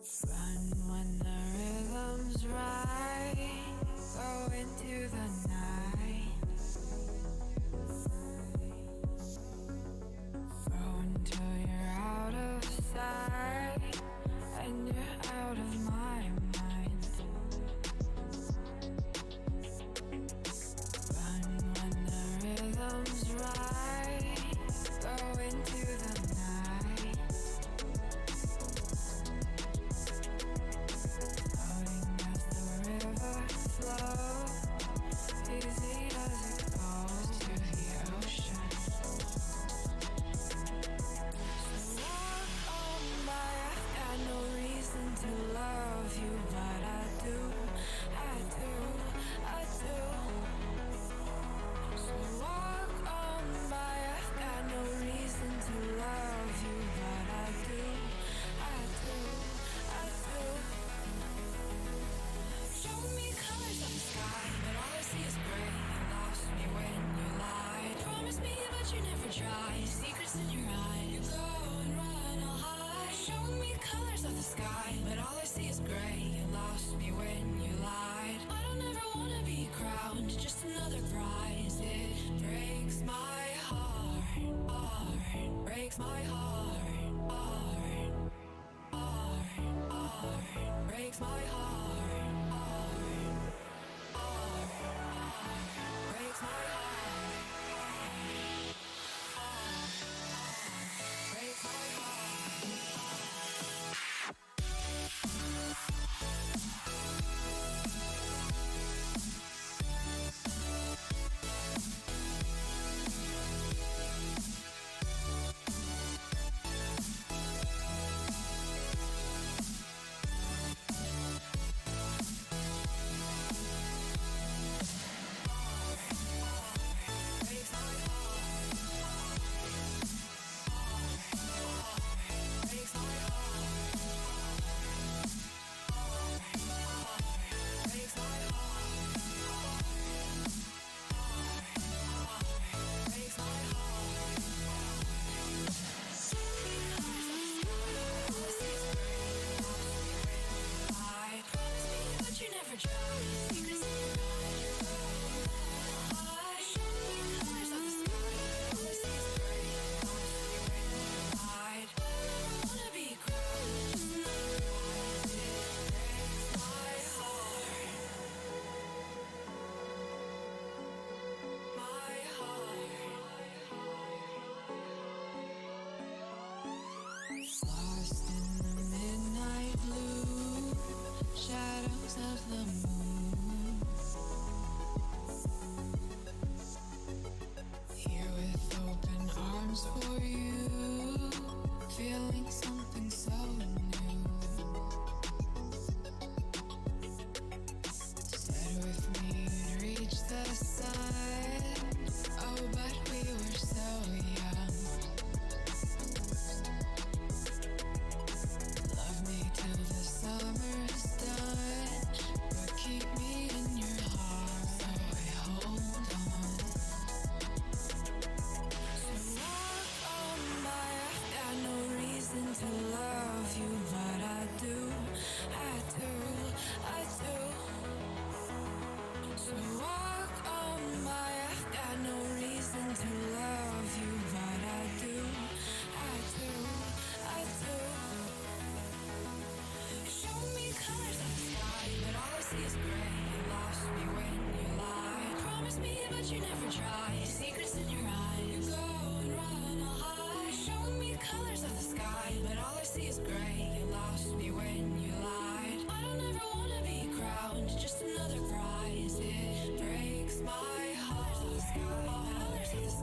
Run when the rhythm's right. Go into the night. Go until you're out of sight and you're out of my mind. Run when the rhythm's right. Go into the night. Floating as the river flows, easy as it goes to the ocean. So walk on by, I've got no reason to love you, but I do, I do, I do. So walk on by, I've got no reason to love you, but I do, I do, I do. Show me colors of the sky, but all I see is gray. You lost me when you lied. Promise me, but you never tried. Secrets in your eyes. You go and run, I'll hide. Show me colors of the sky, but all I see is gray. You lost me when you lied. I don't ever wanna be crowned, just another prize. It breaks my heart, heart. Breaks my heart, heart, heart, heart. Breaks my heart, heart, heart, heart. Breaks my heart, heart, heart. Breaks my heart. Lost in the midnight blue shadows of the moon. Here with open arms for you, feeling something so new. Said with me you'd reach the sun. Oh, but we were so young. Till the summer's done, but keep me in your heart, so I hold on. So walk on by, I've got no reason to love you, but I do, I do, I do. So walk on by, I've got no reason to love you, but I do, I do, I do. Show me colors of the sky, but all I see is gray. You lost me when you lied. Promise me, but you never tried. Secrets in your eyes. You go and run, I'll hide. Show me colors of the sky, but all I see is gray. You lost me when you lied. I don't ever wanna be crowned, just another prize. It breaks my heart. Colors of the sky, breaks my heart. All I see is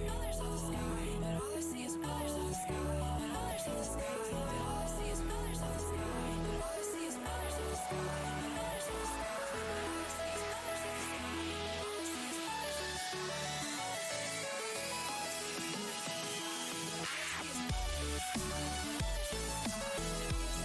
colors of the sky, but all I see is colors of the sky. Colors of the sky, but all I see is colors of the sky. But all I see is colors of the sky. Colors of the sky, but all I see is colors of the sky. All I see is colors of the sky. All I see is colors of the sky.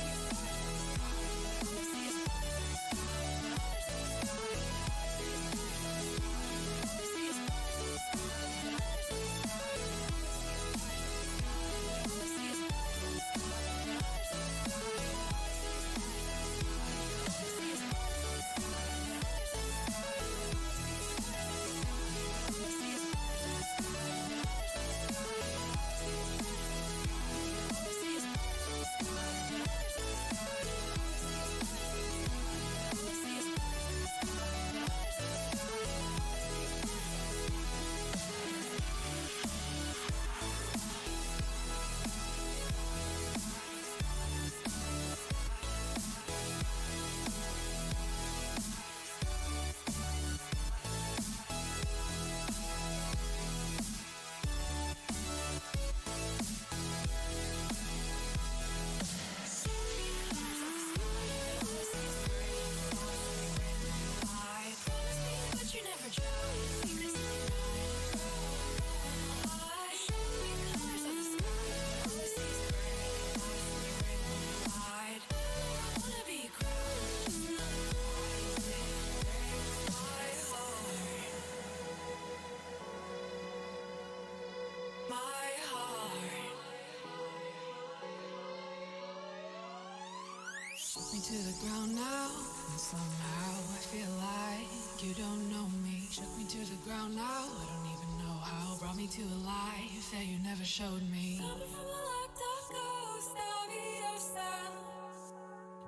to the ground now, and somehow I feel like you don't know me. Shook me to the ground now, I don't even know how. Brought me to a life that you never showed me. Coming from a locked up ghost of yourself,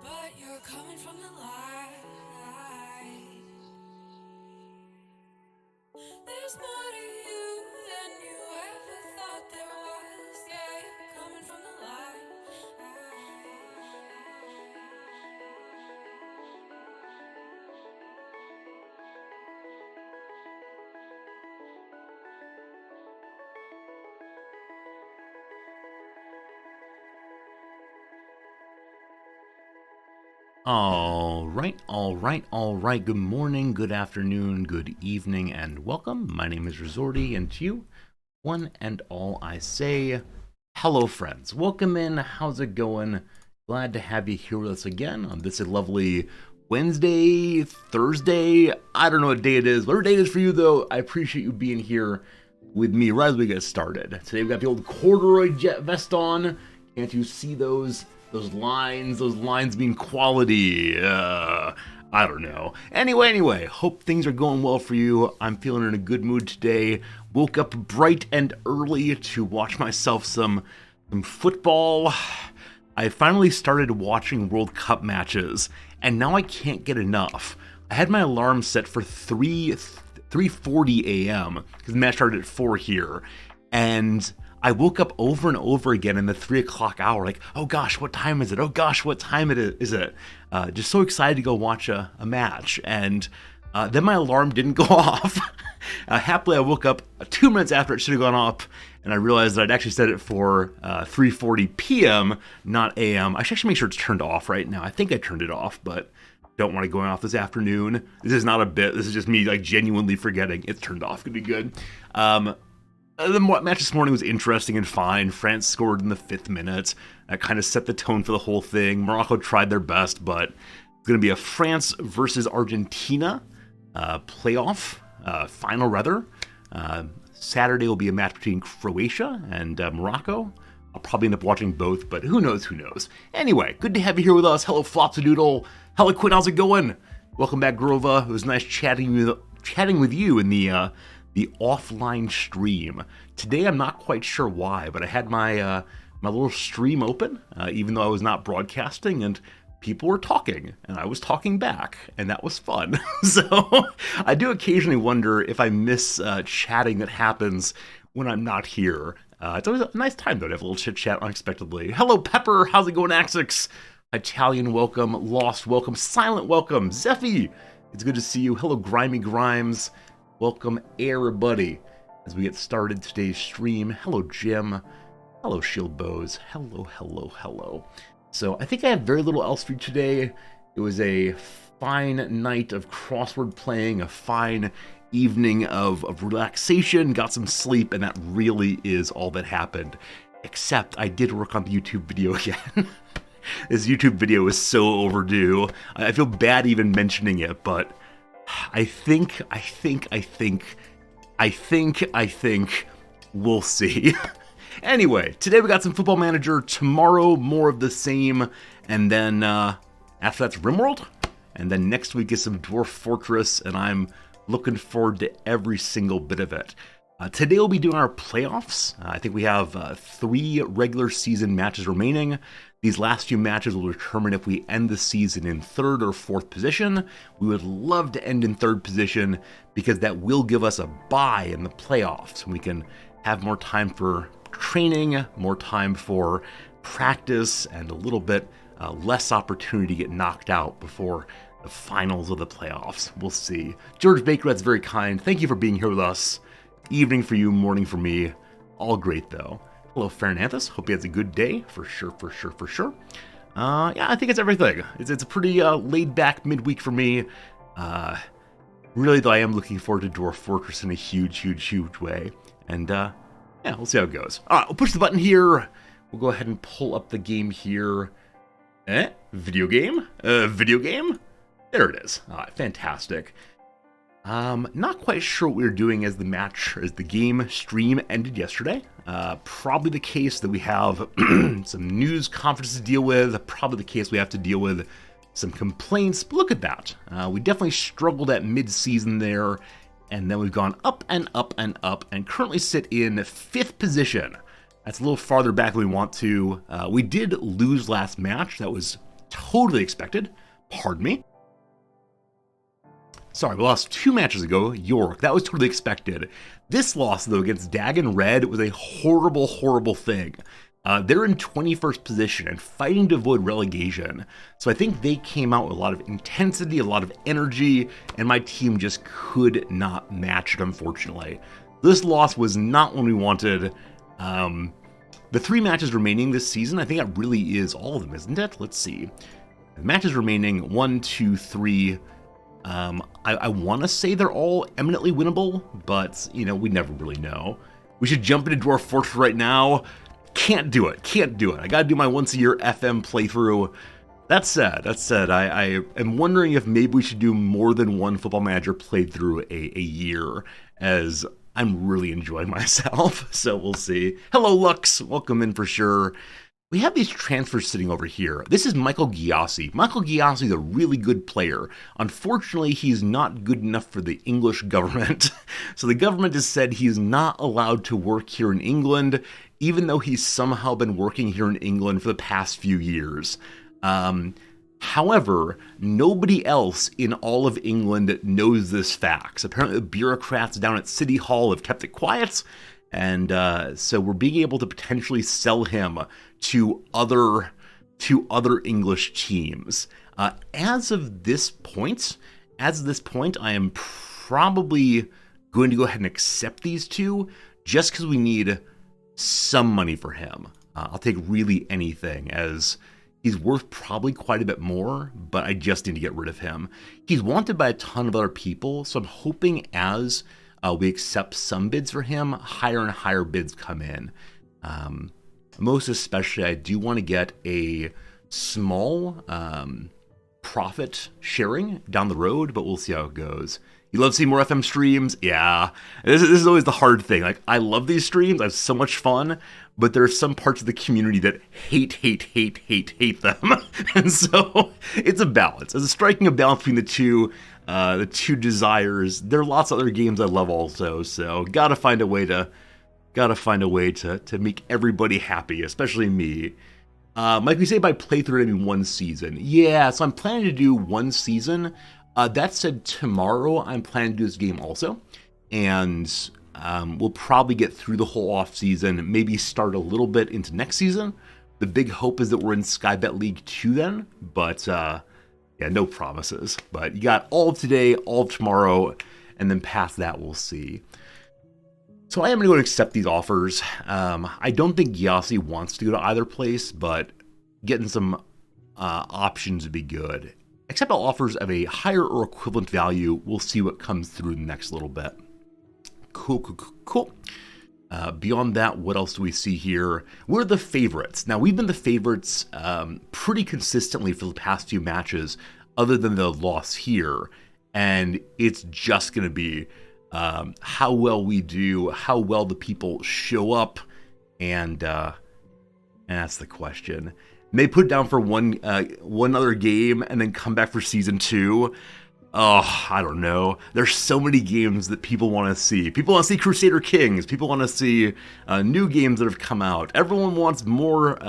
but you're coming from the light. There's more to you than you ever thought there was. Yeah, you're coming from the light. All right. Good morning, good afternoon, good evening, and welcome. My name is Resorty, and to you, one and all, I say hello, friends. Welcome in. How's it going? Glad to have you here with us again on this lovely Wednesday, Thursday. I don't know what day it is. Whatever day it is for you, though, I appreciate you being here with me right as we get started. Today, we've got the old corduroy jet vest on. Can't you see those lines being quality? I don't know. Anyway, hope things are going well for you. I'm feeling in a good mood today. Woke up bright and early to watch myself some football. I finally started watching World Cup matches, and now I can't get enough. I had my alarm set for 3:40 a.m. because the match started at 4 here, and I woke up over and over again in the 3 o'clock hour, like, oh gosh, what time is it? Oh gosh, what time is it? Just so excited to go watch a match. And then my alarm didn't go off. Happily, I woke up 2 minutes after it should have gone off, and I realized that I'd actually set it for 3:40 p.m., not a.m. I should actually make sure it's turned off right now. I think I turned it off, but don't want it going off this afternoon. This is not a bit. This is just me like genuinely forgetting it's turned off. Could be good. The match this morning was interesting and fine. France scored in the 5th minute. That kind of set the tone for the whole thing. Morocco tried their best, but it's going to be a France versus Argentina playoff, final rather. Saturday will be a match between Croatia and Morocco. I'll probably end up watching both, but who knows. Anyway, good to have you here with us. Hello, Flopsadoodle. Hello, Quinn. How's it going? Welcome back, Grova. It was nice chatting with you in the offline stream. Today I'm not quite sure why, but I had my my little stream open, even though I was not broadcasting, and people were talking, and I was talking back, and that was fun. So I do occasionally wonder if I miss chatting that happens when I'm not here. It's always a nice time, though, to have a little chit-chat unexpectedly. Hello, Pepper. How's it going, Axix? Italian welcome. Lost welcome. Silent welcome. Zeffy. It's good to see you. Hello, Grimy Grimes. Welcome, everybody, as we get started today's stream. Hello, Jim. Hello, Shield Bows. Hello. So I think I have very little else for you today. It was a fine night of crossword playing, a fine evening of relaxation, got some sleep, and that really is all that happened. Except I did work on the YouTube video again. This YouTube video is so overdue. I feel bad even mentioning it, but I think we'll see. Anyway, today we got some Football Manager, tomorrow more of the same, and then after that's RimWorld, and then next week is some Dwarf Fortress, and I'm looking forward to every single bit of it. Today we'll be doing our playoffs. I think we have 3 regular season matches remaining. These last few matches will determine if we end the season in 3rd or 4th position. We would love to end in 3rd position because that will give us a bye in the playoffs. We can have more time for training, more time for practice, and a little bit less opportunity to get knocked out before the finals of the playoffs. We'll see. George Baker, that's very kind. Thank you for being here with us. Evening for you, morning for me. All great, though. Hello, Farinanthus. Hope you had a good day, for sure. Yeah, I think it's everything. It's a pretty laid-back midweek for me. Really, though, I am looking forward to Dwarf Fortress in a huge way. And, yeah, we'll see how it goes. All right, we'll push the button here. We'll go ahead and pull up the game here. Video game? Video game? There it is. All right, fantastic. Not quite sure what we were doing as the game stream ended yesterday. Probably the case that we have some news conferences to deal with. Probably the case we have to deal with some complaints. But look at that. We definitely struggled at mid-season there, and then we've gone up and up and up, and currently sit in 5th position. That's a little farther back than we want to. We did lose last match. That was totally expected. Pardon me. Sorry, we lost 2 matches ago, York. That was totally expected. This loss, though, against Dagon Red was a horrible, horrible thing. They're in 21st position and fighting to avoid relegation. So I think they came out with a lot of intensity, a lot of energy, and my team just could not match it, unfortunately. This loss was not what we wanted. The 3 matches remaining this season, I think that really is all of them, isn't it? Let's see. The matches remaining, 1, 2, 3... I want to say they're all eminently winnable, but, you know, we never really know. We should jump into Dwarf Fortress right now. Can't do it. I gotta do my once-a-year FM playthrough. That said, I am wondering if maybe we should do more than one Football Manager playthrough a year, as I'm really enjoying myself, so we'll see. Hello, Lux. Welcome in for sure. We have these transfers sitting over here. This is Michael Gyasi. Michael Gyasi is a really good player. Unfortunately, he's not good enough for the English government. So the government has said he's not allowed to work here in England, even though he's somehow been working here in England for the past few years. However, nobody else in all of England knows this fact. Apparently the bureaucrats down at City Hall have kept it quiet, and so we're being able to potentially sell him to other English teams. As of this point, I am probably going to go ahead and accept these 2, just because we need some money for him. I'll take really anything, as he's worth probably quite a bit more, but I just need to get rid of him. He's wanted by a ton of other people, so I'm hoping as we accept some bids for him, higher and higher bids come in. Most especially, I do want to get a small profit sharing down the road, but we'll see how it goes. You love seeing more FM streams? Yeah. This is always the hard thing. Like, I love these streams. I have so much fun, but there are some parts of the community that hate them. And so it's a balance. It's striking a balance between the two desires. There are lots of other games I love also, so gotta find a way to make everybody happy, especially me. Like we say, by playthrough, I mean 1 season. Yeah, so I'm planning to do 1 season. That said, tomorrow I'm planning to do this game also, and we'll probably get through the whole off season, maybe start a little bit into next season. The big hope is that we're in Skybet League 2 then, but yeah, no promises. But you got all of today, all of tomorrow, and then past that we'll see. So I am going to go and accept these offers. I don't think Gyasi wants to go to either place, but getting some options would be good. Accept all offers of a higher or equivalent value. We'll see what comes through the next little bit. Cool. Beyond that, what else do we see here? We're the favorites. Now, we've been the favorites pretty consistently for the past few matches, other than the loss here. And it's just going to be how well we do, how well the people show up, and that's the question. May put it down for one other game and then come back for season 2. Oh, I don't know. There's so many games that people want to see. People want to see Crusader Kings. People want to see new games that have come out. Everyone wants more,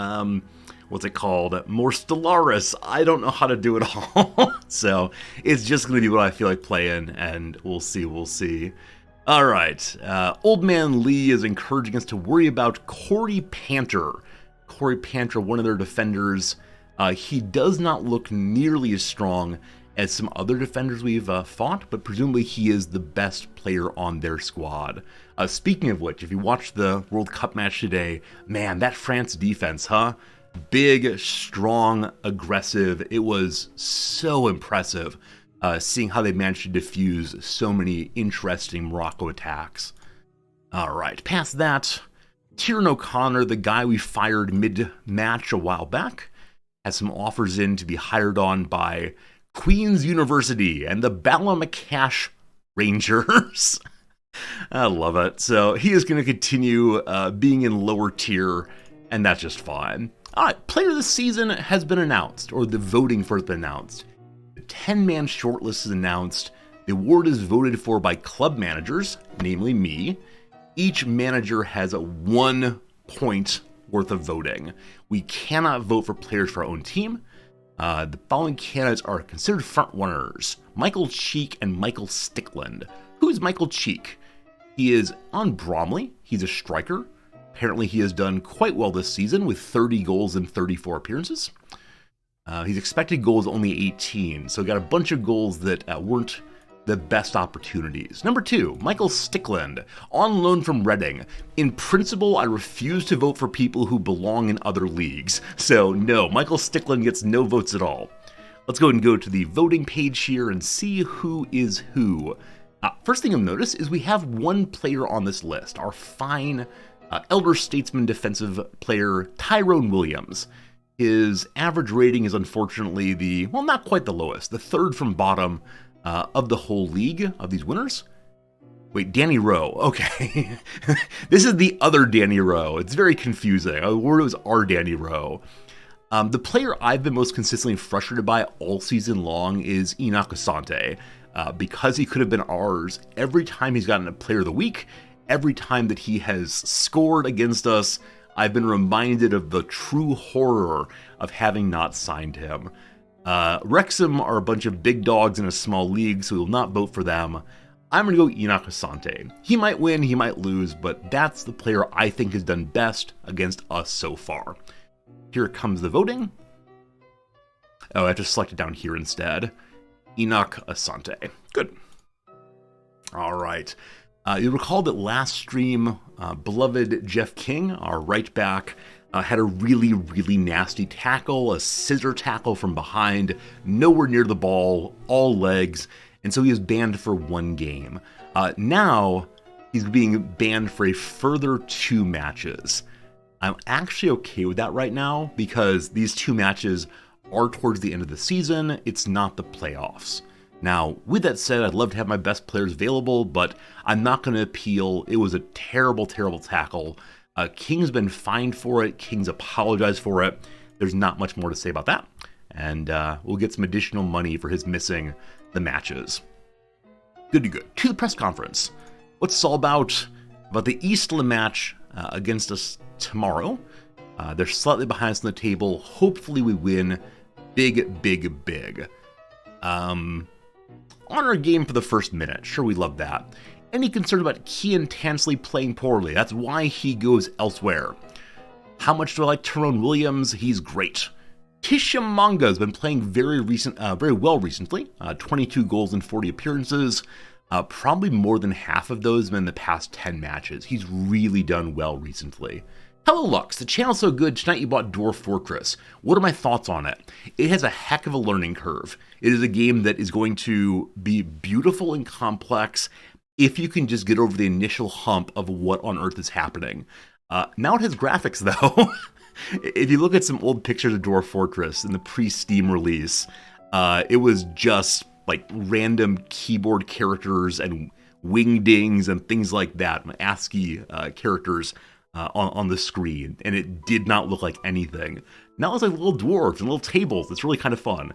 what's it called? More Stellaris. I don't know how to do it all. So it's just going to be what I feel like playing, and we'll see. All right. Old Man Lee is encouraging us to worry about Corey Panther. Corey Panther, one of their defenders. He does not look nearly as strong as some other defenders we've fought, but presumably he is the best player on their squad. Speaking of which, if you watched the World Cup match today, man, that France defense, huh? Big, strong, aggressive. It was so impressive seeing how they managed to defuse so many interesting Morocco attacks. All right, past that, Tiernan O'Connor, the guy we fired mid-match a while back, has some offers in to be hired on by Queen's University and the Ballymaccash Rangers. I love it. So he is going to continue being in lower tier, and that's just fine. All right, player of the season has been announced, or the voting for it has been announced. The 10-man shortlist is announced. The award is voted for by club managers, namely me. Each manager has a 1 point worth of voting. We cannot vote for players for our own team. The following candidates are considered frontrunners: Michael Cheek and Michael Stickland. Who is Michael Cheek? He is on Bromley. He's a striker. Apparently he has done quite well this season with 30 goals in 34 appearances. His expected goals only 18, so got a bunch of goals that weren't the best opportunities. Number 2, Michael Stickland, on loan from Reading. In principle, I refuse to vote for people who belong in other leagues. So no, Michael Stickland gets no votes at all. Let's go ahead and go to the voting page here and see who is who. First thing you'll notice is we have one player on this list, our fine elder statesman defensive player, Tyrone Williams. His average rating is unfortunately not quite the lowest, the third from bottom of the whole league of these winners. Wait, Danny Rowe. Okay. This is the other Danny Rowe. It's very confusing. I thought it was our Danny Rowe. The player I've been most consistently frustrated by all season long is Enoch Asante. Because he could have been ours, every time he's gotten a player of the week, every time that he has scored against us, I've been reminded of the true horror of having not signed him. Wrexham are a bunch of big dogs in a small league, so we will not vote for them. I'm going to go Enoch Asante. He might win, he might lose, but that's the player I think has done best against us so far. Here comes the voting. Oh, I just selected down here instead. Enoch Asante. Good. All right. You'll recall that last stream, beloved Jeff King, our right back, had a really, really nasty tackle, a scissor tackle from behind, nowhere near the ball, all legs, and so he was banned for 1 game. Now, he's being banned for a further 2 matches. I'm actually okay with that right now, because these 2 matches are towards the end of the season. It's not the playoffs. Now, with that said, I'd love to have my best players available, but I'm not going to appeal. It was a terrible, terrible tackle. King's been fined for it. King's apologized for it. There's not much more to say about that. And we'll get some additional money for his missing the matches. Good to go. To the press conference. What's this all about? About the Eastland match against us tomorrow. They're slightly behind us on the table. Hopefully we win big, big, big. On our game for the first minute. Sure, we love that. Any concern about Kean Tansley playing poorly? That's why he goes elsewhere. How much do I like Tyrone Williams? He's great. Tishamanga has been playing very well recently. 22 goals in 40 appearances. Probably more than half of those have been in the past 10 matches. He's really done well recently. Hello Lux, the channel's so good, tonight you bought Dwarf Fortress. What are my thoughts on it? It has a heck of a learning curve. It is a game that is going to be beautiful and complex if you can just get over the initial hump of what on earth is happening. Now it has graphics though. If you look at some old pictures of Dwarf Fortress in the pre-Steam release, it was just like random keyboard characters and wingdings and things like that, ASCII characters on the screen, and it did not look like anything. Now it looks like little dwarves and little tables. It's really kind of fun.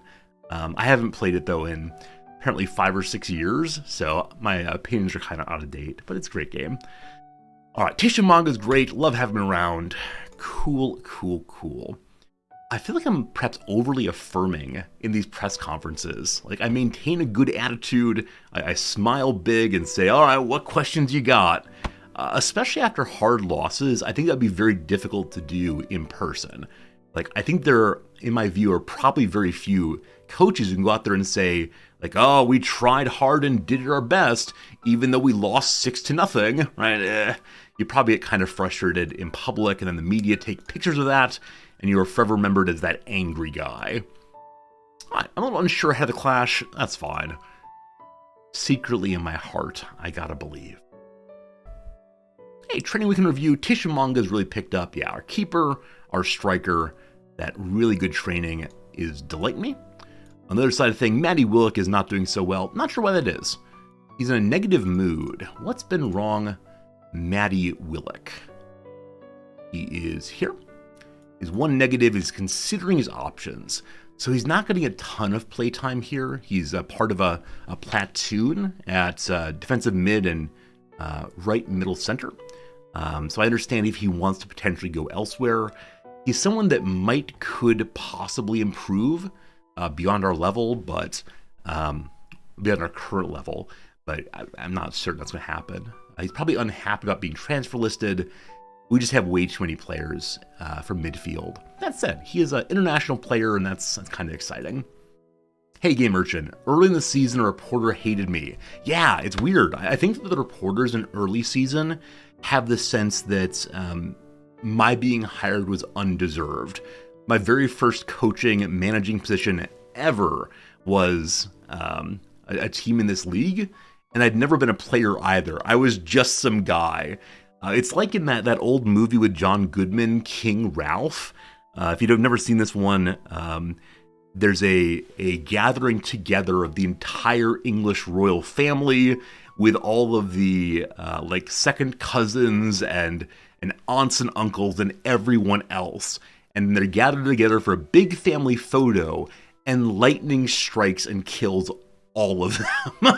I haven't played it though in apparently 5 or 6 years, so my opinions are kind of out of date, but it's a great game. All right, Tishamanga's great. Love having him around. Cool, cool, cool. I feel like I'm perhaps overly affirming in these press conferences. Like, I maintain a good attitude. I smile big and say, all right, what questions you got? Especially after hard losses, I think that'd be very difficult to do in person. Like, I think there, in my view, are probably very few coaches who can go out there and say, like, oh, we tried hard and did our best, even though we lost 6-0, right? You probably get kind of frustrated in public, and then the media take pictures of that, and you are forever remembered as that angry guy. All right, I'm a little unsure ahead of the clash. That's fine. Secretly in my heart, I gotta believe. Hey, Training Week in Review, Tishamanga's really picked up. Yeah, our keeper, our striker, that really good training is delighting me. On the other side of things, Matty Willock is not doing so well. Not sure why that is. He's in a negative mood. What's been wrong, Matty Willock? He is here. His one negative is considering his options. So he's not getting a ton of playtime here. He's a part of a platoon at defensive mid and right middle center. So I understand if he wants to potentially go elsewhere. He's someone that could possibly improve beyond our level, but beyond our current level. But I'm not certain that's going to happen. He's probably unhappy about being transfer listed. We just have way too many players for midfield. That said, he is an international player, and that's kind of exciting. Hey, Game Merchant. Early in the season, a reporter hated me. Yeah, it's weird. I think that the reporters in early season have the sense that my being hired was undeserved. My very first coaching, managing position ever was a team in this league, and I'd never been a player either. I was just some guy. It's like in that old movie with John Goodman, King Ralph. If you've never seen this one, there's a gathering together of the entire English royal family with all of the like second cousins and aunts and uncles and everyone else. And they're gathered together for a big family photo, and lightning strikes and kills all of them.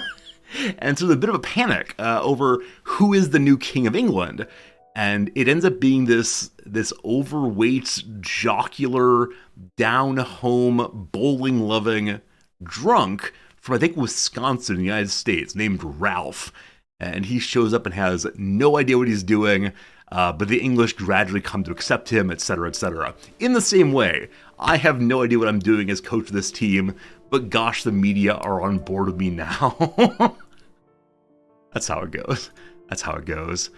And so there's a bit of a panic over who is the new king of England. And it ends up being this overweight, jocular, down-home, bowling-loving drunk from, I think, Wisconsin, the United States, named Ralph. And he shows up and has no idea what he's doing, but the English gradually come to accept him, etc., etc. In the same way, I have no idea what I'm doing as coach of this team, but gosh, the media are on board with me now. That's how it goes. That's how it goes.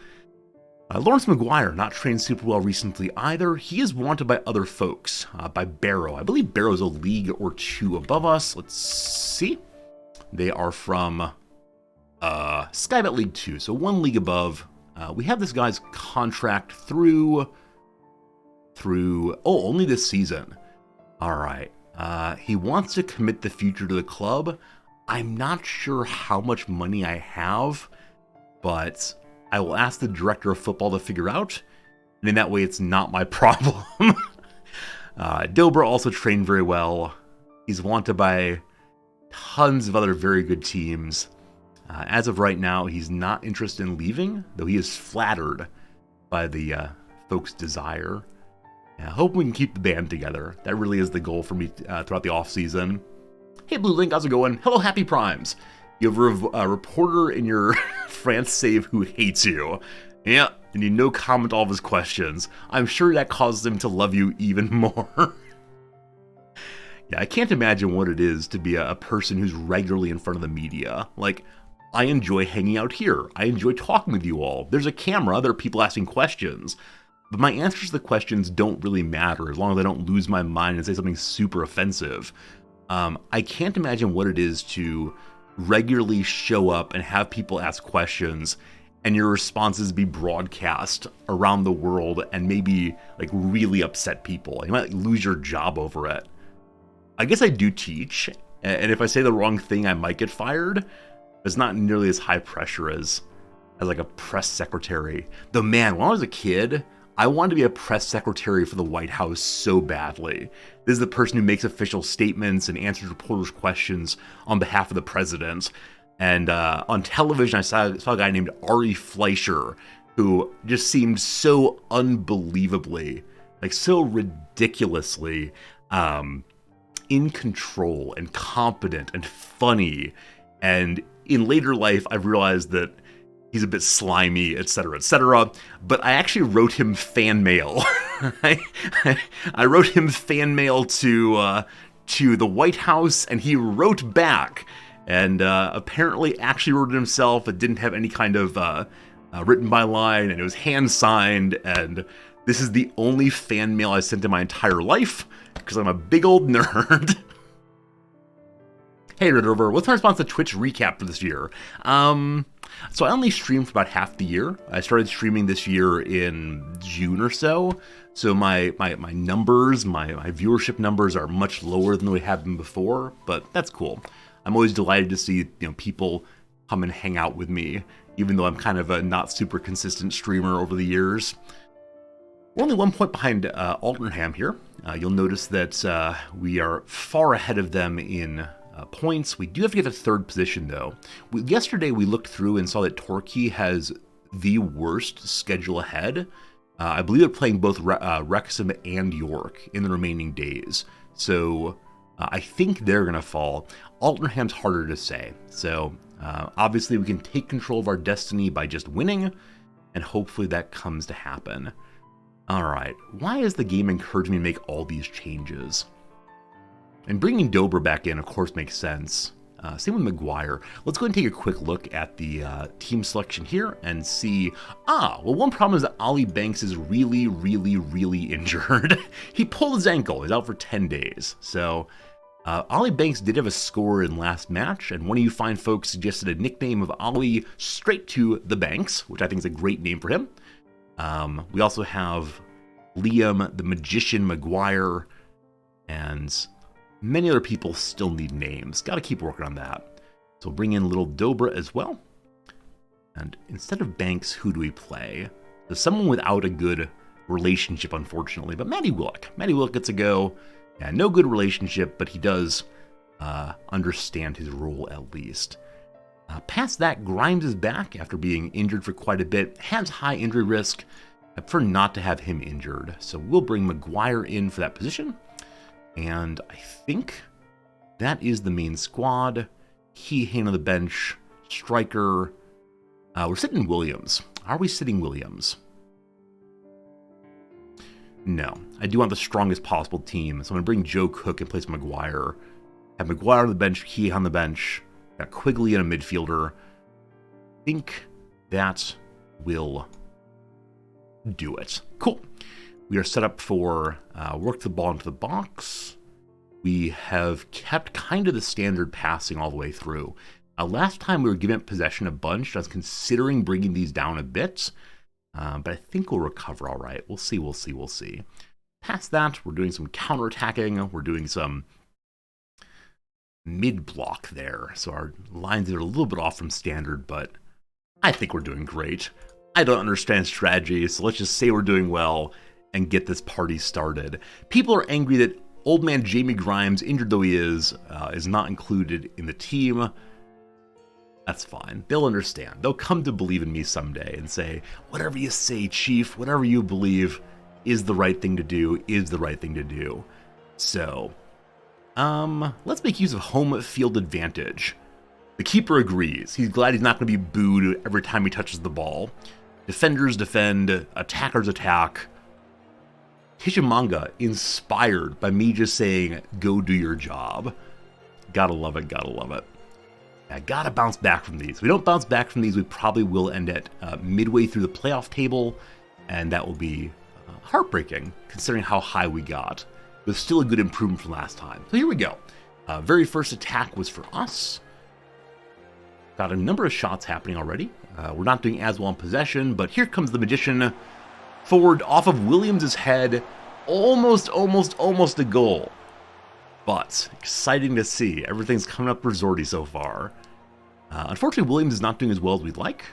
Lawrence Maguire, not trained super well recently either. He is wanted by other folks, by Barrow. I believe Barrow's a league or two above us. Let's see. They are from Skybet League 2, so one league above. We have this guy's contract through only this season. All right. He wants to commit the future to the club. I'm not sure how much money I have, but I will ask the director of football to figure out, and in that way it's not my problem. Dobra also trained very well. He's wanted by tons of other very good teams. As of right now, he's not interested in leaving, though he is flattered by the folks' desire. I hope we can keep the band together. That really is the goal for me throughout the off-season. Hey, Blue Link, how's it going? Hello, Happy Primes. You have a reporter in your France save who hates you. Yeah, and you no comment all of his questions. I'm sure that causes him to love you even more. Yeah, I can't imagine what it is to be a person who's regularly in front of the media. Like, I enjoy hanging out here. I enjoy talking with you all. There's a camera, there are people asking questions. But my answers to the questions don't really matter as long as I don't lose my mind and say something super offensive. I can't imagine what it is to regularly show up and have people ask questions and your responses be broadcast around the world and maybe like really upset people. You might lose your job over it. I guess I do teach, and if I say the wrong thing, I might get fired. It's not nearly as high pressure as like a press secretary. Though man, when I was a kid, I wanted to be a press secretary for the White House so badly. This is the person who makes official statements and answers reporters' questions on behalf of the president. And on television, I saw a guy named Ari Fleischer, who just seemed so unbelievably, like so ridiculously in control and competent and funny. And in later life, I've realized that he's a bit slimy, etc., etc. But I actually wrote him fan mail. I wrote him fan mail to the White House, and he wrote back. And apparently actually wrote it himself. It didn't have any kind of written by line, and it was hand-signed. And this is the only fan mail I sent in my entire life, because I'm a big old nerd. Hey, Red Rover, what's my response to Twitch recap for this year? So I only streamed for about half the year. I started streaming this year in June or so. So my numbers, my viewership numbers are much lower than they have been before, but that's cool. I'm always delighted to see people come and hang out with me, even though I'm kind of a not super consistent streamer over the years. We're only 1 point behind Altrincham here. You'll notice that we are far ahead of them in points. We do have to get to third position, though. Yesterday, we looked through and saw that Torquay has the worst schedule ahead. I believe they're playing both Wrexham and York in the remaining days. So I think they're going to fall. Altonham's harder to say. So obviously we can take control of our destiny by just winning, and hopefully that comes to happen. All right, why is the game encouraging me to make all these changes? And bringing Dober back in, of course, makes sense. Same with Maguire. Let's go ahead and take a quick look at the team selection here and see. Well, one problem is that Ollie Banks is really, really, really injured. He pulled his ankle. He's out for 10 days. So Ollie Banks did have a score in last match, and one of you fine folks suggested a nickname of Ollie straight to the Banks, which I think is a great name for him. We also have Liam, the Magician Maguire, and many other people still need names. Got to keep working on that. So we'll bring in little Dobra as well. And instead of Banks, who do we play? There's someone without a good relationship, unfortunately, but Matty Willock. Matty Willock gets a go. Yeah, no good relationship, but he does understand his role at least. Past that, Grimes is back after being injured for quite a bit. Has high injury risk. I prefer not to have him injured. So we'll bring Maguire in for that position. And I think that is the main squad. Keane on the bench. Striker. We're sitting Williams. Are we sitting Williams? No. I do want the strongest possible team. So I'm going to bring Joe Cook in place of Maguire. Have Maguire on the bench. Keane on the bench. Got Quigley in a midfielder. I think that will do it. Cool. We are set up for work the ball into the box. We have kept kind of the standard passing all the way through. Last time we were given possession a bunch. I was considering bringing these down a bit, but I think we'll recover all right. We'll see. Past that, we're doing some counterattacking. We're doing some mid-block there. So our lines are a little bit off from standard, but I think we're doing great. I don't understand strategy, so let's just say we're doing well and get this party started. People are angry that old man Jamie Grimes, injured though he is not included in the team. That's fine. They'll understand. They'll come to believe in me someday and say, whatever you say, Chief, whatever you believe is the right thing to do, So, let's make use of home field advantage. The keeper agrees. He's glad he's not going to be booed every time he touches the ball. Defenders defend, attackers attack. Tishimanga inspired by me just saying, go do your job. Gotta love it. I gotta bounce back from these. If we don't bounce back from these, we probably will end at midway through the playoff table, and that will be heartbreaking, considering how high we got. But still a good improvement from last time. So here we go. Very first attack was for us. Got a number of shots happening already. We're not doing as well in possession, but here comes the Magician. Forward off of Williams' head. Almost a goal. But exciting to see. Everything's coming up for Zordy so far. Unfortunately, Williams is not doing as well as we'd like.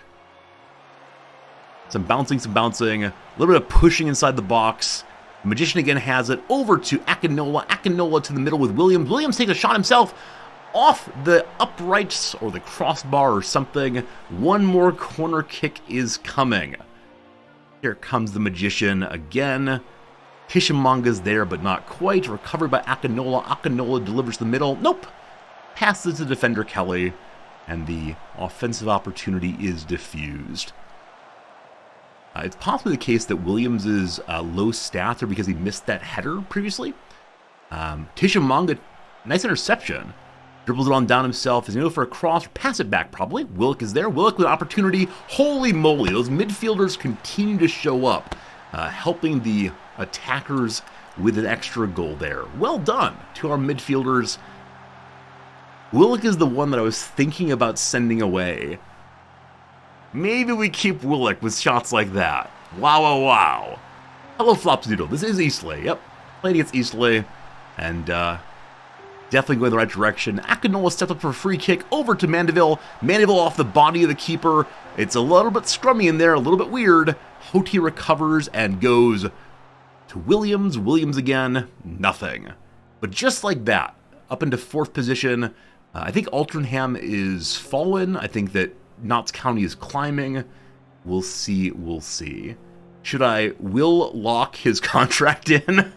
Some bouncing. A little bit of pushing inside the box. The Magician again has it over to Akinola. Akinola to the middle with Williams. Williams takes a shot himself off the uprights or the crossbar or something. One more corner kick is coming. Here comes the Magician again. Tishimanga's there, but not quite. Recovered by Akinola. Akinola delivers the middle. Nope. Passes to defender Kelly. And the offensive opportunity is diffused. It's possibly the case that Williams' low stats are because he missed that header previously. Tishimanga, nice interception. Dribbles it on down himself. He's going to go for a cross. Pass it back, probably. Willock is there. Willock with an opportunity. Holy moly. Those midfielders continue to show up, helping the attackers with an extra goal there. Well done to our midfielders. Willock is the one that I was thinking about sending away. Maybe we keep Willock with shots like that. Wow. Hello, Flopsdoodle. This is Eastleigh. Yep. Playing against Eastleigh. And, definitely going the right direction. Akinola steps up for a free kick over to Mandeville. Mandeville off the body of the keeper. It's a little bit scrummy in there, a little bit weird. Hoti recovers and goes to Williams. Williams again, nothing. But just like that, up into 4th position. I think Altrincham is fallen. I think that Notts County is climbing. We'll see, we'll see. Should I will lock his contract in?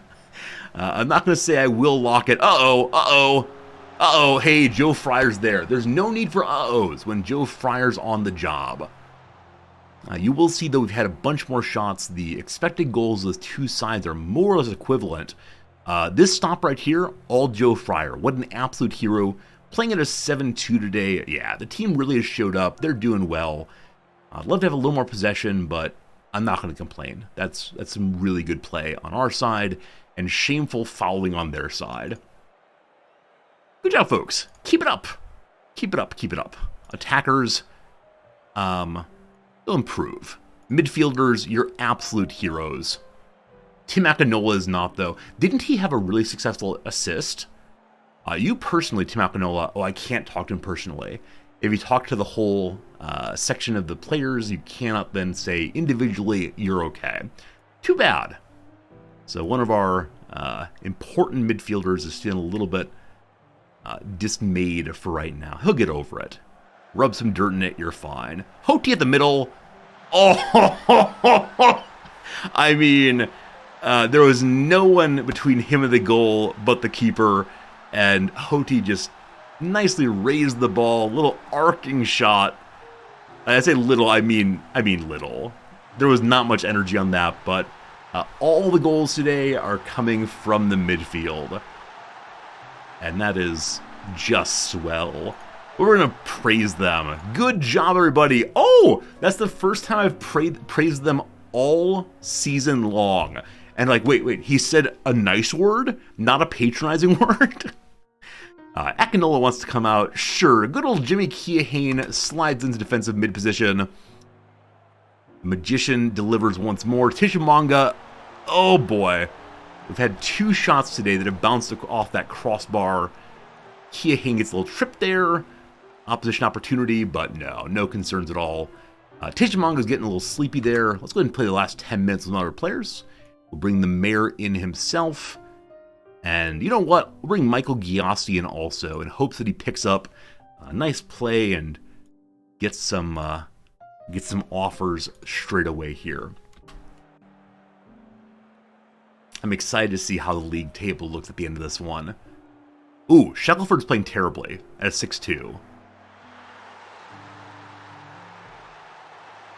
I'm not going to say I will lock it. Uh-oh, hey, Joe Fryer's there. There's no need for uh-ohs when Joe Fryer's on the job. You will see, though, we've had a bunch more shots. The expected goals of the two sides are more or less equivalent. This stop right here, all Joe Fryer. What an absolute hero. Playing at a 7-2 today. Yeah, the team really has showed up. They're doing well. I'd love to have a little more possession, but I'm not going to complain. That's some really good play on our side and shameful fouling on their side. Good job, folks. Keep it up. Keep it up. Keep it up. Attackers, they'll improve. Midfielders, you're absolute heroes. Tim Akinola is not, though. Didn't he have a really successful assist? You personally, Tim Akinola, I can't talk to him personally. If you talk to the whole section of the players, you cannot then say individually, you're okay. Too bad. So one of our important midfielders is feeling a little bit dismayed for right now. He'll get over it. Rub some dirt in it, you're fine. Hoti at the middle. Oh, I mean, there was no one between him and the goal but the keeper, and Hoti just nicely raised the ball. Little arcing shot. I say little, I mean little. There was not much energy on that, but all the goals today are coming from the midfield. And that is just swell. We're going to praise them. Good job, everybody. Oh, that's the first time I've praised them all season long. And like, wait, he said a nice word, not a patronizing word? Akinola wants to come out. Sure, good old Jimmy Keohane slides into defensive mid position. Magician delivers once more. Tishimanga, oh boy. We've had 2 shots today that have bounced off that crossbar. Keohane gets a little trip there. Opposition opportunity, but no concerns at all. Tishimanga's getting a little sleepy there. Let's go ahead and play the last 10 minutes with other players. We'll bring the mayor in himself. And you know what? We'll bring Michael Giassi in also in hopes that he picks up a nice play and gets some offers straight away here. I'm excited to see how the league table looks at the end of this one. Ooh, Shackelford's playing terribly at a 6-2.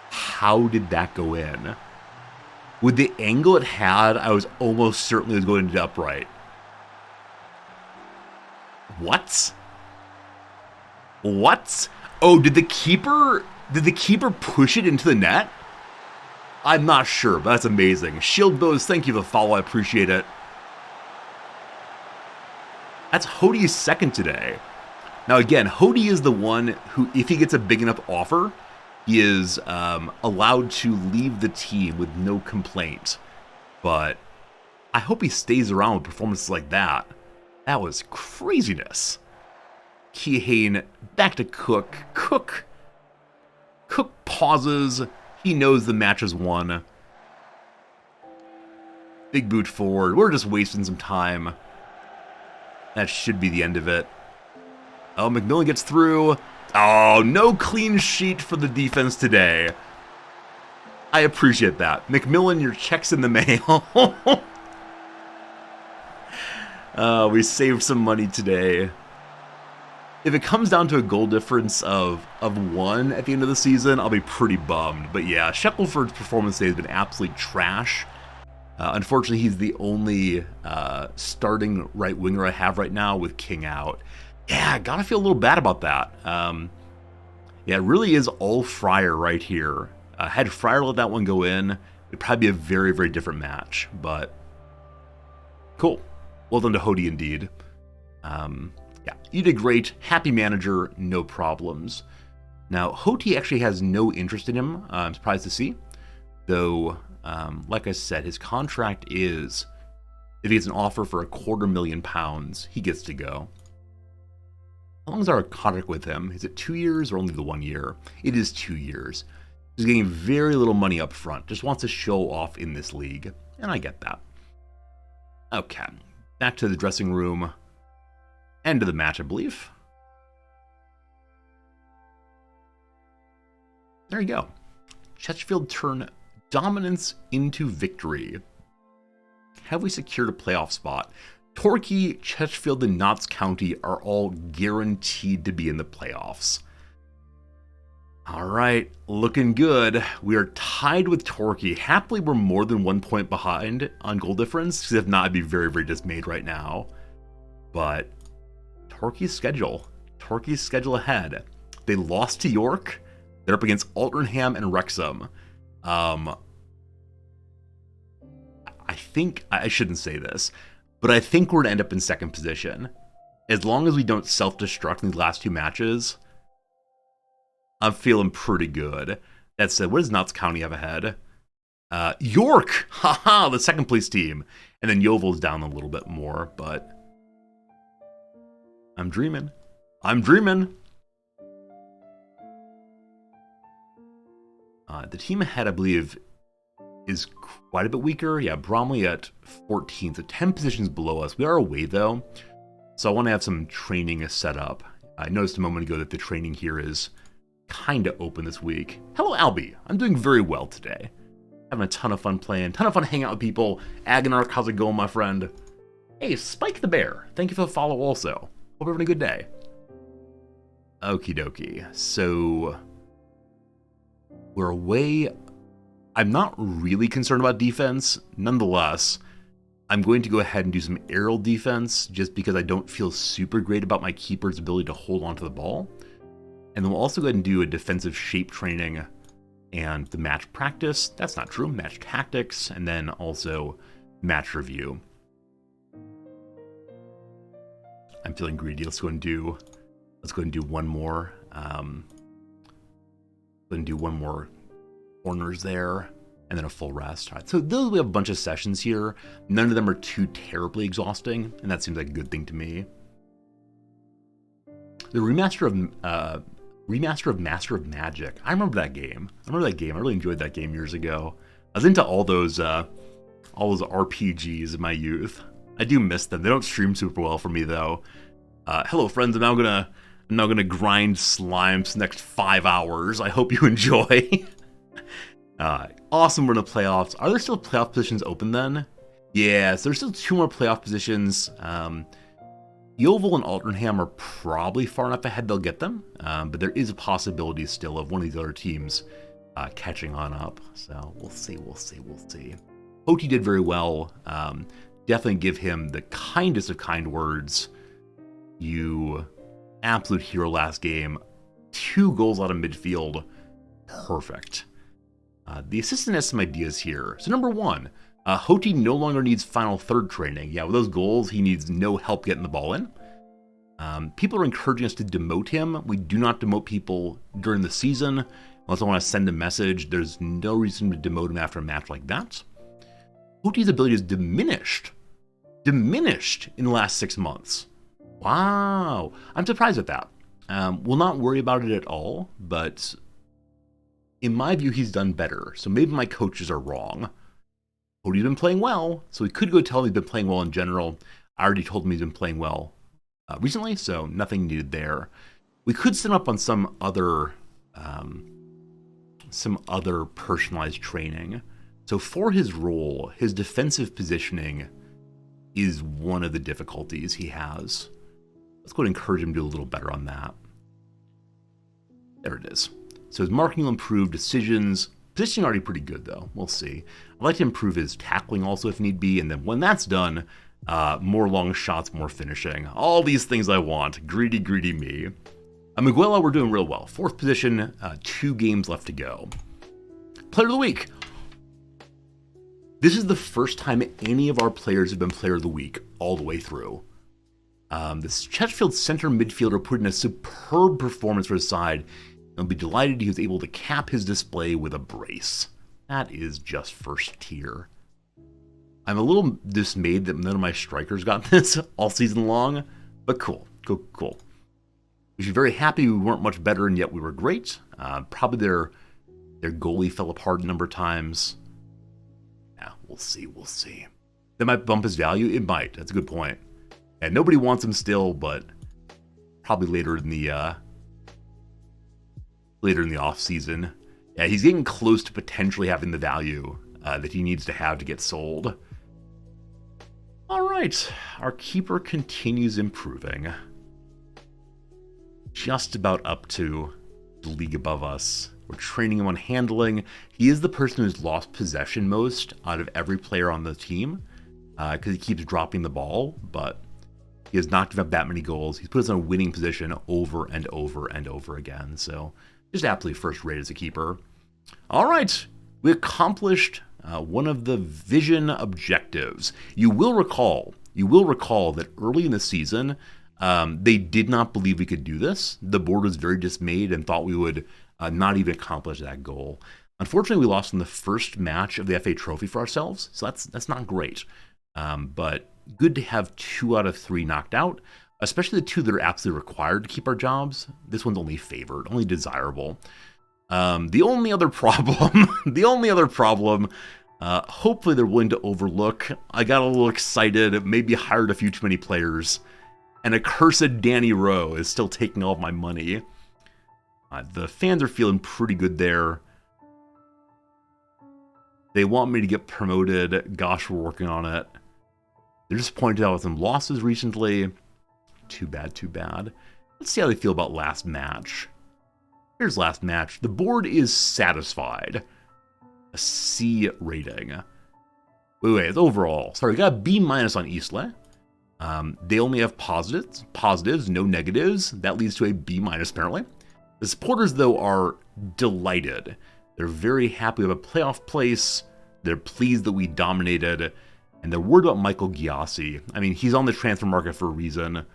How did that go in? With the angle it had, I was almost certain it was going to upright. What? Oh, did the keeper push it into the net? I'm not sure, but that's amazing. Shield Bows, thank you for the follow, I appreciate it. That's Hoti's second today. Now again, Hoti is the one who, if he gets a big enough offer, he is allowed to leave the team with no complaint. But I hope he stays around with performances like that. That was craziness. Keohane back to Cook. Cook pauses. He knows the match is won. Big boot forward. We're just wasting some time. That should be the end of it. Oh, McMillan gets through. Oh, no clean sheet for the defense today. I appreciate that. McMillan, your check's in the mail. We saved some money today. If it comes down to a goal difference of 1 at the end of the season, I'll be pretty bummed. But yeah, Shackelford's performance today has been absolute trash. Unfortunately, he's the only starting right winger I have right now with King out. Yeah, I gotta feel a little bad about that. Yeah, it really is all Fryer right here. Had Fryer let that one go in, it'd probably be a very, very different match. But cool. Well done to Hoti indeed. Yeah, you did great. Happy manager, no problems. Now, Hoti actually has no interest in him. I'm surprised to see. Though, like I said, his contract is, if he gets an offer for £250,000, he gets to go. How long is our contract with him? Is it 2 years or only the 1 year? It is 2 years. He's getting very little money up front. Just wants to show off in this league. And I get that. Okay, back to the dressing room. End of the match, I believe. There you go. Chesterfield turn dominance into victory. Have we secured a playoff spot? Torquay, Chesterfield, and Notts County are all guaranteed to be in the playoffs. All right, looking good. We are tied with Torquay. Happily, we're more than 1 point behind on goal difference, because if not, I'd be very, very dismayed right now. But Torquay's schedule ahead. They lost to York. They're up against Altrincham and Wrexham. I think, I shouldn't say this, but I think we're going to end up in second position. As long as we don't self-destruct in these last 2 matches, I'm feeling pretty good. That said, what does Notts County have ahead? York! Haha, the second place team. And then Yeovil's down a little bit more, but I'm dreaming. The team ahead, I believe, is quite a bit weaker. Yeah, Bromley at 14th, so 10 positions below us. We are away, though, so I want to have some training set up. I noticed a moment ago that the training here is kind of open this week. Hello, Albie. I'm doing very well today. Having a ton of fun playing, ton of fun hanging out with people. Agonarch, how's it going, my friend? Hey, Spike the Bear. Thank you for the follow also. Hope you're having a good day. Okie dokie. So we're away. I'm not really concerned about defense. Nonetheless, I'm going to go ahead and do some aerial defense just because I don't feel super great about my keeper's ability to hold onto the ball. And then we'll also go ahead and do a defensive shape training and the match practice. That's not true. Match tactics, and then also match review. I'm feeling greedy. Let's go and do one more. Do one more corners there, and then a full rest. All right, so those, we have a bunch of sessions here. None of them are too terribly exhausting, and that seems like a good thing to me. The remaster of Master of Magic. I remember that game. I really enjoyed that game years ago. I was into all those RPGs in my youth. I do miss them. They don't stream super well for me though. Hello friends, I'm now gonna grind slimes the next 5 hours. I hope you enjoy. Awesome, we're in the playoffs. Are there still playoff positions open then? Yeah, so there's still 2 more playoff positions. Yeovil and Altrincham are probably far enough ahead they'll get them, but there is a possibility still of one of these other teams catching on up. So we'll see. Hoti did very well. Definitely give him the kindest of kind words. You absolute hero last game. 2 goals out of midfield. Perfect. The assistant has some ideas here. So number 1, Hoti no longer needs final third training. Yeah, with those goals, he needs no help getting the ball in. People are encouraging us to demote him. We do not demote people during the season. Unless I want to send a message, there's no reason to demote him after a match like that. Hoti's ability is diminished in the last 6 months. Wow, I'm surprised at that. We'll not worry about it at all, but in my view, he's done better. So maybe my coaches are wrong. Hoti's been playing well, so we could go tell him he's been playing well in general. I already told him he's been playing well recently, so nothing needed there. We could set him up on some other personalized training. So for his role, his defensive positioning is one of the difficulties he has. Let's go and encourage him to do a little better on that. There it is. So his marking will improve, decisions. Positioning already pretty good though. We'll see. I'd like to improve his tackling also if need be, and then when that's done, more long shots, more finishing. All these things I want. Greedy, greedy me. Miguela, we're doing real well. 4th position, 2 games left to go. Player of the week. This is the first time any of our players have been player of the week all the way through. This Chesterfield center midfielder put in a superb performance for his side. I'll be delighted he was able to cap his display with a brace. That is just first tier. I'm a little dismayed that none of my strikers got this all season long, but cool. We should be very happy we weren't much better, and yet we were great. Probably their goalie fell apart a number of times. Yeah, we'll see. The That might bump his value. It might. That's a good point. And nobody wants him still, but probably later in the off season. Yeah, he's getting close to potentially having the value that he needs to have to get sold. All right, our keeper continues improving. Just about up to the league above us. We're training him on handling. He is the person who's lost possession most out of every player on the team because he keeps dropping the ball, but he has not given up that many goals. He's put us in a winning position over and over and over again. So just absolutely first rate as a keeper. All right, we accomplished one of the vision objectives. You will recall that early in the season, they did not believe we could do this. The board was very dismayed and thought we would not even accomplish that goal. Unfortunately, we lost in the first match of the FA Trophy for ourselves, so that's not great. But good to have 2 out of 3 knocked out, especially the 2 that are absolutely required to keep our jobs. This one's only favored, only desirable. The only other problem, hopefully they're willing to overlook. I got a little excited, maybe hired a few too many players, and accursed Danny Rowe is still taking all of my money. The fans are feeling pretty good there. They want me to get promoted. Gosh, we're working on it. They're just pointing out some losses recently. Too bad, too bad. Let's see how they feel about last match. Here's last match. The board is satisfied. A C rating. Wait, it's overall. Sorry, we got a B- on Isla. They only have positives, no negatives. That leads to a B- apparently. The supporters, though, are delighted. They're very happy with a playoff place. They're pleased that we dominated. And they're worried about Michael Giassi. I mean, he's on the transfer market for a reason.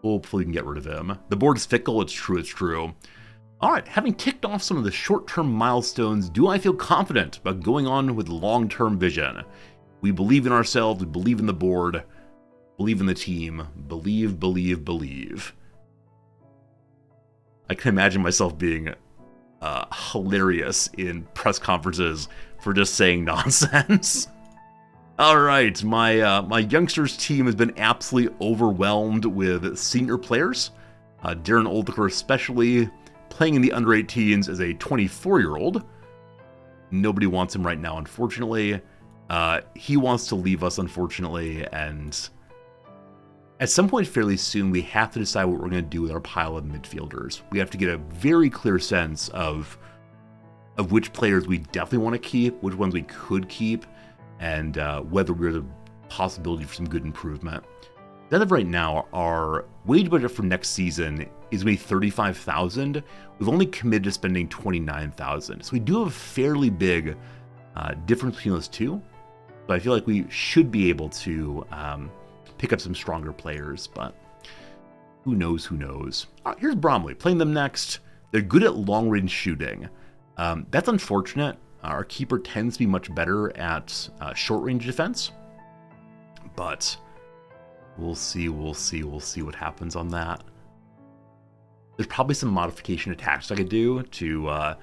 Hopefully we can get rid of him. The board's fickle. It's true. All right, having ticked off some of the short-term milestones, do I feel confident about going on with long-term vision? We believe in ourselves. We believe in the board. Believe in the team. Believe. I can imagine myself being hilarious in press conferences for just saying nonsense. All right, my youngsters team has been absolutely overwhelmed with senior players. Darren Oldiker especially, playing in the under-18s as a 24-year-old. Nobody wants him right now, unfortunately. He wants to leave us, unfortunately, and at some point fairly soon, we have to decide what we're going to do with our pile of midfielders. We have to get a very clear sense of which players we definitely want to keep, which ones we could keep, and whether we're the possibility for some good improvement. As of right now, our wage budget for next season is going to be $35,000. We've only committed to spending $29,000, so we do have a fairly big difference between those two. But I feel like we should be able to pick up some stronger players, but who knows? All right, here's Bromley, playing them next. They're good at long-range shooting. That's unfortunate. Our keeper tends to be much better at short-range defense, but we'll see what happens on that. There's probably some modification attacks I could do to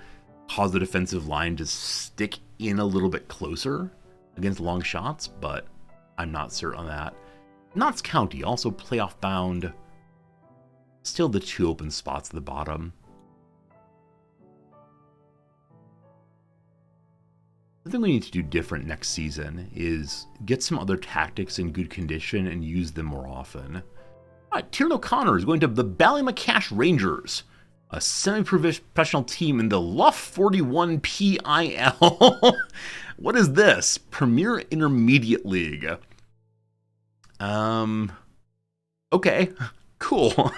cause the defensive line to stick in a little bit closer against long shots, but I'm not certain on that. Notts County, also playoff bound. Still the 2 open spots at the bottom. The thing we need to do different next season is get some other tactics in good condition and use them more often. All right, Tiernan O'Connor is going to the Ballymacash Rangers, a semi-professional team in the Luff 41 PIL. What is this? Premier Intermediate League. Okay, cool.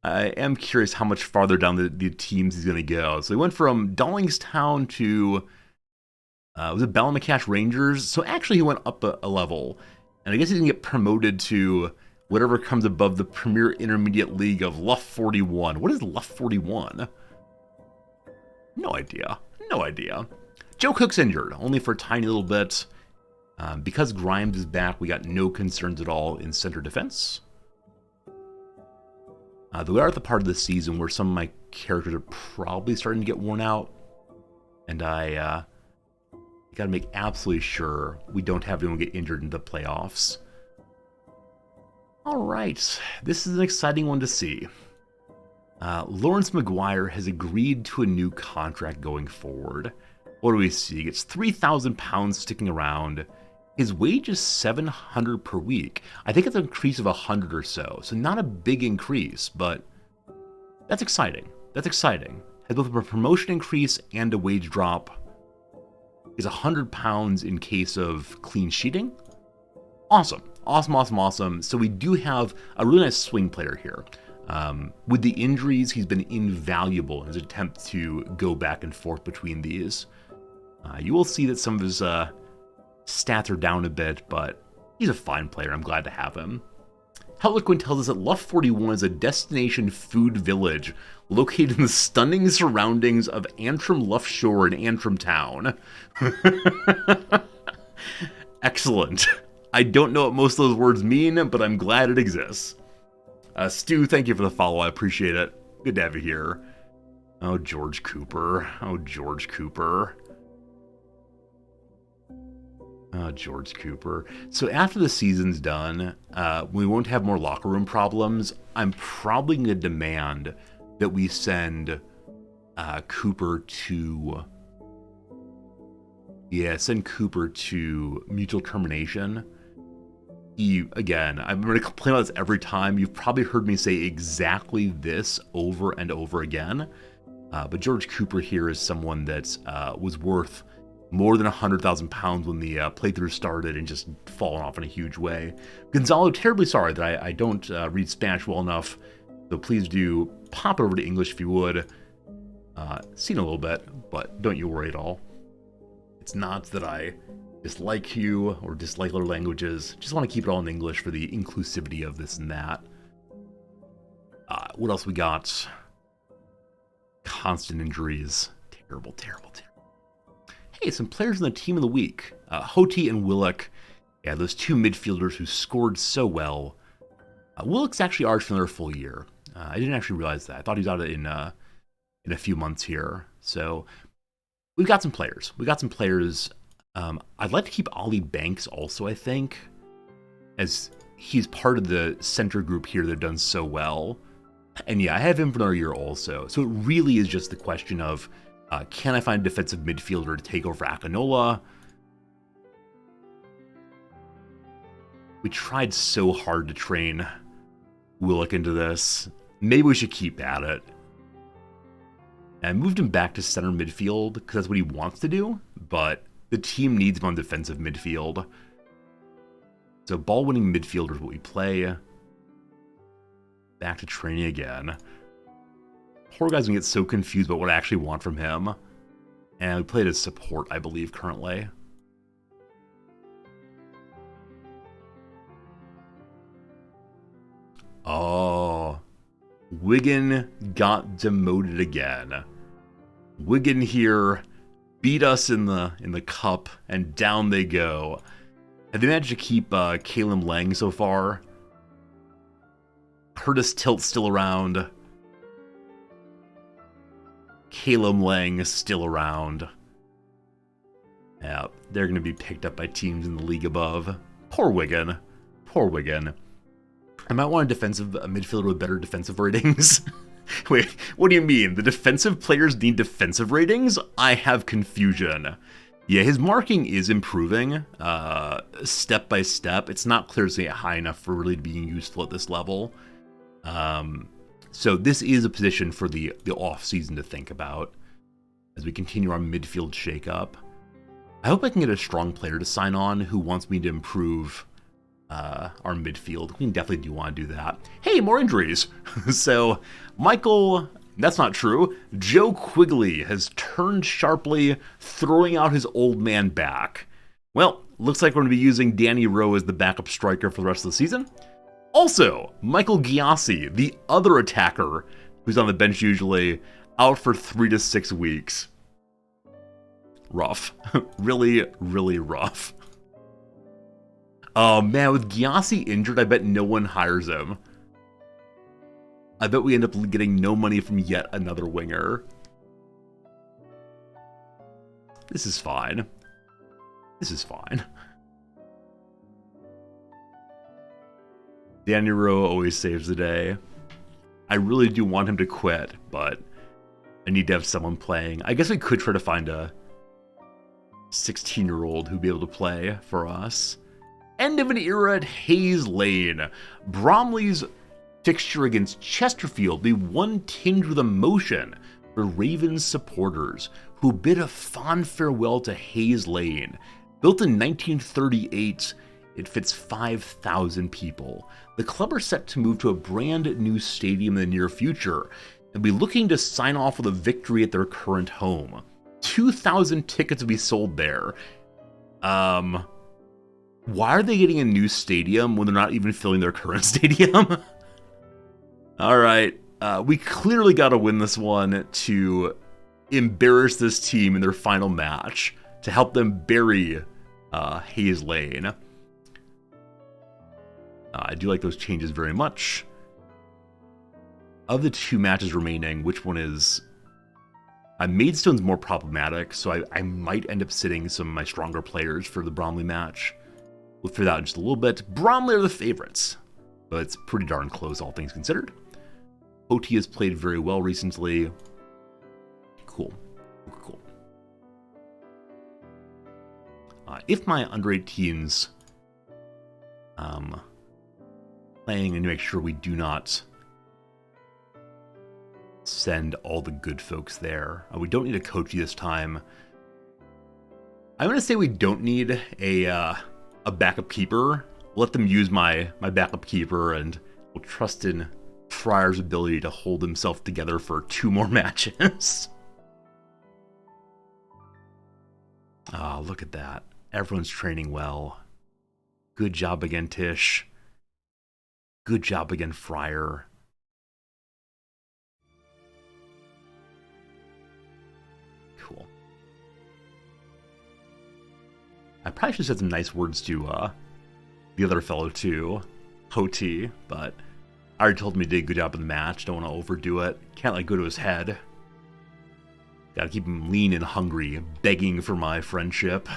I am curious how much farther down the teams he's going to go. So he went from Dollingstown to, was it Ballymacash Rangers? So actually he went up a level. And I guess he's going to get promoted to whatever comes above the Premier Intermediate League of Luff 41. What is Luff 41? No idea. Joe Cook's injured, only for a tiny little bit. Because Grimes is back, we got no concerns at all in center defense. Though we are at the part of the season where some of my characters are probably starting to get worn out. And I Got to make absolutely sure we don't have anyone get injured in the playoffs. All right, this is an exciting one to see. Lawrence McGuire has agreed to a new contract going forward. What do we see? He gets £3,000 sticking around. His wage is $700 per week. I think it's an increase of 100 or so. So not a big increase, but that's exciting. That's exciting. Has both a promotion increase and a wage drop. Is £100 in case of clean sheeting. Awesome. Awesome. So we do have a really nice swing player here. With the injuries, he's been invaluable in his attempt to go back and forth between these. You will see that some of his stats are down a bit, but he's a fine player. I'm glad to have him. Harlequin tells us that Luff 41 is a destination food village located in the stunning surroundings of Antrim Luff Shore in Antrim Town. Excellent. I don't know what most of those words mean, but I'm glad it exists. Stu, thank you for the follow. I appreciate it. Good to have you here. Oh, George Cooper. Oh, George Cooper. Oh, George Cooper. So after the season's done, we won't have more locker room problems. I'm probably going to demand that we send Cooper to... Yeah, send Cooper to mutual termination. Again, I'm going to complain about this every time. You've probably heard me say exactly this over and over again. But George Cooper here is someone that was worth more than £100,000 when the playthrough started and just fallen off in a huge way. Gonzalo, terribly sorry that I don't read Spanish well enough, so please do pop over to English if you would. Seen a little bit, but don't you worry at all. It's not that I dislike you or dislike other languages. Just want to keep it all in English for the inclusivity of this and that. What else we got? Constant injuries. Terrible. Hey, some players in the team of the week. Hoti and Willock. Yeah, those two midfielders who scored so well. Willock's actually ours for another full year. I didn't actually realize that. I thought he was out in a few months here. So we've got some players. I'd like to keep Ollie Banks also, I think, as he's part of the center group here that have done so well. And yeah, I have him for another year also. So it really is just the question of, can I find a defensive midfielder to take over for Akinola? We tried so hard to train Willock into this. Maybe we should keep at it. And I moved him back to center midfield because that's what he wants to do, but the team needs him on defensive midfield. So ball-winning midfielder is what we play. Back to training again. Poor guy's gonna get so confused about what I actually want from him. And we played as support, I believe, currently. Oh, Wigan got demoted again. Wigan here beat us in the cup, and down they go. Have they managed to keep Caleb Lang so far? Curtis Tilt's still around. Caleb Lang is still around. Yeah, they're going to be picked up by teams in the league above. Poor Wigan. I might want a defensive midfielder with better defensive ratings. Wait, what do you mean? The defensive players need defensive ratings? I have confusion. Yeah, his marking is improving step by step. It's not clear it's high enough for really being useful at this level. So this is a position for the off-season to think about as we continue our midfield shakeup. I hope I can get a strong player to sign on who wants me to improve our midfield. We can definitely do want to do that. Hey, more injuries. So Michael, that's not true. Joe Quigley has turned sharply, throwing out his old man back. Well, looks like we're going to be using Danny Rowe as the backup striker for the rest of the season. Also, Michael Giassi, the other attacker who's on the bench usually, out for 3 to 6 weeks. Rough. Really, really rough. Oh man, with Giassi injured, I bet no one hires him. I bet we end up getting no money from yet another winger. This is fine. This is fine. Danny Rowe always saves the day. I really do want him to quit, but I need to have someone playing. I guess I could try to find a 16-year-old who'd be able to play for us. End of an era at Hayes Lane. Bromley's fixture against Chesterfield be one tinged with emotion for Ravens supporters who bid a fond farewell to Hayes Lane. Built in 1938, it fits 5,000 people. The club are set to move to a brand new stadium in the near future and be looking to sign off with a victory at their current home. 2,000 tickets will be sold there. Why are they getting a new stadium when they're not even filling their current stadium? All right, we clearly got to win this one to embarrass this team in their final match, to help them bury Hayes Lane. I do like those changes very much. Of the two matches remaining, which one is... Maidstone's more problematic, so I might end up sitting some of my stronger players for the Bromley match. We'll figure that out in just a little bit. Bromley are the favorites, but it's pretty darn close, all things considered. Hoti has played very well recently. Cool. Cool. If my under-18s playing, and to make sure we do not send all the good folks there. We don't need a coachy this time. I'm going to say we don't need a backup keeper. Let them use my backup keeper, and we'll trust in Fryer's ability to hold himself together for 2 more matches. Ah, look at that. Everyone's training well. Good job again, Tish. Good job again, Fryer. Cool. I probably should have said some nice words to the other fellow too, Hoti, but I already told him he did a good job in the match. Don't want to overdo it. Can't let go to his head. Gotta keep him lean and hungry, begging for my friendship.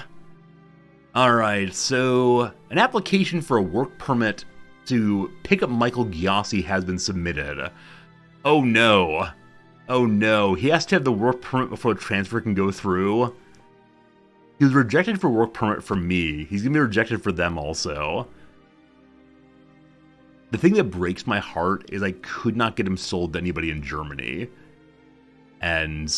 Alright, so an application for a work permit to pick up Michael Gyasi has been submitted. Oh no. Oh no, he has to have the work permit before the transfer can go through. He was rejected for work permit from me. He's gonna be rejected for them also. The thing that breaks my heart is I could not get him sold to anybody in Germany. And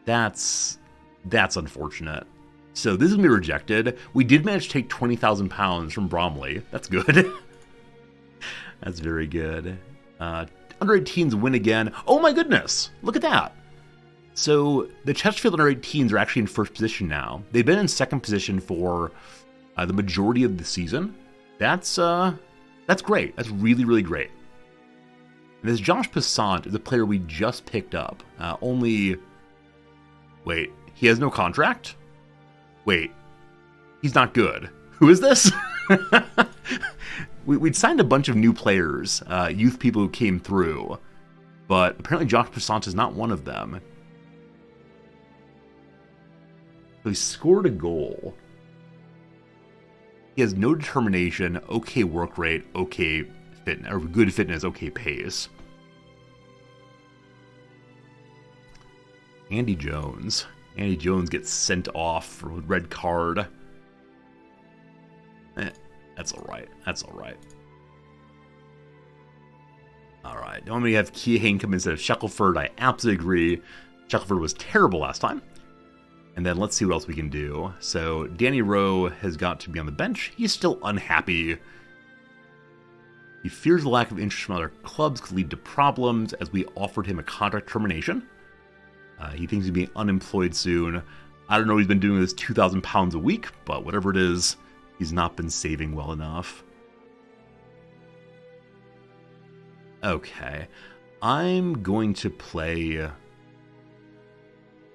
that's unfortunate. So this is gonna be rejected. We did manage to take £20,000 from Bromley. That's good. That's very good. Under-18s win again. Oh my goodness! Look at that! So the Chesterfield Under-18s are actually in first position now. They've been in second position for the majority of the season. That's great. That's really, really great. And this Josh Passant is a player we just picked up. Wait, he has no contract? Wait, he's not good. Who is this? We'd signed a bunch of new players, youth people who came through, but apparently Josh Passant is not one of them. So he scored a goal. He has no determination, okay work rate, okay fitness, or good fitness, okay pace. Andy Jones. Andy Jones gets sent off for a red card. That's alright. That's alright. Alright. Don't want me to have Keohane come instead of Shackelford. I absolutely agree. Shackelford was terrible last time. And then let's see what else we can do. So Danny Rowe has got to be on the bench. He's still unhappy. He fears the lack of interest from other clubs could lead to problems as we offered him a contract termination. He thinks he'll be unemployed soon. I don't know, he's been doing this £2,000 a week, but whatever it is, he's not been saving well enough. Okay. I'm going to play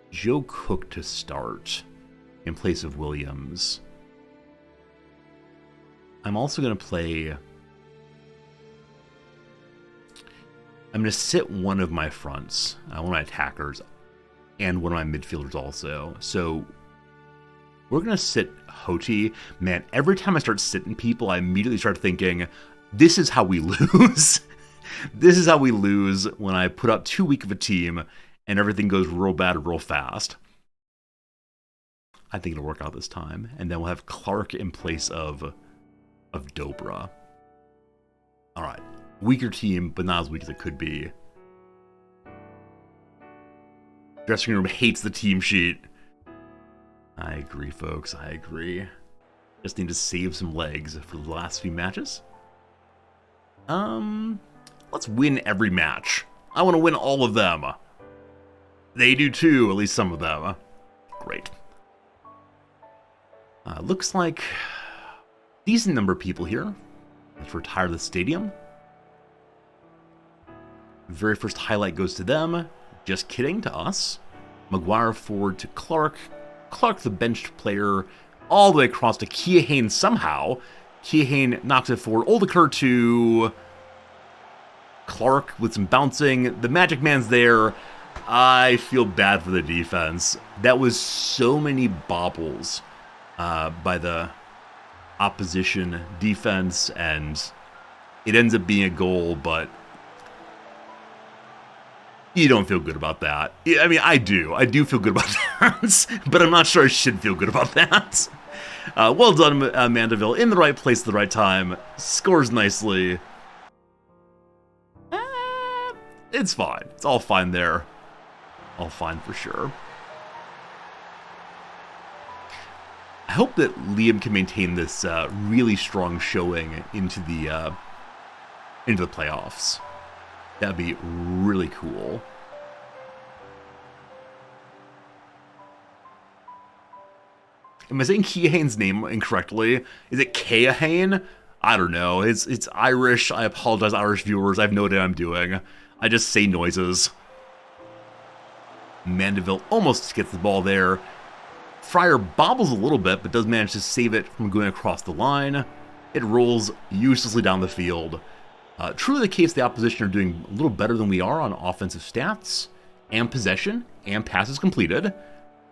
Joe Cook to start in place of Williams. I'm also going to play... I'm going to sit one of my fronts, one of my attackers, and one of my midfielders also. So We're going to sit Hoti. Man, every time I start sitting people, I immediately start thinking, this is how we lose. This is how we lose when I put up too weak of a team and everything goes real bad real fast. I think it'll work out this time. And then we'll have Clark in place of Dobra. All right. Weaker team, but not as weak as it could be. Dressing room hates the team sheet. I agree, folks. I agree. Just need to save some legs for the last few matches. Let's win every match. I want to win all of them. They do too, at least some of them. Great. Looks like a decent number of people here. Let's retire the stadium. Very first highlight goes to them. Just kidding, to us. Maguire forward to Clark. Clark, the benched player, all the way across to Keohane somehow. Keohane knocks it forward. Oldacre to Clark with some bouncing. The Magic Man's there. I feel bad for the defense. That was so many bobbles by the opposition defense, and it ends up being a goal, but you don't feel good about that. I mean, I do. I do feel good about that, but I'm not sure I should feel good about that. Well done, Mandeville. In the right place at the right time. Scores nicely. It's fine. It's all fine there. All fine for sure. I hope that Liam can maintain this really strong showing into the playoffs. That'd be really cool. Am I saying Keohane's name incorrectly? Is it Keohane? I don't know. It's Irish. I apologize, Irish viewers. I have no idea what I'm doing. I just say noises. Mandeville almost gets the ball there. Fryer bobbles a little bit, but does manage to save it from going across the line. It rolls uselessly down the field. Truly the case the opposition are doing a little better than we are on offensive stats, and possession, and passes completed.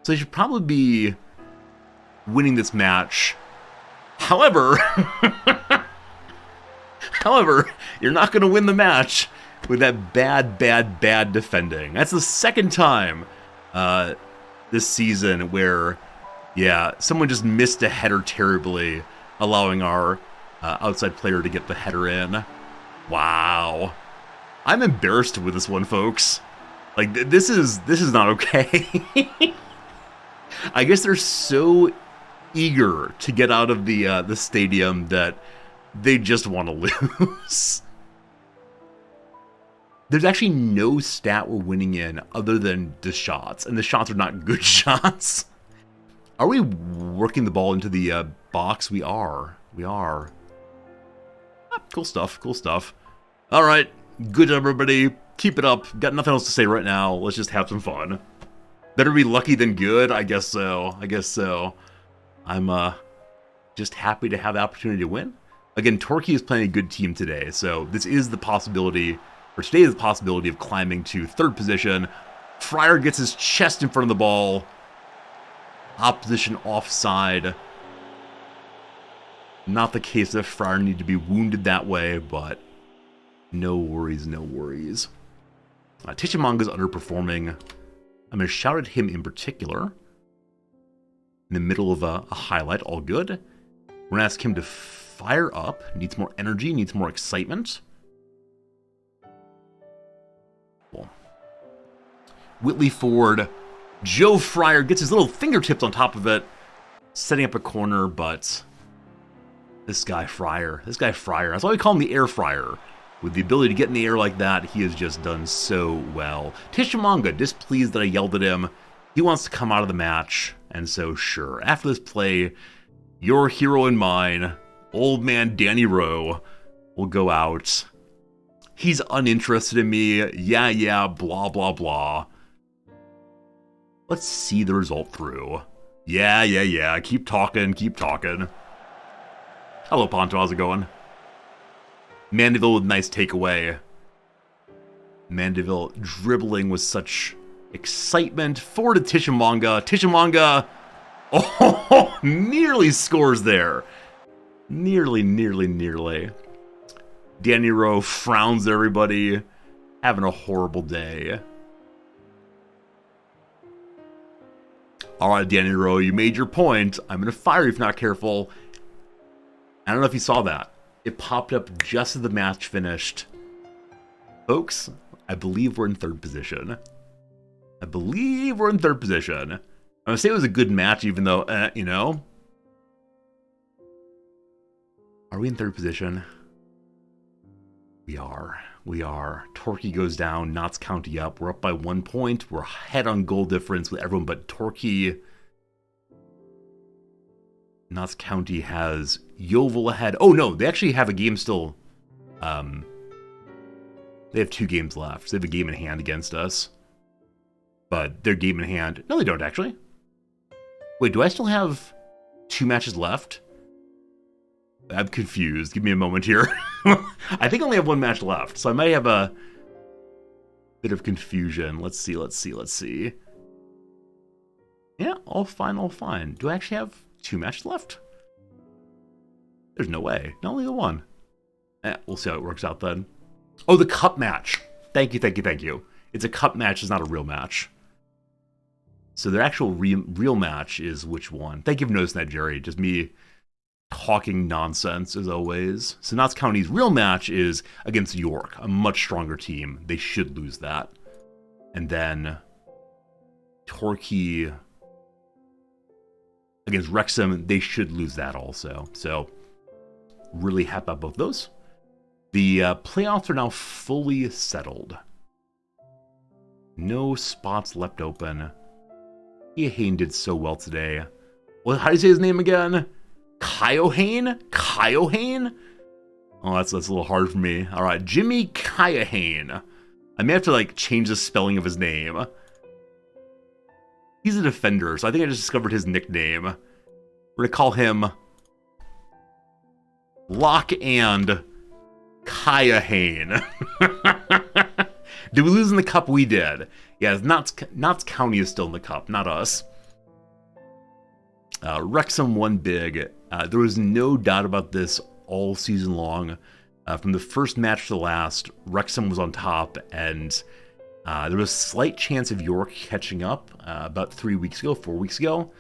So they should probably be winning this match. However, you're not going to win the match with that bad defending. That's the second time this season where, yeah, someone just missed a header terribly, allowing our outside player to get the header in. Wow. I'm embarrassed with this one, folks. Like, this is not okay. I guess they're so eager to get out of the stadium that they just want to lose. There's actually no stat we're winning in other than the shots, and the shots are not good shots. Are we working the ball into the box? We are. We are. Cool stuff, cool stuff. All right, good job, everybody. Keep it up. Got nothing else to say right now. Let's just have some fun. Better be lucky than good. I guess so. I guess so. I'm just happy to have the opportunity to win. Again, Torquay is playing a good team today, so this is the possibility, or today is the possibility of climbing to third position. Fryer gets his chest in front of the ball. Opposition offside. Not the case that Fryer need to be wounded that way, but no worries, no worries. Tishimanga's underperforming. I'm going to shout at him in particular. In the middle of a highlight, all good. We're going to ask him to fire up. Needs more energy, needs more excitement. Cool. Whitley Ford. Joe Fryer gets his little fingertips on top of it. Setting up a corner, but this guy Fryer, that's why we call him the air fryer. With the ability to get in the air like that, he has just done so well. Tishamanga, displeased that I yelled at him. He wants to come out of the match, and so sure. After this play, your hero and mine, old man Danny Rowe, will go out. He's uninterested in me. Yeah, blah, blah, blah. Let's see the result through. Yeah. Keep talking. Hello, Ponto. How's it going? Mandeville with nice takeaway. Mandeville dribbling with such excitement. Forward to Tishamanga. Tishamanga Oh, nearly scores there. Nearly. Danny Rowe frowns at everybody, having a horrible day. All right, Danny Rowe, you made your point. I'm going to fire you if not careful. I don't know if you saw that. It popped up just as the match finished. Folks, I believe we're in third position. I'm going to say it was a good match, even though, you know. Are we in third position? We are. Torquay goes down, Notts County up. We're up by 1 point. We're ahead on goal difference with everyone but Torquay. Notts County has Yeovil ahead. Oh no, they actually have a game still. They have 2 games left. So they have a game in hand against us. But their game in hand... No, they don't actually. Wait, do I still have 2 matches left? I'm confused. Give me a moment here. I think I only have 1 match left, so I might have a bit of confusion. Let's see. Yeah, all fine. Do I actually have 2 matches left? There's no way. Not only the 1. We'll see how it works out then. Oh, the cup match. Thank you. It's a cup match, it's not a real match. So their actual real match is which one? Thank you for noticing that, Jerry. Just me talking nonsense as always. So Notts County's real match is against York, a much stronger team. They should lose that. And then Torquay against Wrexham, they should lose that also. So really happy about both those. The playoffs are now fully settled. No spots left open. Keohane did so well today. Well, how do you say his name again? Keohane? Oh, that's a little hard for me. All right, Jimmy Keohane. I may have to change the spelling of his name. He's a defender, so I think I just discovered his nickname. We're gonna call him Lock and Keohane. Did we lose in the cup? We did. Yeah, Notts County is still in the cup, not us. Wrexham won big. There was no doubt about this all season long. From the first match to the last, Wrexham was on top, and there was a slight chance of York catching up about 4 weeks ago.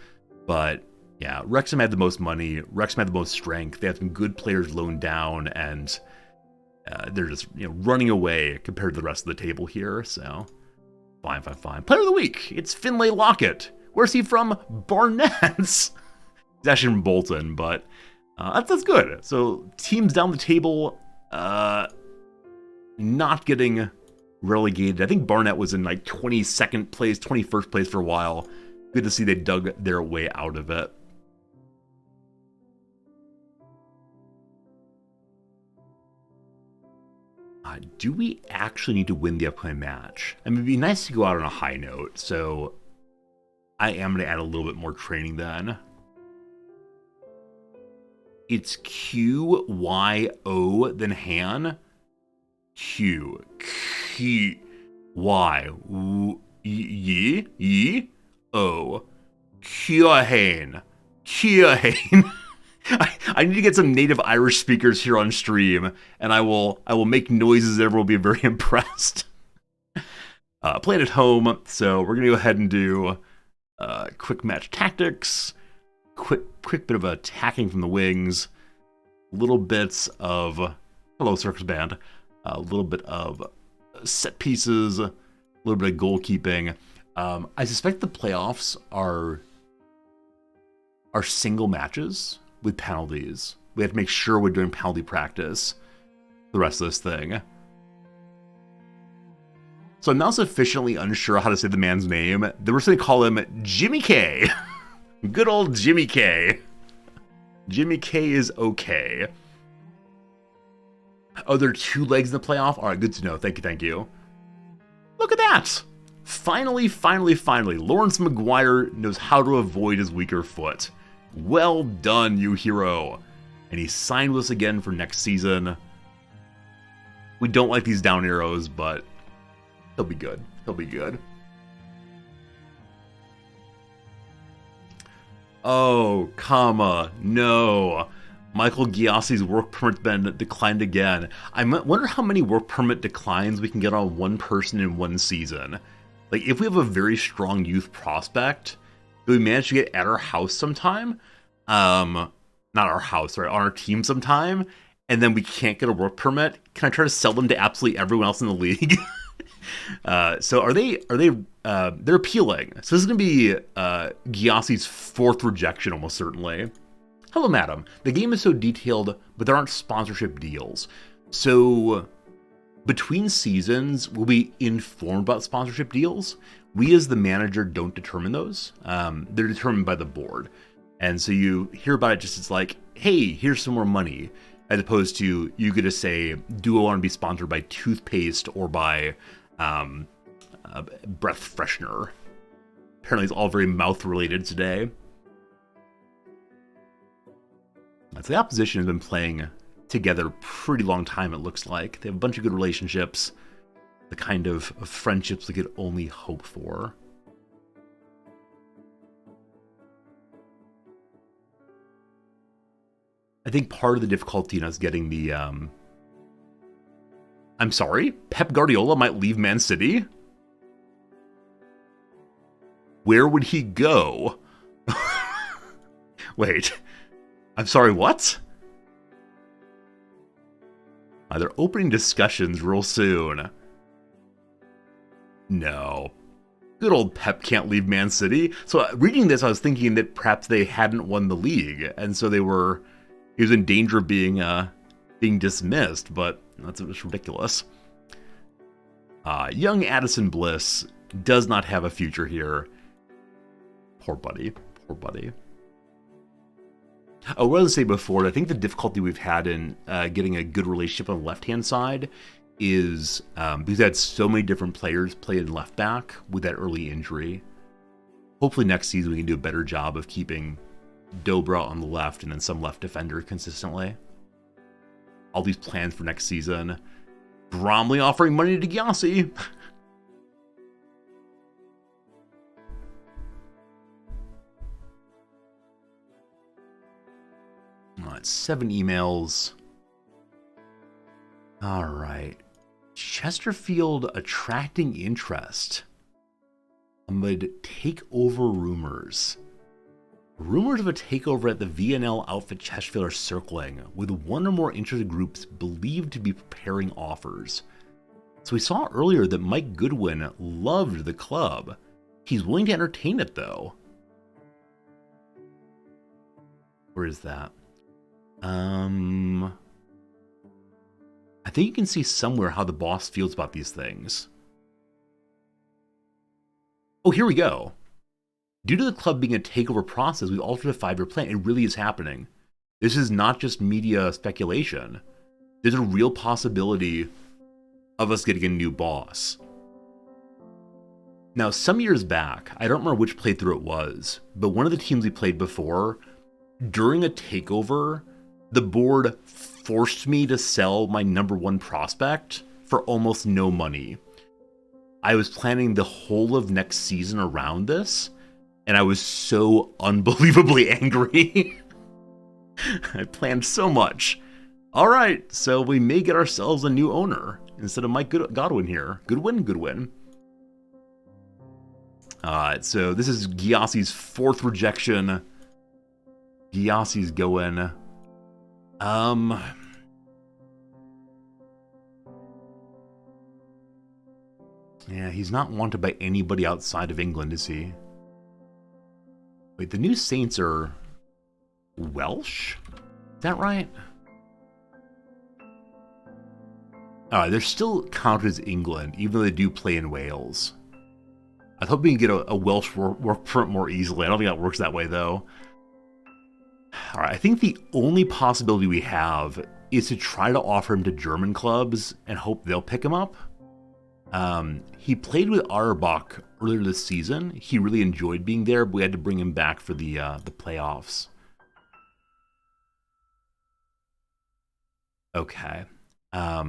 But yeah, Wrexham had the most money. Wrexham had the most strength. They had some good players loaned down, and they're just running away compared to the rest of the table here. So fine. Player of the week. It's Finlay Lockett. Where's he from? Barnet's. He's actually from Bolton, but that's good. So teams down the table not getting relegated. I think Barnet was in 22nd place, 21st place for a while. Good to see they dug their way out of it. Do we actually need to win the upcoming match? I mean, it'd be nice to go out on a high note, so I am going to add a little bit more training then. It's Q-Y-O, then Han. Q. Y-Y-O. Keohane. I need to get some native Irish speakers here on stream, and I will make noises that everyone will be very impressed. Playing at home, so we're going to go ahead and do quick match tactics, quick bit of attacking from the wings, little bits of, hello Circus Band, a little bit of set pieces, a little bit of goalkeeping. I suspect the playoffs are single matches with penalties. We have to make sure we're doing penalty practice the rest of this thing. So I'm now sufficiently unsure how to say the man's name that we're just going to call him Jimmy K. Good old Jimmy K. Jimmy K is okay. Oh, there are 2 legs in the playoff? All right, good to know. Thank you. Look at that. Finally, Lawrence Maguire knows how to avoid his weaker foot. Well done, you hero. And he signed with us again for next season. We don't like these down arrows, but he'll be good. Oh, comma, no. Michael Giassi's work permit's been declined again. I wonder how many work permit declines we can get on one person in one season. Like, if we have a very strong youth prospect that we manage to get at our house sometime, not our house, right, on our team sometime, and then we can't get a work permit, can I try to sell them to absolutely everyone else in the league? So they're appealing. So this is going to be Giassi's fourth rejection, almost certainly. Hello, madam. The game is so detailed, but there aren't sponsorship deals. So between seasons, we'll be informed about sponsorship deals. We as the manager don't determine those. They're determined by the board. And so you hear about it just as like, hey, here's some more money. As opposed to you get to say, do I want to be sponsored by toothpaste or by breath freshener? Apparently it's all very mouth related today. So the opposition has been playing together a pretty long time, it looks like. They have a bunch of good relationships, the kind of friendships we could only hope for. I think part of the difficulty in us getting the... I'm sorry? Pep Guardiola might leave Man City? Where would he go? Wait. I'm sorry, what? They're opening discussions real soon. No. Good old Pep can't leave Man City. So reading this, I was thinking that perhaps they hadn't won the league, and so he was in danger of being dismissed, but that's just ridiculous. Young Addison Bliss does not have a future here. Poor buddy. Poor buddy. What I was say before, I think the difficulty we've had in getting a good relationship on the left-hand side is because we had so many different players play in left back with that early injury. Hopefully next season we can do a better job of keeping Dobra on the left and then some left defender consistently. All these plans for next season. Bromley offering money to Giassi. Alright, 7 emails. Alright. Chesterfield attracting interest amid takeover rumors. Rumors of a takeover at the VNL outfit Chesterfield are circling, with one or more interested groups believed to be preparing offers. So we saw earlier that Mike Goodwin loved the club. He's willing to entertain it, though. Where is that? I think you can see somewhere how the boss feels about these things. Oh, here we go. Due to the club being a takeover process, we've altered a 5-year plan. It really is happening. This is not just media speculation. There's a real possibility of us getting a new boss. Now, some years back, I don't remember which playthrough it was, but one of the teams we played before, during a takeover, the board forced me to sell my #1 prospect for almost no money. I was planning the whole of next season around this, and I was so unbelievably angry. I planned so much. All right, so we may get ourselves a new owner instead of Mike Godwin here. Goodwin. So this is Giassi's 4th rejection. Giassi's going. Yeah, he's not wanted by anybody outside of England, is he? Wait, the New Saints are Welsh? Is that right? They're still counted as England, even though they do play in Wales. I was hoping we can get a Welsh work permit more easily. I don't think that works that way, though. All right, I think the only possibility we have is to try to offer him to German clubs and hope they'll pick him up. He played with Auerbach earlier this season. He really enjoyed being there, but we had to bring him back for the playoffs. Okay. I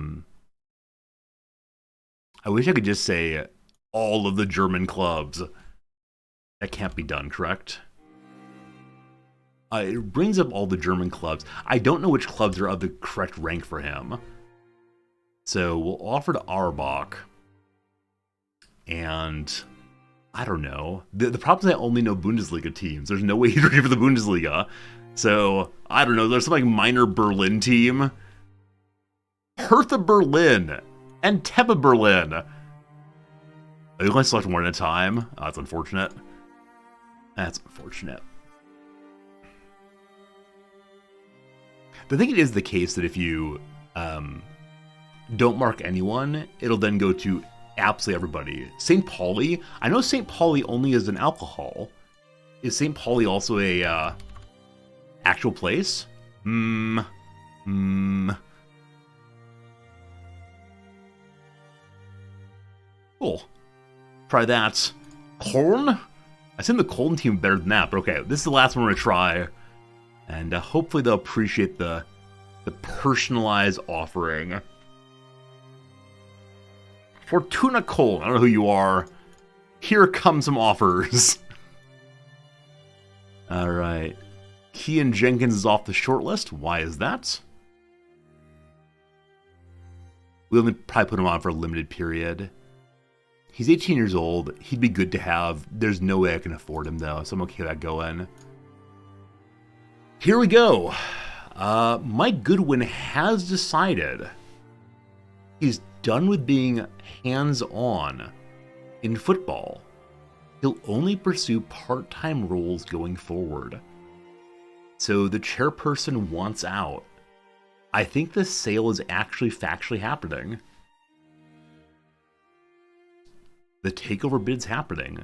wish I could just say all of the German clubs. That can't be done, correct? It brings up all the German clubs. I don't know which clubs are of the correct rank for him. So we'll offer to Auerbach. And I don't know. The problem is I only know Bundesliga teams. There's no way he's ready for the Bundesliga. So, I don't know. There's some like minor Berlin team. Hertha Berlin and Tepa Berlin. You only select one at a time. Oh, that's unfortunate. That's unfortunate. I think it is the case that if you don't mark anyone, it'll then go to absolutely everybody. St. Pauli. I know St. Pauli only is an alcohol. Is St. Pauli also a actual place? Cool. Try that. Corn? I assume the Colton team better than that, but okay, this is the last one we're going to try. And hopefully they'll appreciate the personalized offering. Fortuna Cole, I don't know who you are. Here come some offers. Alright. Kean Jenkins is off the short list. Why is that? We'll probably put him on for a limited period. He's 18 years old. He'd be good to have. There's no way I can afford him, though, so I'm okay with that going. Here we go. Mike Goodwin has decided he's done with being hands-on in football. He'll only pursue part-time roles going forward. So the chairperson wants out. I think the sale is actually factually happening. The takeover bid's happening.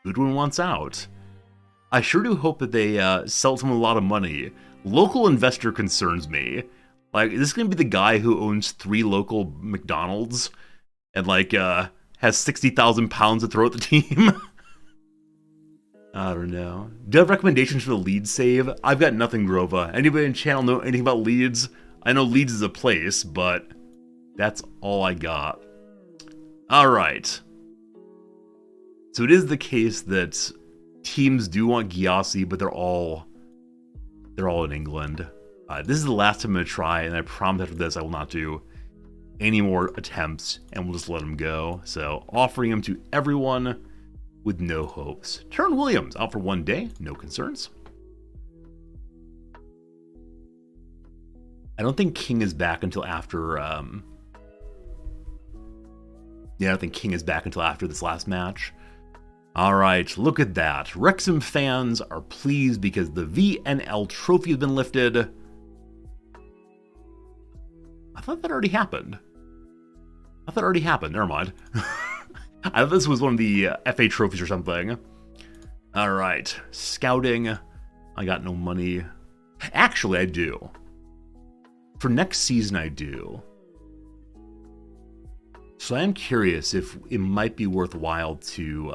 Goodwin wants out. I sure do hope that they sell someone a lot of money. Local investor concerns me. Like, is this going to be the guy who owns 3 local McDonald's and, like, has 60,000 pounds to throw at the team? I don't know. Do you have recommendations for the Leeds save? I've got nothing, Grova. Anybody in the channel know anything about Leeds? I know Leeds is a place, but that's all I got. Alright. So it is the case that teams do want Gyasi, but they're all in England. This is the last time I'm going to try, and I promise after this I will not do any more attempts, and we'll just let him go. So, offering him to everyone with no hopes. Tyrone Williams, out for 1 day, no concerns. I don't think King is back until after, I don't think King is back until after this last match. Alright, look at that. Wrexham fans are pleased because the VNL trophy has been lifted. I thought that already happened. Never mind. I thought this was one of the FA trophies or something. Alright, scouting. I got no money. Actually, I do. For next season, I do. So I am curious if it might be worthwhile to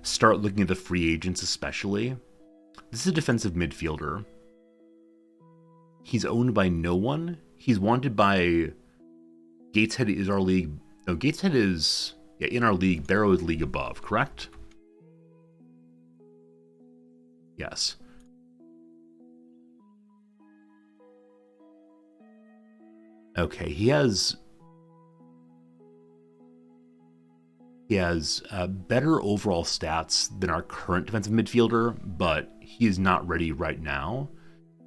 start looking at the free agents especially. This is a defensive midfielder. He's owned by no one. He's wanted by Gateshead is our league. No, Gateshead is in our league. Barrow is league above, correct? Yes. Okay, he has better overall stats than our current defensive midfielder, but he is not ready right now.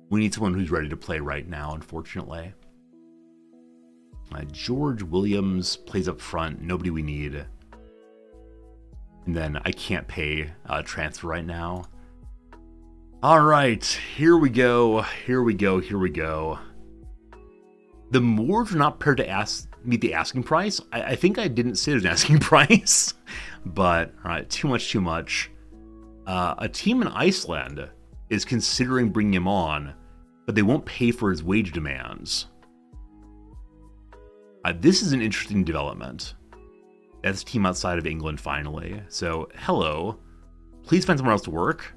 We need someone who's ready to play right now, unfortunately. George Williams plays up front, nobody we need. And then I can't pay transfer right now. All right, here we go. The Moors are not prepared to meet the asking price. I think I didn't say there's an asking price, but all right, too much. A team in Iceland is considering bringing him on, but they won't pay for his wage demands. This is an interesting development. That's a team outside of England finally. So, hello. Please find somewhere else to work.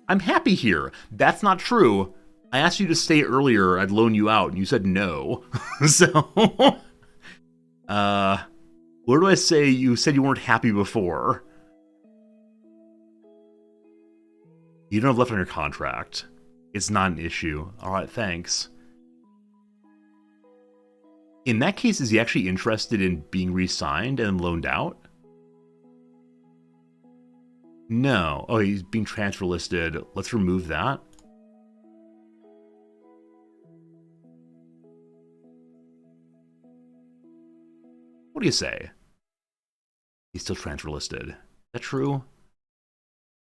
I'm happy here. That's not true. I asked you to stay earlier, I'd loan you out, and you said no. So, where do I say you said you weren't happy before? You don't have left on your contract. It's not an issue. All right, thanks. In that case, is he actually interested in being re-signed and loaned out? No. Oh, he's being transfer listed. Let's remove that. What do you say? He's still transfer listed. Is that true?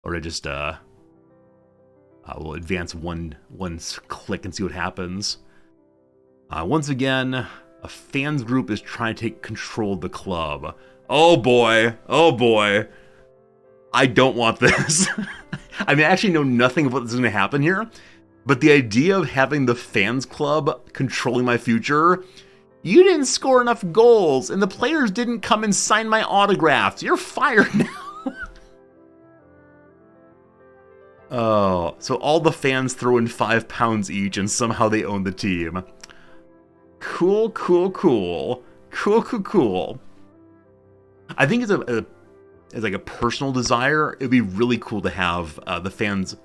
Or did I just we'll advance one click and see what happens. Once again, a fans group is trying to take control of the club. Oh boy, oh boy. I don't want this. I mean, I actually know nothing of what's going to happen here, but the idea of having the fans club controlling my future, you didn't score enough goals, and the players didn't come and sign my autographs. You're fired now. Oh, so all the fans throw in £5 each, and somehow they own the team. Cool, cool, cool. Cool, cool, cool. I think as like a personal desire, it'd be really cool to have the fans,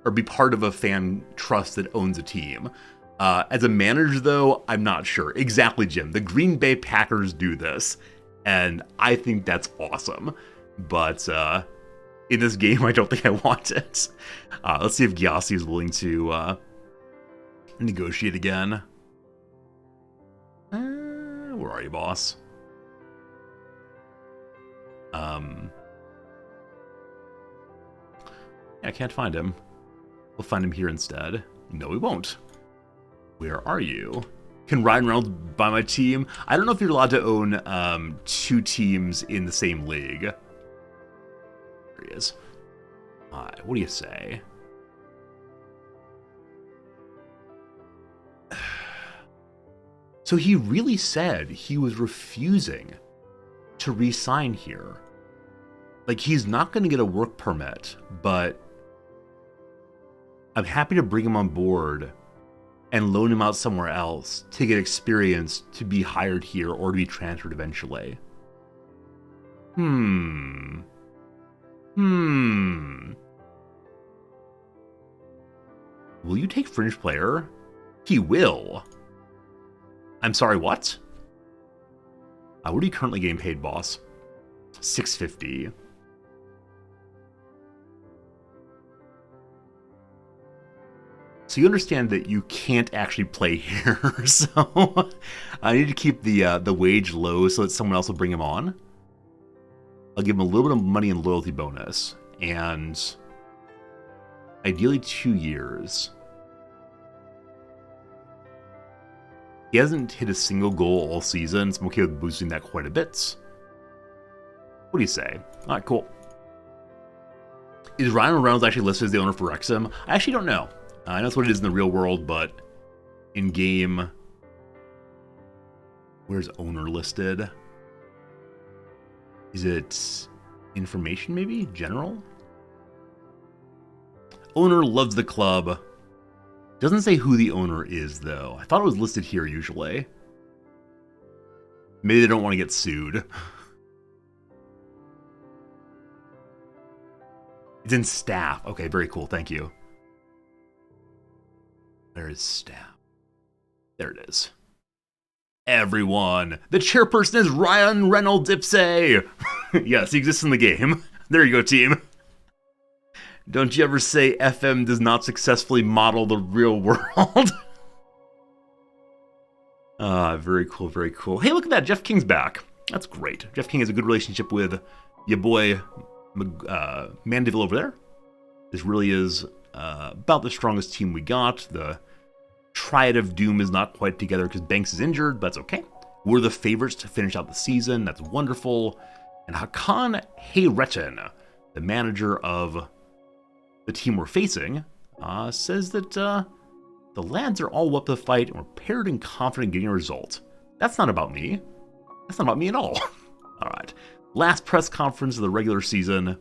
or be part of a fan trust that owns a team. As a manager, though, I'm not sure. Exactly, Jim. The Green Bay Packers do this, and I think that's awesome. But in this game, I don't think I want it. Let's see if Gyasi is willing to negotiate again. Where are you, boss? Yeah, I can't find him. We'll find him here instead. No, we won't. Where are you? Can Ryan Reynolds buy my team? I don't know if you're allowed to own 2 teams in the same league. There he is. What do you say? So he really said he was refusing to re-sign here. Like, he's not going to get a work permit, but I'm happy to bring him on board and loan him out somewhere else to get experience to be hired here or to be transferred eventually. Will you take fringe player? He will. I'm sorry, what? What are you currently getting paid, boss? $650. So you understand that you can't actually play here, so I need to keep the wage low so that someone else will bring him on. I'll give him a little bit of money and loyalty bonus, and ideally 2 years. He hasn't hit a single goal all season, so I'm okay with boosting that quite a bit. What do you say? Alright, cool. Is Ryan Reynolds actually listed as the owner for Wrexham? I actually don't know. I know that's what it is in the real world, but in game, where's owner listed? Is it information maybe? General? Owner loves the club. Doesn't say who the owner is, though. I thought it was listed here usually. Maybe they don't want to get sued. It's in staff. Okay, very cool. Thank you. Where is staff? There it is. Everyone. The chairperson is Ryan Reynolds Ipsay. Yes, he exists in the game. There you go, team. Don't you ever say FM does not successfully model the real world. Very cool, very cool. Hey, look at that. Jeff King's back. That's great. Jeff King has a good relationship with your boy Mandeville over there. This really is about the strongest team we got. The Triad of Doom is not quite together because Banks is injured, but that's okay. We're the favorites to finish out the season. That's wonderful. And Hakan Hayretin, the manager of the team we're facing, says that the lads are all up to the fight and we're prepared and confident in getting a result. That's not about me. That's not about me at all. All right. Last press conference of the regular season.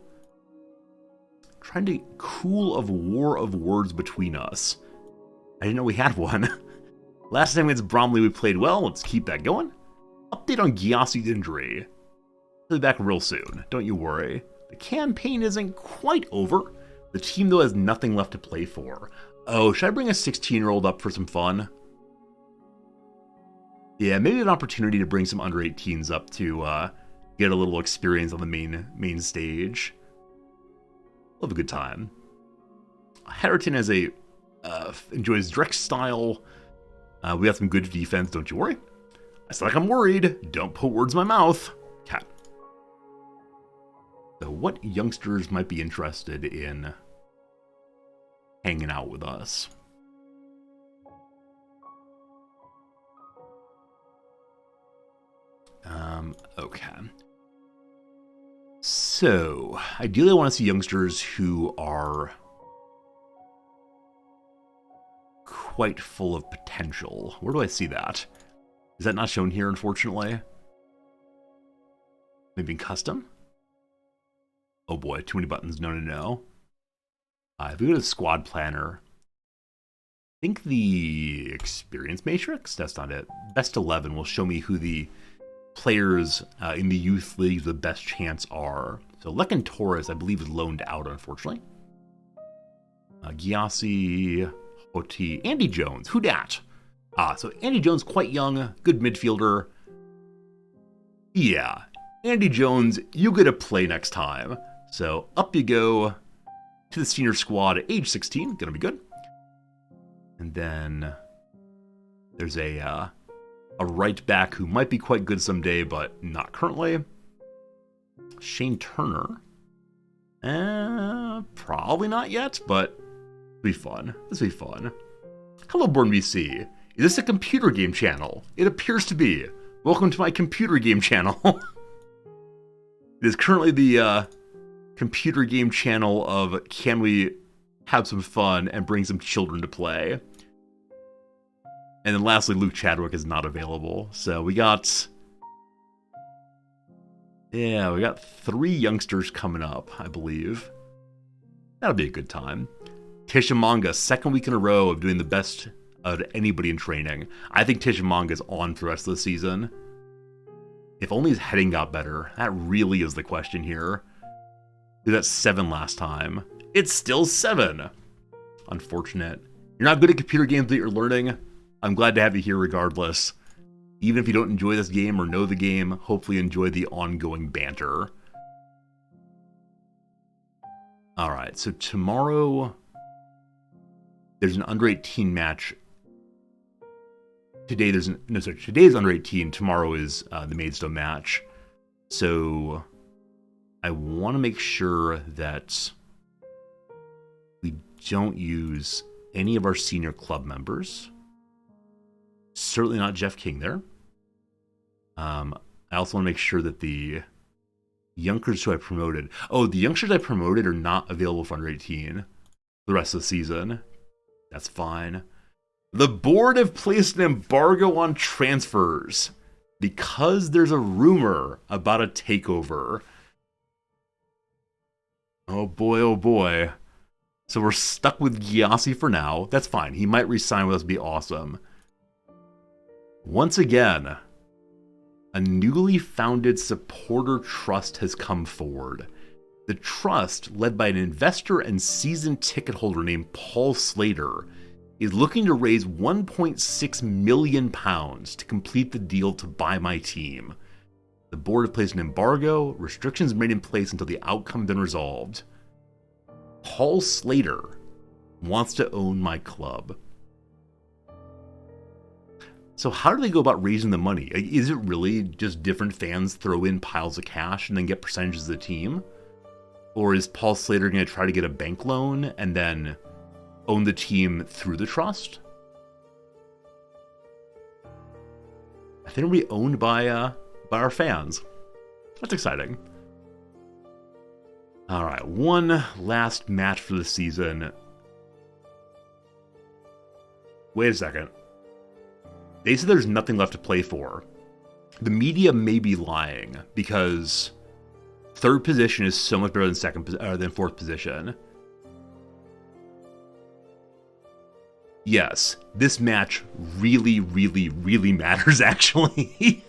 Trying to cool a war of words between us. I didn't know we had one. Last time against Bromley we played well. Let's keep that going. Update on Gyasi's injury. He'll be back real soon. Don't you worry. The campaign isn't quite over. The team, though, has nothing left to play for. Oh, should I bring a 16-year-old up for some fun? Yeah, maybe an opportunity to bring some under 18s up to get a little experience on the main stage. We'll have a good time. Harrington has enjoys direct style. We got some good defense, don't you worry. I sound like I'm worried. Don't put words in my mouth. Cat. So what youngsters might be interested in hanging out with us? Okay. So, ideally I want to see youngsters who are quite full of potential. Where do I see that? Is that not shown here, unfortunately? Maybe in custom? Oh boy, too many buttons. No. If we go to squad planner, I think the experience matrix, that's not it. Best 11 will show me who the players in the youth league the best chance are. So Lekin Torres, I believe, is loaned out, unfortunately. Gyasi, Hoti, Andy Jones. Who dat? So Andy Jones, quite young, good midfielder. Yeah, Andy Jones, you get a play next time. So up you go to the senior squad at age 16. Gonna be good. And then there's a right back who might be quite good someday, but not currently. Shane Turner. Probably not yet, but it'll be fun. This will be fun. Hello, Born BC. Is this a computer game channel? It appears to be. Welcome to my computer game channel. It is currently the computer game channel of can we have some fun and bring some children to play. And then lastly, Luke Chadwick is not available. So we got 3 youngsters coming up, I believe. That'll be a good time. Tishamanga, second week in a row of doing the best of anybody in training. I think Tishamanga is on for the rest of the season. If only his heading got better. That really is the question here. Dude, that's 7 last time. It's still 7. Unfortunate. You're not good at computer games that you're learning. I'm glad to have you here regardless. Even if you don't enjoy this game or know the game, hopefully enjoy the ongoing banter. Alright, so tomorrow there's an under 18 match. Today's under 18. Tomorrow is the Maidstone match. So I want to make sure that we don't use any of our senior club members. Certainly not Jeff King there. I also want to make sure that the youngsters who I promoted... Oh, the youngsters I promoted are not available for under 18 the rest of the season. That's fine. The board have placed an embargo on transfers because there's a rumor about a takeover. Oh boy. So we're stuck with Gyasi for now. That's fine. He might resign with us, be awesome. Once again, a newly founded supporter trust has come forward. The trust, led by an investor and season ticket holder named Paul Slater, is looking to raise £1.6 million to complete the deal to buy my team. The board has placed an embargo, restrictions made in place until the outcome has been resolved. Paul Slater wants to own my club. So how do they go about raising the money? Is it really just different fans throw in piles of cash and then get percentages of the team? Or is Paul Slater going to try to get a bank loan and then own the team through the trust? I think it'll be owned by our fans. That's exciting. All right, one last match for the season. Wait a second. They said there's nothing left to play for. The media may be lying because third position is so much better than fourth position. Yes, this match really matters, actually.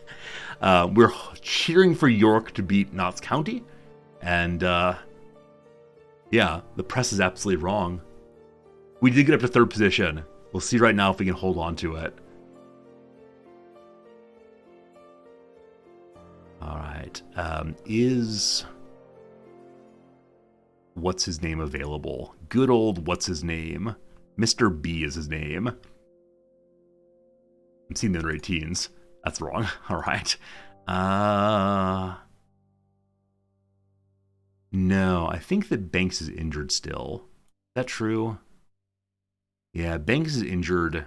We're cheering for York to beat Notts County, and Yeah, the press is absolutely wrong. We did get up to third position. We'll see right now if we can hold on to it. All right. Is what's his name available? Good old what's his name? Mr. B is his name. I'm seeing the under 18s. That's wrong. All right. No, I think that Banks is injured still. Is that true? Yeah, Banks is injured.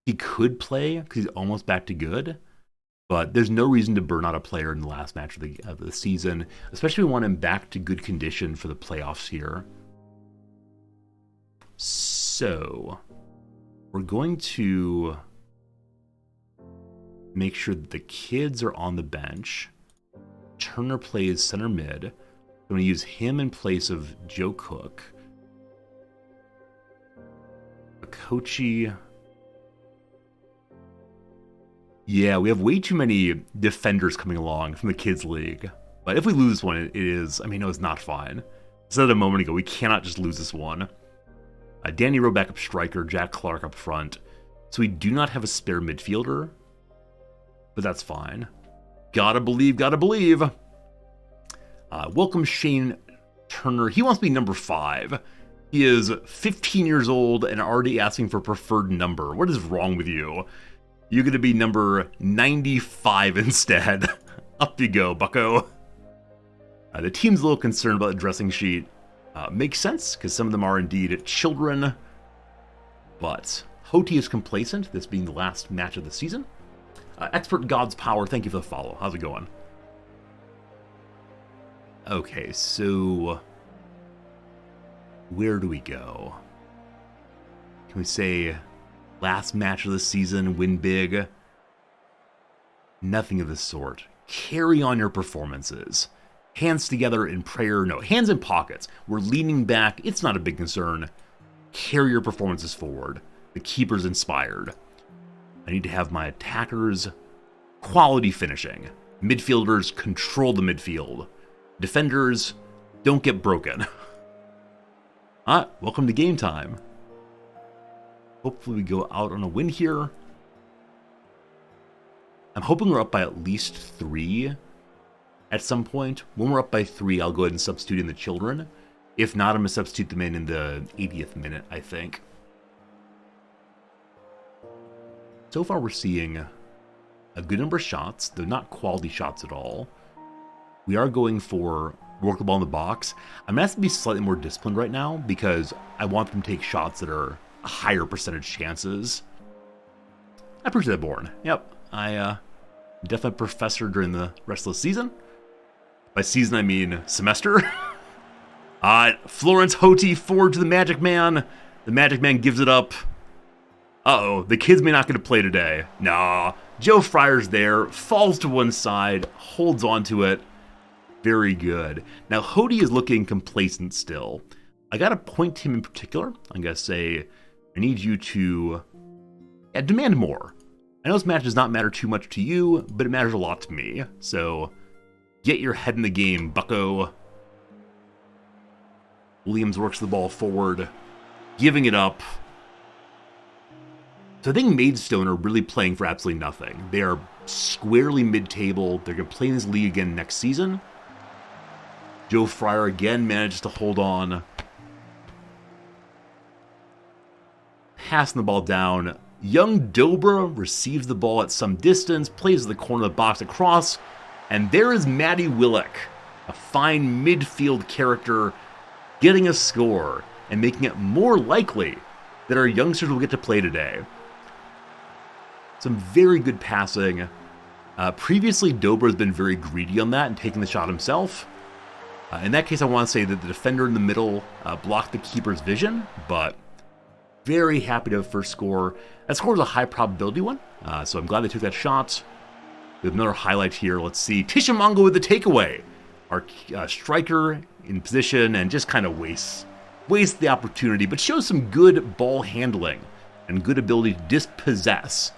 He could play because he's almost back to good. But there's no reason to burn out a player in the last match of the season, especially if we want him back to good condition for the playoffs here. So, we're going to make sure that the kids are on the bench. Turner plays center mid. I'm going to use him in place of Joe Cook. Okochi. Yeah, we have way too many defenders coming along from the kids' league. But if we lose this one, it is, I mean, no, it's not fine. I said a moment ago, we cannot just lose this one. Danny Rowe back up striker, Jack Clark up front. So we do not have a spare midfielder. But that's fine. Gotta believe, gotta believe. Welcome Shane Turner. He wants to be number 5. He is 15 years old and already asking for preferred number. What is wrong with you? You're going to be number 95 instead. Up you go, bucko. The team's a little concerned about the dressing sheet. Makes sense, because some of them are indeed children. But Hoti is complacent, this being the last match of the season. Expert God's Power, thank you for the follow. How's it going? Okay, so where do we go? Can we say last match of the season, win big? Nothing of the sort. Carry on your performances. Hands together in prayer. No, hands in pockets. We're leaning back. It's not a big concern. Carry your performances forward. The keeper's inspired. I need to have my attackers quality finishing. Midfielders control the midfield. Defenders don't get broken. Welcome to game time. Hopefully we go out on a win here. I'm hoping we're up by at least 3 at some point. When we're up by 3, I'll go ahead and substitute in the children. If not, I'm going to substitute them in the 80th minute, I think. So far, we're seeing a good number of shots, though not quality shots at all. We are going for work the ball in the box. I'm going to have to be slightly more disciplined right now because I want them to take shots that are higher percentage chances. I appreciate that, Born. Yep, I definitely a professor during the rest of the season. By season, I mean semester. Florence Hoti forward to the Magic Man. The Magic Man gives it up. Uh-oh, the kids may not get to play today. Nah, Joe Fryer's there, falls to one side, holds on to it. Very good. Now, Hoti is looking complacent still. I got to point to him in particular. I'm going to say, I need you to demand more. I know this match does not matter too much to you, but it matters a lot to me. So, get your head in the game, bucko. Williams works the ball forward, giving it up. So I think Maidstone are really playing for absolutely nothing. They are squarely mid-table. They're going to play in this league again next season. Joe Fryer again manages to hold on. Passing the ball down. Young Dobra receives the ball at some distance, plays to the corner of the box across, and there is Matty Willock, a fine midfield character, getting a score and making it more likely that our youngsters will get to play today. Some very good passing. Previously, Dobra has been very greedy on that and taking the shot himself. In that case, I want to say that the defender in the middle blocked the keeper's vision, but very happy to have first score. That score was a high probability one, so I'm glad they took that shot. We have another highlight here. Let's see. Tishamongo with the takeaway. Our striker in position and just kind of wastes the opportunity, but shows some good ball handling and good ability to dispossess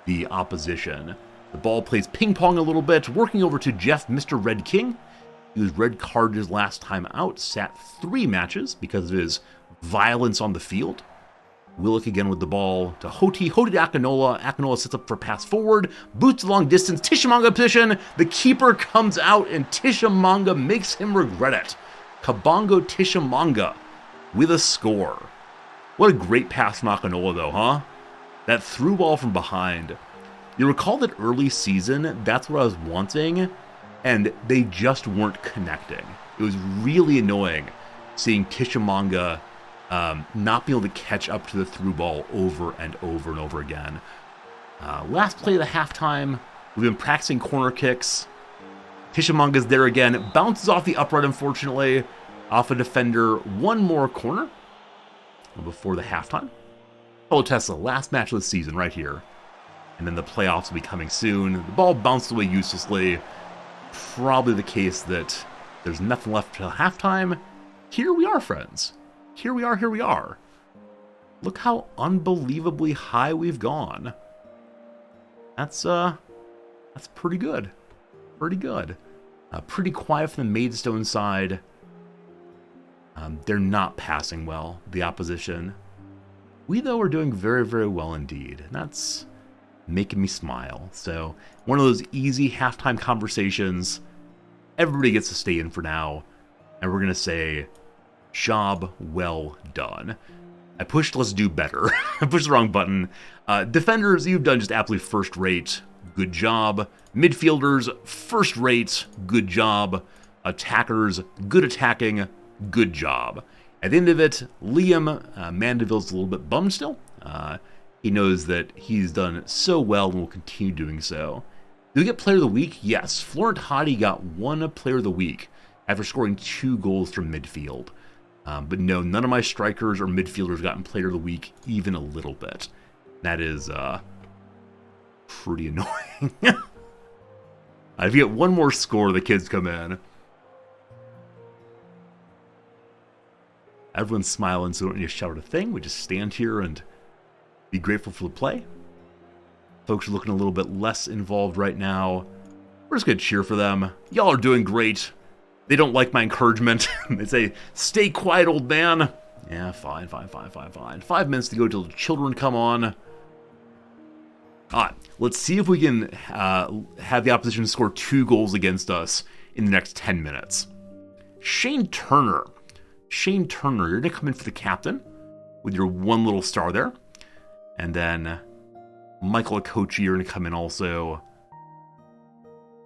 the opposition. The ball plays ping pong a little bit, working over to Jeff, Mr. Red King. He was red carded his last time out, sat 3 matches because of his violence on the field. Willock again with the ball to Hoti. Hoti to Akinola. Akinola sets up for pass forward. Boots a long distance. Tishamanga position. The keeper comes out and Tishamanga makes him regret it. Kabongo Tishamanga with a score. What a great pass from Akinola though, huh? That through ball from behind. You recall that early season, that's what I was wanting, and they just weren't connecting. It was really annoying seeing Tishamanga not be able to catch up to the through ball over and over and over again. Last play of the halftime, we've been practicing corner kicks. Tishamanga's there again, bounces off the upright unfortunately, off a defender, one more corner before the halftime. Tesla, last match of the season right here. And then the playoffs will be coming soon. The ball bounced away uselessly. Probably the case that there's nothing left till halftime. Here we are, friends. Here we are. Look how unbelievably high we've gone. That's pretty good. Pretty good. Pretty quiet from the Maidstone side. They're not passing well, the opposition. We, though, are doing very, very well indeed. And that's making me smile. So, one of those easy halftime conversations. Everybody gets to stay in for now. And we're going to say, job well done. I pushed let's do better. I pushed the wrong button. Defenders, you've done just absolutely first rate. Good job. Midfielders, first rate. Good job. Attackers, good attacking. Good job. At the end of it, Liam Mandeville's a little bit bummed still. He knows that he's done so well and will continue doing so. Did we get Player of the Week? Yes. Florent Hadi got 1 Player of the Week after scoring 2 goals from midfield. But no, none of my strikers or midfielders gotten Player of the Week even a little bit. That is pretty annoying. If you get 1 more score, the kids come in. Everyone's smiling, so we don't need to shout a thing. We just stand here and be grateful for the play. Folks are looking a little bit less involved right now. We're just going to cheer for them. Y'all are doing great. They don't like my encouragement. They say, stay quiet, old man. Yeah, fine. 5 minutes to go till the children come on. All right, let's see if we can have the opposition score 2 goals against us in the next 10 minutes. Shane Turner, you're going to come in for the captain with your 1 little star there. And then Michael Okochi, you're going to come in also.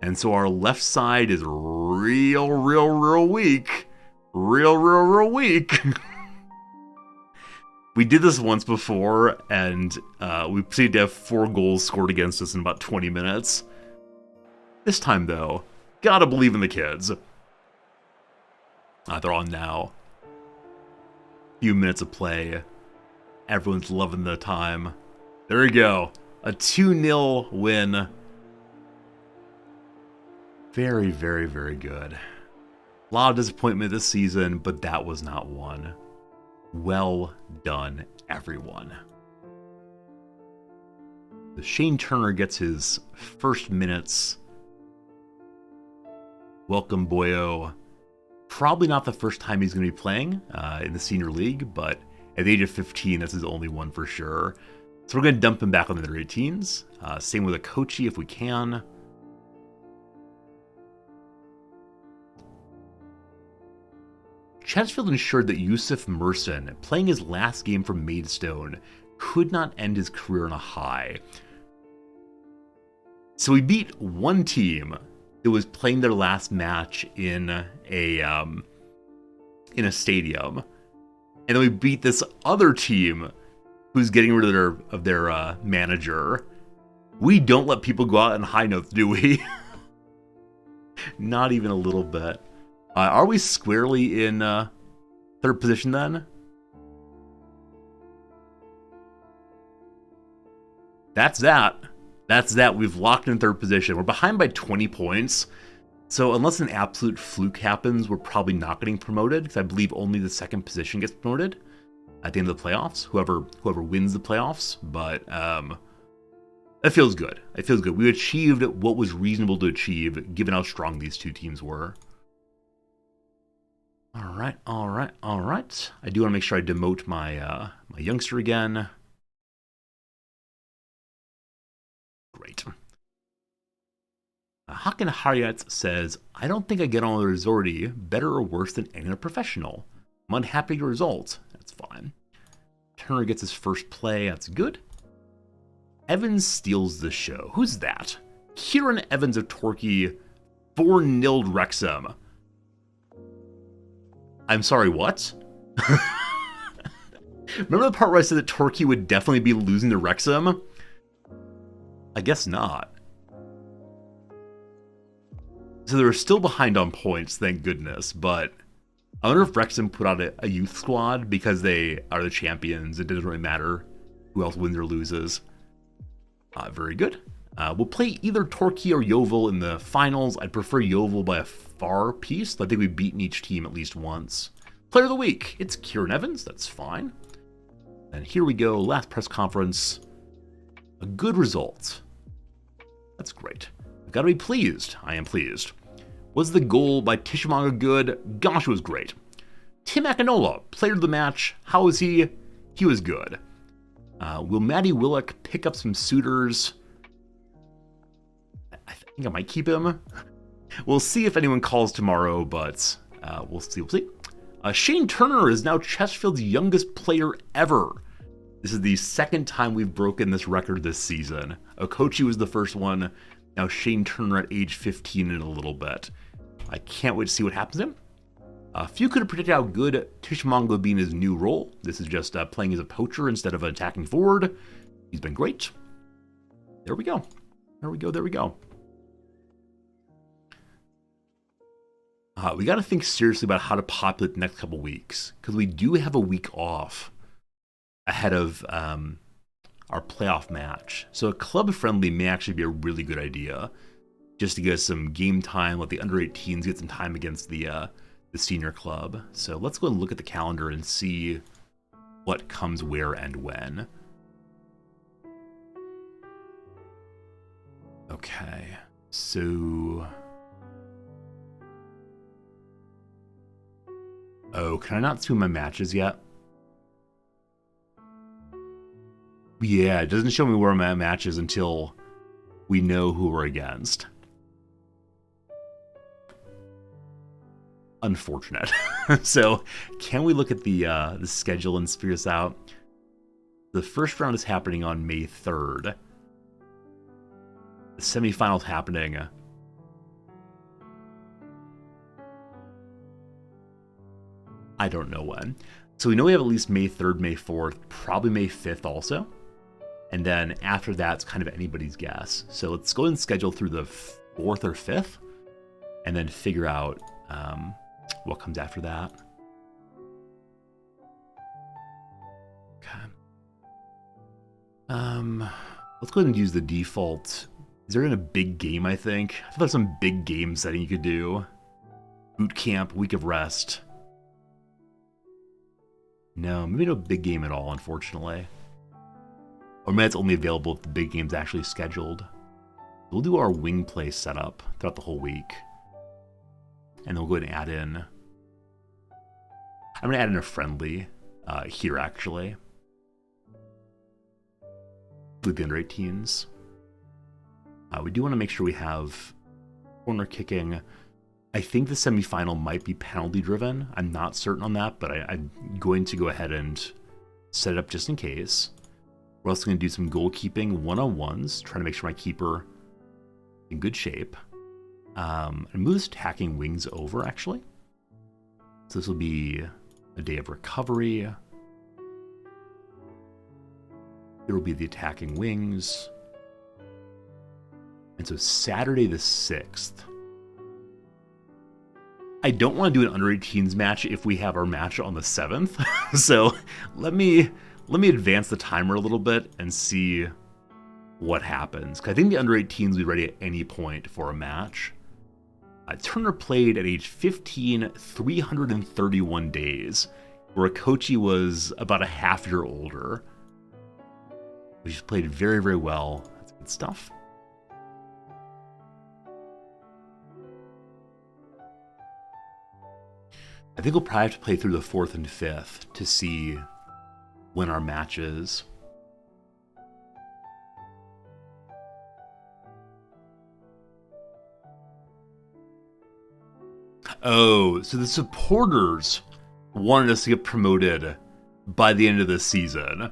And so our left side is real weak. Real weak. We did this once before, and we proceeded to have 4 goals scored against us in about 20 minutes. This time, though, gotta believe in the kids. They're on now. Few minutes of play. Everyone's loving the time. There we go. A 2-0 win. Very good. A lot of disappointment this season, but that was not one. Well done, everyone. The Shane Turner gets his first minutes. Welcome, boyo. Probably not the first time he's going to be playing in the senior league, but at the age of 15, that's his only one for sure. So we're going to dump him back on the under 18s. Same with Okochi if we can. Chesterfield ensured that Yusuf Merson, playing his last game for Maidstone, could not end his career on a high. So we beat one team that was playing their last match in a stadium, and then we beat this other team who's getting rid of their manager. We don't let people go out on high notes, do we? Not even a little bit. Are we squarely in third position then? That's that. We've locked in third position. We're behind by 20 points. So unless an absolute fluke happens, we're probably not getting promoted, because I believe only the second position gets promoted at the end of the playoffs. Whoever wins the playoffs. But it feels good. We achieved what was reasonable to achieve, given how strong these two teams were. All right, all right, all right. I do want to make sure I demote my my youngster again. Great. Hakan Haryat says, I don't think I get on with Resorty better or worse than any other professional. I'm unhappy with the result. That's fine. Turner gets his first play. That's good. Evans steals the show. Who's that? Kieran Evans of Torquay 4-0'd Wrexham. I'm sorry, what? Remember the part where I said that Torquay would definitely be losing to Wrexham? I guess not. So they're still behind on points, thank goodness, but I wonder if Wrexham put out a youth squad because they are the champions. It doesn't really matter who else wins or loses. Very good. We'll play either Torquay or Yeovil in the finals. I'd prefer Yeovil by a far piece. I think we've beaten each team at least once. Player of the week. It's Kieran Evans. That's fine. And here we go. Last press conference. A good result. That's great. I've got to be pleased. I am pleased. Was the goal by Tishimanga good? Gosh, it was great. Tim Akinola, player of the match. How was he? He was good. Will Matty Willock pick up some suitors? I think I might keep him. We'll see if anyone calls tomorrow, but we'll see. We'll see. Shane Turner is now Chesterfield's youngest player ever. This is the second time we've broken this record this season. Okochi was the first one. Now Shane Turner at age 15 in a little bit. I can't wait to see what happens to him. Few could have predicted how good Tishimanga would be in his new role. This is just playing as a poacher instead of an attacking forward. He's been great. There we go. There we go. There we go. We got to think seriously about how to populate the next couple weeks, because we do have a week off ahead of our playoff match. So a club friendly may actually be a really good idea, just to get us some game time, let the under 18s get some time against the senior club. So let's go and look at the calendar and see what comes where and when. Okay, so... Oh, can I not see my matches yet? Yeah, it doesn't show me where my match is until we know who we're against. Unfortunate. So, can we look at the schedule and figure this out? The first round is happening on May 3rd. The semifinal's happening... I don't know when. So we know we have at least May 3rd, May 4th, probably May 5th also. And then after that, it's kind of anybody's guess. So let's go and schedule through the 4th or 5th, and then figure out what comes after that. Okay. Let's go ahead and use the default. Is there a big game, I think? I thought there's some big game setting you could do. Boot camp, week of rest. No, maybe no big game at all, unfortunately. Or maybe it's only available if the big game's actually scheduled. We'll do our wing play setup throughout the whole week. And then we'll go ahead and add in... I'm going to add in a friendly here, actually. With the under 18s. We do want to make sure we have corner kicking. I think the semifinal might be penalty driven. I'm not certain on that, but I'm going to go ahead and set it up just in case. We're also going to do some goalkeeping one-on-ones, trying to make sure my keeper in good shape. And move this attacking wings over, actually. So this will be a day of recovery. It will be the attacking wings. And so Saturday the 6th. I don't want to do an under 18s match if we have our match on the 7th. So let me advance the timer a little bit and see what happens. 'Cause I think the under 18s will be ready at any point for a match. Turner played at age 15, 331 days, where Kochi was about a half year older. He's played very, very well. That's good stuff. I think we'll probably have to play through the 4th and 5th to see when our match is. Oh, so the supporters wanted us to get promoted by the end of this season.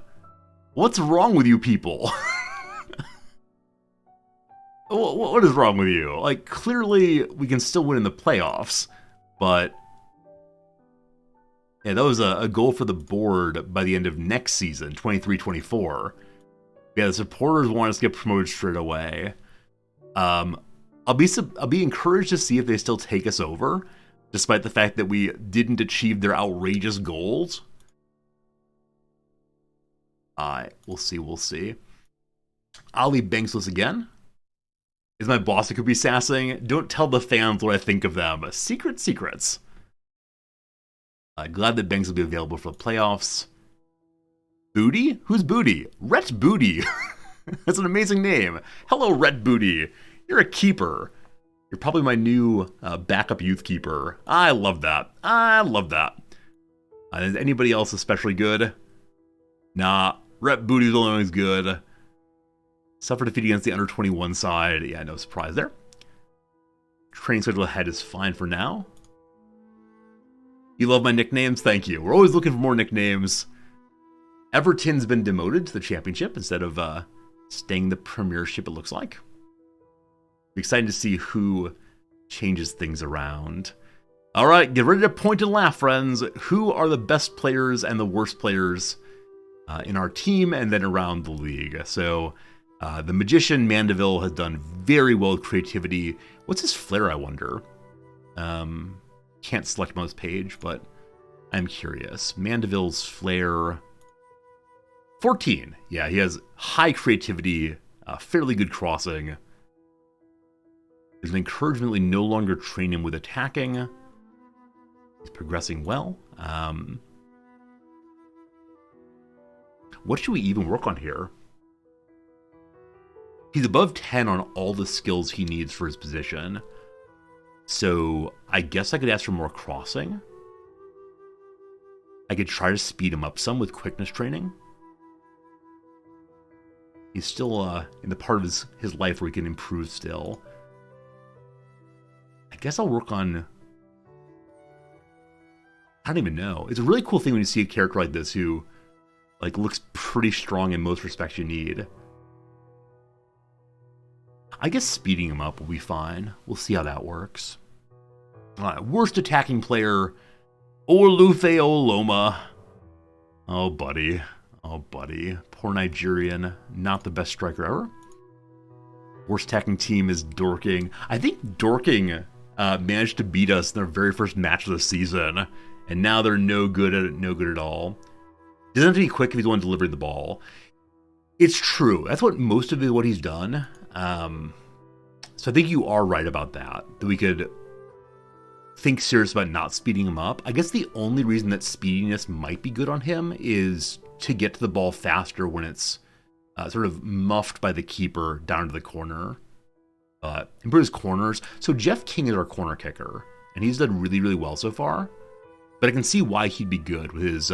What's wrong with you people? What is wrong with you? Like, clearly we can still win in the playoffs, but yeah, that was a goal for the board by the end of next season, 23-24. Yeah, the supporters want us to get promoted straight away. I'll be encouraged to see if they still take us over, despite the fact that we didn't achieve their outrageous goals. We'll see. Ali Banksless again. Is my boss that could be sassing? Don't tell the fans what I think of them. Secrets. Glad that Banks will be available for the playoffs. Booty? Who's Booty? Rhett Booty. That's an amazing name. Hello, Rhett Booty. You're a keeper. You're probably my new backup youth keeper. I love that. Is anybody else especially good? Nah, Rhett Booty's the only one who's good. Suffered defeat against the under-21 side. Yeah, no surprise there. Training schedule ahead is fine for now. You love my nicknames? Thank you. We're always looking for more nicknames. Everton's been demoted to the championship instead of staying the premiership, it looks like. Excited to see who changes things around. All right, get ready to point and laugh, friends. Who are the best players and the worst players in our team and then around the league? So the Magician, Mandeville, has done very well with creativity. What's his flair, I wonder? Can't select him on this page, but I'm curious. Mandeville's flair... 14. Yeah, he has high creativity, fairly good crossing. There's an encouragement to no longer train him with attacking. He's progressing well. What should we even work on here? He's above 10 on all the skills he needs for his position. So I guess I could ask for more crossing. I could try to speed him up some with quickness training. He's still in the part of his life where he can improve still. I guess I'll work on... I don't even know. It's a really cool thing when you see a character like this who looks pretty strong in most respects you need. I guess speeding him up will be fine. We'll see how that works. Worst attacking player, Olufe Oloma. Oh, buddy. Poor Nigerian. Not the best striker ever. Worst attacking team is Dorking. I think Dorking managed to beat us in their very first match of the season, and now they're no good at all. Doesn't have to be quick if he's the one delivering the ball. It's true. That's what most of what he's done. So I think you are right about that we could think serious about not speeding him up. I guess the only reason that speediness might be good on him is to get to the ball faster when it's sort of muffed by the keeper down to the corner. Improve his corners. So Jeff King is our corner kicker, and he's done really, really well so far. But I can see why he'd be good with his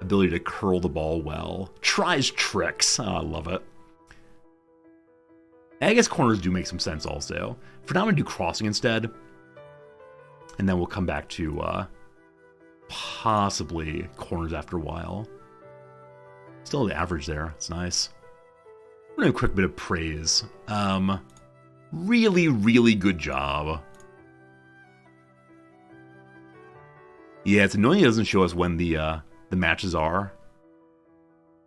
ability to curl the ball well. Tries tricks. Oh, I love it. And I guess corners do make some sense also. For now, I'm going to do crossing instead. And then we'll come back to possibly corners after a while. Still the average there. It's nice. I'm going to do a quick bit of praise. Really, really good job. Yeah, it's annoying it doesn't show us when the matches are.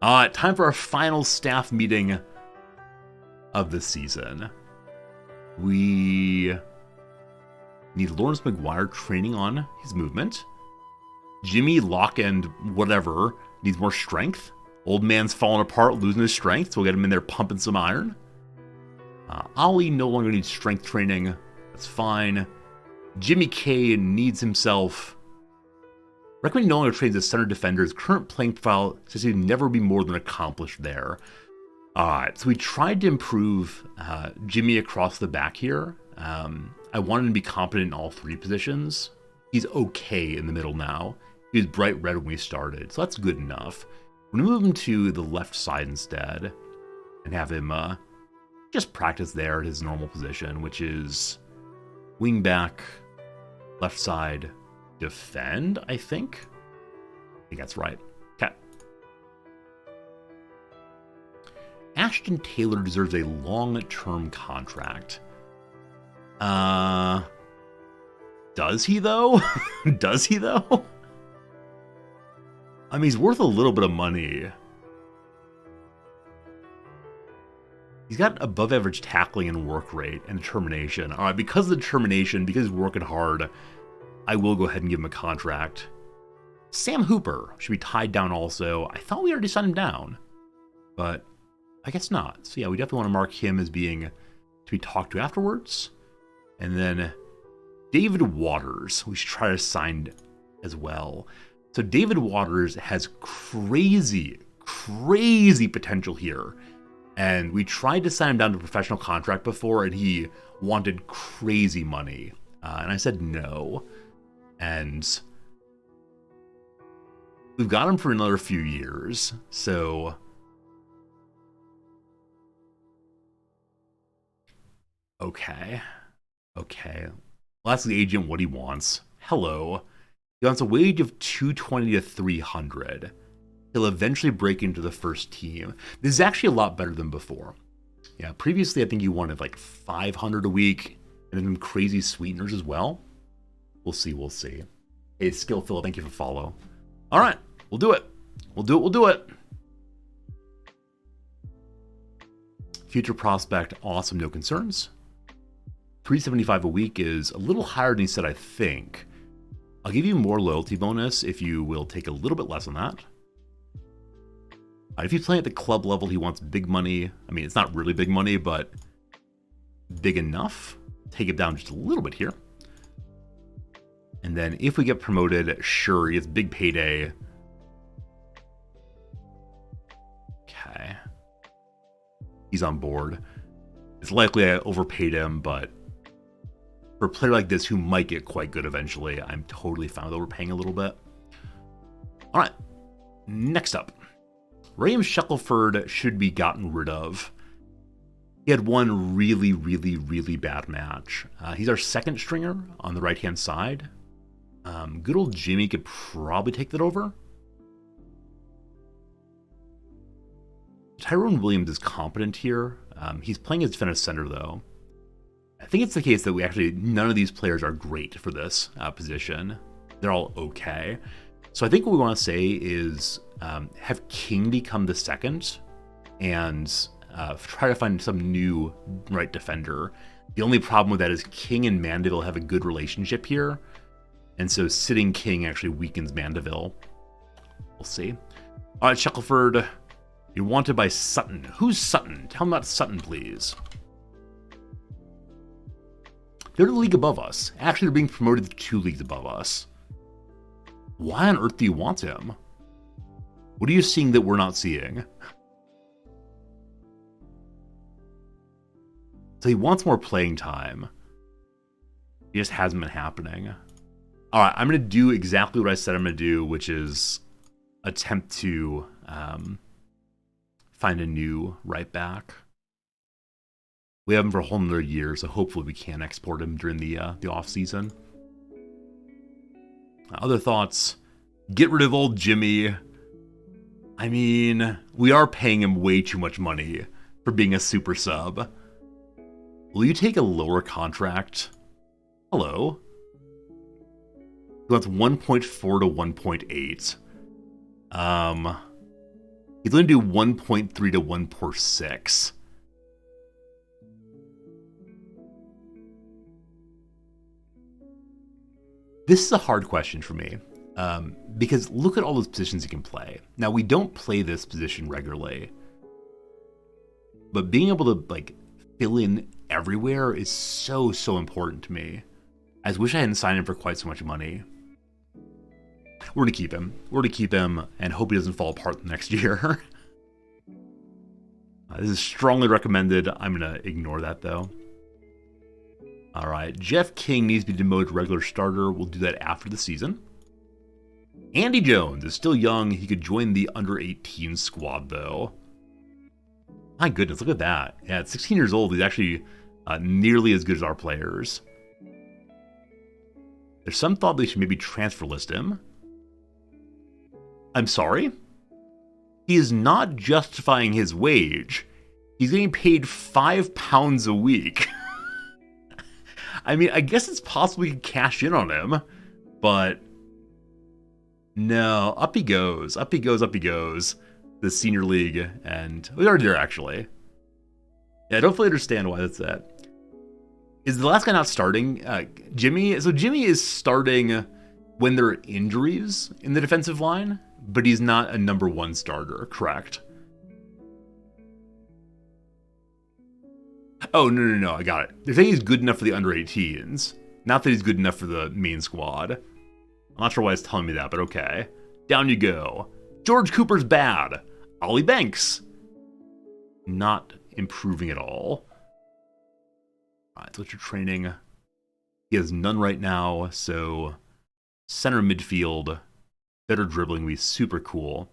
Time for our final staff meeting of the season. We need Lawrence McGuire training on his movement. Jimmy Lock and whatever needs more strength. Old man's falling apart, losing his strength, so we'll get him in there pumping some iron. Ollie no longer needs strength training. That's fine. Jimmy K needs himself... Recommend no longer trains as center defender. His current playing profile says he'd never be more than accomplished there. Alright, so we tried to improve Jimmy across the back here. I wanted him to be competent in all three positions. He's okay in the middle now. He was bright red when we started, so that's good enough. We're going to move him to the left side instead and have him just practice there at his normal position, which is wing back, left side, defend, I think. I think that's right. Okay. Ashton Taylor deserves a long-term contract. Does he though? Does he though? I mean, he's worth a little bit of money. He's got above average tackling and work rate and determination. All right, because of the determination, because he's working hard, I will go ahead and give him a contract. Sam Hooper should be tied down also. I thought we already signed him down, but I guess not. So yeah, we definitely want to mark him as being to be talked to afterwards. And then David Waters, we should try to sign as well. So David Waters has crazy potential here. And we tried to sign him down to a professional contract before, and he wanted crazy money. And I said no. And we've got him for another few years. So okay. Well, that's the agent what he wants. Hello. He wants a wage of $220 to $300. He'll eventually break into the first team. This is actually a lot better than before. Yeah, previously I think you wanted like $500 a week and then crazy sweeteners as well. We'll see. Hey, Skillful, thank you for follow. All right, we'll do it. We'll do it. Future prospect, awesome, no concerns. $375 a week is a little higher than he said, I think. I'll give you more loyalty bonus if you will take a little bit less on that. If he's playing at the club level, he wants big money. I mean, it's not really big money, but big enough. Take it down just a little bit here. And then if we get promoted, sure, he gets big payday. Okay. He's on board. It's likely I overpaid him, but for a player like this who might get quite good eventually, I'm totally fine with overpaying a little bit. All right, next up. Raheem Shackelford should be gotten rid of. He had one really bad match. He's our second stringer on the right-hand side. Good old Jimmy could probably take that over. Tyrone Williams is competent here. He's playing as defensive center, though. I think it's the case that none of these players are great for this position. They're all okay. So I think what we want to say is have King become the second and try to find some new right defender. The only problem with that is King and Mandeville have a good relationship here. And so sitting King actually weakens Mandeville. We'll see. All right, Shackelford, you're wanted by Sutton. Who's Sutton? Tell me about Sutton, please. They're the league above us. Actually, they're being promoted to 2 leagues above us. Why on earth do you want him? What are you seeing that we're not seeing? So he wants more playing time. It just hasn't been happening. All right, I'm going to do exactly what I said I'm going to do, which is attempt to find a new right back. We have him for a whole nother year, so hopefully we can export him during the off season. Other thoughts? Get rid of old Jimmy. I mean, we are paying him way too much money for being a super sub. Will you take a lower contract? Hello. He wants 1.4 to 1.8. He's going to do 1.3 to 1.6. This is a hard question for me, because look at all those positions he can play. Now, we don't play this position regularly, but being able to fill in everywhere is so important to me. I just wish I hadn't signed him for quite so much money. We're going to keep him. We're going to keep him and hope he doesn't fall apart the next year. This is strongly recommended. I'm going to ignore that, though. All right, Jeff King needs to be demoted to regular starter. We'll do that after the season. Andy Jones is still young. He could join the under-18 squad, though. My goodness, look at that. Yeah, at 16 years old, he's actually nearly as good as our players. There's some thought they should maybe transfer list him. I'm sorry? He is not justifying his wage. He's getting paid £5 a week. I mean, I guess it's possible we could cash in on him, but no, up he goes, up he goes, up he goes. The senior league, and we are there actually. Yeah, I don't fully understand why that's that. Is the last guy not starting? Jimmy? So Jimmy is starting when there are injuries in the defensive line, but he's not a number one starter, correct? Oh, no, I got it. They're saying he's good enough for the under-18s. Not that he's good enough for the main squad. I'm not sure why it's telling me that, but okay. Down you go. George Cooper's bad. Ollie Banks. Not improving at all. Alright, so what's your training? He has none right now, so center midfield, better dribbling would be super cool.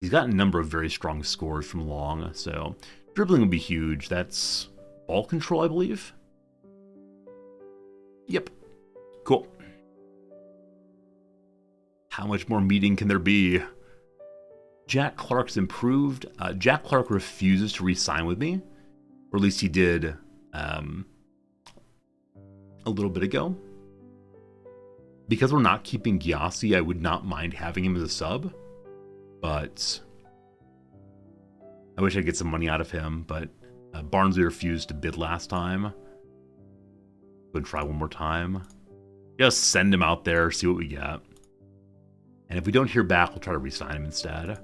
He's got a number of very strong scores from long, so dribbling would be huge. That's ball control, I believe. Yep. Cool. How much more meeting can there be? Jack Clark's improved. Jack Clark refuses to re-sign with me, or at least he did a little bit ago. Because we're not keeping Gyasi, I would not mind having him as a sub, but I wish I'd get some money out of him, but Barnsley refused to bid last time. Go and try one more time. Just send him out there, see what we get. And if we don't hear back, we'll try to re-sign him instead.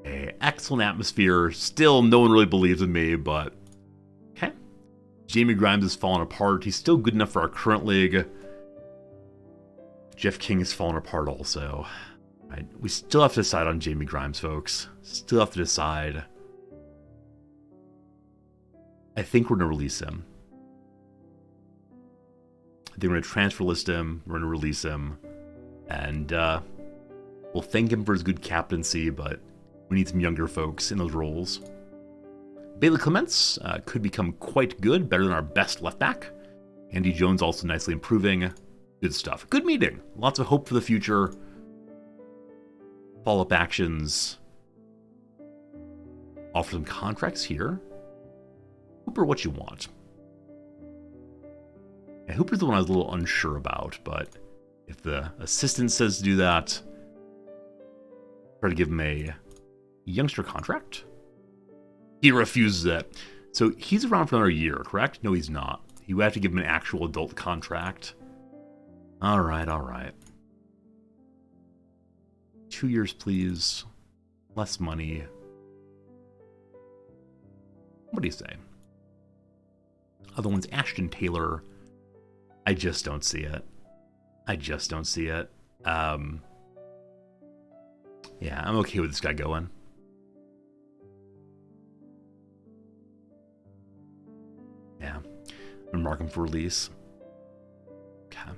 Okay, excellent atmosphere. Still, no one really believes in me, but okay. Jamie Grimes has fallen apart. He's still good enough for our current league. Jeff King has fallen apart also. Right, we still have to decide on Jamie Grimes, folks. Still have to decide. I think we're going to release him. I think we're going to transfer list him. We're going to release him. And we'll thank him for his good captaincy, but we need some younger folks in those roles. Bailey Clements could become quite good, better than our best left back. Andy Jones also nicely improving. Good stuff. Good meeting. Lots of hope for the future. Follow-up actions. Offer some contracts here. Hooper, what you want? Yeah, Hooper's the one I was a little unsure about, but if the assistant says to do that, try to give him a youngster contract. He refuses it. So he's around for another year, correct? No, he's not. You have to give him an actual adult contract. All right. 2 years, please. Less money. What do you say? Other one's Ashton Taylor. I just don't see it. Yeah, I'm okay with this guy going. Yeah. I'm gonna mark him for release. Okay.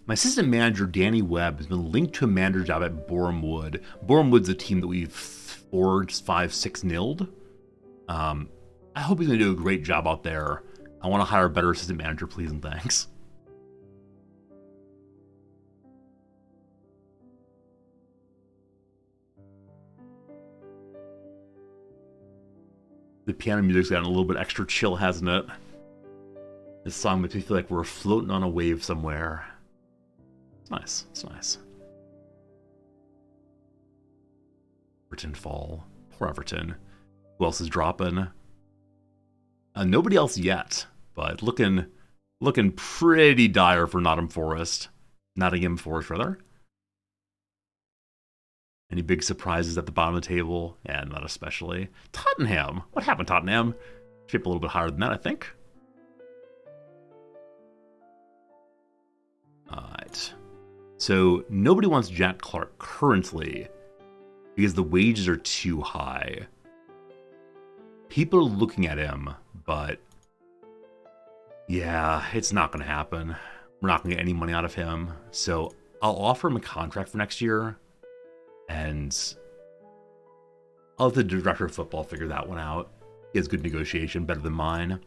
My assistant manager, Danny Webb, has been linked to a manager job at Boreham Wood. Boreham Wood's a team that we've 4-5-6-0'd. I hope he's going to do a great job out there. I want to hire a better assistant manager, please and thanks. The piano music's gotten a little bit extra chill, hasn't it? This song makes me feel like we're floating on a wave somewhere. It's nice. It's nice. Everton fall. Poor Everton. Who else is dropping? Nobody else yet, but looking pretty dire for Nottingham Forest. Nottingham Forest, rather. Any big surprises at the bottom of the table? Yeah, not especially. Tottenham. What happened, Tottenham? Shape a little bit higher than that, I think. Alright. So, nobody wants Jack Clark currently because the wages are too high. People are looking at him, but yeah, it's not going to happen. We're not going to get any money out of him. So I'll offer him a contract for next year, and I'll let the director of football figure that one out. He has good negotiation, better than mine.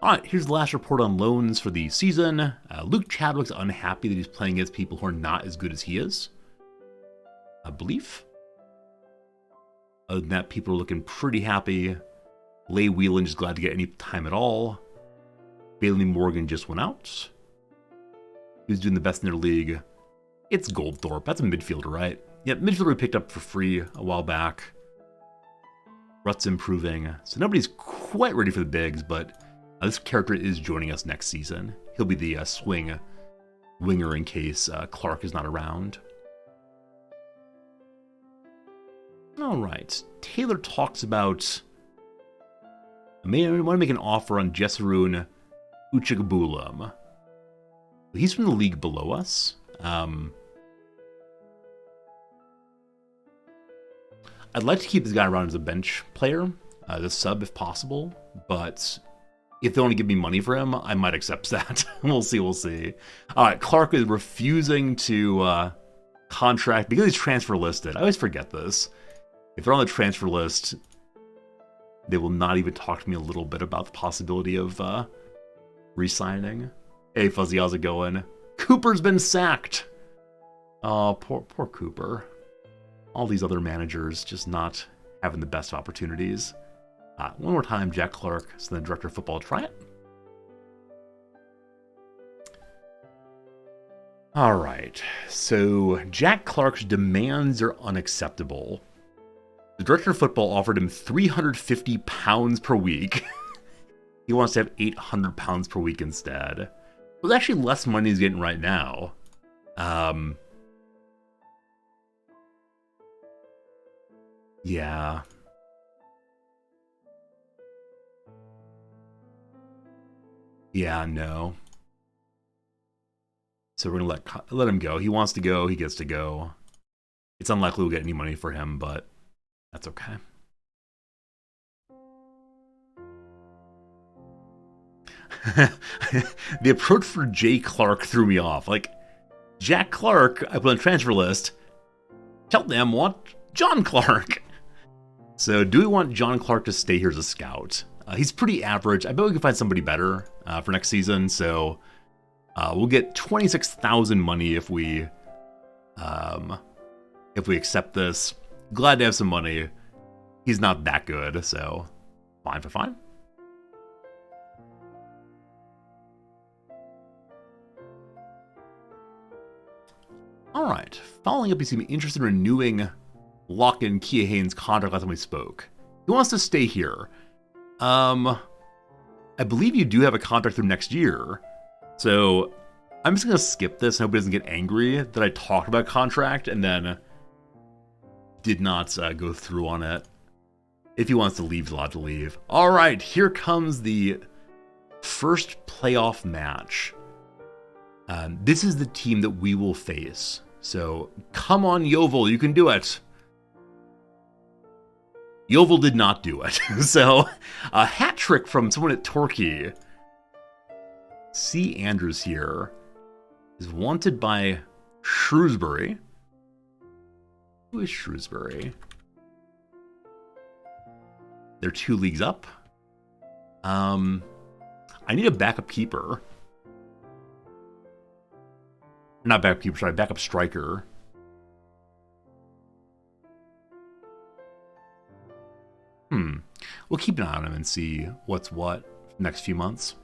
All right, here's the last report on loans for the season. Luke Chadwick's unhappy that he's playing against people who are not as good as he is, I believe. Other than that, people are looking pretty happy. Leigh Whelan is glad to get any time at all. Bailey Morgan just went out. He was doing the best in their league. It's Goldthorpe. That's a midfielder, right? Yep, midfielder we picked up for free a while back. Rutt's improving. So nobody's quite ready for the bigs, but this character is joining us next season. He'll be the swing winger in case Clark is not around. All right. Taylor talks about... I want to make an offer on Jesarun Uchigbulam. He's from the league below us. I'd like to keep this guy around as a bench player, the sub if possible, but if they want to give me money for him, I might accept that. We'll see. All right, Clark is refusing to contract because he's transfer listed. I always forget this. If they're on the transfer list, they will not even talk to me a little bit about the possibility of re-signing. Hey, Fuzzy, how's it going? Cooper's been sacked. Oh, poor Cooper. All these other managers just not having the best opportunities. One more time, Jack Clark, so the director of football, try it. All right, so Jack Clark's demands are unacceptable. The director of football offered him £350 per week. He wants to have £800 per week instead. It was actually less money he's getting right now. Yeah. Yeah, no. So we're gonna let him go. He wants to go. He gets to go. It's unlikely we'll get any money for him, but that's okay. The approach for Jay Clark threw me off. Like, Jack Clark, I put on the transfer list. Cheltenham want John Clark. So do we want John Clark to stay here as a scout? He's pretty average. I bet we can find somebody better for next season. So we'll get 26,000 money if we accept this. Glad to have some money. He's not that good, so fine. All right. Following up, you seem interested in renewing Lock-in Kia Haynes' contract last time we spoke. He wants to stay here. I believe you do have a contract through next year. So I'm just going to skip this. I hope he doesn't get angry that I talked about contract and then did not go through on it. If he wants to leave, he's allowed to leave. All right, here comes the first playoff match. This is the team that we will face. So come on, Yeovil, you can do it. Yeovil did not do it. So a hat trick from someone at Torquay. C. Andrews here is wanted by Shrewsbury. Who is Shrewsbury? They're 2 leagues up. I need a backup keeper. Not backup keeper, sorry, backup striker. We'll keep an eye on him and see what's what for the next few months.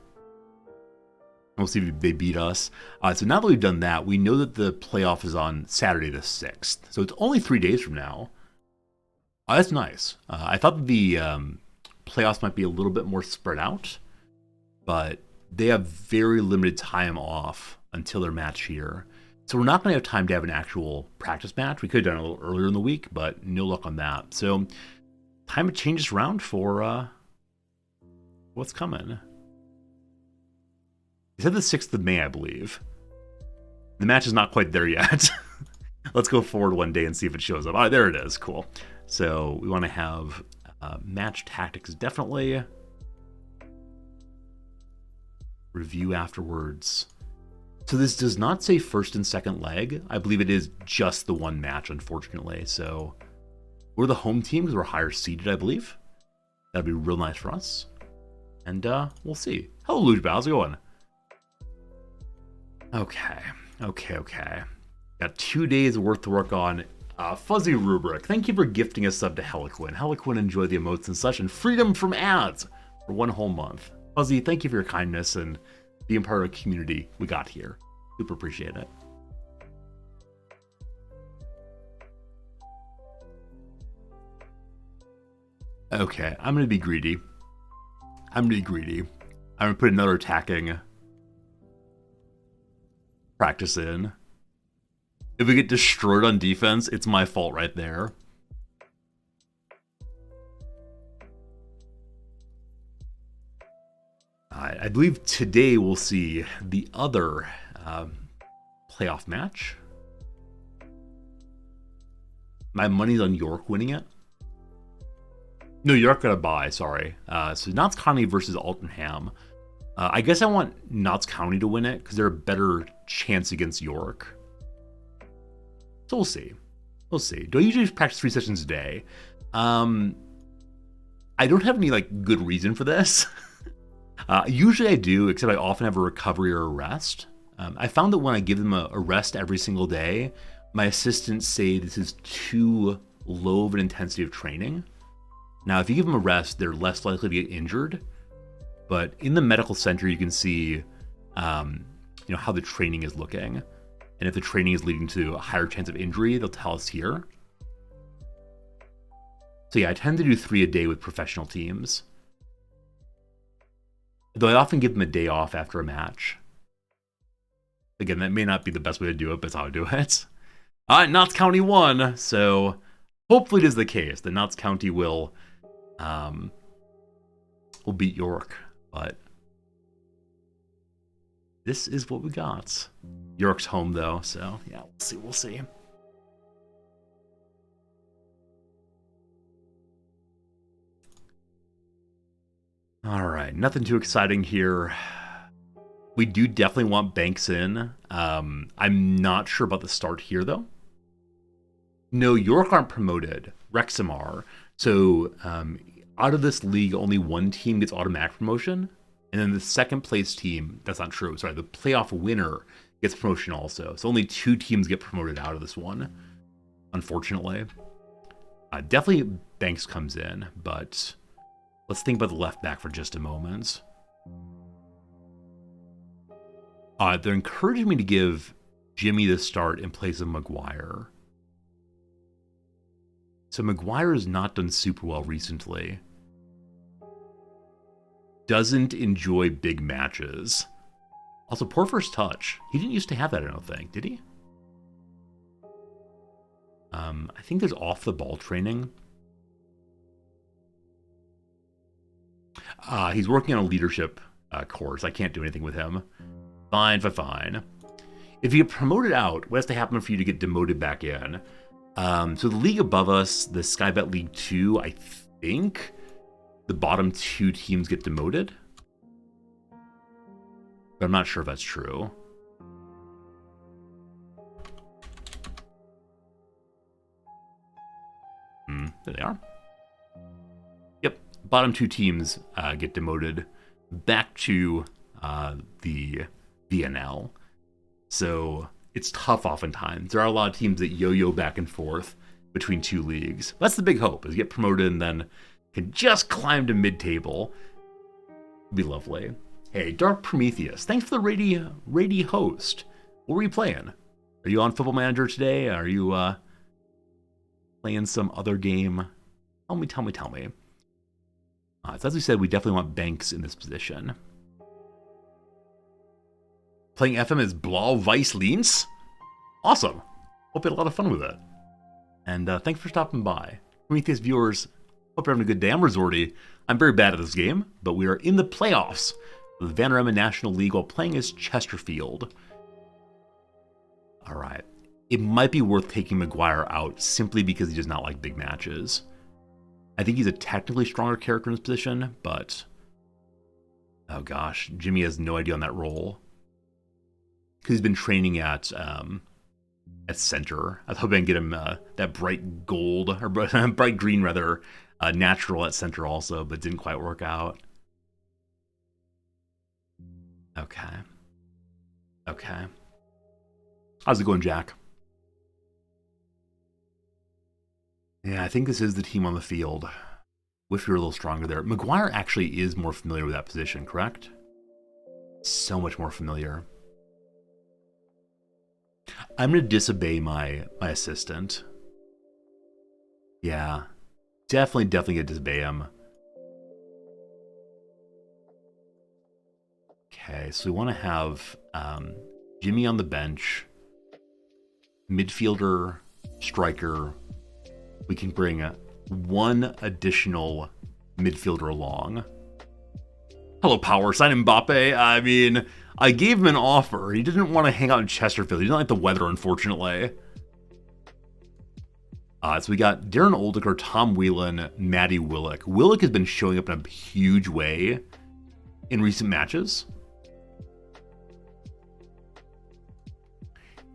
We'll see if they beat us. So now that we've done that, we know that the playoff is on Saturday the 6th. So it's only 3 days from now. That's nice. I thought that the playoffs might be a little bit more spread out, but they have very limited time off until their match here. So we're not going to have time to have an actual practice match. We could have done it a little earlier in the week, but no luck on that. So time to change this around for what's coming. He said the 6th of May, I believe. The match is not quite there yet. Let's go forward one day and see if it shows up. All right, there it is. Cool. So we want to have Match tactics, definitely. Review afterwards. So this does not say first and second leg. I believe it is just the one match, unfortunately. So we're the home team because we're higher seeded, I believe. That'd be real nice for us. And we'll see. Hello, Luge How's it going? Okay. Got 2 days worth to work on. Fuzzy Rubric, thank you for gifting a sub to Heliquin. Heliquin enjoyed the emotes and such, and freedom from ads for 1 whole month. Fuzzy, thank you for your kindness and being part of a community we got here. Super appreciate it. Okay, I'm going to be greedy. I'm going to put another attacking practice in. If we get destroyed on defense, it's my fault right there. I believe today we'll see the other playoff match. My money's on York winning it. No, York got a bye, sorry. So Notts County versus Altonham. I guess I want Notts County to win it because they're a better chance against York. So we'll see. Do I usually practice 3 sessions a day? I don't have any good reason for this. Usually I do, except I often have a recovery or a rest. I found that when I give them a rest every single day, my assistants say this is too low of an intensity of training. Now, if you give them a rest, they're less likely to get injured. But in the medical center, you can see, how the training is looking. And if the training is leading to a higher chance of injury, they'll tell us here. So yeah, I tend to do 3 a day with professional teams. Though I often give them a day off after a match. Again, that may not be the best way to do it, but it's how I do it. Notts County won, so hopefully it is the case that Notts County will beat York, but this is what we got. York's home though, so yeah, we'll see. All right, nothing too exciting here. We do definitely want Banks in. I'm not sure about the start here though. No, York aren't promoted. Wrexham are. So out of this league, only 1 team gets automatic promotion. And then the second place team, that's not true. Sorry, the playoff winner gets promotion also. So only 2 teams get promoted out of this one, unfortunately. Definitely Banks comes in, but let's think about the left back for just a moment. They're encouraging me to give Jimmy the start in place of Maguire. So Maguire has not done super well recently. Doesn't enjoy big matches. Also, poor first touch. He didn't used to have that, I don't think. Did he? I think there's off the ball training. He's working on a leadership course. I can't do anything with him. Fine. If you get promoted out, what has to happen for you to get demoted back in? So the league above us, the Skybet League 2, I think the bottom 2 teams get demoted. But I'm not sure if that's true. There they are. Yep, bottom 2 teams get demoted back to the VNL. So it's tough oftentimes. There are a lot of teams that yo-yo back and forth between 2 leagues. That's the big hope, is get promoted and then can just climb to mid-table. Be lovely. Hey, Dark Prometheus, thanks for the rady host. What were you playing? Are you on Football Manager today? Are you playing some other game? Tell me. So as we said, we definitely want Banks in this position. Playing FM is Blau-Weiß Linz. Awesome. Hope you had a lot of fun with it. And thanks for stopping by. Prometheus viewers, hope you're having a good day. I'm Resorty. I'm very bad at this game, but we are in the playoffs of the Vanarama National League while playing as Chesterfield. All right. It might be worth taking Maguire out simply because he does not like big matches. I think he's a technically stronger character in this position, but oh gosh, Jimmy has no idea on that role because he's been training at center. I was hoping I can get him that bright gold or bright green rather, natural at center also, but didn't quite work out. Okay. How's it going, Jack? Yeah, I think this is the team on the field. Wish we were a little stronger there. McGuire actually is more familiar with that position, correct? So much more familiar. I'm going to disobey my assistant. Yeah. Definitely going to disobey him. Okay, so we want to have Jimmy on the bench. Midfielder, striker. We can bring one additional midfielder along. Hello, Power. Sign Mbappe. I mean, I gave him an offer. He didn't want to hang out in Chesterfield. He didn't like the weather, unfortunately. So we got Darren Oldicker, Tom Whelan, Matty Willick. Willick has been showing up in a huge way in recent matches.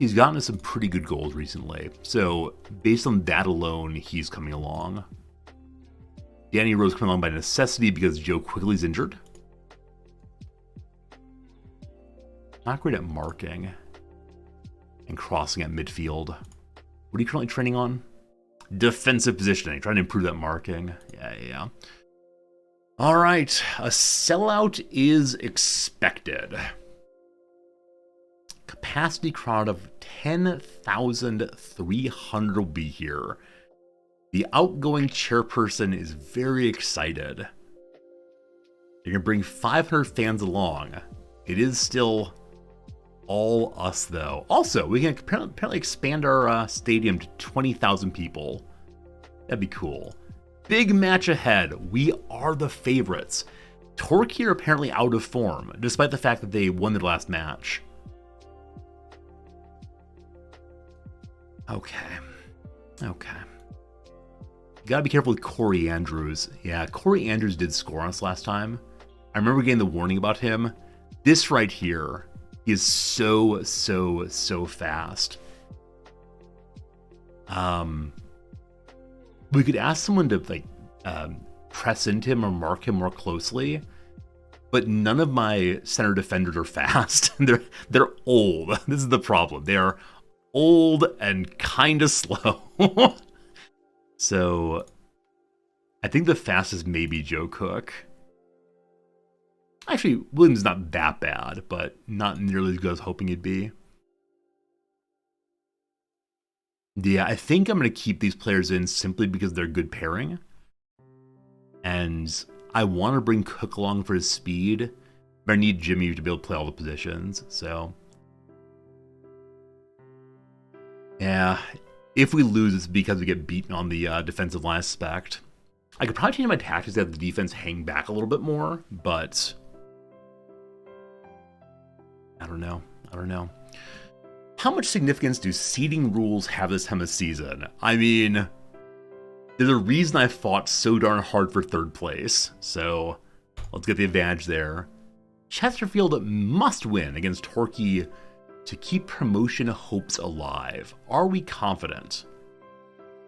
He's gotten us some pretty good goals recently. So based on that alone, he's coming along. Danny Rose coming along by necessity because Joe Quigley's injured. Not great at marking and crossing at midfield. What are you currently training on? Defensive positioning, trying to improve that marking. Yeah. All right, a sellout is expected. Capacity crowd of 10,300 will be here. The outgoing chairperson is very excited. They're going to bring 500 fans along. It is still all us, though. Also, we can apparently expand our stadium to 20,000 people. That'd be cool. Big match ahead. We are the favorites. Torquay are apparently out of form, despite the fact that they won their last match. Okay. Gotta be careful with Corey Andrews. Yeah, Corey Andrews did score on us last time. I remember getting the warning about him. This right here is so fast. We could ask someone to press into him or mark him more closely, but none of my center defenders are fast. They're old. This is the problem. They are old and kind of slow. So I think the fastest may be Joe Cook. Actually, Williams is not that bad, but not nearly as good as hoping he'd be. Yeah, I think I'm going to keep these players in simply because they're good pairing. And I want to bring Cook along for his speed, but I need Jimmy to be able to play all the positions. So, yeah, if we lose, it's because we get beaten on the defensive line, I suspect. I could probably change my tactics to have the defense hang back a little bit more, but I don't know. How much significance do seeding rules have this time of season? I mean, there's a reason I fought so darn hard for third place, so let's get the advantage there. Chesterfield must win against Torquay to keep promotion hopes alive. Are we confident?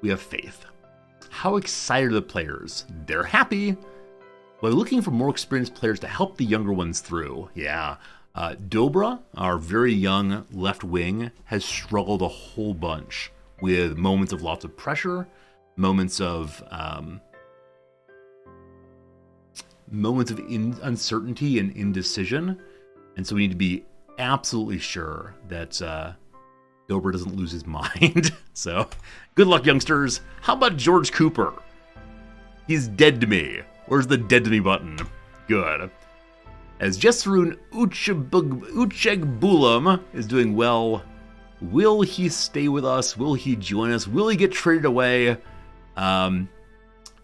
We have faith. How excited are the players? They're happy. We're looking for more experienced players to help the younger ones through. Yeah. Dobra, our very young left wing, has struggled a whole bunch with moments of lots of pressure, moments of uncertainty and indecision, and so we need to be absolutely sure that Dobra doesn't lose his mind. So, good luck, youngsters. How about George Cooper? He's dead to me. Where's the dead to me button? Good. As Jesserun Uchegbulam is doing well, will he stay with us? Will he join us? Will he get traded away?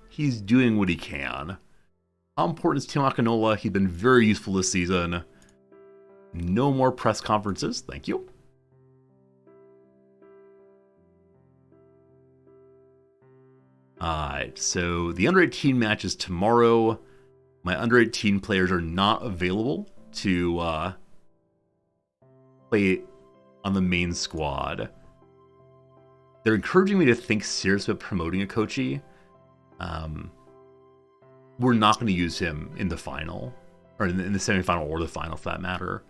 He's doing what he can. How important is Tim Akinola? He's been very useful this season. No more press conferences. Thank you. Alright, so the under-18 match is tomorrow. My under-18 players are not available to play on the main squad. They're encouraging me to think seriously about promoting a coachee. We're not going to use him in the final, or in the semifinal or the final for that matter.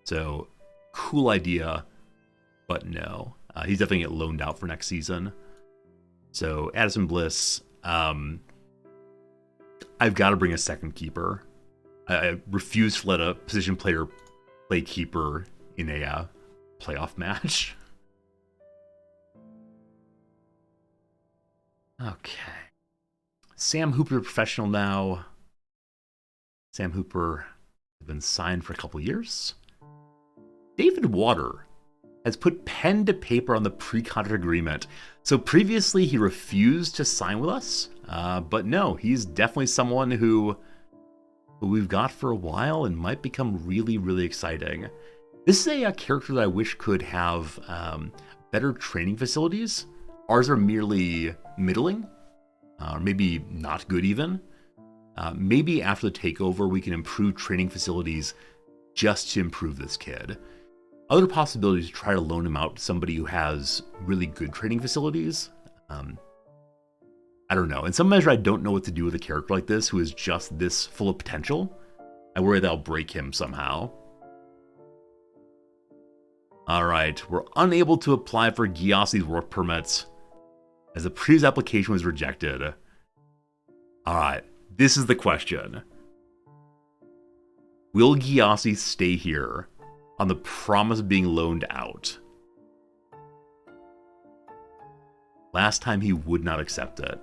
So, cool idea, but no. He's definitely get loaned out for next season. So, Addison Bliss, I've got to bring a second keeper. I refuse to let a position player play keeper in a playoff match. Okay. Sam Hooper, professional now. Sam Hooper has been signed for a couple years. David Water has put pen to paper on the pre-contract agreement. So previously he refused to sign with us, but no, he's definitely someone who we've got for a while and might become really, really exciting. This is a character that I wish could have better training facilities. Ours are merely middling, or maybe not good even. Maybe after the takeover we can improve training facilities just to improve this kid. Other possibilities to try to loan him out to somebody who has really good training facilities. I don't know. In some measure, I don't know what to do with a character like this who is just this full of potential. I worry that I'll break him somehow. Alright, we're unable to apply for Gyasi's work permits as the previous application was rejected. Alright, this is the question. Will Gyasi stay here on the promise of being loaned out? Last time he would not accept it.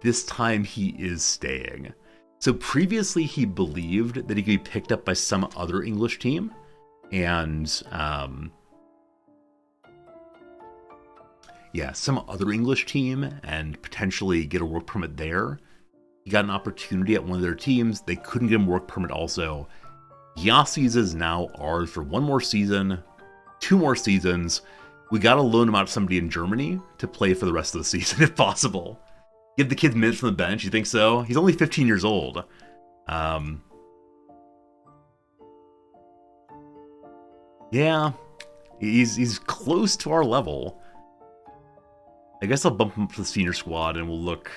This time he is staying. So previously he believed that he could be picked up by some other English team and some other English team and potentially get a work permit there. He got an opportunity at one of their teams. They couldn't get him a work permit also. Gyasi's is now ours for one more season, 2 more seasons. We gotta loan him out to somebody in Germany to play for the rest of the season if possible. Give the kid minutes from the bench, you think so? He's only 15 years old. Yeah, he's close to our level. I guess I'll bump him up to the senior squad and we'll look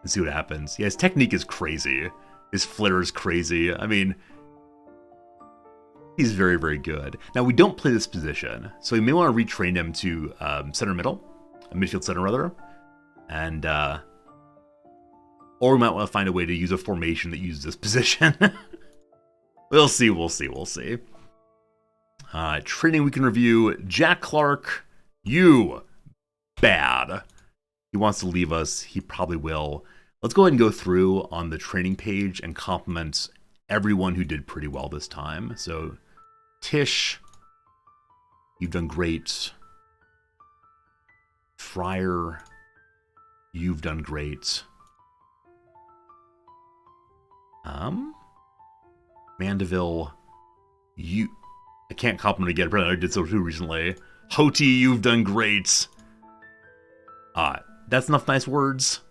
and see what happens. Yeah, his technique is crazy. His flair is crazy. I mean, he's very, very good. Now, we don't play this position, so we may want to retrain him to center middle, a midfield center rather, and or we might want to find a way to use a formation that uses this position. We'll see. Training we can review. Jack Clark, you bad. He wants to leave us. He probably will. Let's go ahead and go through on the training page and compliment everyone who did pretty well this time. So, Tish, you've done great. Fryer, you've done great. Mandeville, I can't compliment again, but I did so too recently. Hoti, you've done great. That's enough nice words.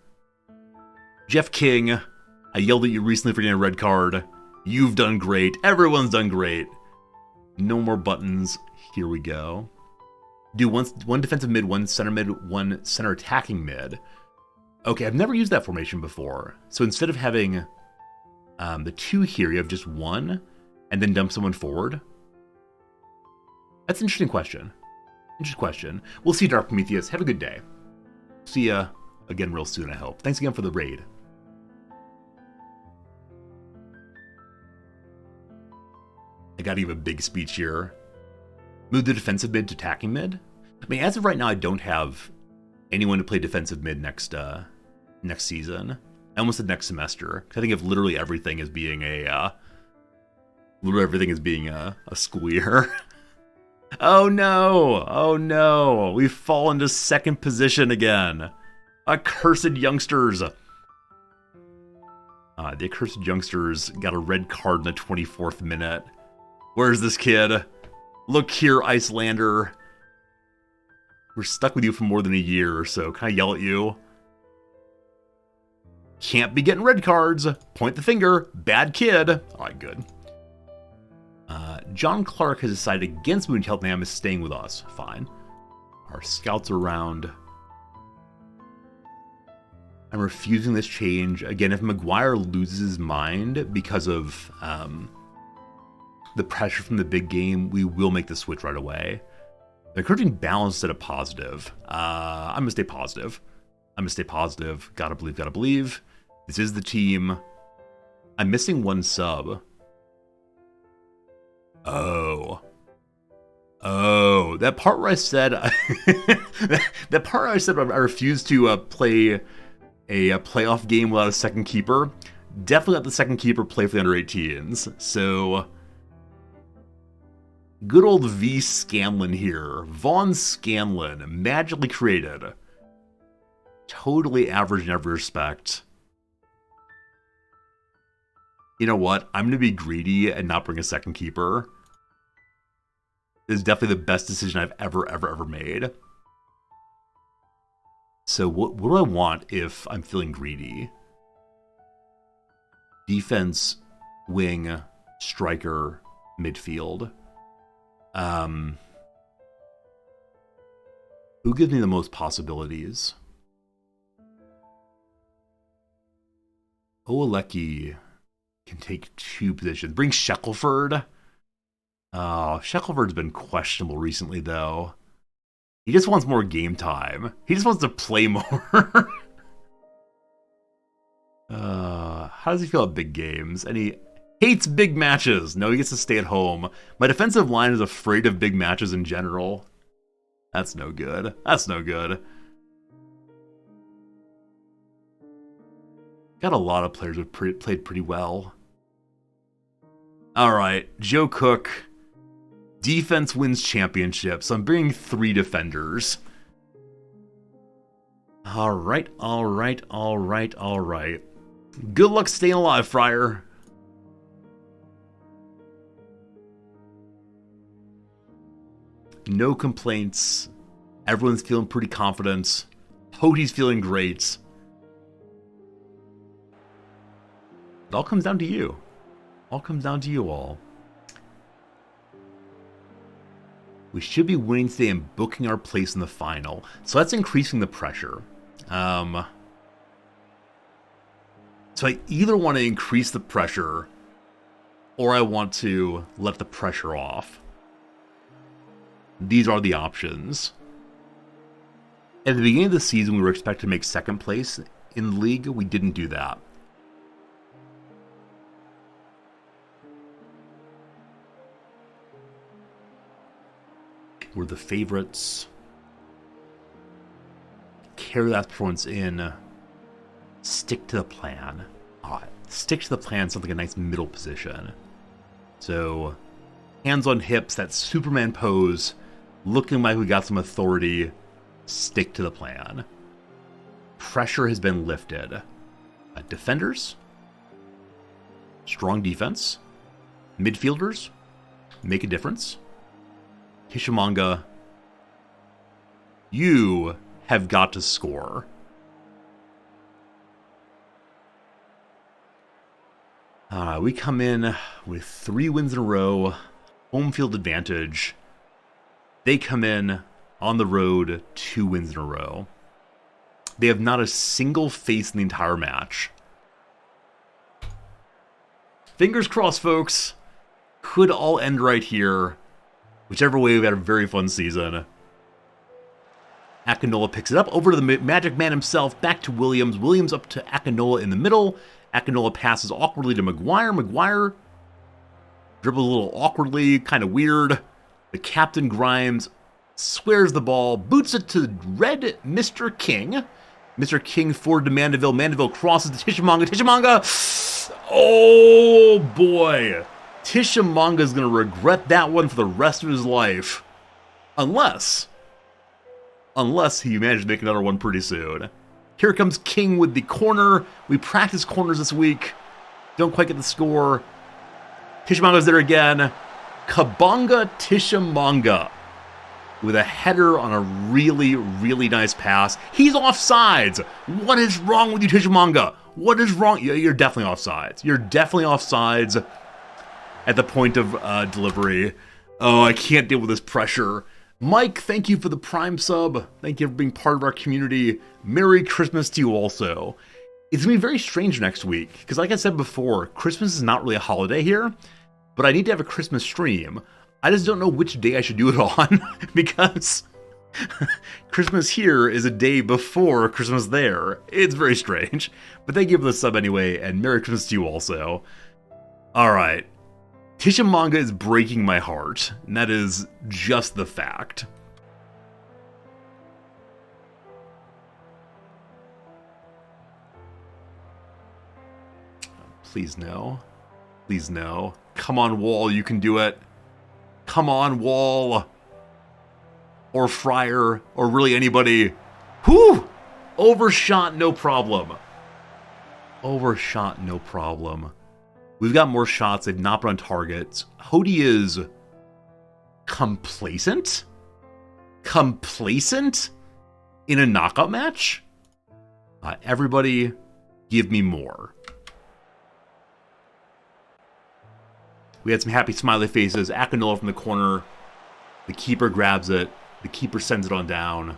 Jeff King, I yelled at you recently for getting a red card. You've done great. Everyone's done great. No more buttons. Here we go. Do one defensive mid, one center attacking mid. Okay, I've never used that formation before. So instead of having the 2 here, you have just 1 and then dump someone forward. That's an interesting question. We'll see, Dark Prometheus. Have a good day. See ya again real soon, I hope. Thanks again for the raid. I gotta give a big speech here. Move the defensive mid to attacking mid? I mean, as of right now, I don't have anyone to play defensive mid next season. I almost said next semester. I think of literally everything as being a school year. Oh no! We've fallen to second position again. Accursed youngsters. The accursed youngsters got a red card in the 24th minute. Where's this kid? Look here, Icelander. We're stuck with you for more than a year or so. Can I yell at you? Can't be getting red cards. Point the finger. Bad kid. All right, good. John Clark has decided against moving to Cheltenham is staying with us. Fine. Our scouts are around. I'm refusing this change. Again, if Maguire loses his mind because of the pressure from the big game, we will make the switch right away. They're encouraging balance instead of positive. I'm going to stay positive. I'm going to stay positive. Gotta believe, gotta believe. This is the team. I'm missing one sub. Oh, that part where I said that part where I said I refused to play a playoff game without a second keeper. Definitely let the second keeper play for the under-18s. So, good old V. Scanlon here. Vaughn Scanlon, magically created. Totally average in every respect. You know what? I'm going to be greedy and not bring a second keeper. This is definitely the best decision I've ever made. So what do I want if I'm feeling greedy? Defense, wing, striker, midfield. Who gives me the most possibilities? Olecki can take 2 positions. Bring Shackelford. Oh, Shackelford's been questionable recently, though. He just wants more game time. He just wants to play more. How does he feel about big games? And he hates big matches. No, he gets to stay at home. My defensive line is afraid of big matches in general. That's no good. That's no good. Got a lot of players who played pretty well. All right, Joe Cook. Defense wins championships. So I'm bringing 3 defenders. All right. Good luck staying alive, Friar. No complaints. Everyone's feeling pretty confident. Hoti's feeling great. It all comes down to you. All comes down to you all. We should be winning today and booking our place in the final. So that's increasing the pressure. So I either want to increase the pressure or I want to let the pressure off. These are the options. At the beginning of the season, we were expected to make second place in the league. We didn't do that. We're the favorites. Carry that performance in. Stick to the plan. Stick to the plan sounds like a nice middle position. So, hands on hips, that Superman pose, looking like we got some authority. Stick to the plan. Pressure has been lifted. Defenders. Strong defense. Midfielders. Make a difference. Hishamanga, you have got to score. We come in with 3 wins in a row, home field advantage. They come in on the road, 2 wins in a row. They have not a single face in the entire match. Fingers crossed, folks. Could all end right here. Whichever way, we've had a very fun season. Akinola picks it up over to the Magic Man himself, back to Williams. Williams up to Akinola in the middle. Akinola passes awkwardly to Maguire. Maguire dribbles a little awkwardly, kind of weird. The captain Grimes squares the ball, boots it to red Mr. King. Mr. King forward to Mandeville. Mandeville crosses to Tishamanga. Tishamanga! Oh, boy. Tishamanga's going to regret that one for the rest of his life. Unless he manages to make another one pretty soon. Here comes King with the corner. We practice corners this week. Don't quite get the score. Tishamanga's there again. Kabanga Tishamanga. with a header on a really, really nice pass. He's offsides. What is wrong with you, Tishimanga? What is wrong? You're definitely offsides. You're definitely offsides at the point of delivery. Oh, I can't deal with this pressure. Mike, thank you for the Prime sub. Thank you for being part of our community. Merry Christmas to you also. It's going to be very strange next week, because like I said before, Christmas is not really a holiday here, but I need to have a Christmas stream. I just don't know which day I should do it on, because Christmas here is a day before Christmas there. It's very strange. But thank you for the sub anyway, and Merry Christmas to you also. Alright. Tishimanga is breaking my heart, and that is just the fact. Please no. Please no. Come on, Wall, you can do it. Come on, Wall. Or Fryer, or really anybody. Whew! Overshot, no problem. Overshot, no problem. We've got more shots. They've not been on target. Hody is complacent? Complacent in a knockout match? Everybody, give me more. We had some happy smiley faces. Akinola from the corner. The keeper grabs it. The keeper sends it on down.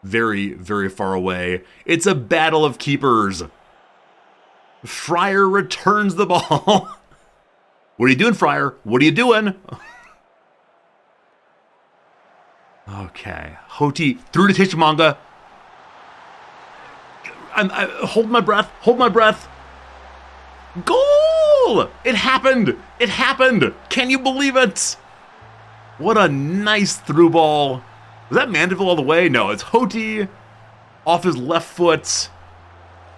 Very, very far away. It's a battle of keepers. Fryer returns the ball. What are you doing, Fryer? What are you doing? Okay. Hoti through to Tishimanga. I'm hold my breath. Hold my breath. Goal! It happened. It happened. Can you believe it? What a nice through ball. Was that Mandeville all the way? No, it's Hoti off his left foot.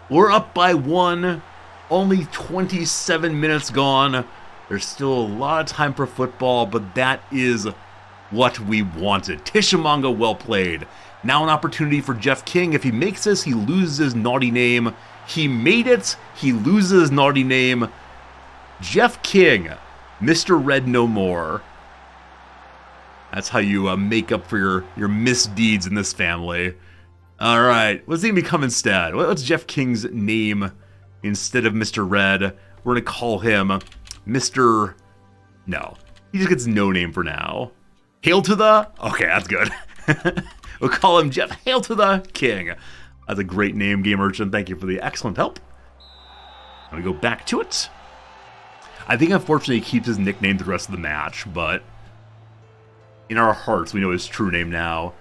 We're up by 1. Only 27 minutes gone. There's still a lot of time for football, but that is what we wanted. Tishimanga, well played. Now an opportunity for Jeff King. If he makes this, he loses his naughty name. He made it. He loses his naughty name. Jeff King, Mr. Red no more. That's how you make up for your misdeeds in this family. All right, what's he gonna become instead? What's Jeff King's name instead of Mr. Red? We're gonna call him Mr. No, he just gets no name for now. Hail to the... Okay, that's good. We'll call him Jeff Hail to the King. That's a great name, Game Urchin. Thank you for the excellent help. I'm gonna go back to it. I think unfortunately he keeps his nickname the rest of the match, but in our hearts we know his true name now.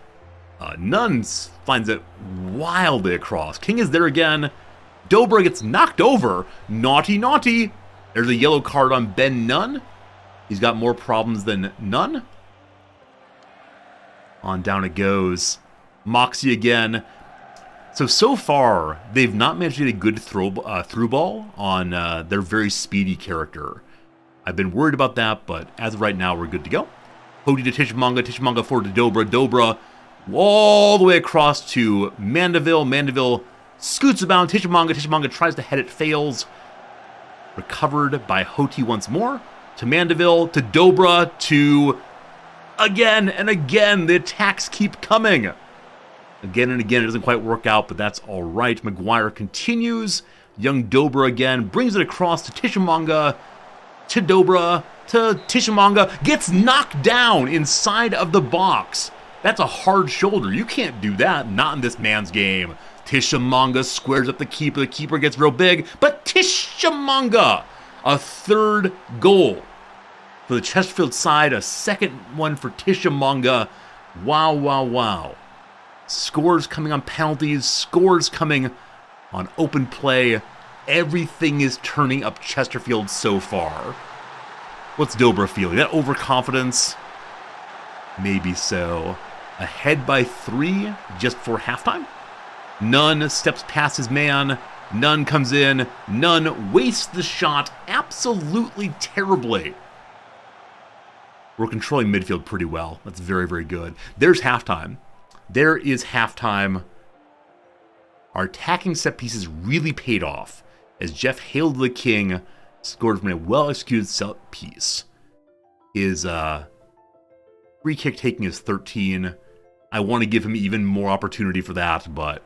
Nuns finds it wildly across. King is there again. Dobra gets knocked over. Naughty, naughty. There's a yellow card on Ben Nunn. He's got more problems than none. On down it goes. Moxie again. So far, they've not managed to get a good through ball on their very speedy character. I've been worried about that, but as of right now, we're good to go. Hody to Tishimanga. Tishimanga forward to Dobra. Dobra all the way across to Mandeville. Mandeville scoots about. Tishimanga. Tishimanga tries to head it, fails. Recovered by Hoti once more. To Mandeville. To Dobra. To... Again and again, the attacks keep coming. Again and again, it doesn't quite work out, but that's all right. Maguire continues. Young Dobra again brings it across to Tishimanga. To Dobra. To Tishimanga. Gets knocked down inside of the box. That's a hard shoulder. You can't do that. Not in this man's game. Tishimanga squares up the keeper. The keeper gets real big. But Tishimanga, a third goal for the Chesterfield side. A second one for Tishimanga. Wow, wow, wow. Scores coming on penalties. Scores coming on open play. Everything is turning up Chesterfield so far. What's Dobra feeling? That overconfidence? Maybe so. Ahead by 3 just before halftime. Nunn steps past his man. Nunn comes in. Nunn wastes the shot absolutely terribly. We're controlling midfield pretty well. That's very, very good. There's halftime. There is halftime. Our attacking set pieces really paid off as Jeff Hail to the King scored from a well-executed set piece. His Free kick taking is 13. I want to give him even more opportunity for that, but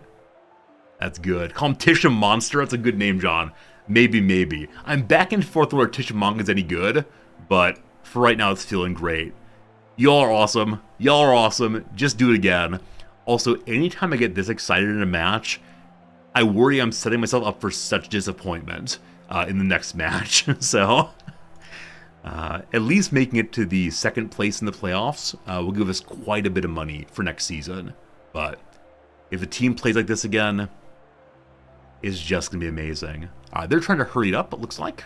that's good. Call him Tisha Monster. That's a good name, John. Maybe. I'm back and forth whether Tishamanga's any good, but for right now, it's feeling great. Y'all are awesome. Just do it again. Also, anytime I get this excited in a match, I worry I'm setting myself up for such disappointment in the next match. So, at least making it to the second place in the playoffs will give us quite a bit of money for next season. But if the team plays like this again, it's just going to be amazing. They're trying to hurry it up, it looks like.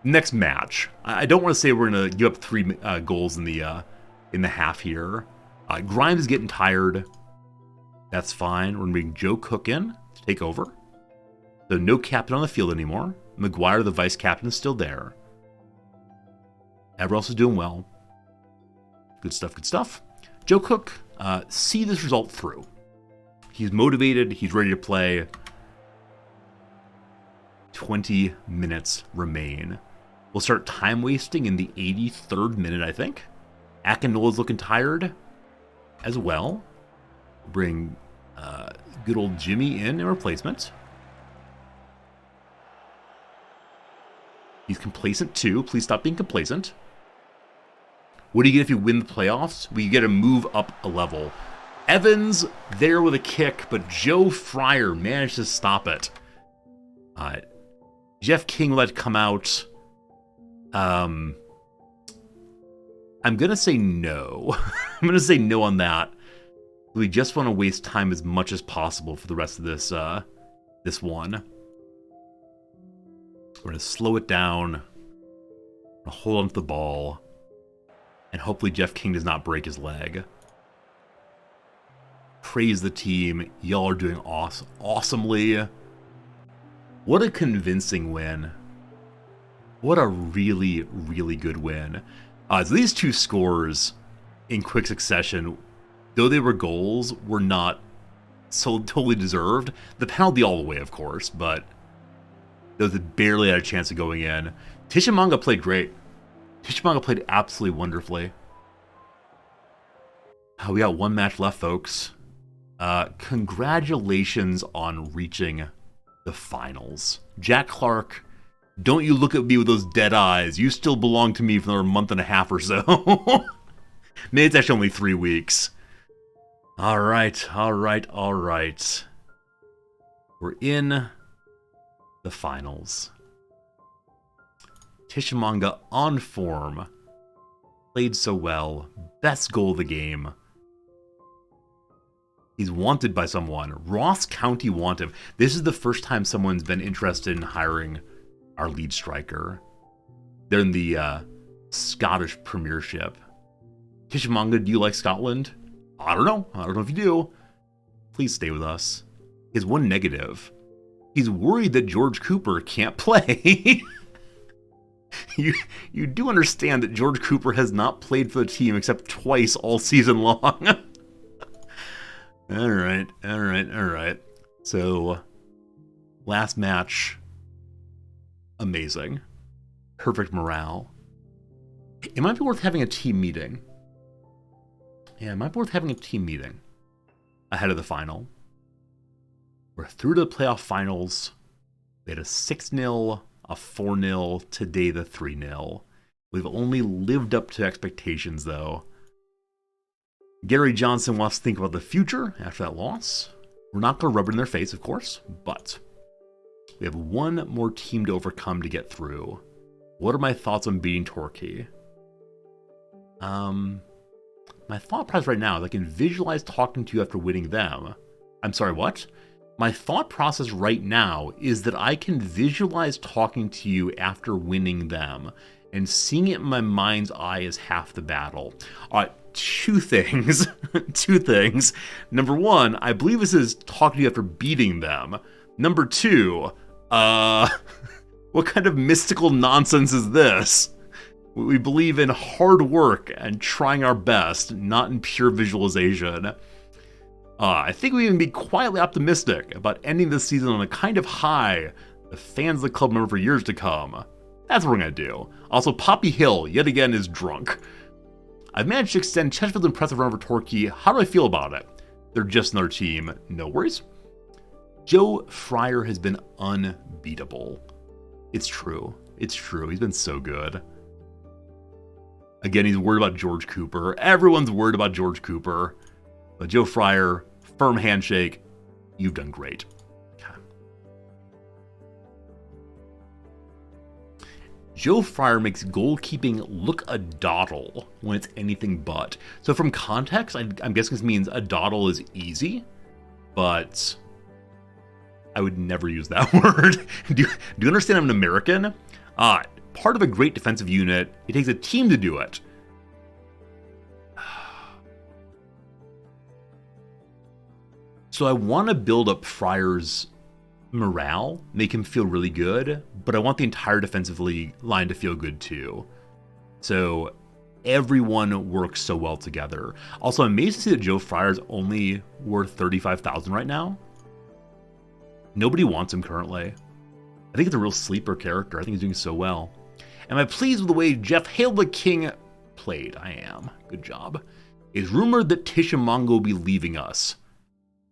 Next match. I don't want to say we're going to give up 3 goals in the half here. Grimes is getting tired. That's fine. We're going to bring Joe Cook in to take over. So no captain on the field anymore. McGuire, the vice captain, is still there. Everyone else is doing well. Good stuff. Joe Cook, see this result through. He's motivated. He's ready to play. 20 minutes remain. We'll start time wasting in the 83rd minute, I think. Akinola's looking tired as well. Bring good old Jimmy in replacement. He's complacent too. Please stop being complacent. What do you get if you win the playoffs? Well, you get to move up a level. Evans there with a kick, but Joe Fryer managed to stop it. Jeff King let come out. I'm going to say no. I'm going to say no on that. We just want to waste time as much as possible for the rest of this one. We're going to slow it down. Hold on to the ball. And hopefully Jeff King does not break his leg. Praise the team. Y'all are doing awesomely. What a convincing win. What a really, really good win. So these 2 scores in quick succession, though they were goals, were not so totally deserved. The penalty all the way, of course, but those barely had a chance of going in. Tishamanga played great. Tishamanga played absolutely wonderfully. We got 1 match left, folks. Congratulations on reaching the finals. Jack Clark, don't you look at me with those dead eyes. You still belong to me for another month and a half or so. Maybe it's actually only 3 weeks. All right. We're in the finals. Tishamanga on form. Played so well. Best goal of the game. He's wanted by someone. Ross County want him. This is the first time someone's been interested in hiring our lead striker. They're in the Scottish Premiership. Tishamanga, do you like Scotland? I don't know if you do. Please stay with us. He has 1 negative. He's worried that George Cooper can't play. You do understand that George Cooper has not played for the team except twice all season long. All right. So, last match, amazing. Perfect morale. It might be worth having a team meeting. Yeah, it might be worth having a team meeting ahead of the final. We're through to the playoff finals. We had a 6-0, a 4-0, today the 3-0. We've only lived up to expectations, though. Gary Johnson wants to think about the future after that loss. We're not going to rub it in their face, of course, but we have 1 more team to overcome to get through. What are my thoughts on beating Torquay? My thought process right now is I can visualize talking to you after winning them. I'm sorry, what? My thought process right now is that I can visualize talking to you after winning them, and seeing it in my mind's eye is half the battle. All right, 2 things. 2 things. Number 1, I believe this is talking to you after beating them. Number 2, what kind of mystical nonsense is this? We believe in hard work and trying our best, not in pure visualization. I think we can be quietly optimistic about ending this season on a kind of high the fans of the club remember for years to come. That's what we're going to do. Also, Poppy Hill, yet again, is drunk. I've managed to extend Chesterfield's impressive run over Torquay. How do I feel about it? They're just another team. No worries. Joe Fryer has been unbeatable. It's true. It's true. He's been so good. Again, he's worried about George Cooper. Everyone's worried about George Cooper. But Joe Fryer, firm handshake. You've done great. Okay. Joe Fryer makes goalkeeping look a doddle when it's anything but. So from context, I'm guessing this means a doddle is easy, but I would never use that word. Do you understand I'm an American? Part of a great defensive unit, it takes a team to do it. So I want to build up Fryer's morale, make him feel really good, but I want the entire defensive line to feel good too. So everyone works so well together. Also, I'm amazed to see that Joe Fryer's only worth 35,000 right now. Nobody wants him currently. I think it's a real sleeper character. I think he's doing so well. Am I pleased with the way Jeff Hail the King played? I am. Good job. It's rumored that Tishamongo will be leaving us.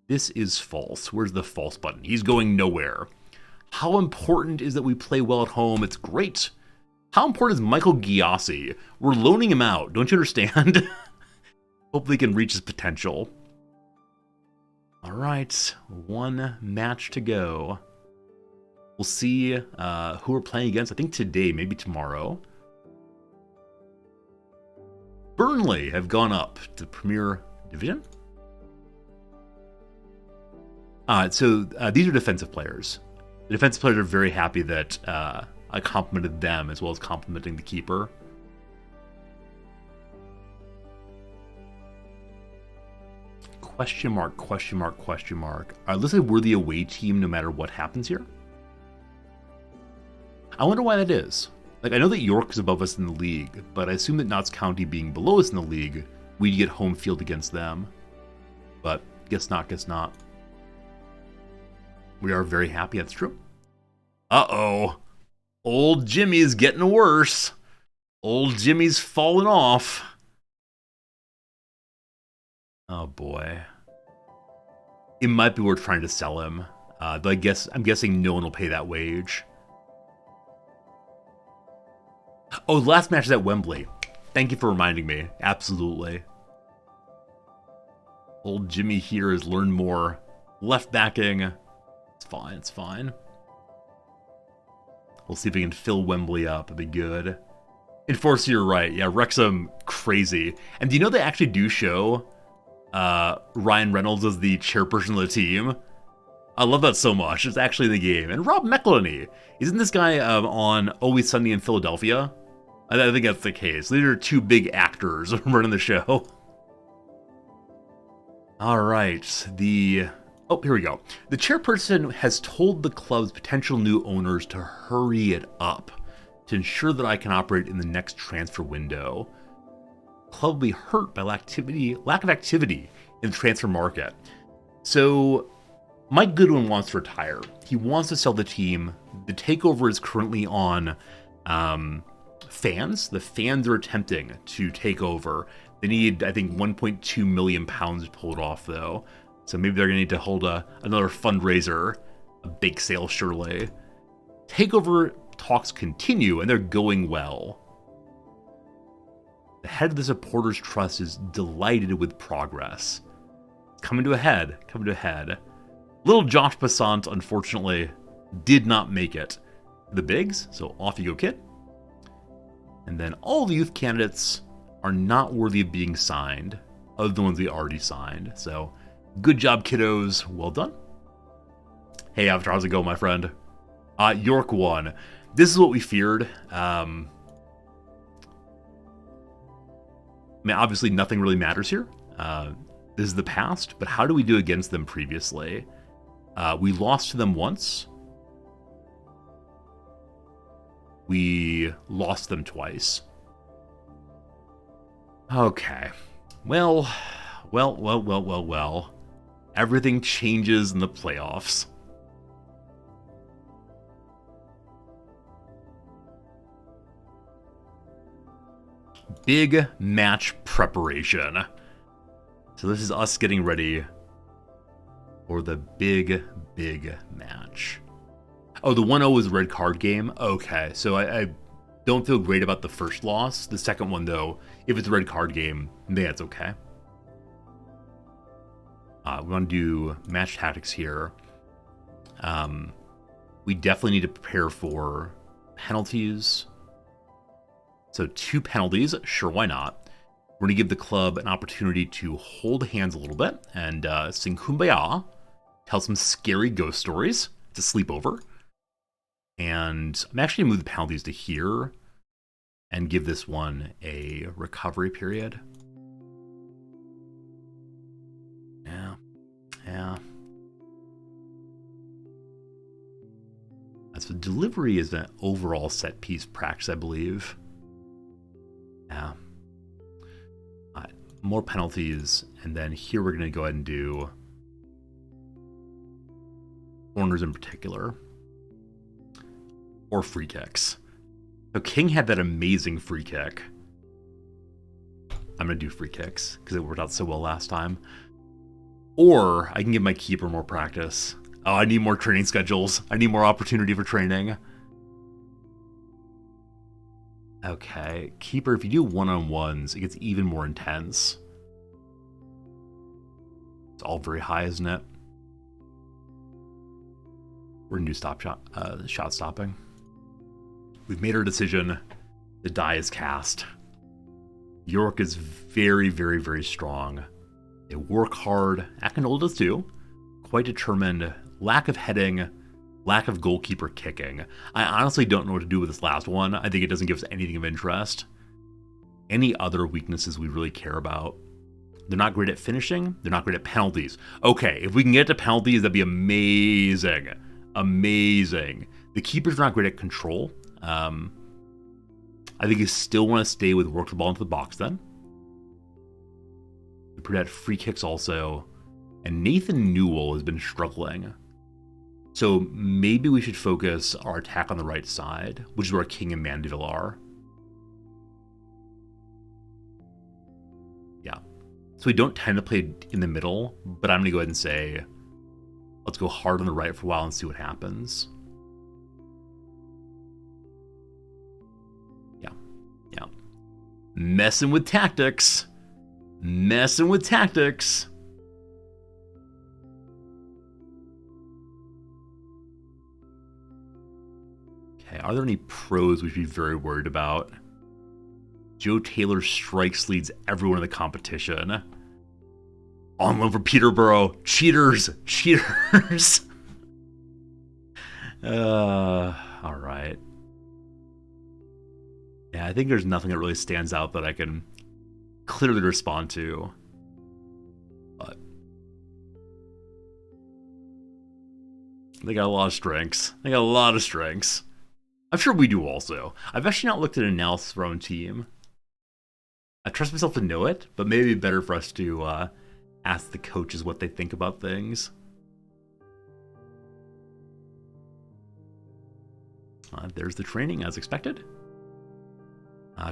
This is false. Where's the false button? He's going nowhere. How important is that we play well at home? It's great. How important is Michael Giassi? We're loaning him out. Don't you understand? Hopefully he can reach his potential. All right. One match to go. We'll see who we're playing against. I think today, maybe tomorrow. Burnley have gone up to the Premier Division. So these are defensive players. The defensive players are very happy that I complimented them as well as complimenting the keeper. Question mark, question mark, question mark. Looks like we're the away team no matter what happens here. I wonder why that is. Like, I know that York is above us in the league, but I assume that Notts County being below us in the league, we get home field against them. But guess not, guess not. We are very happy that's true. Uh-oh. Old Jimmy's getting worse. Old Jimmy's falling off. Oh boy. It might be worth trying to sell him. Though I'm guessing no one will pay that wage. Oh, the last match is at Wembley. Thank you for reminding me. Absolutely. Old Jimmy here has learned more. Left backing. It's fine, it's fine. We'll see if we can fill Wembley up. It'd be good. Enforcer, you're right. Yeah, Wrexham, crazy. And do you know they actually do show Ryan Reynolds as the chairperson of the team? I love that so much. It's actually in the game. And Rob McElhenney. Isn't this guy on Always Sunny in Philadelphia? I think that's the case. These are two big actors running the show. All right. Oh, here we go. The chairperson has told the club's potential new owners to hurry it up to ensure that I can operate in the next transfer window. The club will be hurt by lack of activity in the transfer market. So Mike Goodwin wants to retire. He wants to sell the team. The takeover is currently on fans. The fans are attempting to take over. They need, I think, 1.2 million pounds to pull it off, though. So maybe they're going to need to hold another fundraiser, a bake sale, surely. Takeover talks continue, and they're going well. The head of the Supporters Trust is delighted with progress. It's coming to a head, coming to a head. Little Josh Passant, unfortunately, did not make it to the bigs, so off you go, kid. And then all the youth candidates are not worthy of being signed, other than the ones we already signed. So, good job, kiddos. Well done. Hey, Avatar, how's it going, my friend? York won. This is what we feared. I mean, obviously, nothing really matters here. This is the past, but how do we do against them previously? We lost to them once. We lost them twice. Okay. Well. Everything changes in the playoffs. Big match preparation. So this is us getting ready for the big match. Oh, the 1-0 was a red card game? Okay, so I don't feel great about the first loss. The second one, though, if it's a red card game, then it's okay. We want to do match tactics here. We definitely need to prepare for penalties. So 2 penalties, sure, why not? We're going to give the club an opportunity to hold hands a little bit and sing Kumbaya, tell some scary ghost stories to sleep over. And I'm actually going to move the penalties to here and give this one a recovery period. Yeah. So delivery is an overall set piece practice, I believe. Yeah. All right, more penalties, and then here we're going to go ahead and do corners in particular, or free kicks. So King had that amazing free kick. I'm going to do free kicks because it worked out so well last time. Or I can give my keeper more practice. Oh, I need more training schedules. I need more opportunity for training. Okay, keeper, if you do one-on-ones, it gets even more intense. It's all very high, isn't it? We're gonna do shot stopping. We've made our decision. The die is cast. York is very strong. They work hard. Akinola does too. Quite determined. Lack of heading. Lack of goalkeeper kicking. I honestly don't know what to do with this last one. I think it doesn't give us anything of interest. Any other weaknesses we really care about? They're not great at finishing. They're not great at penalties. Okay, if we can get to penalties, that'd be amazing. Amazing. The keeper's not great at control. I think you still want to stay with work the ball into the box then. We protect free kicks also. And Nathan Newell has been struggling. So maybe we should focus our attack on the right side, which is where King and Mandeville are. Yeah. So we don't tend to play in the middle, but I'm going to go ahead and say, let's go hard on the right for a while and see what happens. Yeah. Messing with tactics. Okay, are there any pros we should be very worried about? Joe Taylor strikes leads everyone in the competition. On loan for Peterborough. Cheaters. All right. Yeah, I think there's nothing that really stands out that I can clearly respond to. But they got a lot of strengths. I'm sure we do also. I've actually not looked at an analysis of our own team. I trust myself to know it, but maybe it'd be better for us to ask the coaches what they think about things. There's the training as expected.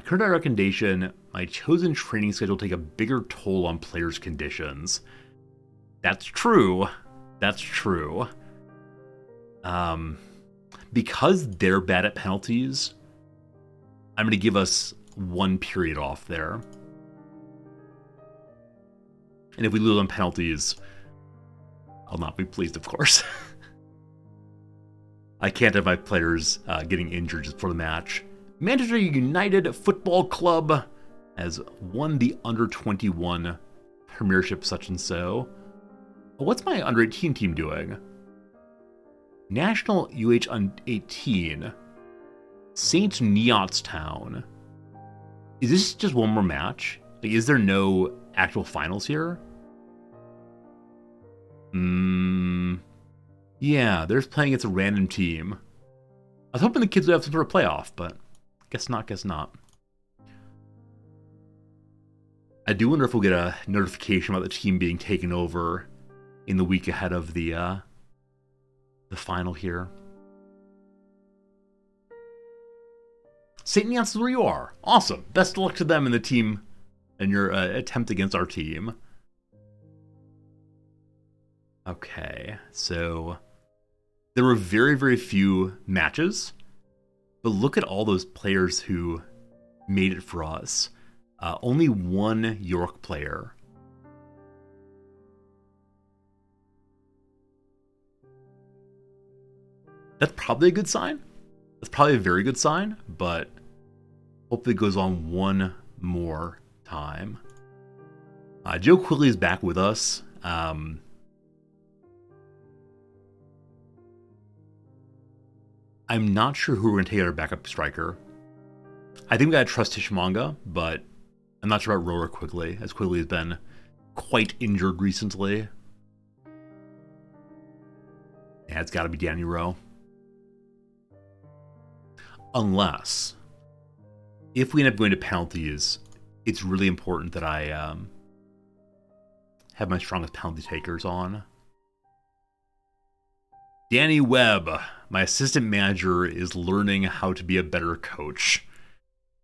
Current recommendation, my chosen training schedule take a bigger toll on players' conditions. That's true. Because they're bad at penalties, I'm going to give us 1 period off there. And if we lose on penalties, I'll not be pleased, of course. I can't have my players getting injured just for the match. Manchester United Football Club has won the under-21 Premiership such and so. What's my under-18 team doing? National UH-18. St. Neots Town. Is this just one more match? Like, is there no actual finals here? Yeah, they're just playing against a random team. I was hoping the kids would have some sort of playoff, but guess not. I do wonder if we'll get a notification about the team being taken over in the week ahead of the final here. St. Neots is where you are. Awesome. Best of luck to them and the team and your attempt against our team. Okay, so there were very, very few matches, but look at all those players who made it for us. Only one York player. That's probably a good sign. That's probably a very good sign, but hopefully it goes on one more time. Joe Quigley is back with us. I'm not sure who we're going to take out our backup striker. I think we got to trust Tishmanga, but I'm not sure about Rower Quigley, as Quigley has been quite injured recently. Yeah, it's got to be Danny Rowe. Unless, if we end up going to penalties, it's really important that I have my strongest penalty takers on. Danny Webb, my assistant manager, is learning how to be a better coach.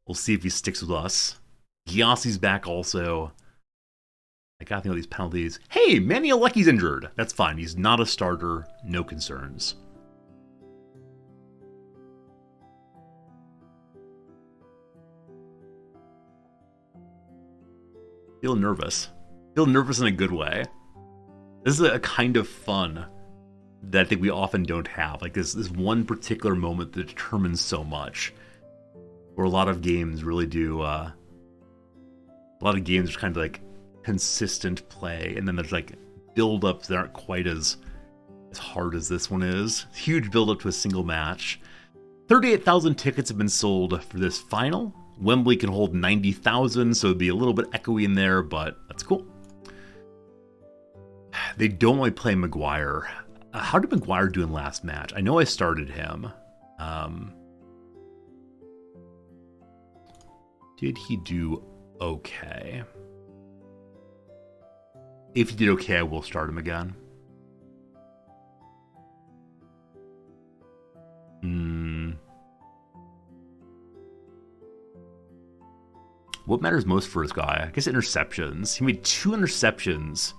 We'll see if he sticks with us. Giassi's back also. I gotta think of these penalties. Hey, Manny Alecki's injured. That's fine. He's not a starter. No concerns. Feel nervous. Feel nervous in a good way. This is a kind of fun that I think we often don't have. Like this one particular moment that determines so much. Where a lot of games really do. A lot of games are kind of like consistent play, and then there's like build-ups that aren't quite as hard as this one is. Huge build-up to a single match. 38,000 tickets have been sold for this final. Wembley can hold 90,000, so it'd be a little bit echoey in there, but that's cool. They don't want me playing Maguire. How did Maguire do in last match? I know I started him. Did he do okay? If he did okay, I will start him again. What matters most for this guy? I guess interceptions. He made 2 interceptions,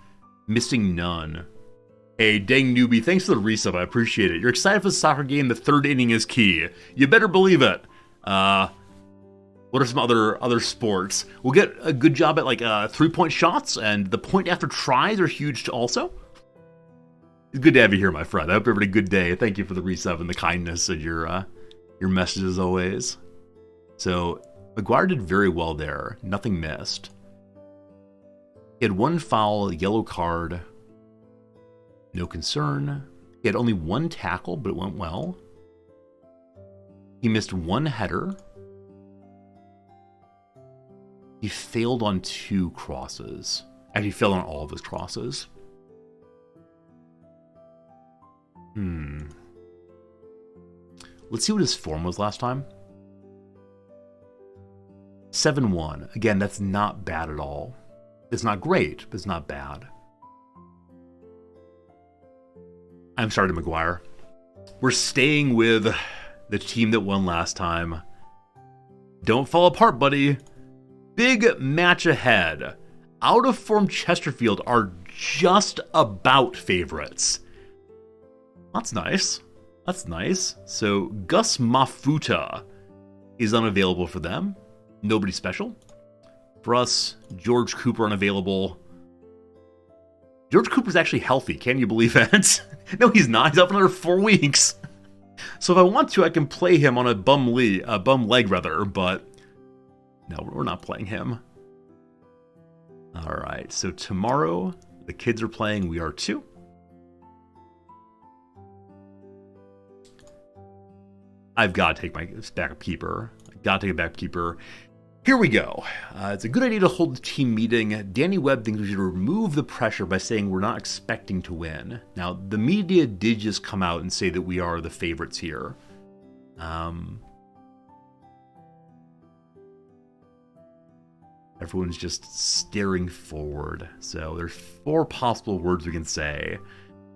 missing none. Hey, dang newbie, thanks for the resub. I appreciate it. You're excited for the soccer game. The 3rd inning is key. You better believe it. What are some other sports? We'll get a good job at like 3-point shots, and the point after tries are huge also. It's good to have you here, my friend. I hope you're having a good day. Thank you for the resub and the kindness and your messages always. So Maguire did very well there. Nothing missed. He had 1 foul, yellow card. No concern. He had only 1 tackle, but it went well. He missed 1 header. He failed on 2 crosses. Actually, he failed on all of his crosses. Let's see what his form was last time. 7-1. Again, that's not bad at all. It's not great, but it's not bad. I'm sorry to Maguire. We're staying with the team that won last time. Don't fall apart, buddy. Big match ahead. Out of form Chesterfield are just about favorites. That's nice. That's nice. So Gus Mafuta is unavailable for them. Nobody special. For us, George Cooper unavailable. George Cooper's actually healthy. Can you believe that? No, he's not. He's out for another 4 weeks. So if I want to, I can play him on a bum leg, but no, we're not playing him. All right, so tomorrow the kids are playing. We are too. I've got to take my backup keeper. I've got to take a backup keeper. Here we go. It's a good idea to hold the team meeting. Danny Webb thinks we should remove the pressure by saying we're not expecting to win. Now, the media did just come out and say that we are the favorites here. Everyone's just staring forward. So there's 4 possible words we can say.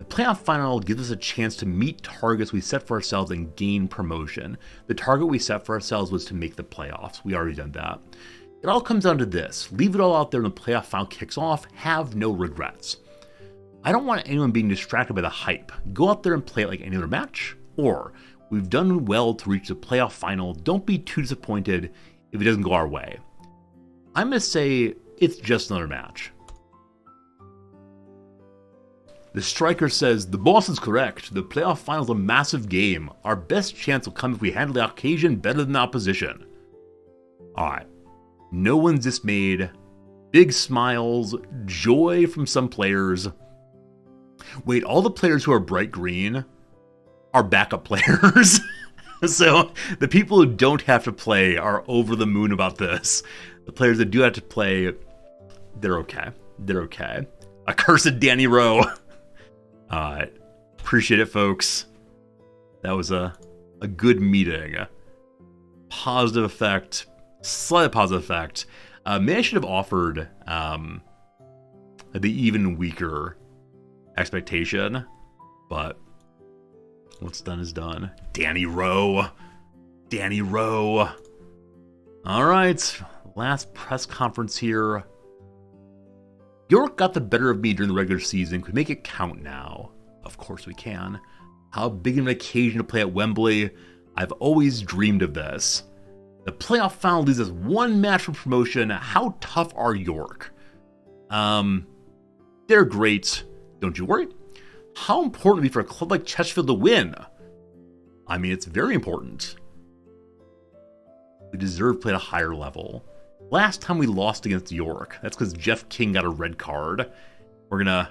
The playoff final gives us a chance to meet targets we set for ourselves and gain promotion. The target we set for ourselves was to make the playoffs. We already done that. It all comes down to this. Leave it all out there when the playoff final kicks off. Have no regrets. I don't want anyone being distracted by the hype. Go out there and play it like any other match. Or, we've done well to reach the playoff final. Don't be too disappointed if it doesn't go our way. I'm going to say it's just another match. The striker says, the boss is correct. The playoff final is a massive game. Our best chance will come if we handle the occasion better than the opposition. Alright. No one's dismayed. Big smiles. Joy from some players. Wait, all the players who are bright green are backup players. So the people who don't have to play are over the moon about this. The players that do have to play, they're okay. They're okay. Accursed Danny Rowe. Alright. Appreciate it, folks. That was a good meeting. Positive effect. Slightly positive effect. Maybe I should have offered the even weaker expectation, but what's done is done. Danny Rowe. Danny Rowe. Alright. Last press conference here. York got the better of me during the regular season. Could we make it count now? Of course we can. How big of an occasion to play at Wembley. I've always dreamed of this. The playoff final leaves us one match from promotion. How tough are York? They're great. Don't you worry. How important would it be for a club like Chesterfield to win? I mean, it's very important. We deserve to play at a higher level. Last time we lost against York, that's because Jeff King got a red card. We're going to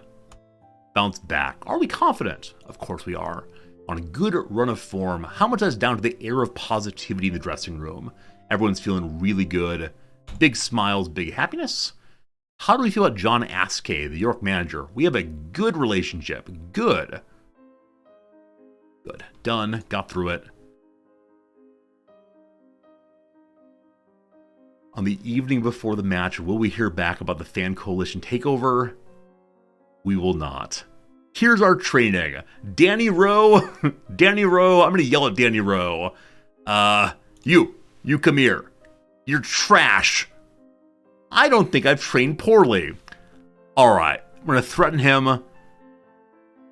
bounce back. Are we confident? Of course we are. On a good run of form, how much that's down to the air of positivity in the dressing room? Everyone's feeling really good. Big smiles, big happiness. How do we feel about John Askey, the York manager? We have a good relationship. Good. Good. Done. Got through it. On the evening before the match, will we hear back about the fan coalition takeover? We will not. Here's our training. Danny Rowe. Danny Rowe. I'm going to yell at Danny Rowe. You come here. You're trash. I don't think I've trained poorly. All right. I'm going to threaten him.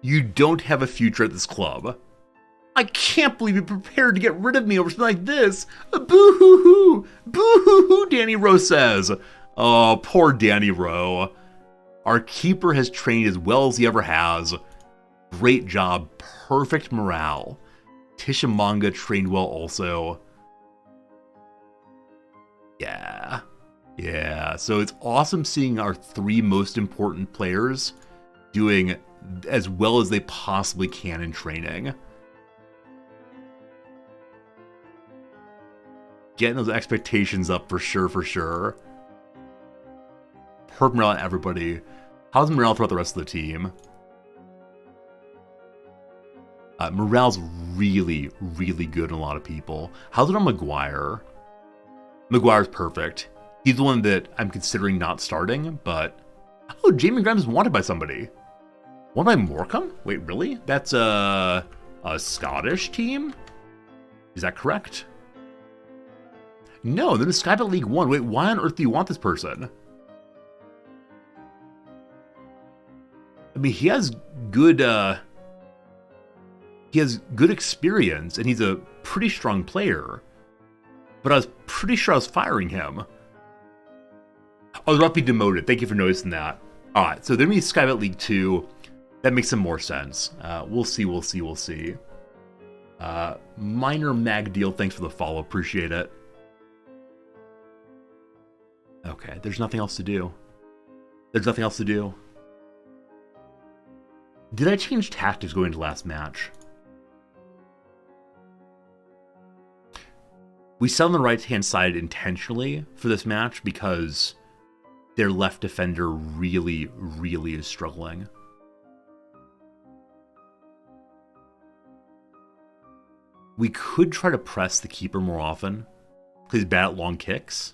You don't have a future at this club. I can't believe you're prepared to get rid of me over something like this. Boo-hoo-hoo. Boo-hoo-hoo, Danny Rowe says. Oh, poor Danny Rowe. Our keeper has trained as well as he ever has. Great job. Perfect morale. Tishamanga trained well also. Yeah. So it's awesome seeing our three most important players doing as well as they possibly can in training. Getting those expectations up for sure. Perfect morale on everybody. How's morale throughout the rest of the team? Morale's really, really good in a lot of people. How's it on Maguire? Maguire's perfect. He's the one that I'm considering not starting, but... Oh, Jamie Grimes is wanted by somebody. Wanted by Morecambe? Wait, really? That's a Scottish team? Is that correct? No, they're in the Sky Bet League 1. Wait, why on earth do you want this person? I mean, he has good experience, and he's a pretty strong player. But I was pretty sure I was firing him. Oh, they're about to be demoted. Thank you for noticing that. All right, so they're going to be Sky Bet League 2. That makes some more sense. We'll see. Minor Mag Deal, thanks for the follow. Appreciate it. Okay, there's nothing else to do. Did I change tactics going into last match? We sat on the right-hand side intentionally for this match because their left defender really, really is struggling. We could try to press the keeper more often because he's bad at long kicks.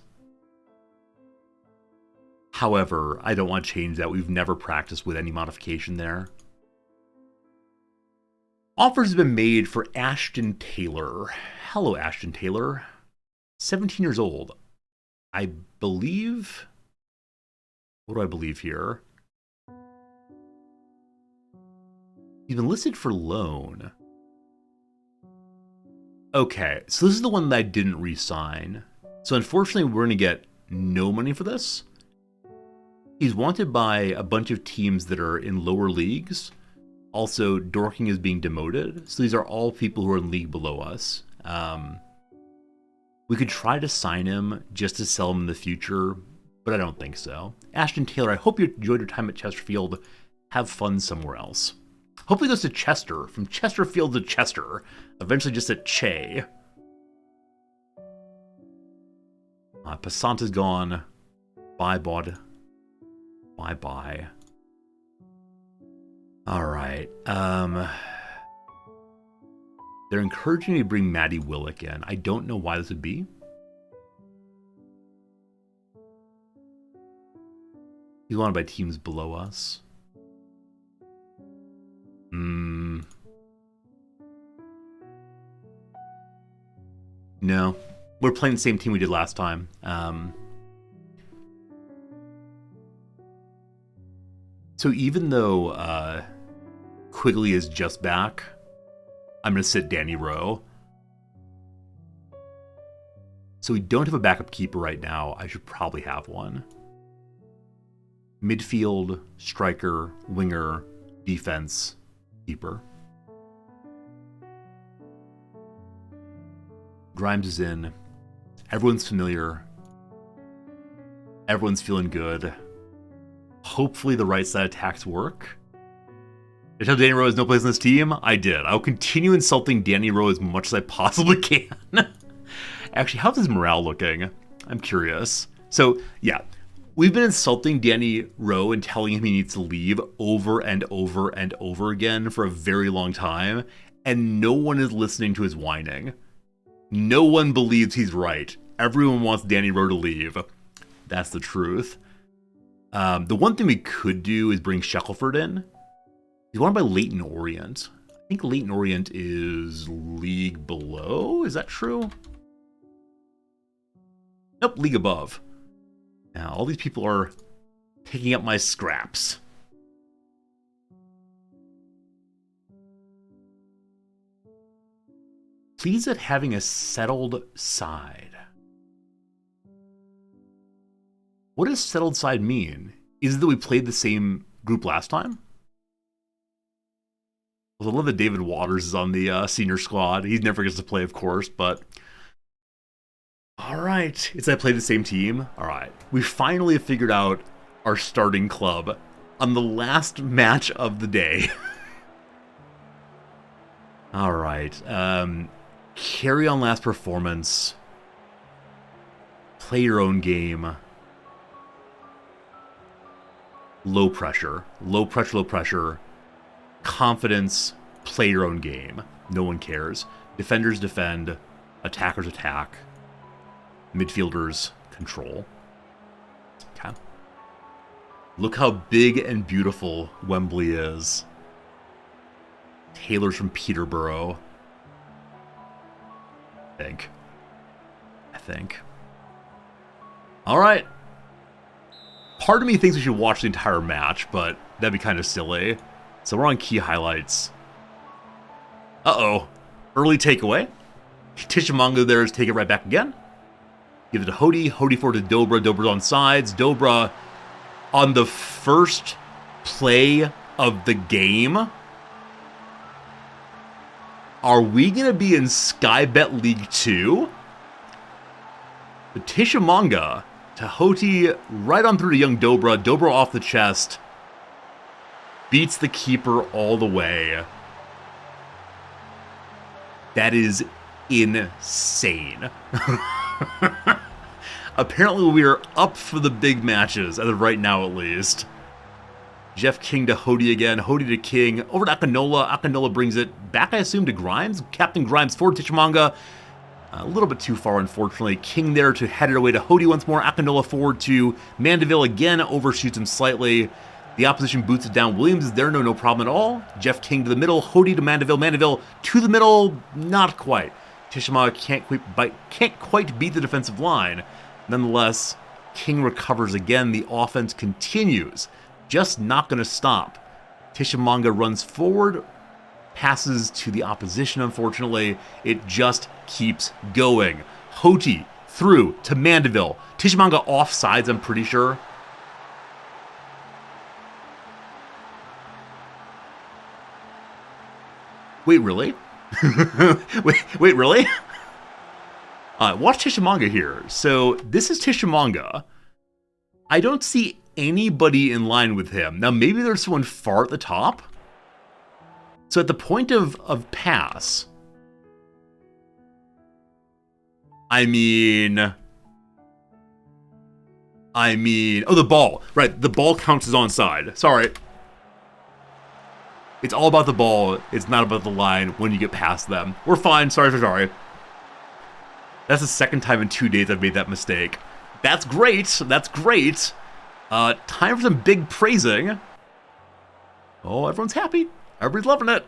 However, I don't want to change that. We've never practiced with any modification there. Offers have been made for Ashton Taylor. Hello, Ashton Taylor. 17 years old. I believe... What do I believe here? He's been listed for loan. Okay, so this is the one that I didn't re-sign. So unfortunately, we're going to get no money for this. He's wanted by a bunch of teams that are in lower leagues. Also, Dorking is being demoted. So these are all people who are in league below us. We could try to sign him just to sell him in the future, but I don't think so. Ashton Taylor, I hope you enjoyed your time at Chesterfield. Have fun somewhere else. Hopefully goes to Chester, from Chesterfield to Chester, eventually just at Che. Passant is gone. Bye, bod. Bye-bye. Alright, they're encouraging me to bring Matty Willick in. I don't know why this would be. He's wanted by teams below us. No. We're playing the same team we did last time. So even though Quigley is just back, I'm going to sit Danny Rowe. So we don't have a backup keeper right now. I should probably have one. Midfield, striker, winger, defense, keeper. Grimes is in. Everyone's familiar. Everyone's feeling good. Hopefully the right side attacks work. Did I tell Danny Rowe has no place in this team? I did. I'll continue insulting Danny Rowe as much as I possibly can. Actually, how's his morale looking? I'm curious. So, yeah. We've been insulting Danny Rowe and telling him he needs to leave over and over and over again for a very long time, and no one is listening to his whining. No one believes he's right. Everyone wants Danny Rowe to leave. That's the truth. The one thing we could do is bring Shackelford in. He's wanted by Leyton Orient. I think Leyton Orient is league below. Is that true? Nope, league above. Now, all these people are picking up my scraps. Pleased at having a settled side. What does settled side mean? Is it that we played the same group last time? Well, I love that David Waters is on the senior squad. He never gets to play, of course, but... Alright, it's that I played the same team? Alright, we finally figured out our starting club on the last match of the day. Alright, carry on last performance. Play your own game. Low pressure. Low pressure, low pressure. Confidence. Play your own game. No one cares. Defenders defend. Attackers attack. Midfielders control. Okay. Look how big and beautiful Wembley is. Taylor's from Peterborough. I think. Alright. Part of me thinks we should watch the entire match, but that'd be kind of silly. So we're on key highlights. Uh-oh. Early takeaway. Tishamongo there is take it right back again. Give it to Hody. Hody forward to Dobra. Dobra's on sides. Dobra on the first play of the game. Are we going to be in Sky Bet League 2? The Tishamonga to Hody right on through to young Dobra. Dobra off the chest. Beats the keeper all the way. That is insane. Apparently we are up for the big matches, as of right now at least. Jeff King to Hody again. Hody to King. Over to Akinola. Akinola brings it back, I assume, to Grimes. Captain Grimes forward to Tishamonga. A little bit too far, unfortunately. King there to head it away to Hody once more. Akinola forward to Mandeville again. Overshoots him slightly. The opposition boots it down. Williams is there, no problem at all. Jeff King to the middle. Hody to Mandeville. Mandeville to the middle, not quite. Tishamaga can't quite beat the defensive line. Nonetheless, King recovers again. The offense continues. Just not going to stop. Tishamaga runs forward, passes to the opposition, unfortunately. It just keeps going. Hody through to Mandeville. Tishamaga offsides, I'm pretty sure. Wait, really? wait, really? Watch Tishamaga here. So this is Tishamaga. I don't see anybody in line with him. Now, maybe there's someone far at the top. So at the point of pass, I mean, oh, the ball. Right, the ball counts as onside. Sorry. It's all about the ball. It's not about the line when you get past them. We're fine. Sorry. That's the second time in 2 days I've made that mistake. That's great. Time for some big praising. Oh, everyone's happy. Everybody's loving it.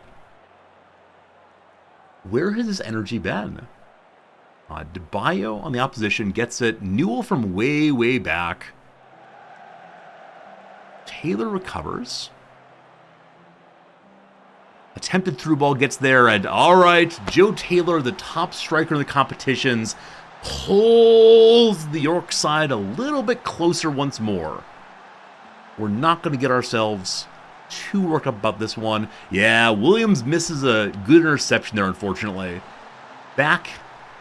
Where has this energy been? DeBayo on the opposition gets it. Newell from way back. Taylor recovers. Attempted through ball gets there, and all right, Joe Taylor, the top striker in the competitions, pulls the York side a little bit closer once more. We're not going to get ourselves too worked up about this one. Yeah, Williams misses a good interception there, unfortunately. Back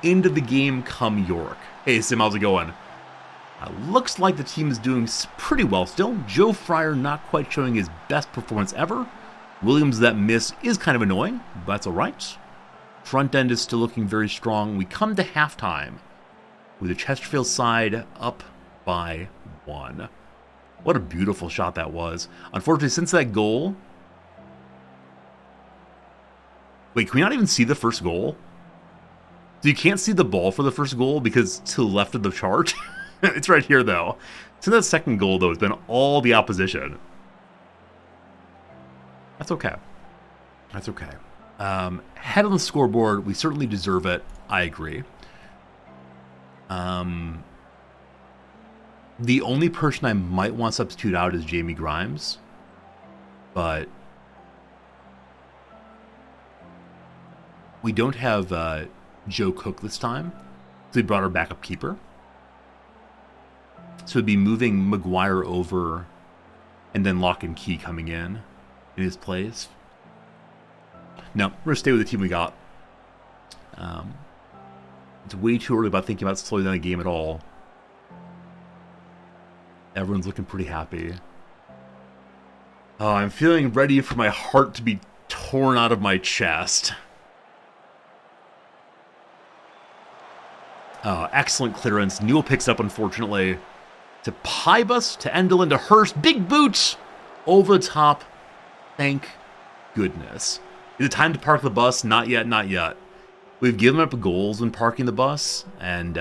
into the game come York. Hey, Sim, how's it going? Looks like the team is doing pretty well still. Joe Fryer not quite showing his best performance ever. Williams, that miss is kind of annoying, but that's all right. Front end is still looking very strong. We come to halftime with the Chesterfield side up by 1. What a beautiful shot that was. Unfortunately, since that goal... Wait, can we not even see the first goal? So you can't see the ball for the first goal because it's to the left of the chart? It's right here, though. Since that second goal, though, it's been all the opposition. That's okay. Head on the scoreboard, we certainly deserve it. I agree. The only person I might want to substitute out is Jamie Grimes. But we don't have Joe Cook this time. So we brought our backup keeper. So it'd be moving McGuire over and then Lock and Key coming in his place. No, we're going to stay with the team we got. It's way too early about thinking about slowing down the game at all. Everyone's looking pretty happy. I'm feeling ready for my heart to be torn out of my chest. Excellent clearance. Newell picks up, unfortunately. To Pybus, to Endelin, to Hurst. Big boots! Over the top. Thank goodness. Is it time to park the bus? Not yet. We've given up goals when parking the bus, and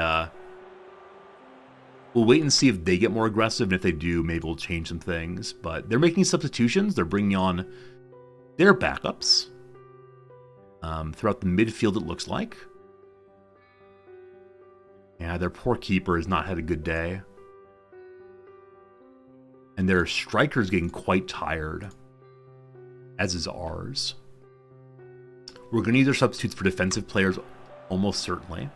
we'll wait and see if they get more aggressive, and if they do, maybe we'll change some things. But they're making substitutions. They're bringing on their backups throughout the midfield, it looks like. Yeah, their poor keeper has not had a good day. And their striker's getting quite tired, as is ours. We're going to use our substitutes for defensive players, almost certainly.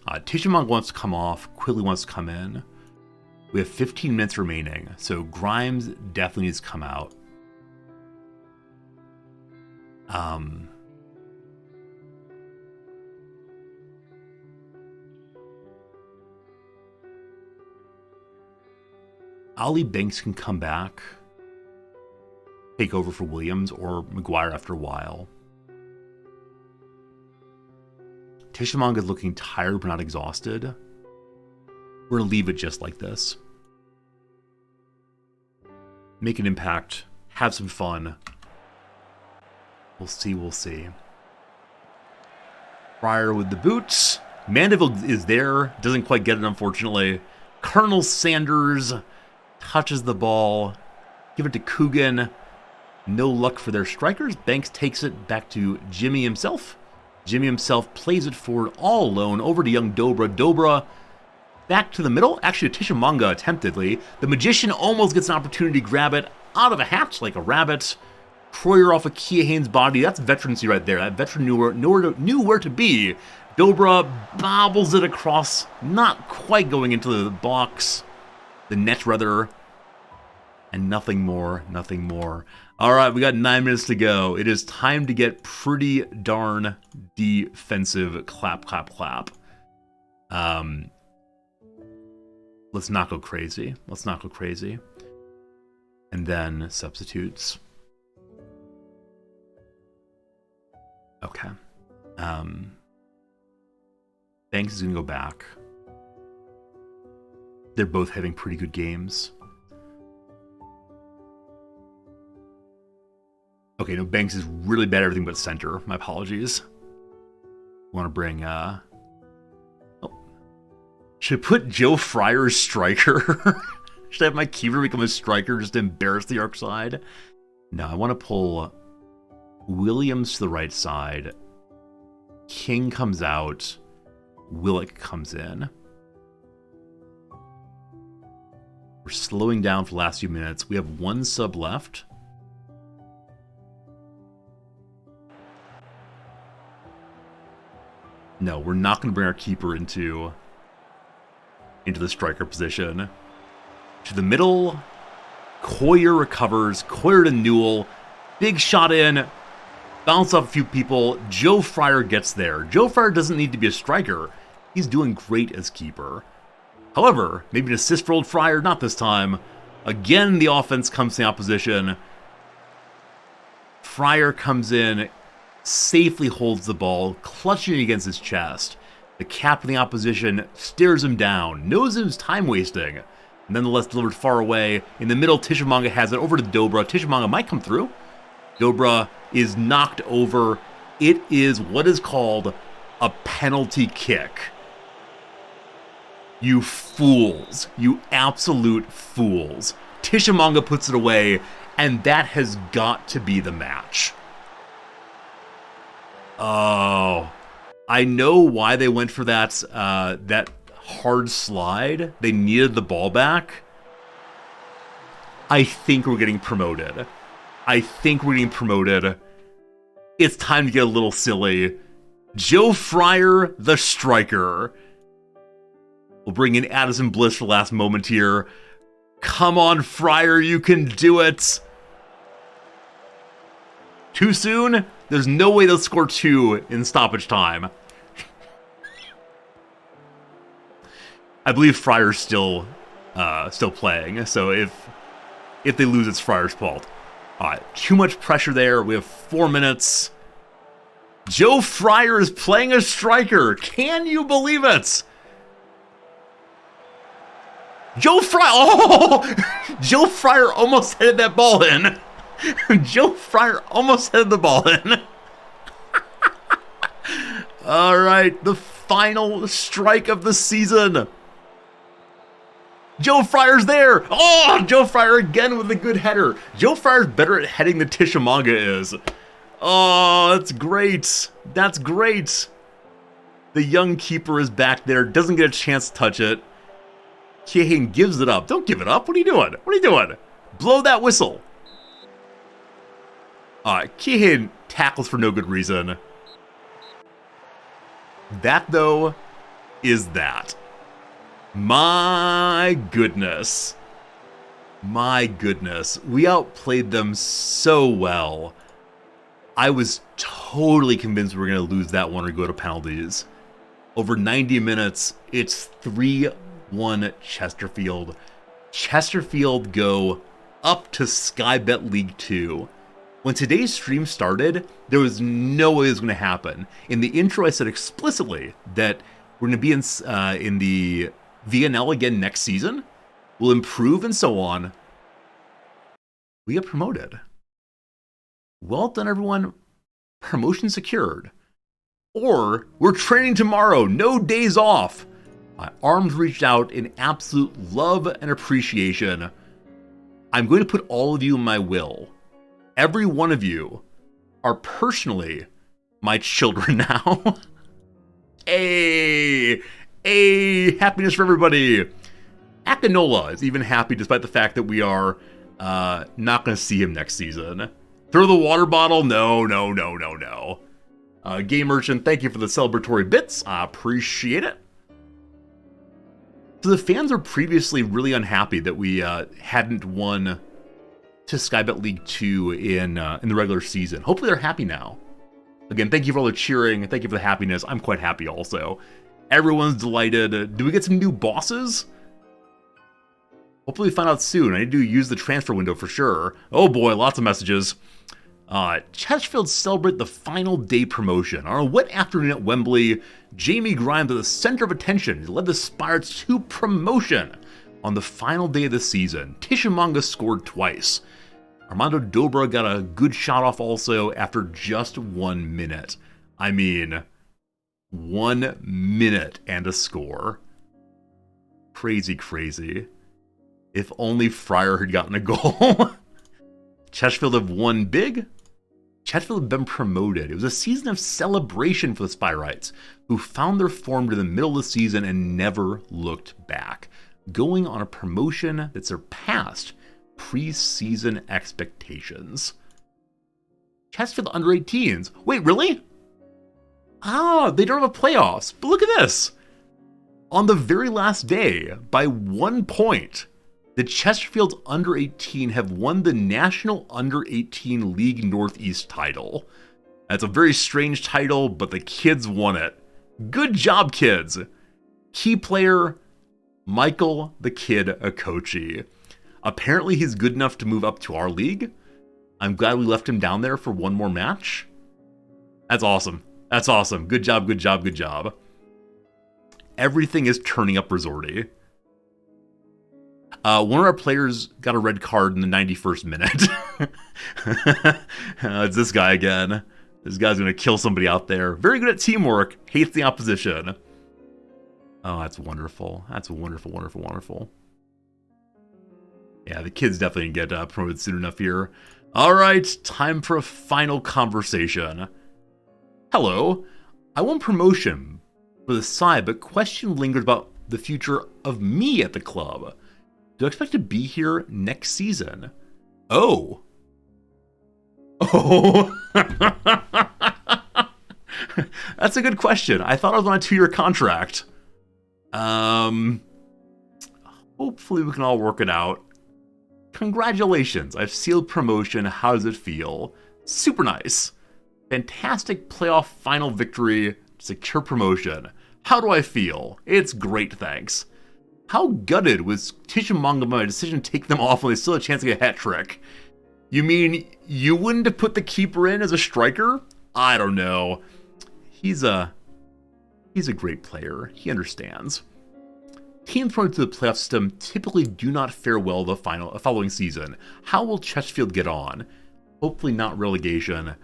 Tishamaga wants to come off. Quilly wants to come in. We have 15 minutes remaining, so Grimes definitely needs to come out. Ollie Banks can come back, take over for Williams, or McGuire after a while. Tishamaga is looking tired but not exhausted. We're going to leave it just like this. Make an impact. Have some fun. We'll see. Fryer with the boots. Mandeville is there. Doesn't quite get it, unfortunately. Colonel Sanders touches the ball. Give it to Coogan. No luck for their strikers. Banks takes it back to Jimmy himself. Jimmy himself plays it forward all alone over to young Dobra. Dobra back to the middle. Actually, Tishamanga attemptedly. The Magician almost gets an opportunity to grab it out of a hatch like a rabbit. Croyer off of Keohane's body. That's veterancy right there. That veteran knew where to be. Dobra bobbles it across, not quite going into the box. The net, rather. And nothing more, nothing more. All right, we got 9 minutes to go. It is time to get pretty darn defensive. Clap, clap, clap. Let's not go crazy. Let's not go crazy. And then substitutes. Okay. Banks is going to go back. They're both having pretty good games. Okay, no, Banks is really bad at everything but center. My apologies. Want to bring, should I put Joe Fryer as striker? Should I have my keeper become a striker just to embarrass the arc side? No, I want to pull Williams to the right side. King comes out. Willick comes in. We're slowing down for the last few minutes. We have one sub left. No, we're not going to bring our keeper into the striker position. To the middle. Coyer recovers. Coyer to Newell. Big shot in. Bounce off a few people. Joe Fryer gets there. Joe Fryer doesn't need to be a striker. He's doing great as keeper. However, maybe an assist for old Fryer. Not this time. Again, the offense comes to the opposition. Fryer comes in. Safely holds the ball, clutching it against his chest. The captain of the opposition stares him down, knows him time wasting, and nonetheless delivered far away. In the middle, Tishamanga has it over to Dobra. Tishamanga might come through. Dobra is knocked over. It is what is called a penalty kick. You fools. You absolute fools. Tishamanga puts it away, and that has got to be the match. Oh, I know why they went for that hard slide. They needed the ball back. I think we're getting promoted. It's time to get a little silly. Joe Fryer, the striker. We'll bring in Addison Bliss for the last moment here. Come on, Fryer, you can do it. Too soon? There's no way they'll score 2 in stoppage time. I believe Fryer's still playing, so if they lose, it's Fryer's fault. Alright, too much pressure there. We have 4 minutes. Joe Fryer is playing a striker. Can you believe it? Joe Fryer! Oh! Joe Fryer almost headed that ball in. Joe Fryer almost headed the ball in. All right, the final strike of the season. Joe Fryer's there. Oh, Joe Fryer again with a good header. Joe Fryer's better at heading than Tishamanga is. Oh, that's great. That's great. The young keeper is back there. Doesn't get a chance to touch it. Keohane gives it up. Don't give it up. What are you doing? What are you doing? Blow that whistle. Keohane tackles for no good reason. That, though, is that. My goodness. My goodness. We outplayed them so well. I was totally convinced we were going to lose that one or go to penalties. Over 90 minutes, it's 3-1 Chesterfield. Chesterfield go up to Sky Bet League 2. When today's stream started, there was no way it was going to happen. In the intro, I said explicitly that we're going to be in the VNL again next season. We'll improve and so on. We get promoted. Well done, everyone. Promotion secured. Or we're training tomorrow. No days off. My arms reached out in absolute love and appreciation. I'm going to put all of you in my will. Every one of you are personally my children now. Hey, happiness for everybody. Akinola is even happy despite the fact that we are not going to see him next season. Throw the water bottle? No. Game Merchant, thank you for the celebratory bits. I appreciate it. So the fans were previously really unhappy that we hadn't won to Skybet League 2 in the regular season. Hopefully they're happy now. Again, thank you for all the cheering. Thank you for the happiness. I'm quite happy also. Everyone's delighted. Do we get some new bosses? Hopefully we find out soon. I need to use the transfer window for sure. Oh boy, lots of messages. Chesterfield celebrate the final day promotion. On a wet afternoon at Wembley, Jamie Grimes at the center of attention. He led the Spires to promotion. On the final day of the season, Tishamanga scored twice. Armando Dobra got a good shot off also after just 1 minute. I mean, 1 minute and a score. Crazy. If only Fryer had gotten a goal. Chesterfield have won big. Chesterfield have been promoted. It was a season of celebration for the Spirites, who found their form to the middle of the season and never looked back, going on a promotion that surpassed preseason expectations. Chesterfield under 18s. Wait, really? They don't have a playoffs. But look at this. On the very last day, by 1 point, the Chesterfield under 18 have won the National Under 18 League Northeast title. That's a very strange title, but the kids won it. Good job, kids. Key player, Michael the Kid Okochi. Apparently he's good enough to move up to our league. I'm glad we left him down there for one more match. That's awesome. Good job. Everything is turning up Resorty. One of our players got a red card in the 91st minute. It's this guy again. This guy's going to kill somebody out there. Very good at teamwork. Hates the opposition. Oh, that's wonderful. That's wonderful. Yeah, the kids definitely get promoted soon enough here. All right, time for a final conversation. Hello. I won promotion for the side, but question lingers about the future of me at the club. Do I expect to be here next season? Oh. That's a good question. I thought I was on a 2-year contract. Hopefully we can all work it out. Congratulations, I've sealed promotion. How does it feel? Super nice. Fantastic playoff final victory, secure promotion. How do I feel? It's great, thanks. How gutted was Tishamanga by my decision to take them off when they still had a chance to get a hat trick? You mean you wouldn't have put the keeper in as a striker? I don't know. He's a great player. He understands. Teams promoted to the playoff system typically do not fare well the following season. How will Chesterfield get on? Hopefully not relegation.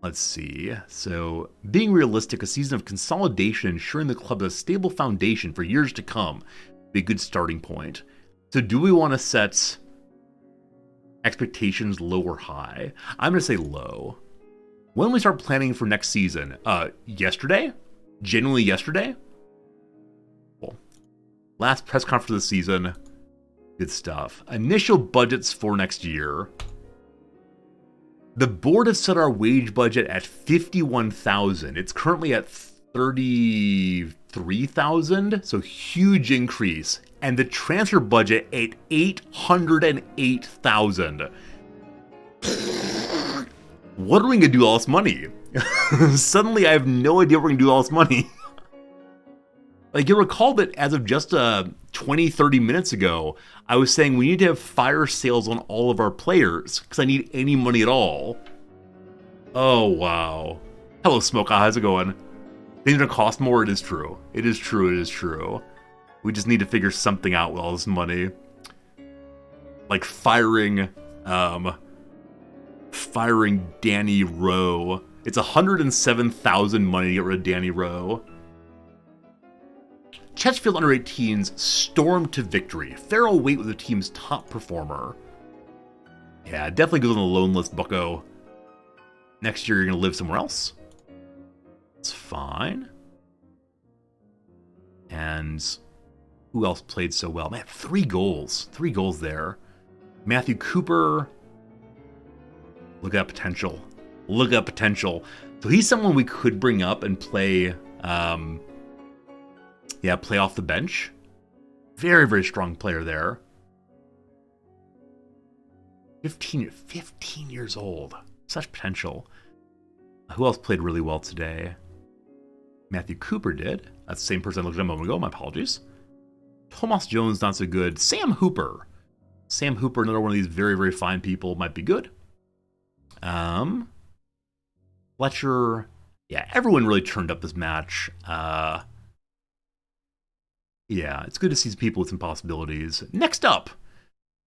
Let's see. So, being realistic, a season of consolidation, ensuring the club has a stable foundation for years to come, would be a good starting point. So, do we want to set expectations low or high? I'm going to say low. When we start planning for next season? Yesterday? Genuinely yesterday? Cool. Last press conference of the season. Good stuff. Initial budgets for next year. The board has set our wage budget at $51,000. It's currently at $33,000, so huge increase. And the transfer budget at $808,000. What are we gonna do with all this money? Suddenly, I have no idea what we're gonna do with all this money. Like, you recall that as of just 20, 30 minutes ago, I was saying we need to have fire sales on all of our players, because I need any money at all. Oh, wow. Hello, Smoke. How's it going? Things are going to cost more? It is true. It is true. We just need to figure something out with all this money. Like firing Danny Rowe. It's $107,000 money to get rid of Danny Rowe. Chesterfield under-18s stormed to victory. Farrell Waite was the team's top performer. Yeah, definitely goes on the loan list, bucko. Next year, you're going to live somewhere else. It's fine. And who else played so well? Man, 3 goals. 3 goals there. Matthew Cooper. Look at potential. Look at potential. So he's someone we could bring up and play, play off the bench. Very, very strong player there. 15 years old. Such potential. Who else played really well today? Matthew Cooper did. That's the same person I looked at a moment ago. My apologies. Tomas Jones, not so good. Sam Hooper. Sam Hooper, another one of these very, very fine people, might be good. Fletcher. Yeah, everyone really turned up this match. Yeah, it's good to see people with some possibilities. Next up,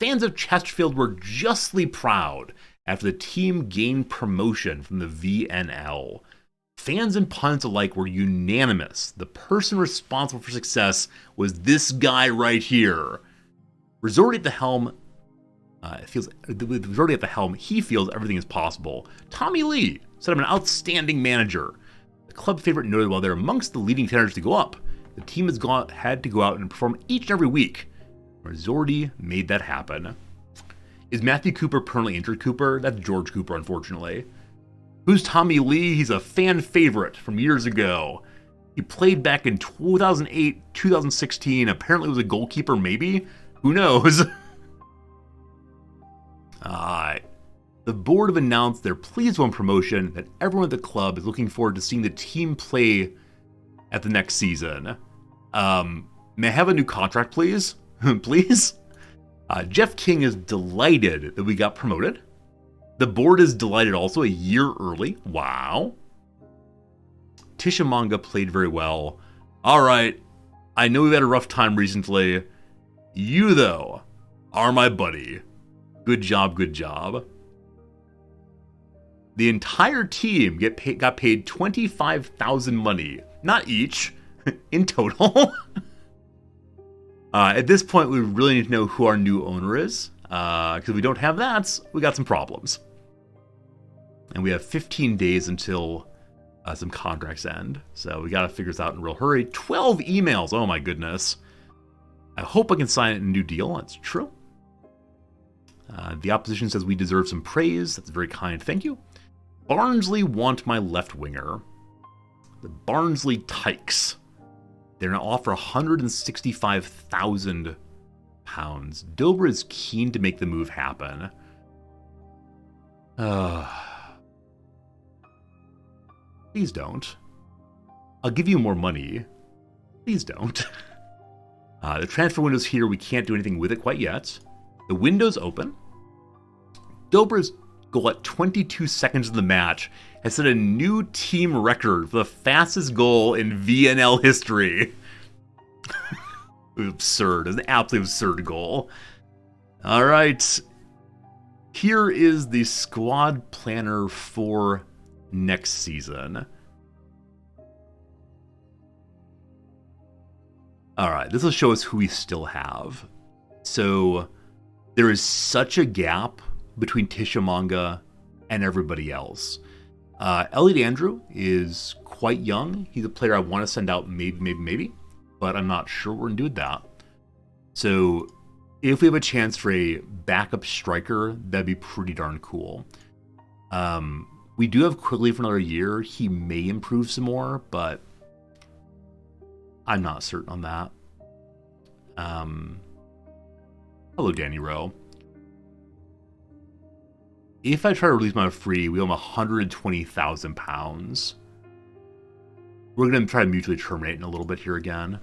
fans of Chesterfield were justly proud after the team gained promotion from the VNL. Fans and pundits alike were unanimous. The person responsible for success was this guy right here. Resorting at the helm, he feels everything is possible. Tommy Lee said I'm an outstanding manager. The club favorite noted while they're amongst the leading contenders to go up, the team has had to go out and perform each and every week. Resorty made that happen. Is Matthew Cooper permanently injured, Cooper? That's George Cooper, unfortunately. Who's Tommy Lee? He's a fan favorite from years ago. He played back in 2008, 2016. Apparently was a goalkeeper, maybe? Who knows? The board have announced they're pleased with promotion, that everyone at the club is looking forward to seeing the team play at the next season. May I have a new contract, please? Please? Jeff King is delighted that we got promoted. The board is delighted also, a year early. Wow. Tishamanga played very well. All right, I know we've had a rough time recently. You, though, are my buddy. Good job, good job. The entire team got paid $25,000 money. Not each, in total. At this point, we really need to know who our new owner is. Because if we don't have that, we got some problems. And we have 15 days until some contracts end. So we got to figure this out in a real hurry. 12 emails. Oh my goodness. I hope I can sign a new deal. That's true. The opposition says we deserve some praise. That's very kind. Thank you. Barnsley want my left winger. The Barnsley Tykes. They're going to offer £165,000. Dover is keen to make the move happen. Please don't. I'll give you more money. Please don't. The transfer window's here. We can't do anything with it quite yet. The window's open. Dober's goal at 22 seconds of the match has set a new team record for the fastest goal in VNL history. Absurd. It's an absolutely absurd goal. All right. Here is the squad planner for next season. All right. This will show us who we still have. So there is such a gap between Tishamanga and everybody else. Elliot Andrew is quite young. He's a player I want to send out maybe. But I'm not sure we're going to do that. So if we have a chance for a backup striker, that'd be pretty darn cool. We do have Quigley for another year. He may improve some more, but I'm not certain on that. Hello, Danny Rowe. If I try to release him on a free, we owe him £120,000. We're going to try to mutually terminate in a little bit here again.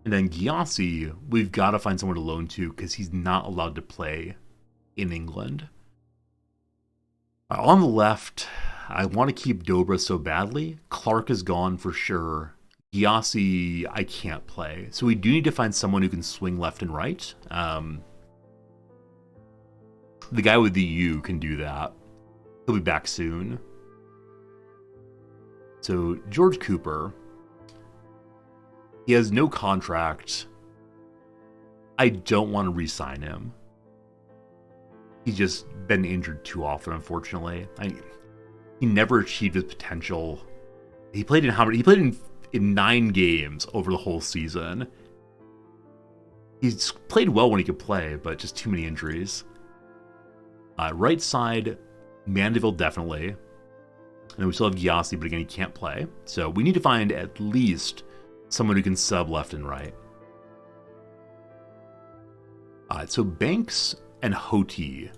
And then Gyasi, we've got to find someone to loan to because he's not allowed to play in England. On the left, I want to keep Dobra so badly. Clark is gone for sure. Gyasi, I can't play. So we do need to find someone who can swing left and right. The guy with the U can do that. He'll be back soon. So George Cooper, he has no contract. I don't want to re-sign him. He's just been injured too often, unfortunately. He never achieved his potential. He played in how many? He played in 9 games over the whole season. He's played well when he could play, but just too many injuries. Right side, Mandeville definitely. And then we still have Gyasi, but again, he can't play. So we need to find at least someone who can sub left and right. So Banks and Hoti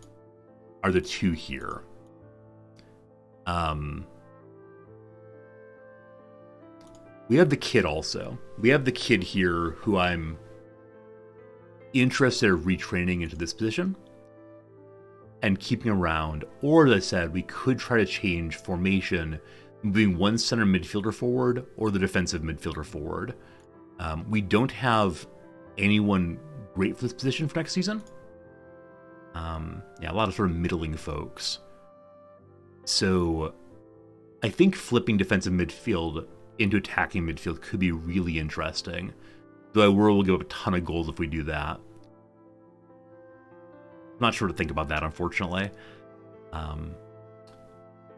are the 2 here. We have the kid also. We have the kid here who I'm interested in retraining into this position and keeping around. Or, as I said, we could try to change formation, moving one center midfielder forward or the defensive midfielder forward. We don't have anyone great for this position for next season. A lot of sort of middling folks. So I think flipping defensive midfield into attacking midfield could be really interesting. Though I worry we'll give up a ton of goals if we do that. I'm not sure what to think about that, unfortunately.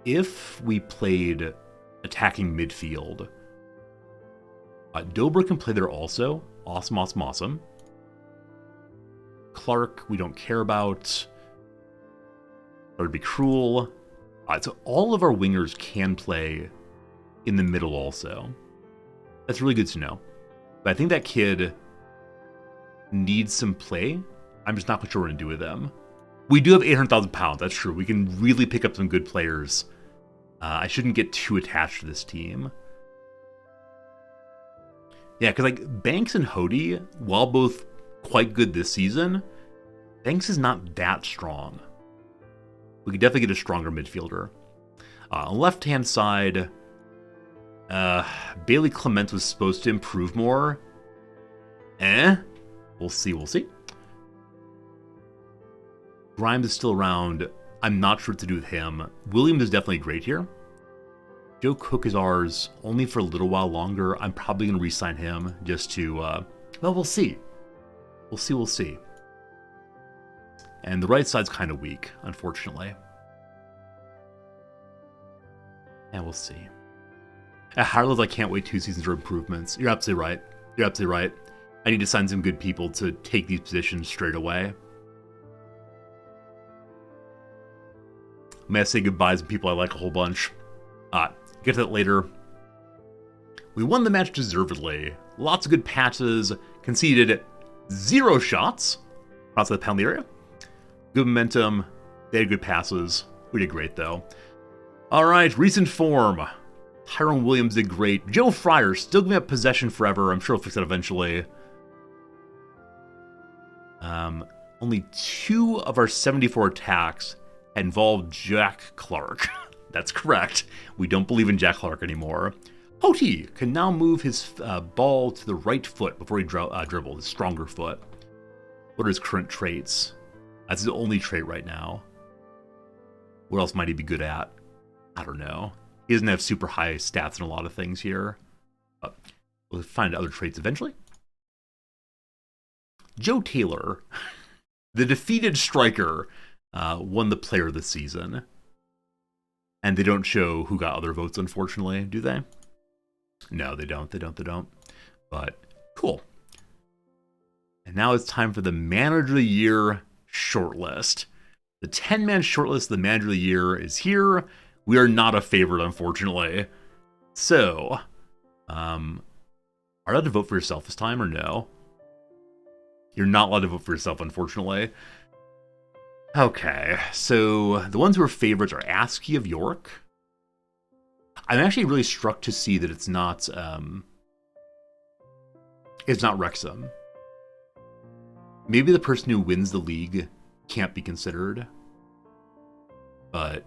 If we played attacking midfield, Dober can play there also. Awesome. Clark, we don't care about. That would be cruel. So all of our wingers can play in the middle also. That's really good to know. But I think that kid needs some play. I'm just not quite sure what to do with them. We do have 800,000 pounds, that's true. We can really pick up some good players. I shouldn't get too attached to this team. Yeah, because like Banks and Hoti, while both quite good this season, Banks is not that strong. We could definitely get a stronger midfielder. On the left-hand side, Bailey Clement was supposed to improve more. We'll see. Grimes is still around. I'm not sure what to do with him. Williams is definitely great here. Joe Cook is ours only for a little while longer. I'm probably going to re-sign him just to, well, we'll see. We'll see. And the right side's kind of weak, unfortunately. And we'll see. At Harlow's, I can't wait 2 seasons for improvements. You're absolutely right. I need to sign some good people to take these positions straight away. I'm going to say goodbye to some people I like a whole bunch. Get to that later. We won the match deservedly. Lots of good passes. Conceded 0 shots outside the penalty area. Good momentum. They had good passes. We did great, though. All right, recent form. Tyrone Williams did great. Joe Fryer still giving up possession forever. I'm sure he'll fix that eventually. Only 2 of our 74 attacks involved Jack Clark. That's correct. We don't believe in Jack Clark anymore. Hoti can now move his ball to the right foot before he dribbles, his stronger foot. What are his current traits? That's his only trait right now. What else might he be good at? I don't know. He doesn't have super high stats in a lot of things here. But we'll find other traits eventually. Joe Taylor, the defeated striker, won the player of the season. And they don't show who got other votes, unfortunately, do they? No, they don't. But cool. And now it's time for the Manager of the Year shortlist. The 10-man shortlist of the Manager of the Year is here. We are not a favorite, unfortunately. So, are you allowed to vote for yourself this time or no? You're not allowed to vote for yourself, unfortunately. Okay, so the ones who are favorites are Askey of York. I'm actually really struck to see that it's not Wrexham. Maybe the person who wins the league can't be considered. But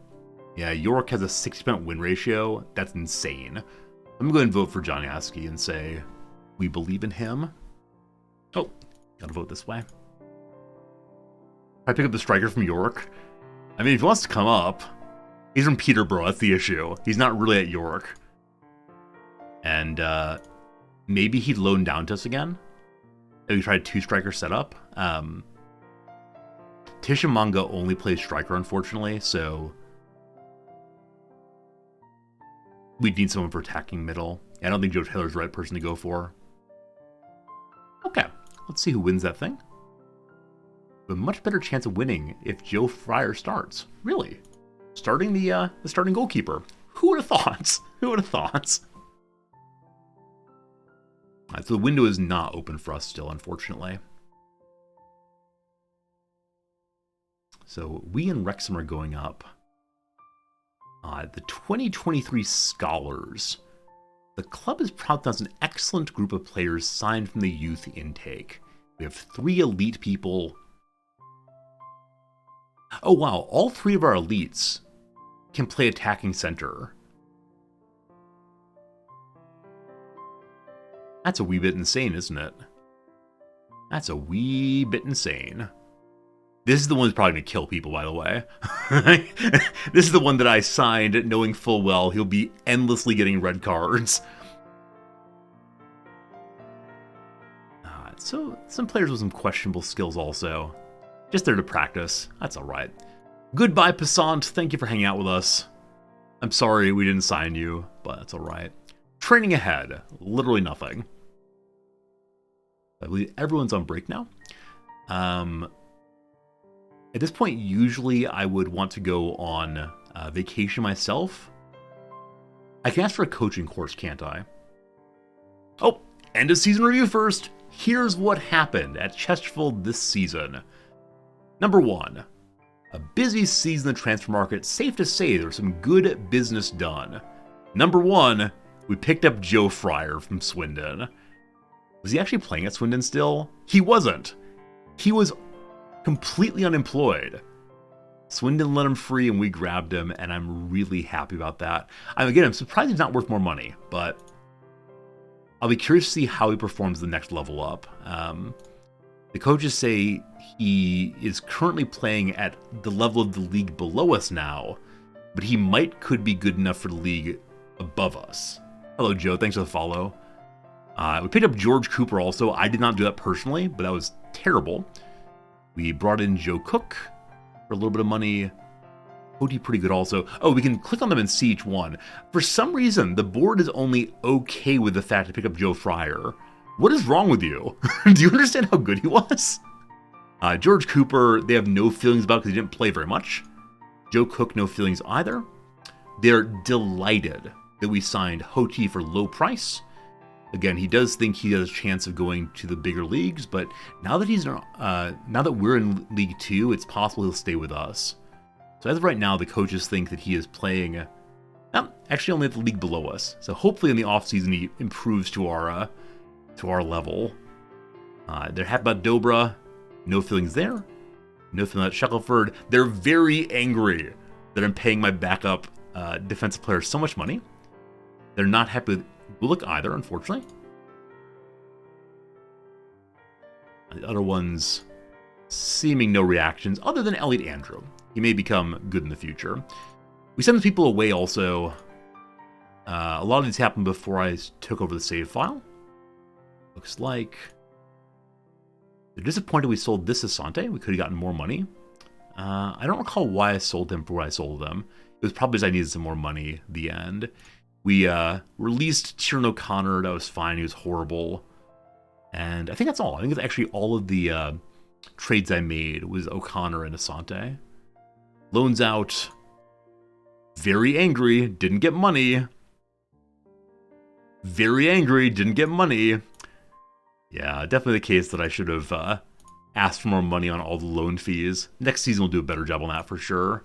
yeah, York has a 60% win ratio. That's insane. I'm going to go and vote for John Askey and say we believe in him. Oh, gotta vote this way. I pick up the striker from York. I mean, if he wants to come up, he's from Peterborough. That's the issue. He's not really at York. And maybe he'd loan down to us again. And we tried a 2-striker setup. Tishamanga only plays striker, unfortunately, so we'd need someone for attacking middle. I don't think Joe Taylor's the right person to go for. Okay, let's see who wins that thing. A much better chance of winning if Joe Fryer starts. Really? Starting the starting goalkeeper. Who would have thought? Who would have thought? Alright, so the window is not open for us still, unfortunately. So we and Wrexham are going up. The 2023 Scholars. The club is proud to have an excellent group of players signed from the youth intake. We have 3 elite people. Oh wow, all 3 of our elites can play attacking center. That's a wee bit insane, isn't it? That's a wee bit insane. This is the one who's probably going to kill people, by the way. This is the one that I signed knowing full well he'll be endlessly getting red cards. So, some players with some questionable skills also. Just there to practice. That's alright. Goodbye, Passant. Thank you for hanging out with us. I'm sorry we didn't sign you, but that's alright. Training ahead. Literally nothing. I believe everyone's on break now. At this point, usually I would want to go on vacation myself. I can ask for a coaching course, can't I? Oh, end of season review first. Here's what happened at Chesterfield this season. Number 1, a busy season in the transfer market. Safe to say there was some good business done. Number 1, we picked up Joe Fryer from Swindon. Was he actually playing at Swindon still? He wasn't. He was completely unemployed. Swindon let him free and we grabbed him, and I'm really happy about that. I'm surprised he's not worth more money, but I'll be curious to see how he performs the next level up. The coaches say he is currently playing at the level of the league below us now, but he could be good enough for the league above us. Hello, Joe. Thanks for the follow. We picked up George Cooper also. I did not do that personally, but that was terrible. We brought in Joe Cook for a little bit of money. OT pretty good also. Oh, we can click on them and see each one. For some reason, the board is only okay with the fact to pick up Joe Fryer. What is wrong with you? Do you understand how good he was? George Cooper, they have no feelings about because he didn't play very much. Joe Cook, no feelings either. They're delighted that we signed Hoti for low price. Again, he does think he has a chance of going to the bigger leagues, but now that we're in League 2, it's possible he'll stay with us. So as of right now, the coaches think that he is playing, actually only at the league below us. So hopefully in the offseason he improves to our level. They're happy about Dobra, no feelings there. No feeling about Shackelford. They're very angry that I'm paying my backup defensive player so much money. They're not happy with Bullock either, unfortunately. The other ones seeming no reactions other than Elliot Andrew. He may become good in the future. We sent the people away also. A lot of these happened before I took over the save file. Looks like they're disappointed we sold this Asante. We could have gotten more money. I don't recall why I sold him for what I sold them. It was probably because I needed some more money at the end. We released Tiernan O'Connor. That was fine. He was horrible. And I think that's all. I think it's actually all of the trades I made was O'Connor and Asante. Loans out. Very angry. Didn't get money. Very angry. Didn't get money. Yeah, definitely the case that I should have asked for more money on all the loan fees. Next season we'll do a better job on that for sure.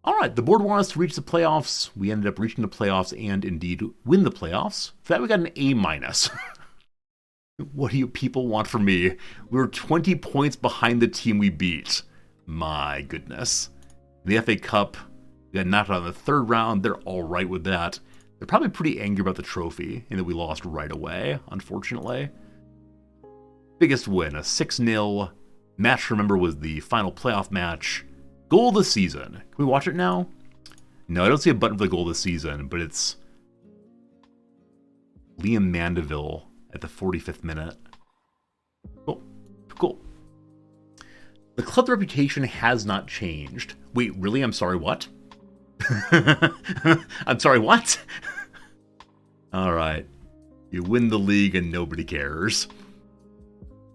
All right, the board wanted us to reach the playoffs. We ended up reaching the playoffs and indeed win the playoffs. For that, we got an A-. What do you people want from me? We were 20 points behind the team we beat. My goodness. In the FA Cup, we got knocked out in the third round. They're all right with that. They're probably pretty angry about the trophy and that we lost right away, unfortunately. Biggest win, a 6-0. Match, remember, was the final playoff match. Goal of the season. Can we watch it now? No, I don't see a button for the goal of the season, but it's Liam Mandeville at the 45th minute. Cool. The club's reputation has not changed. Wait, really? I'm sorry, what? I'm sorry, what? Alright. You win the league and nobody cares.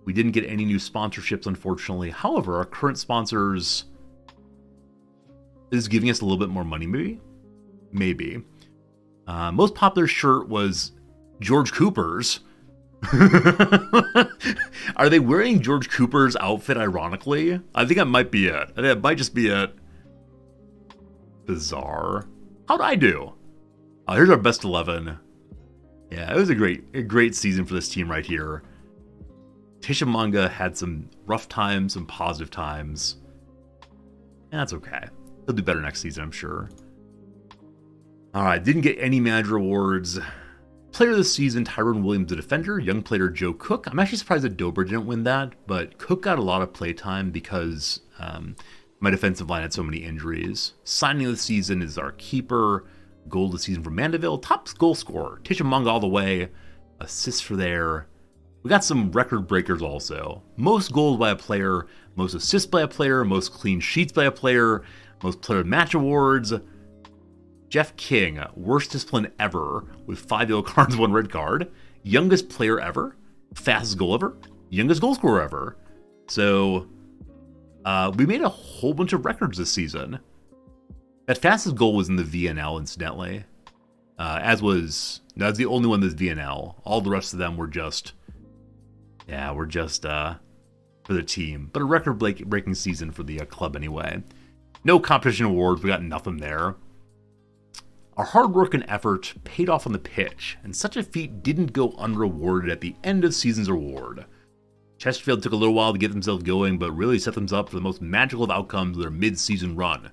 We didn't get any new sponsorships, unfortunately. However, our current sponsors is giving us a little bit more money, maybe? Maybe. Most popular shirt was George Cooper's. Are they wearing George Cooper's outfit ironically? I think that might be it. I think that might just be it. Bizarre. How'd I do? Here's our best 11. Yeah, it was a great season for this team right here. Tishamanga had some rough times, some positive times. And that's okay. He'll do better next season, I'm sure. Alright, didn't get any manager awards. Player of the season, Tyrone Williams, the defender. Young player, Joe Cook. I'm actually surprised that Dober didn't win that, but Cook got a lot of play time because my defensive line had so many injuries. Signing of the season is our keeper. Goal of the season for Mandeville. Top goal scorer, Tishamanga all the way. Assists for there. We got some record breakers also. Most goals by a player, most assists by a player, most clean sheets by a player, most player of match awards. Jeff King, worst discipline ever, with 5 yellow cards, 1 red card. Youngest player ever, fastest goal ever, youngest goal scorer ever. So, we made a whole bunch of records this season. That fastest goal was in the VNL, incidentally. That's the only one that's VNL. All the rest of them were just, for the team. But a record-breaking season for the club anyway. No competition awards, we got nothing there. Our hard work and effort paid off on the pitch, and such a feat didn't go unrewarded at the end of season's award. Chesterfield took a little while to get themselves going, but really set themselves up for the most magical of outcomes of their mid-season run.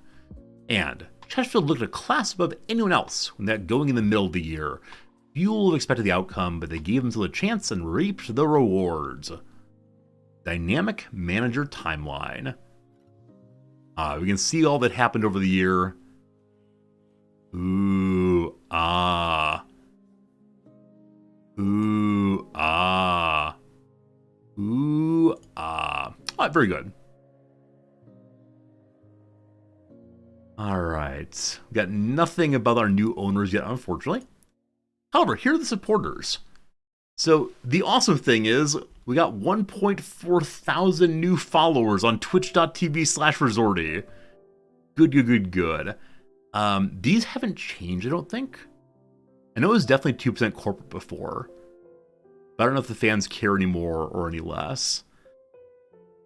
And Chesterfield looked a class above anyone else when that going in the middle of the year. Few would have expected the outcome, but they gave themselves a chance and reaped the rewards. Dynamic manager timeline. We can see all that happened over the year. Ooh, ah. Ooh, ah. Ooh, ah. Alright, very good. Alright. We got nothing about our new owners yet, unfortunately. However, here are the supporters. So, the awesome thing is, we got 1.4 thousand new followers on twitch.tv/resorty. Good. These haven't changed, I don't think. I know it was definitely 2% corporate before, but I don't know if the fans care any more or any less.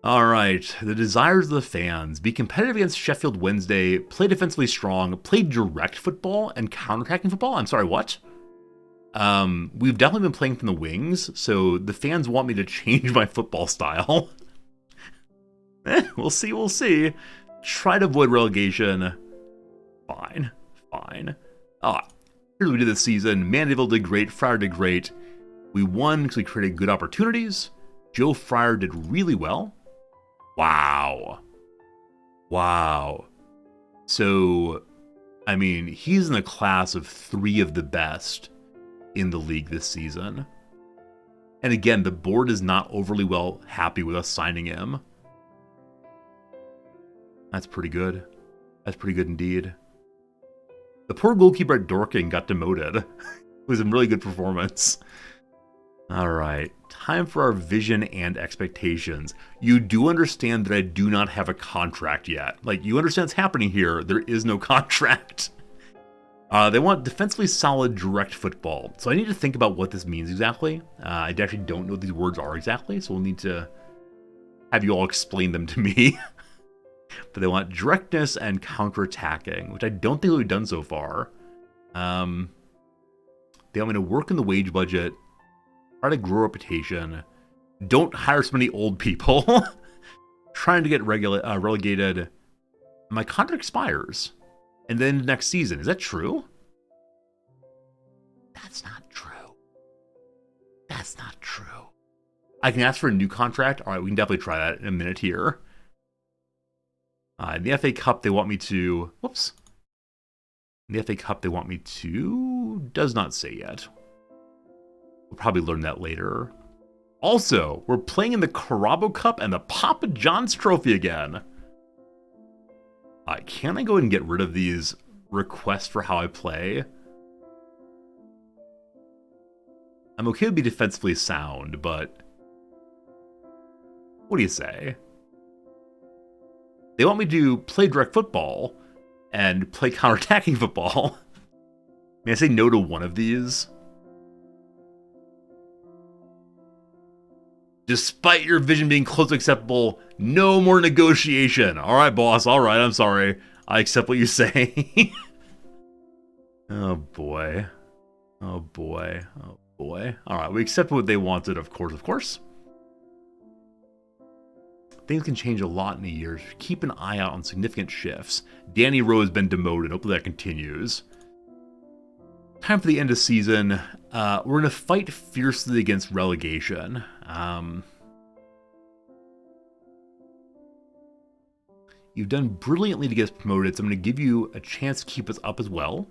Alright, the desires of the fans. Be competitive against Sheffield Wednesday, play defensively strong, play direct football and counterattacking football. I'm sorry, what? We've definitely been playing from the wings, so the fans want me to change my football style. We'll see. Try to avoid relegation. Fine. Here's what we did this season. Mandeville did great. Fryer did great. We won because we created good opportunities. Joe Fryer did really well. Wow. So, I mean, he's in a class of 3 of the best in the league this season. And again, the board is not overly well happy with us signing him. That's pretty good. That's pretty good indeed. The poor goalkeeper at Dorking got demoted. It was a really good performance. Alright, time for our vision and expectations. You do understand that I do not have a contract yet. Like, you understand what's happening here. There is no contract. They want defensively solid direct football. So I need to think about what this means exactly. I actually don't know what these words are exactly, so we'll need to have you all explain them to me. But they want directness and counterattacking, which I don't think we've done so far. They want me to work in the wage budget, try to grow reputation, don't hire so many old people, trying to get relegated. My contract expires, and then next season. Is that true? That's not true. I can ask for a new contract. All right, we can definitely try that in a minute here. In the FA Cup, they want me to... Whoops. In the FA Cup, they want me to... Does not say yet. We'll probably learn that later. Also, we're playing in the Carabo Cup and the Papa John's Trophy again. Can I go ahead and get rid of these requests for how I play? I'm okay to be defensively sound, but what do you say? They want me to play direct football and play counterattacking football. May I say no to one of these? Despite your vision being close to acceptable, no more negotiation. All right, boss. All right, I'm sorry. I accept what you say. Oh, boy. Oh, boy. Oh, boy. All right, we accept what they wanted, of course, of course. Things can change a lot in a year. Keep an eye out on significant shifts. Danny Rowe has been demoted. Hopefully that continues. Time for the end of season. We're going to fight fiercely against relegation. You've done brilliantly to get us promoted, so I'm going to give you a chance to keep us up as well.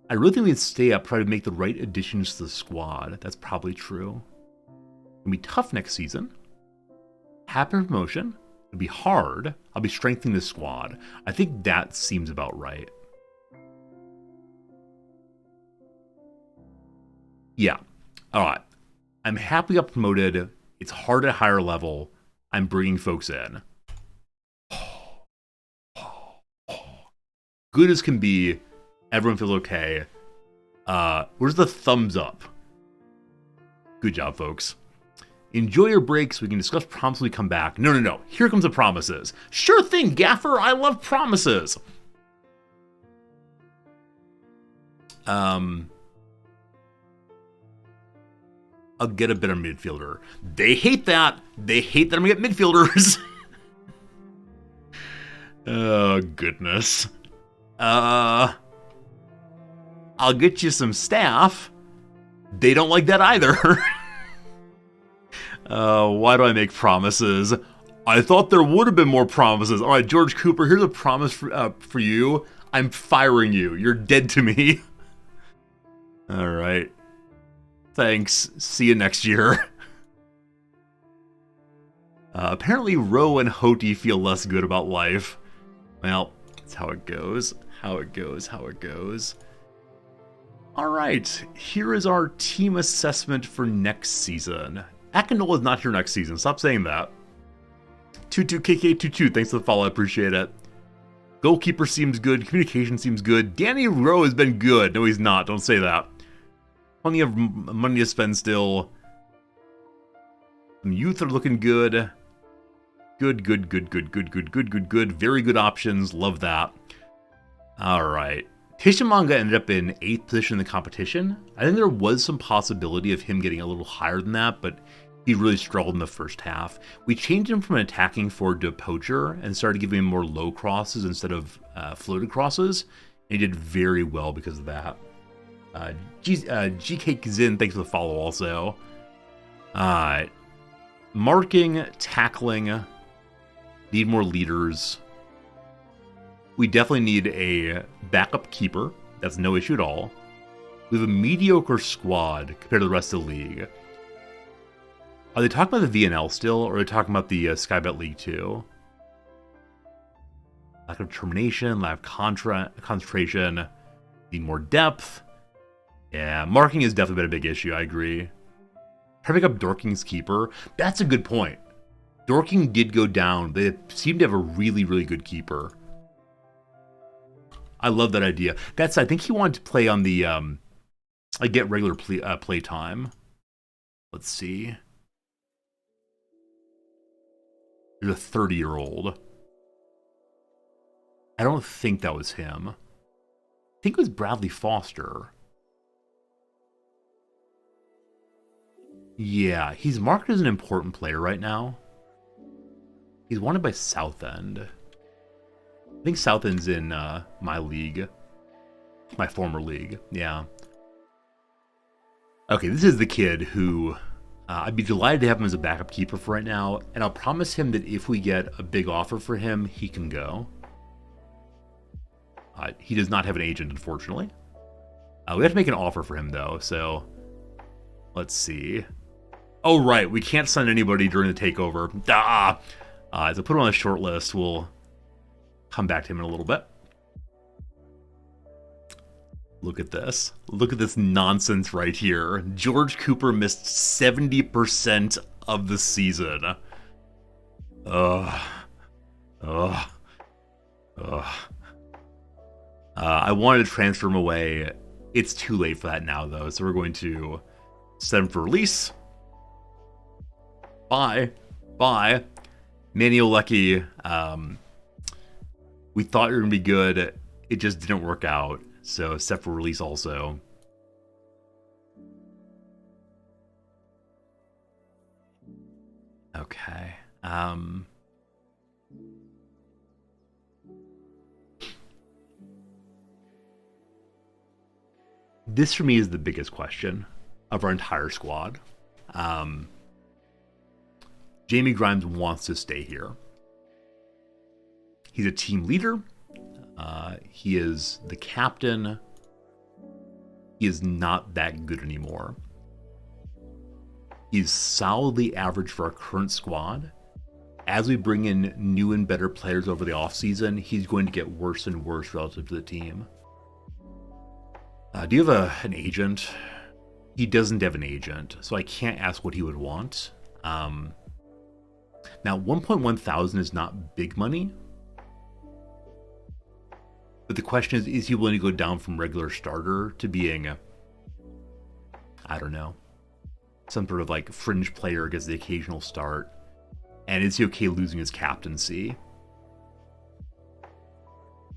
I really think we can stay up, try to make the right additions to the squad. That's probably true. It'll be tough next season. Happy promotion. It'll be hard. I'll be strengthening the squad. I think that seems about right. Yeah. All right. I'm happy I got promoted. It's hard at a higher level. I'm bringing folks in. Good as can be. Everyone feels okay. Where's the thumbs up? Good job, folks. Enjoy your breaks. We can discuss promises when we come back. No. Here comes the promises. Sure thing, Gaffer. I love promises. I'll get a better midfielder. They hate that. They hate that I'm going to get midfielders. Oh, goodness. I'll get you some staff. They don't like that either. Why do I make promises? I thought there would have been more promises. All right, George Cooper, here's a promise for you. I'm firing you. You're dead to me. All right. Thanks. See you next year. Apparently, Rowe and Hoti feel less good about life. Well, that's how it goes. How it goes. All right. Here is our team assessment for next season. Akinola is not here next season. Stop saying that. 22KK22. Thanks for the follow. I appreciate it. Goalkeeper seems good. Communication seems good. Danny Rowe has been good. No, he's not. Don't say that. Plenty of money to spend still. Some youth are looking good. Good. Very good options. Love that. All right. Tishimanga ended up in 8th position in the competition. I think there was some possibility of him getting a little higher than that, but he really struggled in the first half. We changed him from an attacking forward to a poacher and started giving him more low crosses instead of floated crosses. And he did very well because of that. GK Zin, thanks for the follow also. Marking, tackling, need more leaders. We definitely need a backup keeper. That's no issue at all. We have a mediocre squad compared to the rest of the league. Are they talking about the VNL still, or are they talking about the Skybet League too? Lack of determination, lack of concentration, need more depth. Yeah, marking has definitely been a big issue, I agree. Try to pick up Dorking's keeper. That's a good point. Dorking did go down. They seem to have a really, really good keeper. I love that idea. I think he wanted to play on the, get regular play time. Let's see. There's a 30-year-old. I don't think that was him. I think it was Bradley Foster. Yeah, he's marked as an important player right now. He's wanted by Southend. I think Southend's in my league. My former league, yeah. Okay, this is the kid who I'd be delighted to have him as a backup keeper for right now, and I'll promise him that if we get a big offer for him, he can go. He does not have an agent, unfortunately. We have to make an offer for him, though, so Let's see. Oh, right. We can't send anybody during the takeover. As I put him on the short list, we'll come back to him in a little bit. Look at this. Look at this nonsense right here. George Cooper missed 70% of the season. I wanted to transfer him away. It's too late for that now, though. So we're going to set him for release. Bye. Manny Olecki. We thought you were going to be good. It just didn't work out. So set for release also. Okay. This for me is the biggest question of our entire squad. Jamie Grimes wants to stay here. He's a team leader. He is the captain. He is not that good anymore. He's solidly average for our current squad. As we bring in new and better players over the offseason, he's going to get worse and worse relative to the team. Do you have an agent? He doesn't have an agent, so I can't ask what he would want. Now, 1.1 thousand is not big money. But the question is he willing to go down from regular starter to being, I don't know, some sort of like fringe player, gets the occasional start? And is he okay losing his captaincy?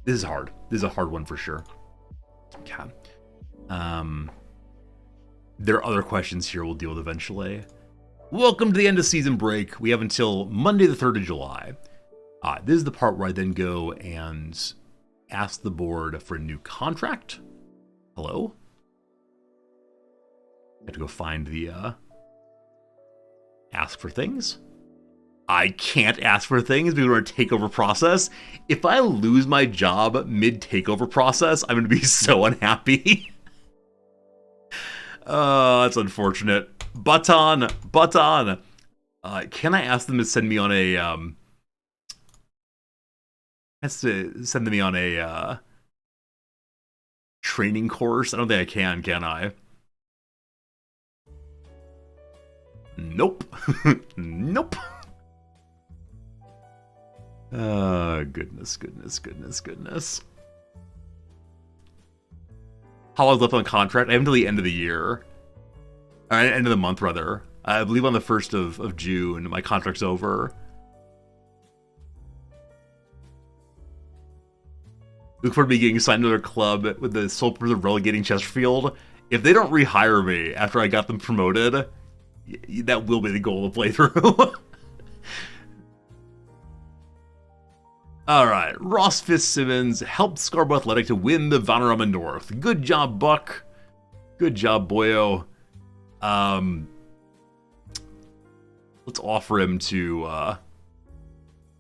This is hard. This is a hard one for sure. Okay. There are other questions here we'll deal with eventually. Welcome to the end of season break. We have until Monday the 3rd of July. This is the part where I then go and ask the board for a new contract. Hello? I have to go find the ask for things. I can't ask for things because we're in a takeover process. If I lose my job mid-takeover process, I'm going to be so unhappy. That's unfortunate. Button. Can I ask them to send me on a training course? I don't think I can I? Nope. Nope. Goodness. How long is left on the contract? I have until the end of the year. End of the month, rather. I believe on the 1st of June, my contract's over. Look forward to me getting signed to their club with the sole purpose of relegating Chesterfield. If they don't rehire me after I got them promoted, that will be the goal of the playthrough. Alright, Ross Fitzsimmons helped Scarborough Athletic to win the Vanarama North. Good job, Buck. Good job, boyo. Let's offer him to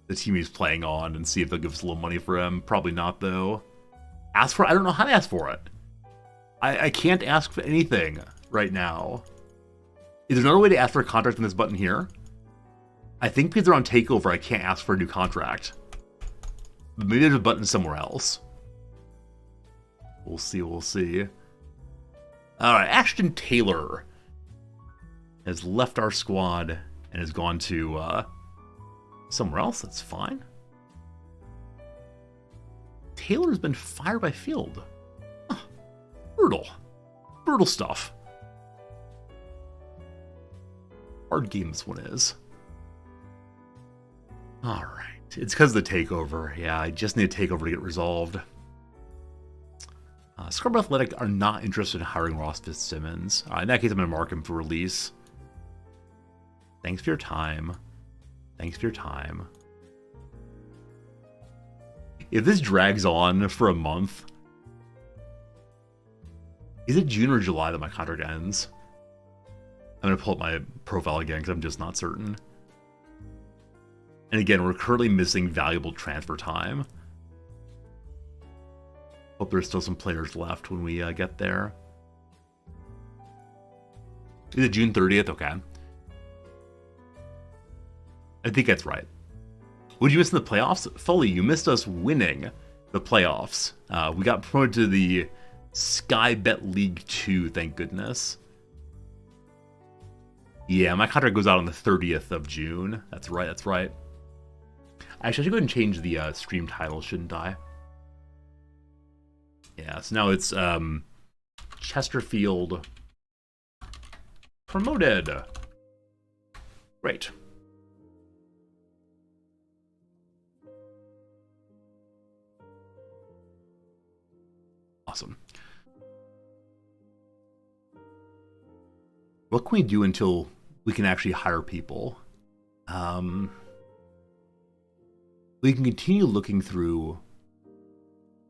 the team he's playing on and see if they'll give us a little money for him. Probably not, though. Ask for it? I don't know how to ask for it. I can't ask for anything right now. Is there another way to ask for a contract than this button here? I think because they're on takeover, I can't ask for a new contract. But maybe there's a button somewhere else. We'll see. Alright, Ashton Taylor has left our squad and has gone to somewhere else. That's fine. Taylor's been fired by Field. Huh. Brutal stuff. Hard game this one is. Alright. It's because of the takeover. Yeah, I just need a takeover to get resolved. Scarborough Athletic are not interested in hiring Ross Fitzsimmons. In that case, I'm going to mark him for release. Thanks for your time. If this drags on for a month... Is it June or July that my contract ends? I'm going to pull up my profile again because I'm just not certain. And again, we're currently missing valuable transfer time. Hope there's still some players left when we get there. Is it June 30th? Okay. I think that's right. Would you miss in the playoffs? Foley, you missed us winning the playoffs. We got promoted to the Sky Bet League 2, thank goodness. Yeah, my contract goes out on the 30th of June. That's right, that's right. Actually, I should go ahead and change the stream title, shouldn't I? Yeah, so now it's Chesterfield promoted. Great. Awesome. What can we do until we can actually hire people? We can continue looking through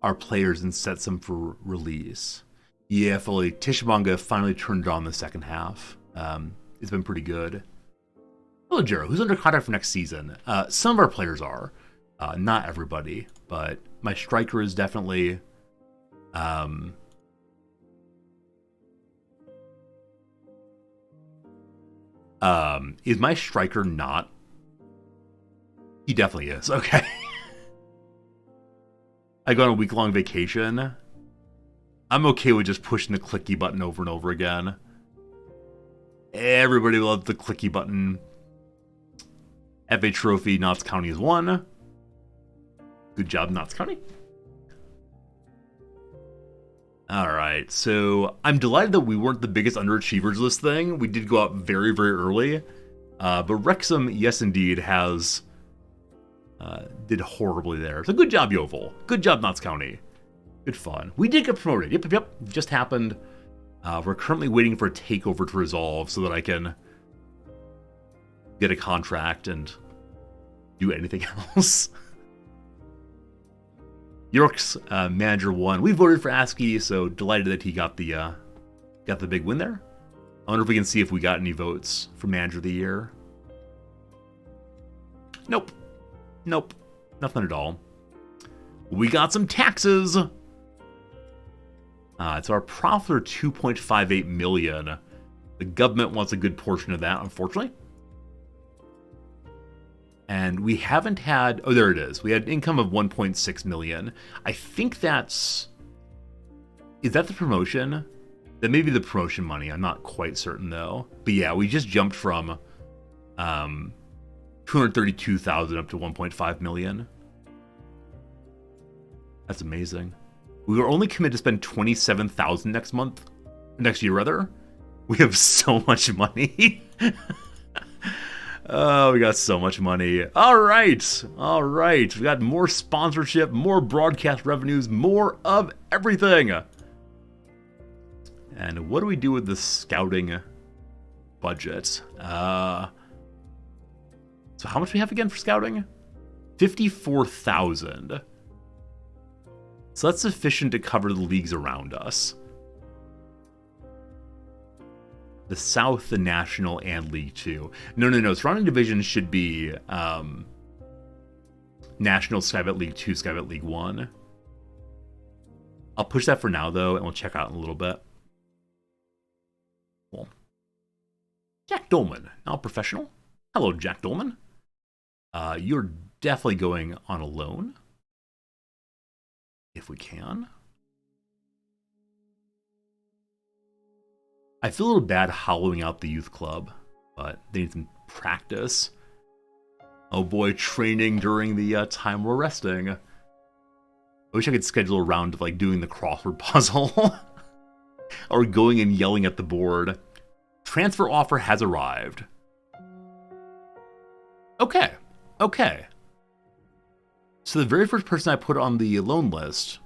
our players and set some for release. Yeah, fully. Tishamanga finally turned on the second half. It's been pretty good. Hello, Jero. Who's under contract for next season? Some of our players are. Not everybody, but my striker is definitely... is my striker not? He definitely is. Okay. I go on a week-long vacation. I'm okay with just pushing the clicky button over and over again. Everybody loves the clicky button. FA Trophy, Notts County is won. Good job, Notts County. Alright, so I'm delighted that we weren't the biggest underachievers of this thing. We did go out very, very early. But Wrexham, yes indeed, has... did horribly there. So good job, Yeovil. Good job, Notts County. Good fun. We did get promoted. Yep. Just happened. We're currently waiting for a takeover to resolve so that I can get a contract and do anything else. York's manager won. We voted for ASCII, so delighted that he got the big win there. I wonder if we can see if we got any votes for manager of the year. Nope. Nothing at all. We got some taxes. So our profits are 2.58 million. The government wants a good portion of that, unfortunately. And we haven't had... Oh, there it is. We had income of 1.6 million. I think that's... Is that the promotion? That may be the promotion money. I'm not quite certain, though. But yeah, we just jumped from 232,000 up to 1.5 million. That's amazing. We were only committed to spend 27,000 next year rather. We have so much money. Oh, we got so much money. All right. We got more sponsorship, more broadcast revenues, more of everything. And what do we do with the scouting budget? So how much do we have again for scouting? 54,000. So that's sufficient to cover the leagues around us. The South, the National, and League 2. No. Surrounding divisions should be National, Skybet League 2, Skybet League 1. I'll push that for now, though, and we'll check out in a little bit. Cool. Jack Dolman, now professional. Hello, Jack Dolman. You're definitely going on a loan. If we can. I feel a little bad hollowing out the youth club, but they need some practice. Oh boy, training during the time we're resting. I wish I could schedule a round of like doing the crossword puzzle. Or going and yelling at the board. Transfer offer has arrived. Okay. So the very first person I put on the loan list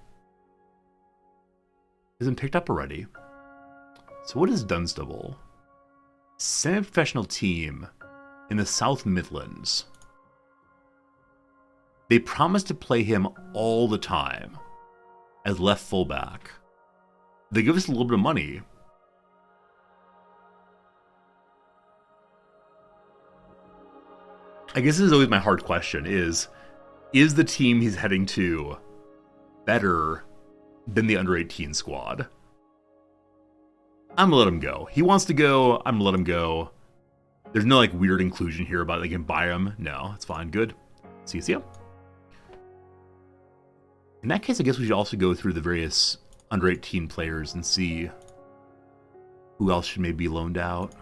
isn't picked up already. So what is Dunstable? Semi-professional team in the South Midlands. They promised to play him all the time as left fullback. They give us a little bit of money. I guess this is always my hard question is the team he's heading to better than the under-18 squad? I'm gonna let him go. He wants to go, I'm gonna let him go. There's no like weird inclusion here about they can buy him. No, it's fine. Good. See you. In that case, I guess we should also go through the various under 18 players and see who else should maybe be loaned out.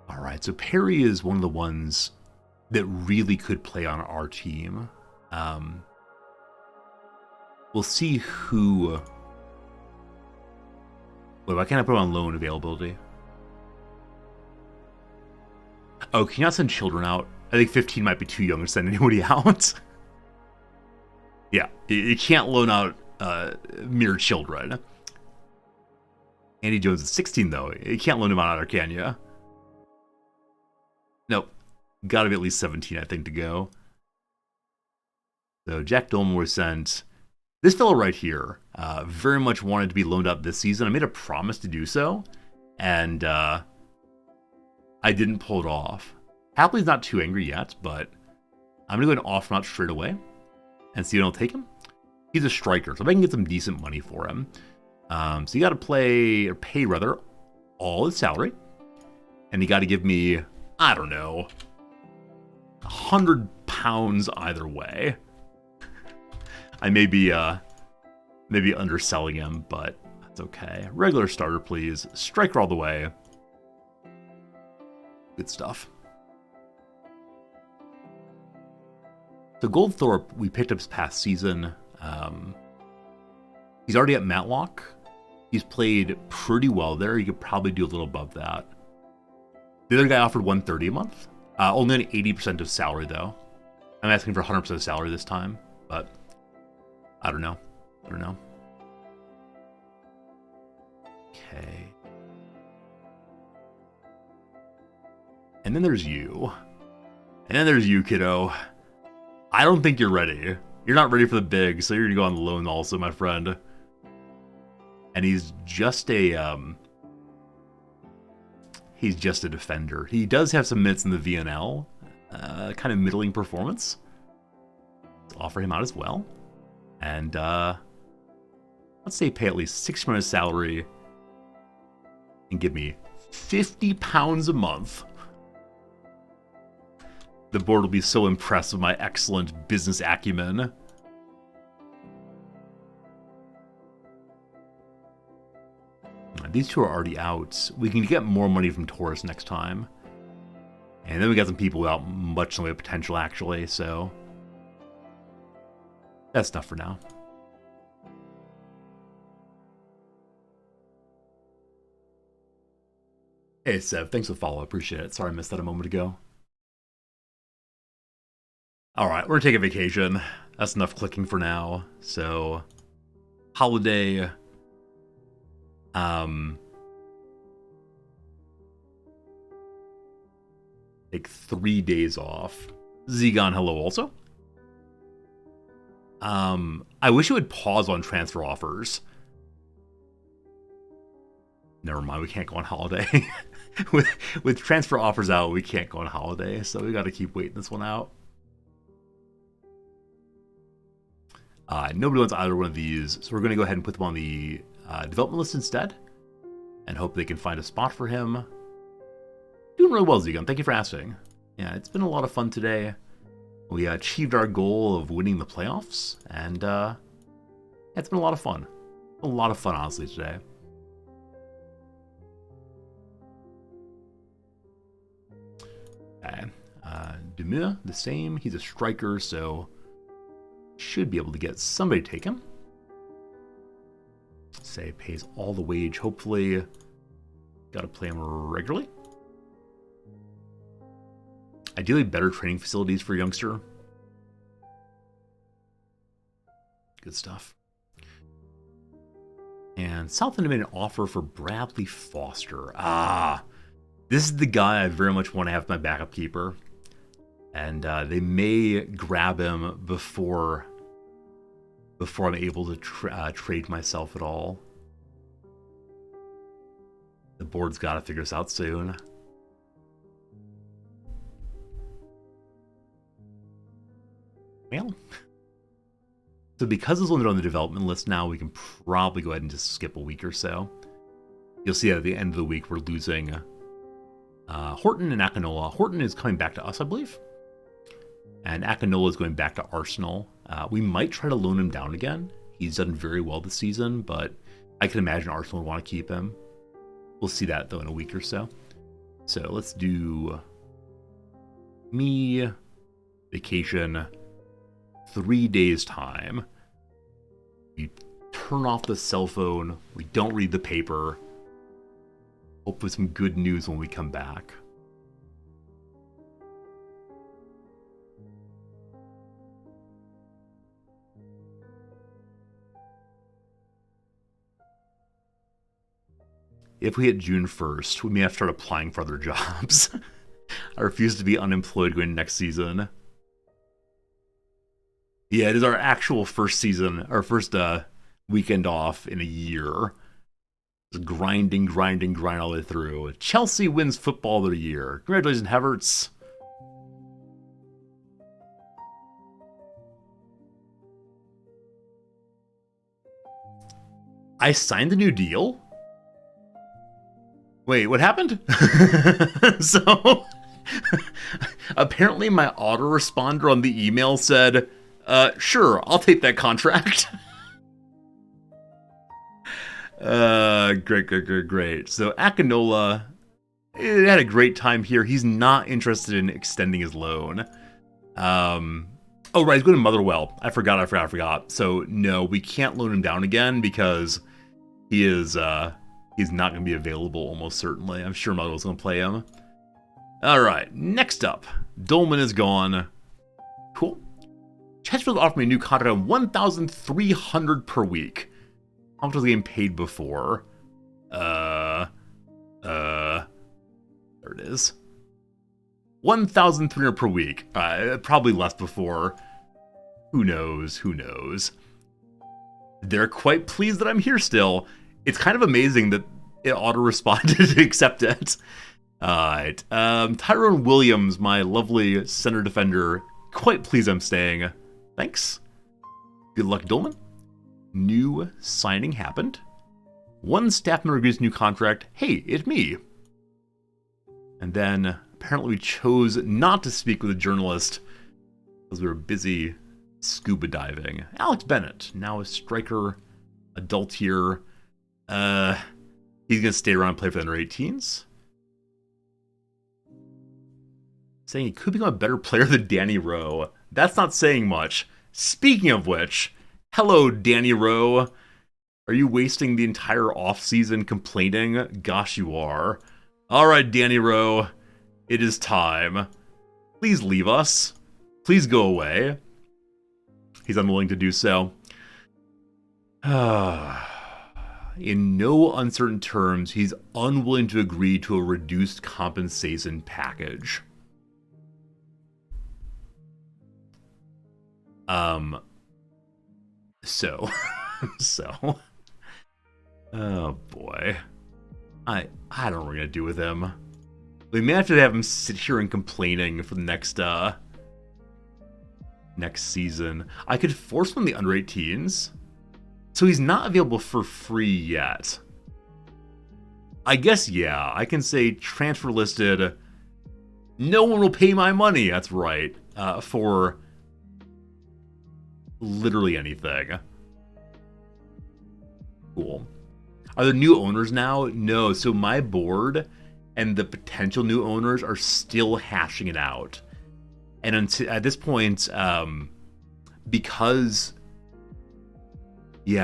All right, so Perry is one of the ones that really could play on our team. We'll see who... Wait, why can't I put him on loan availability? Oh, can you not send children out? I think 15 might be too young to send anybody out. Yeah, you can't loan out mere children. Andy Jones is 16, though. You can't loan him out either, can you? Nope. Gotta be at least 17, I think, to go. So Jack Dolman was sent. This fellow right here very much wanted to be loaned out this season. I made a promise to do so, and I didn't pull it off. Happily, he's not too angry yet, but I'm going to go and offer him out straight away and see if I'll take him. He's a striker, so if I can get some decent money for him. So you got to pay rather, all his salary, and you got to give me, I don't know, £100 either way. I may be maybe underselling him, but that's okay. Regular starter, please. Striker all the way. Good stuff. So Goldthorpe, we picked up this past season. He's already at Matlock. He's played pretty well there. You could probably do a little above that. The other guy offered $130 a month. Only on 80% of salary, though. I'm asking for 100% of salary this time, but I don't know. Okay. And then there's you. And then there's you, kiddo. I don't think you're ready. You're not ready for the big, so you're gonna go on loan also, my friend. And he's just a defender. He does have some minutes in the VNL. Kind of middling performance. Let's offer him out as well. And let's say pay at least 6 months salary and give me £50 a month. The board will be so impressed with my excellent business acumen. These two are already out. We can get more money from Taurus next time. And then we got some people without much in the way of potential, actually, so that's enough for now. Hey, Sev, thanks for the follow. I appreciate it. Sorry I missed that a moment ago. All right, we're taking vacation. That's enough clicking for now. So, holiday. Take 3 days off. Zegon, hello also. I wish it would pause on transfer offers. Never mind, we can't go on holiday. with transfer offers out, we can't go on holiday, so we got to keep waiting this one out. Nobody wants either one of these, so we're going to go ahead and put them on the development list instead, and hope they can find a spot for him. Doing really well, Zegon. Thank you for asking. Yeah, it's been a lot of fun today. We achieved our goal of winning the playoffs, and it's been a lot of fun. A lot of fun, honestly, today. Okay. Demure, the same. He's a striker, so should be able to get somebody to take him. Say pays all the wage, hopefully. Got to play him regularly. Ideally, better training facilities for a youngster. Good stuff. And Southend made an offer for Bradley Foster. This is the guy I very much want to have my backup keeper. And they may grab him before I'm able to trade myself at all. The board's got to figure this out soon. Well, So because those ones are on the development list now, we can probably go ahead and just skip a week or so. You'll see at the end of the week we're losing Horton and Akinola. Horton is coming back to us, I believe. And Akinola is going back to Arsenal. We might try to loan him down again. He's done very well this season, but I can imagine Arsenal would want to keep him. We'll see that, though, in a week or so. So let's do me, vacation, 3 days time. We turn off the cell phone. We don't read the paper. Hope for some good news when we come back. If we hit June 1st, we may have to start applying for other jobs. I refuse to be unemployed going next season. Yeah, it is our actual first season, our first weekend off in a year. Just grind all the way through. Chelsea wins football of the year. Congratulations, Havertz. I signed the new deal? Wait, what happened? So, apparently my autoresponder on the email said, sure, I'll take that contract. Great. So, Akinola had a great time here. He's not interested in extending his loan. Oh, right, he's going to Motherwell. I forgot. So, no, we can't loan him down again because he is, he's not going to be available, almost certainly. I'm sure Motherwell's going to play him. All right, next up. Dolman is gone. Cool. Chesterfield offered me a new contract of $1,300 per week. How much was I getting paid before? There it is. $1,300 per week. Probably less before. Who knows? They're quite pleased that I'm here still. It's kind of amazing that it auto-responded to accept it. Alright. Tyrone Williams, my lovely center defender, quite pleased I'm staying. Thanks. Good luck, Dolman. New signing happened. One staff member agrees to new contract. Hey, it's me. And then, apparently we chose not to speak with a journalist because we were busy scuba diving. Alex Bennett, now a striker, adult here. He's going to stay around and play for the under-18s. Saying he could become a better player than Danny Rowe. That's not saying much. Speaking of which, hello, Danny Rowe. Are you wasting the entire offseason complaining? Gosh, you are. All right, Danny Rowe. It is time. Please leave us. Please go away. He's unwilling to do so. In no uncertain terms, he's unwilling to agree to a reduced compensation package. So. Oh boy. I don't know what we're gonna do with him. We may have to have him sit here and complaining for the next season. I could force him on the under-18s. So he's not available for free yet. I guess, yeah, I can say transfer listed. No one will pay my money. That's right. For literally anything. Cool. Are there new owners now? No. So my board and the potential new owners are still hashing it out. And until, at this point, because they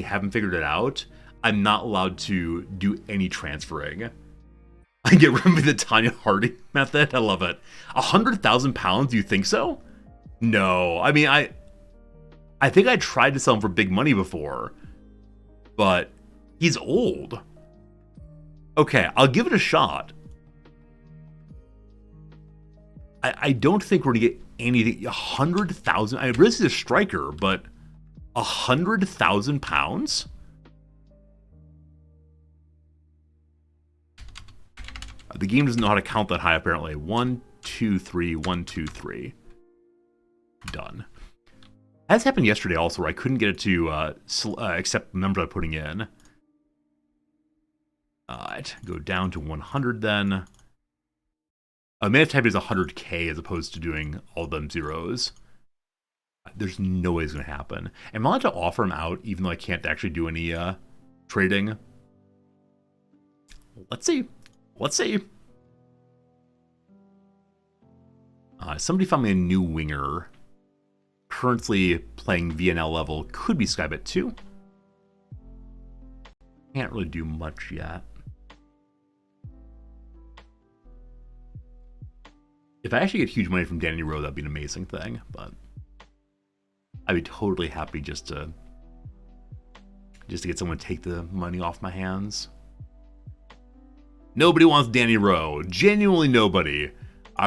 haven't figured it out, I'm not allowed to do any transferring. I get rid of the Tanya Harding method. I love it. 100,000 pounds? Do you think so? No. I mean, I think I tried to sell him for big money before, but he's old. Okay, I'll give it a shot. I don't think we're gonna get anything. 100,000. I realize he's a striker, but 100,000 pounds. The game doesn't know how to count that high. Apparently, 1, 2, 3, 1, 2, 3. Done. That's happened yesterday also, where I couldn't get it to accept the numbers I'm putting in. Alright, go down to 100 then. I may have typed it as 100k as opposed to doing all them zeros. There's no way it's going to happen. Am I allowed to offer them out even though I can't actually do any trading? Let's see. Let's see. Somebody found me a new winger. Currently playing VNL level. Could be Skybet 2. Can't really do much yet. If I actually get huge money from Danny Rowe, that'd be an amazing thing. But I'd be totally happy just to get someone to take the money off my hands. Nobody wants Danny Rowe. Genuinely nobody.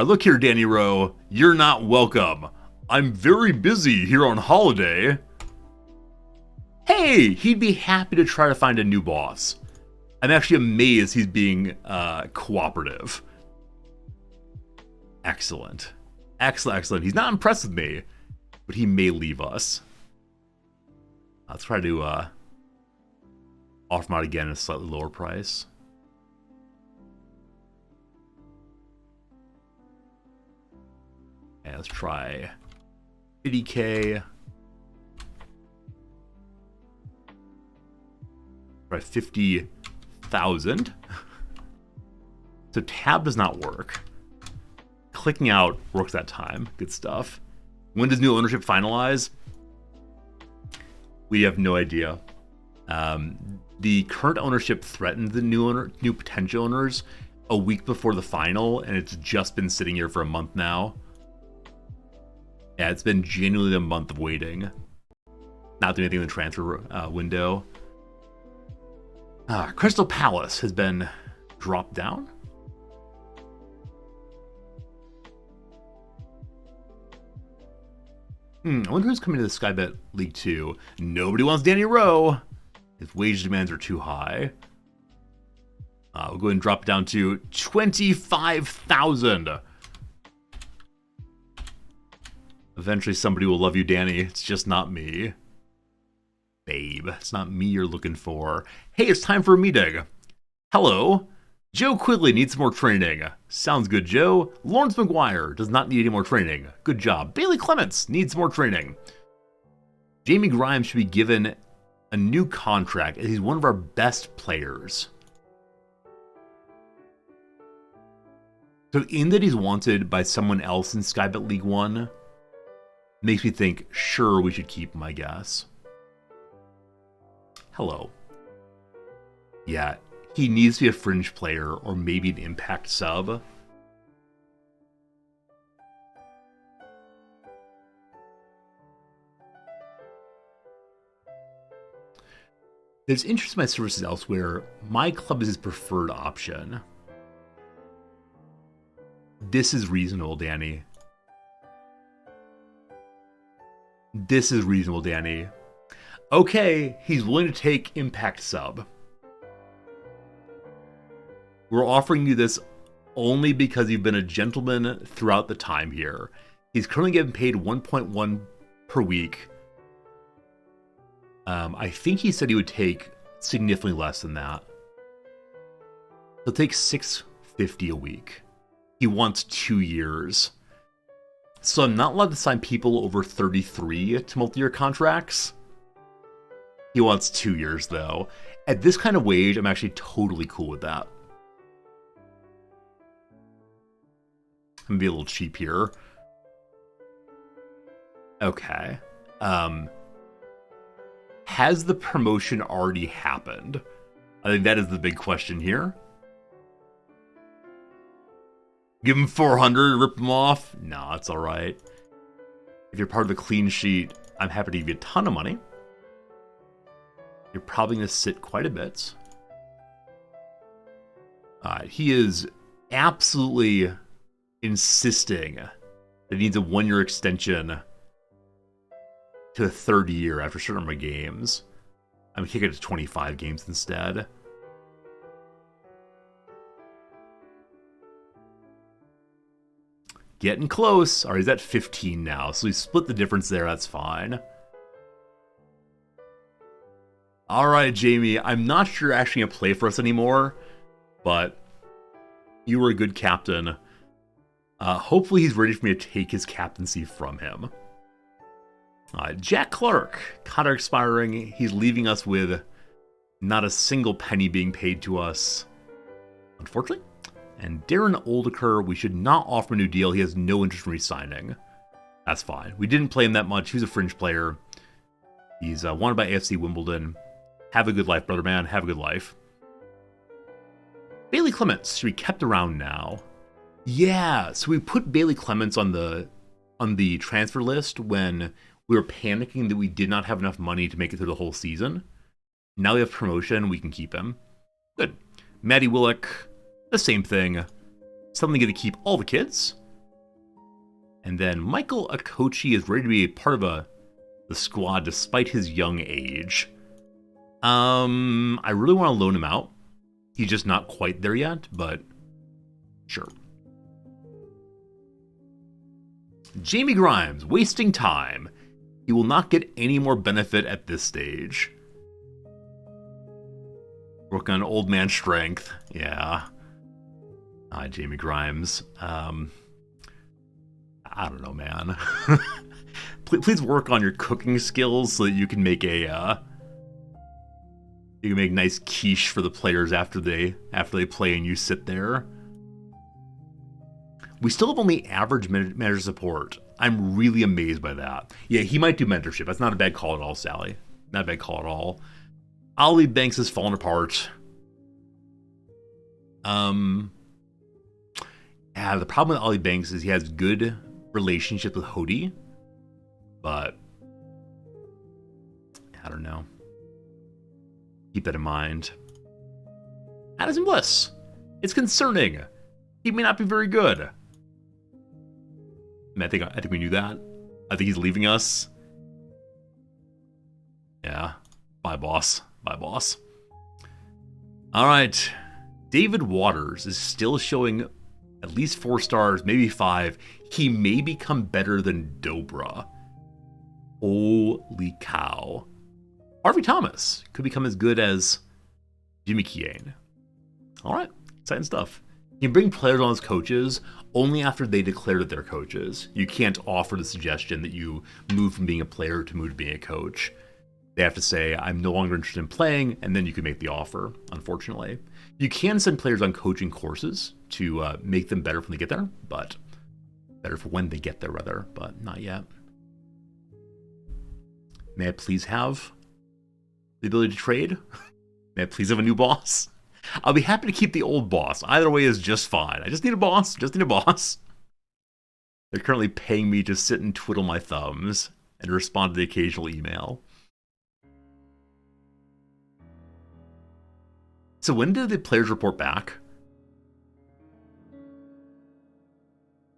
Look here, Danny Rowe. You're not welcome. I'm very busy here on holiday. Hey, he'd be happy to try to find a new boss. I'm actually amazed he's being cooperative. Excellent. Excellent, excellent. He's not impressed with me, but he may leave us. Let's try to offer him out again at a slightly lower price. Okay, let's try 50k. Try 50,000. So tab does not work. Clicking out works that time. Good stuff. When does new ownership finalize? We have no idea. The current ownership threatened the new potential owners a week before the final, and it's just been sitting here for a month now. Yeah, it's been genuinely a month of waiting. Not doing anything in the transfer window. Crystal Palace has been dropped down. I wonder who's coming to the Skybet League 2. Nobody wants Danny Rowe. His wage demands are too high. We'll go ahead and drop it down to 25,000. Eventually somebody will love you, Danny. It's just not me. Babe, it's not me you're looking for. Hey, it's time for a meeting. Hello. Joe Quigley needs more training. Sounds good, Joe. Lawrence McGuire does not need any more training. Good job. Bailey Clements needs more training. Jamie Grimes should be given a new contract as he's one of our best players. So in that he's wanted by someone else in Skybet League 1 makes me think, sure, we should keep him, I guess. Hello. Yeah, he needs to be a fringe player or maybe an impact sub. There's interest in my services elsewhere. My club is his preferred option. This is reasonable, Danny. This is reasonable, Danny. Okay, he's willing to take impact sub. We're offering you this only because you've been a gentleman throughout the time here. He's currently getting paid 1.1 per week. I think he said he would take significantly less than that. He'll take $650 a week. He wants 2 years. So I'm not allowed to sign people over 33 to multi-year contracts. He wants 2 years, though. At this kind of wage, I'm actually totally cool with that. I'm gonna be a little cheap here. Okay. Has the promotion already happened? I think that is the big question here. Give him 400, rip him off? Nah, it's alright. If you're part of the clean sheet, I'm happy to give you a ton of money. You're probably going to sit quite a bit. He is absolutely insisting that he needs a 1-year extension to a 3rd year after a certain number of games. I'm going to kick it to 25 games instead. Getting close. All right, he's at 15 now, so we split the difference there. That's fine. All right, Jamie. I'm not sure you're actually going to play for us anymore, but you were a good captain. Hopefully he's ready for me to take his captaincy from him. Jack Clark, contract expiring. He's leaving us with not a single penny being paid to us, unfortunately. And Darren Oldeker, we should not offer a new deal. He has no interest in re-signing. That's fine. We didn't play him that much. He was a fringe player. He's wanted by AFC Wimbledon. Have a good life, brother man. Have a good life. Bailey Clements should be kept around now. Yeah, so we put Bailey Clements on the transfer list when we were panicking that we did not have enough money to make it through the whole season. Now we have promotion, we can keep him. Good. Maddie Willick, the same thing. Something to keep all the kids. And then Michael Okochi is ready to be a part of the squad despite his young age. I really want to loan him out. He's just not quite there yet, but sure. Jamie Grimes, wasting time. He will not get any more benefit at this stage. Working on old man strength. Yeah. Jamie Grimes. I don't know, man. Please work on your cooking skills so that you can make nice quiche for the players after they play and you sit there. We still have only average manager support. I'm really amazed by that. Yeah, he might do mentorship. That's not a bad call at all, Sally. Not a bad call at all. Ollie Banks has fallen apart. The problem with Ollie Banks is he has good relationship with Hody, but I don't know. Keep that in mind. Addison Bliss. It's concerning. He may not be very good. I think we knew that. I think he's leaving us. Yeah. Bye, boss. Bye, boss. All right. David Waters is still showing at least 4 stars, maybe 5. He may become better than Dobra. Holy cow. Harvey Thomas could become as good as Jimmy Keane. All right. Exciting stuff. You can bring players on as coaches only after they declare that they're coaches. You can't offer the suggestion that you move from being a player to move to being a coach. They have to say, I'm no longer interested in playing, and then you can make the offer, unfortunately. You can send players on coaching courses to make them better when they get there, but better for when they get there, rather, but not yet. May I please have the ability to trade? May I please have a new boss? I'll be happy to keep the old boss. Either way is just fine. I just need a boss. Just need a boss. They're currently paying me to sit and twiddle my thumbs and respond to the occasional email. So when do the players report back?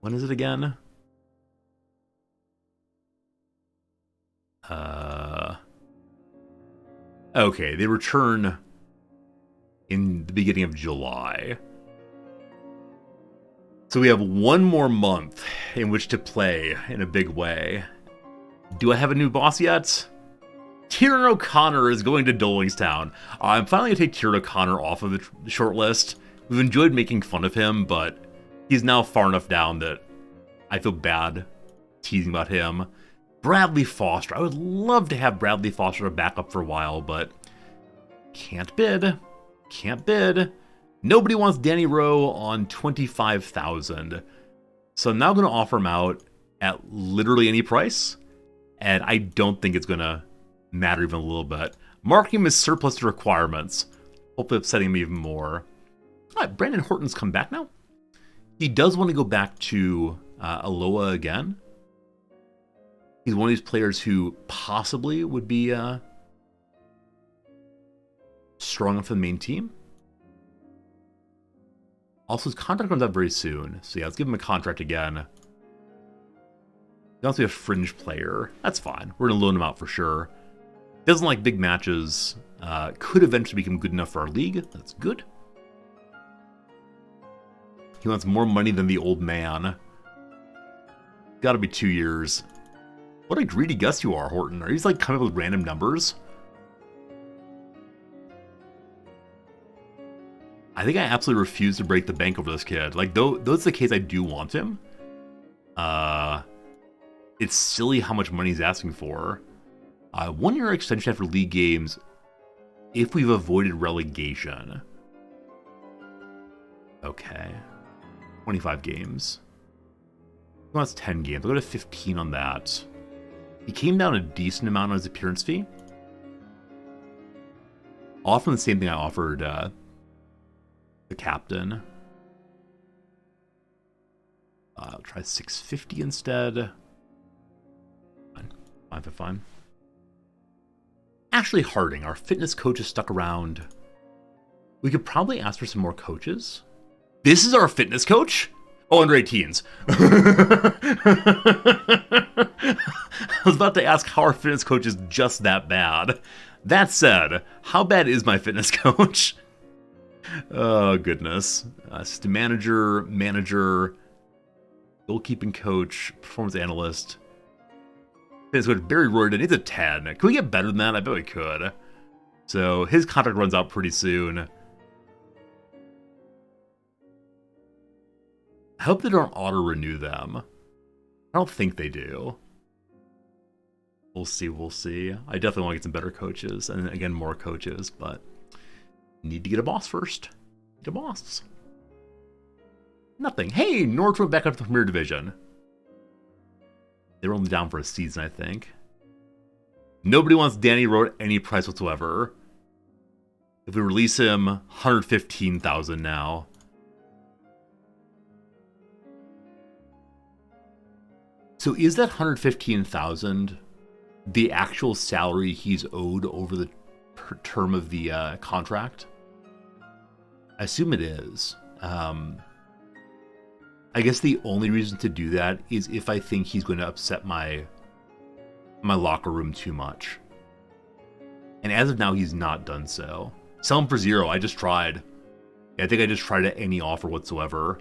When is it again? Okay, they return in the beginning of July. So we have one more month in which to play in a big way. Do I have a new boss yet? Kieran O'Connor is going to Dolingstown. I'm finally going to take Kieran O'Connor off of the short list. We've enjoyed making fun of him, but he's now far enough down that I feel bad teasing about him. Bradley Foster. I would love to have Bradley Foster a backup for a while, but can't bid. Can't bid. Nobody wants Danny Rowe on $25,000. So I'm now going to offer him out at literally any price, and I don't think it's going to matter even a little bit. Marking him as surplus to requirements. Hopefully upsetting him even more. All right, Brandon Horton's come back now. He does want to go back to Aloha again. He's one of these players who possibly would be strong enough for the main team. Also, his contract runs out very soon. So yeah, let's give him a contract again. He wants to be a fringe player. That's fine. We're going to loan him out for sure. Doesn't like big matches. Could eventually become good enough for our league. That's good. He wants more money than the old man. Gotta be 2 years. What a greedy Gus you are, Horton. Are you just like coming up with random numbers? I think I absolutely refuse to break the bank over this kid. Like, though that's the case, I do want him. It's silly how much money he's asking for. 1 year extension after league games if we've avoided relegation. Okay. 25 games. Well, that's 10 games. I'll go to 15 on that. He came down a decent amount on his appearance fee. I'll offer him the same thing I offered the captain. I'll try 650 instead. Fine. Ashley Harding, our fitness coach, is stuck around. We could probably ask for some more coaches. This is our fitness coach? Oh, under 18s. I was about to ask how our fitness coach is just that bad. That said, how bad is my fitness coach? Oh, goodness. Assistant manager, goalkeeping coach, performance analyst. Fitness coach Barry Royden, he's a 10. Can we get better than that? I bet we could. So his contract runs out pretty soon. I hope they don't auto-renew them. I don't think they do. We'll see. I definitely want to get some better coaches, and again, more coaches, but need to get a boss first. Get a boss. Nothing. Hey, Norwich went back up to the Premier Division. They were only down for a season, I think. Nobody wants Danny Rowe at any price whatsoever. If we release him, 115,000 now. So is that 115,000 the actual salary he's owed over the term of the contract? I assume it is. I guess the only reason to do that is if I think he's going to upset my locker room too much. And as of now, he's not done so. Sell him for 0. I just tried. I think I just tried at any offer whatsoever.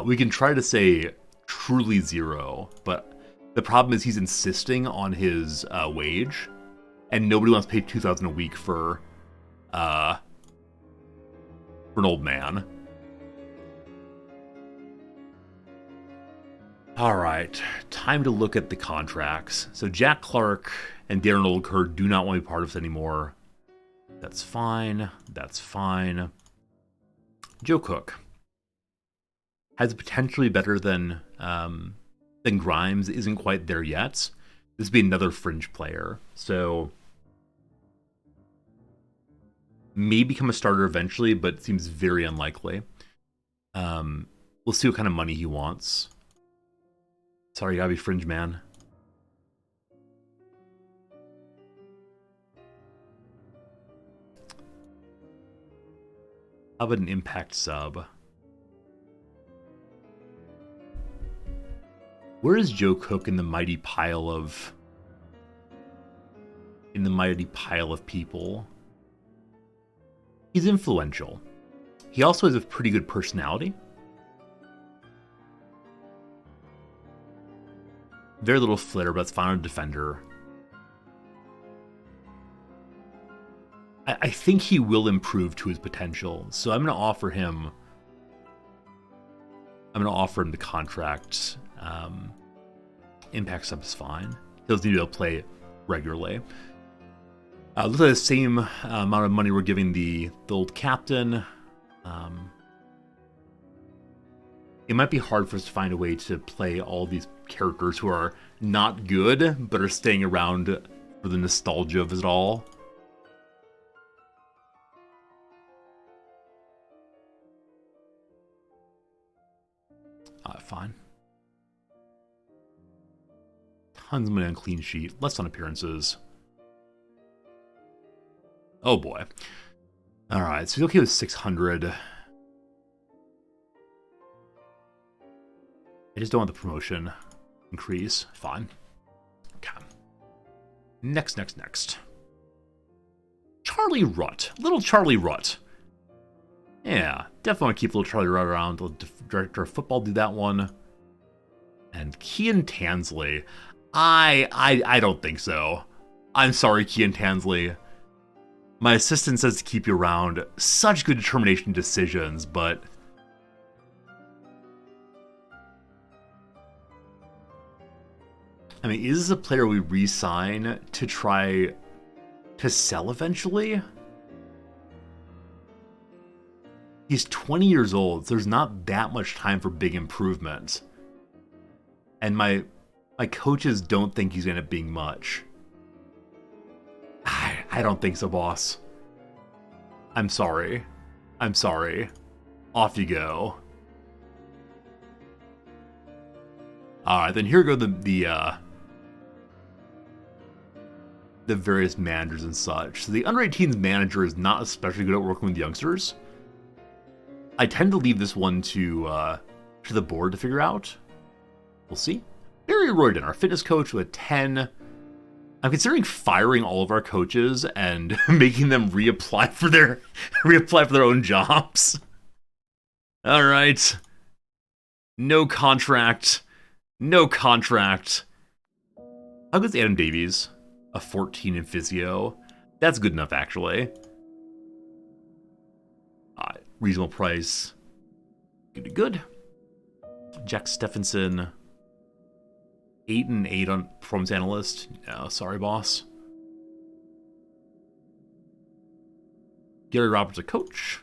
We can try to say truly 0, but the problem is he's insisting on his wage, and nobody wants to pay $2,000 a week for an old man. All right, time to look at the contracts. So Jack Clark and Darren Oldkirk do not want to be part of this anymore. That's fine. Joe Cook has potentially better than Grimes. Isn't quite there yet. This would be another fringe player, so may become a starter eventually, but it seems very unlikely. We'll see what kind of money he wants. Sorry, you gotta be fringe, man. How about an impact sub? Where is Joe Cook in the mighty pile of people? He's influential. He also has a pretty good personality. Very little flair, but that's fine on a defender. I think he will improve to his potential, so I'm going to offer him the contract. Impact sub is fine. He'll need to be able to play regularly. Looks like the same amount of money we're giving the old captain. It might be hard for us to find a way to play all these characters who are not good, but are staying around for the nostalgia of it all. Fine. Tons of money on clean sheet. Less on appearances. Oh boy. Alright, so he's okay with 600. I just don't want the promotion increase. Fine. Okay. Next. Charlie Rutt. Little Charlie Rutt. Yeah, definitely want to keep little Charlie Rutt around. The director of football do that one. And Kian Tansley. I don't think so. I'm sorry, Kian Tansley. My assistant says to keep you around. Such good determination decisions, but... I mean, is this a player we re-sign to try to sell eventually? He's 20 years old, so there's not that much time for big improvement. And my coaches don't think he's going to end up being much. I don't think so, boss. I'm sorry. I'm sorry. Off you go. Alright, then here go the various managers and such. So the under-18s manager is not especially good at working with youngsters. I tend to leave this one to the board to figure out. We'll see. Barry Royden, our fitness coach, with a 10. I'm considering firing all of our coaches and making them reapply for their own jobs. All right. No contract. No contract. How good's Adam Davies? A 14 in physio. That's good enough, actually. Reasonable price. Good. Jack Stephenson. 8 and 8 on performance analyst. No, sorry, boss. Gary Roberts, a coach.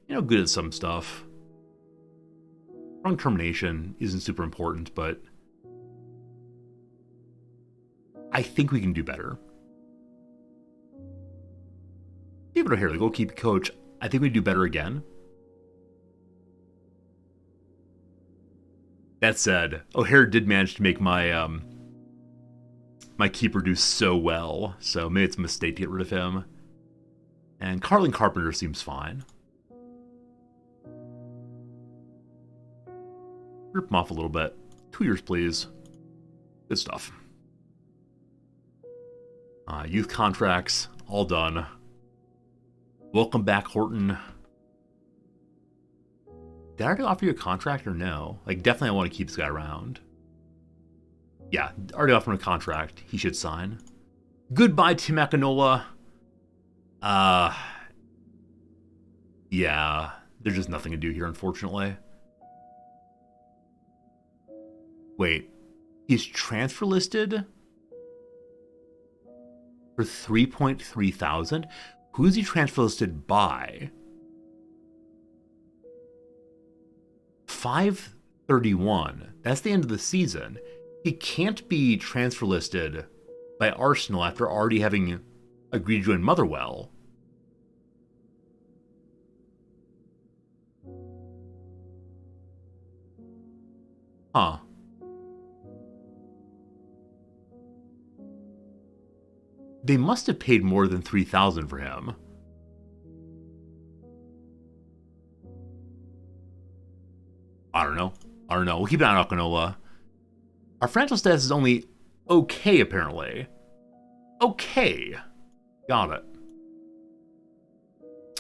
Good at some stuff. Wrong termination isn't super important, but I think we can do better. David O'Hare, the goalkeeping coach, I think we do better again. That said, O'Hare did manage to make my my keeper do so well, so maybe it's a mistake to get rid of him. And Carlin Carpenter seems fine. Rip him off a little bit. 2 years, please. Good stuff. Youth contracts, all done. Welcome back, Horton. Did I already offer you a contract or no? Like, definitely I want to keep this guy around. Yeah, already offered him a contract. He should sign. Goodbye, Tim Akinola. Yeah, there's just nothing to do here, unfortunately. Wait, he's transfer listed for 3.3 thousand? Who's he transfer listed by? 531. That's the end of the season. He can't be transfer listed by Arsenal after already having agreed to join Motherwell. Huh. They must have paid more than 3,000 for him. I don't know. We'll keep an eye on Akinola. Our financial status is only okay, apparently. Okay. Got it.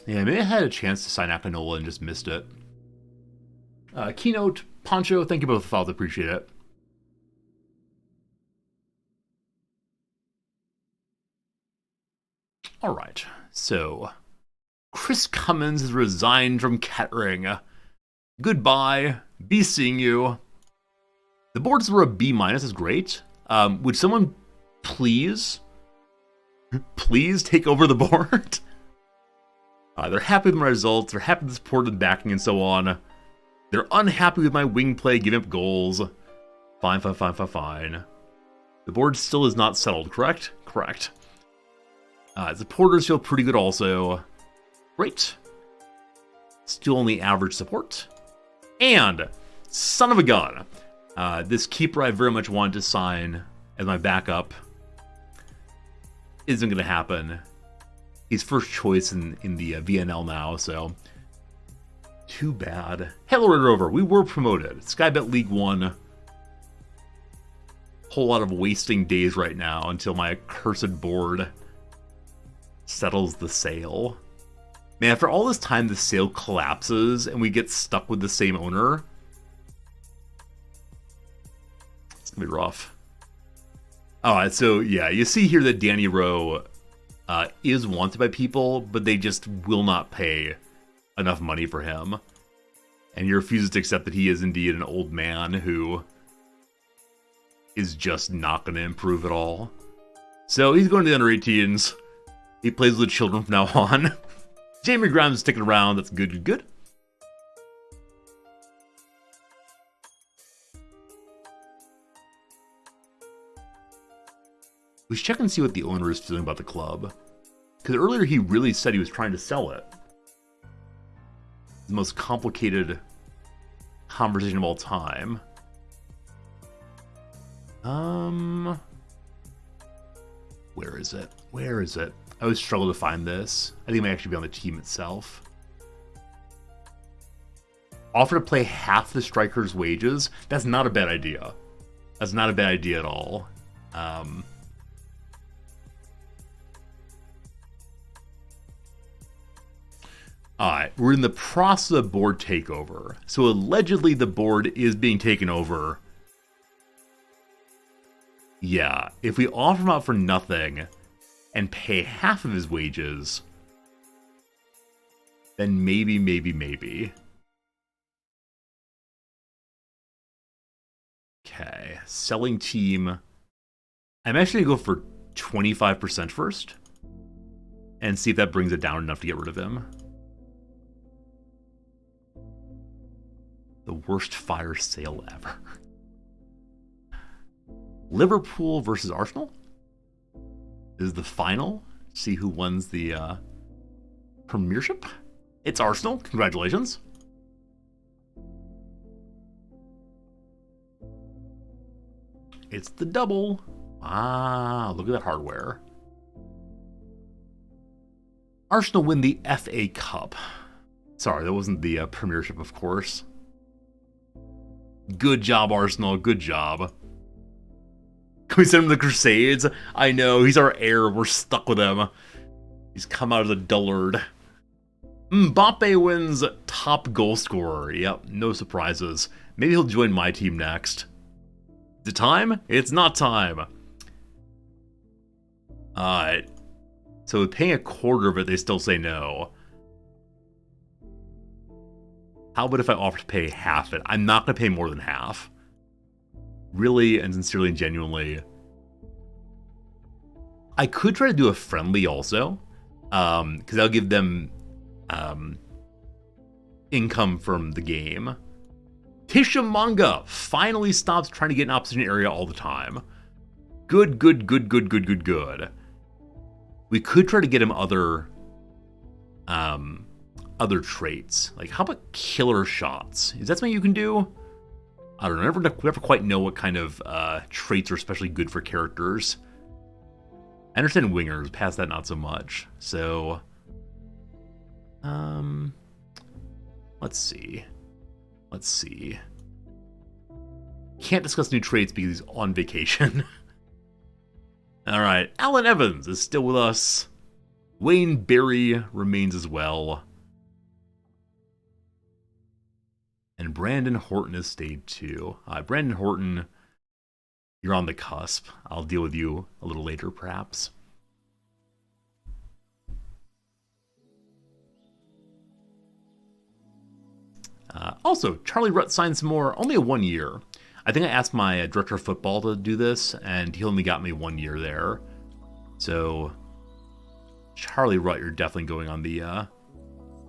Yeah, maybe I had a chance to sign Akinola and just missed it. Keynote, Poncho, thank you both for the thoughts. Appreciate it. All right, so Chris Cummins has resigned from Kettering. Goodbye. Be seeing you. The boards were a B- is great. Would someone please take over the board? They're happy with my results. They're happy with the support and backing and so on. They're unhappy with my wing play, giving up goals. Fine. The board still is not settled, correct? Correct. Supporters feel pretty good also. Great. Still only average support. And, son of a gun, this keeper I very much wanted to sign as my backup isn't going to happen. He's first choice in the VNL now, so too bad. Hello, Red Rover. We were promoted. Skybet League 1. Whole lot of wasting days right now until my accursed board settles the sale. Man, after all this time, the sale collapses and we get stuck with the same owner. It's gonna be rough. Alright, so yeah, you see here that Danny Rowe is wanted by people, but they just will not pay enough money for him. And he refuses to accept that he is indeed an old man who is just not going to improve at all. So he's going to the under 18s. He plays with the children from now on. Jamie Grimes is sticking around. That's good, good, good. We should check and see what the owner is feeling about the club. Because earlier he really said he was trying to sell it. The most complicated conversation of all time. Where is it? Where is it? I always struggle to find this. I think it might actually be on the team itself. Offer to play half the striker's wages. That's not a bad idea. That's not a bad idea at all. Alright, we're in the process of board takeover. So allegedly the board is being taken over. Yeah, if we offer him out for nothing and pay half of his wages, then maybe. Okay, selling team. I'm actually going to go for 25% first and see if that brings it down enough to get rid of him. The worst fire sale ever. Liverpool versus Arsenal. This is the final. See who wins the Premiership. It's Arsenal. Congratulations. It's the double. Ah, look at that hardware. Arsenal win the FA Cup. Sorry, that wasn't the Premiership, of course. Good job, Arsenal. Good job. Can we send him to the Crusades? I know, he's our heir. We're stuck with him. He's come out as a dullard. Mbappe wins top goal scorer. Yep, no surprises. Maybe he'll join my team next. Is it time? It's not time. Alright. So paying a quarter of it, they still say no. How about if I offer to pay half it? I'm not going to pay more than half. Really and sincerely and genuinely. I could try to do a friendly also. Because I'll give them income from the game. Tishamanga finally stops trying to get an opposition area all the time. Good. We could try to get him other traits. Like, how about killer shots? Is that something you can do? I don't know. We never quite know what kind of traits are especially good for characters. I understand wingers, past that not so much. So, let's see. Can't discuss new traits because he's on vacation. All right, Alan Evans is still with us. Wayne Berry remains as well. And Brandon Horton has stayed too. Brandon Horton, you're on the cusp. I'll deal with you a little later, perhaps. Also, Charlie Rutt signed some more, only a 1 year. I think I asked my director of football to do this, and he only got me 1 year there. So, Charlie Rutt, you're definitely going on the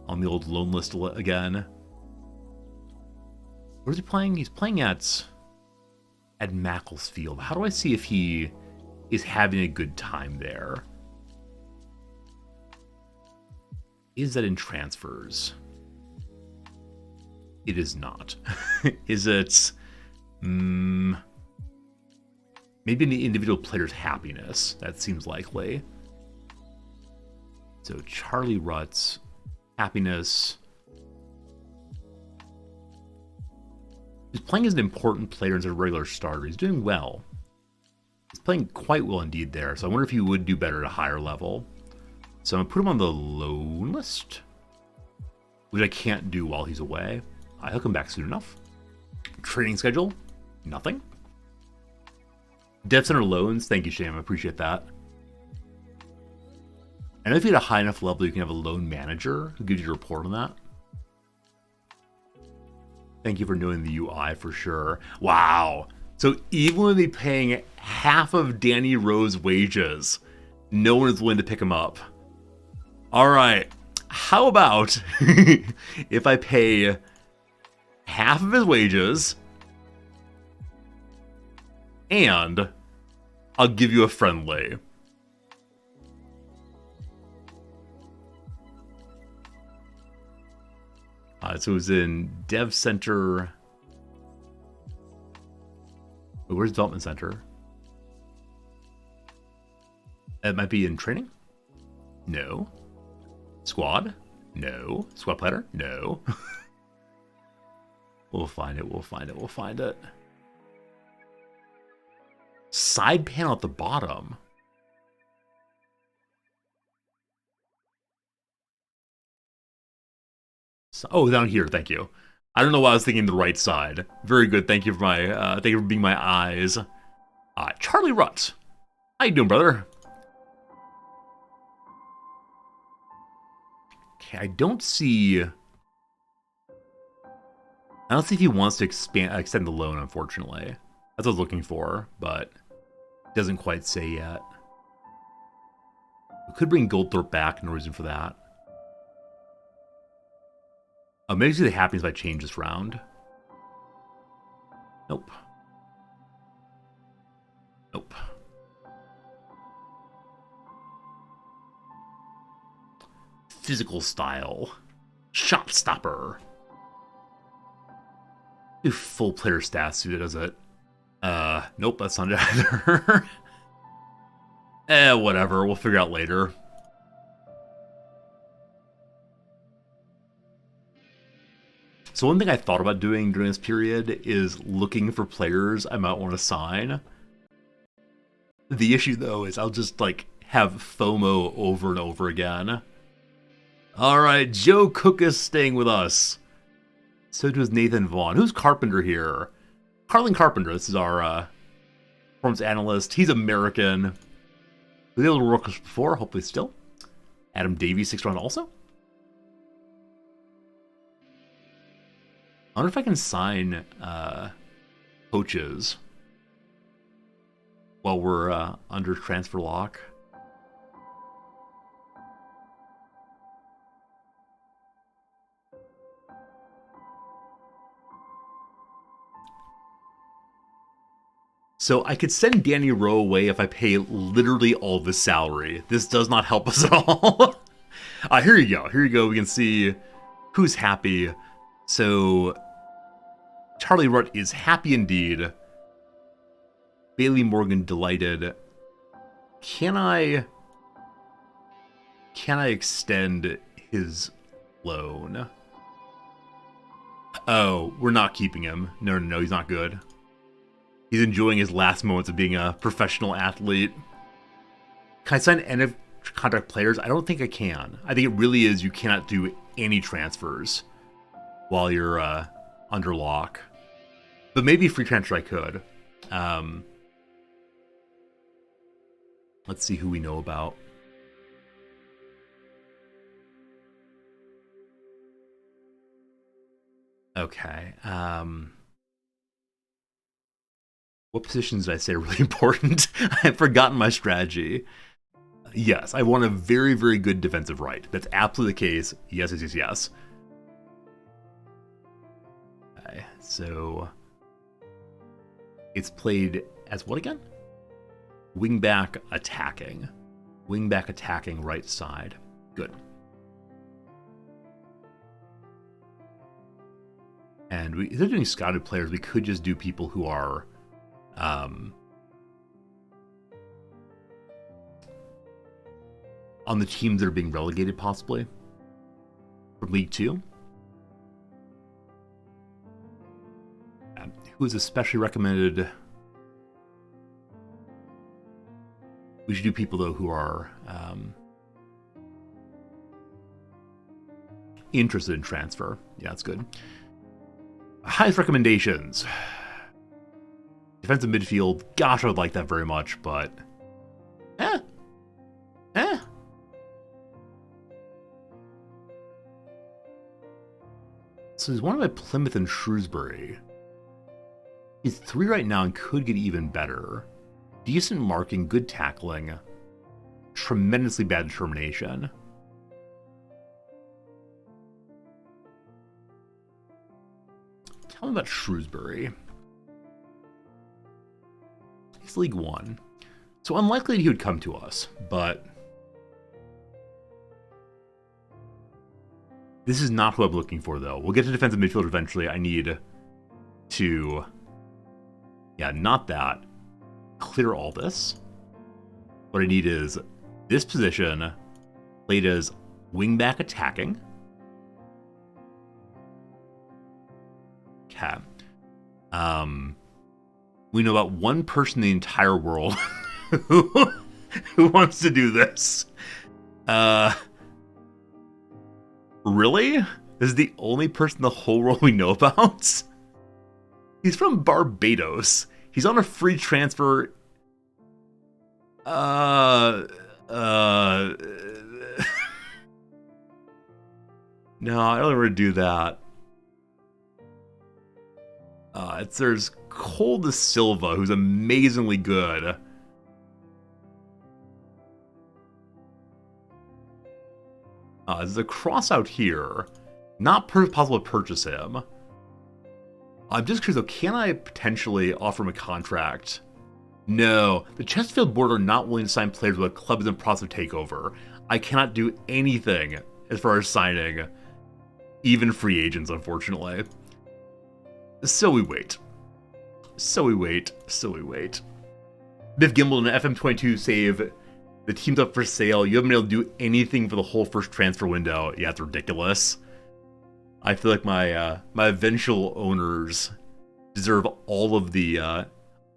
old loan list again. Where's he playing? He's playing at Macclesfield. How do I see if he is having a good time there? Is that in transfers? It is not. Is it... maybe in the individual player's happiness. That seems likely. So Charlie Rutt's happiness. He's playing as an important player as a regular starter. He's doing well. He's playing quite well indeed there. So I wonder if he would do better at a higher level. So I'm going to put him on the loan list, which I can't do while he's away. He'll come back soon enough. Training schedule, nothing. Dev Center loans, thank you, Sham. I appreciate that. And if you get a high enough level, you can have a loan manager who gives you a report on that. Thank you for knowing the UI for sure. Wow. So even with me paying half of Danny Rowe's wages, no one is willing to pick him up. All right. How about if I pay half of his wages and I'll give you a friendly? So it was in Dev Center. Where's Development Center? It might be in Training? No. Squad? No. Squad Planner? No. We'll find it, we'll find it, we'll find it. Side panel at the bottom. Oh, down here. Thank you. I don't know why I was thinking the right side. Very good. Thank you for my. Thank you for being my eyes. Charlie Rutt. How you doing, brother? Okay, I don't see. I don't see if he wants to extend the loan. Unfortunately, that's what I was looking for, but doesn't quite say yet. We could bring Goldthorpe back. No reason for that. Maybe see the happiness if I change this round. Nope. Nope. Physical style. Shot stopper. Do full player stats suit, does it? Nope, that's not it either. Whatever. We'll figure out later. So one thing I thought about doing during this period is looking for players I might want to sign. The issue, though, is I'll just, like, have FOMO over and over again. Alright, Joe Cook is staying with us. So does Nathan Vaughn. Who's Carpenter here? Carlin Carpenter, this is our performance analyst. He's American. Was able to work with us before, hopefully still. Adam Davies, 6th round also. I wonder if I can sign coaches while we're under transfer lock. So I could send Danny Rowe away if I pay literally all of his salary. This does not help us at all. Here you go. Here you go. We can see who's happy. So Charlie Rutt is happy indeed. Bailey Morgan delighted. Can I extend his loan? Oh, we're not keeping him. No, he's not good. He's enjoying his last moments of being a professional athlete. Can I sign end of contract players? I don't think I can. I think it really is you cannot do any transfers while you're under lock. But maybe free transfer I could. Let's see who we know about. Okay. What positions did I say are really important? I've forgotten my strategy. Yes, I want a very, very good defensive right. That's absolutely the case. Yes. Okay, so it's played as what again? Wingback attacking. Wingback attacking right side. Good. And instead of doing scouted players, we could just do people who are on the teams that are being relegated, possibly from League 2. Who is especially recommended? We should do people though who are interested in transfer. Yeah, that's good. Highest recommendations. Defensive midfield. Gosh, I would like that very much, but So he's one by Plymouth and Shrewsbury. He's 3 right now and could get even better. Decent marking, good tackling. Tremendously bad determination. Tell me about Shrewsbury. He's League 1. So unlikely that he would come to us, but this is not who I'm looking for, though. We'll get to defensive midfield eventually. I need to, not that. Clear all this. What I need is this position played as wingback attacking. Okay. We know about one person in the entire world who wants to do this. Really? This is the only person in the whole world we know about? He's from Barbados. He's on a free transfer. No, I don't want to do that. There's Cole de Silva, who's amazingly good. There's a cross out here. Not possible to purchase him. I'm just curious though, can I potentially offer him a contract? No, the Chesterfield board are not willing to sign players with a club is in process of takeover. I cannot do anything as far as signing, even free agents, unfortunately. So we wait. Biff Gimble and FM22 save. The team's up for sale. You haven't been able to do anything for the whole first transfer window. Yeah, it's ridiculous. I feel like my eventual owners deserve all of the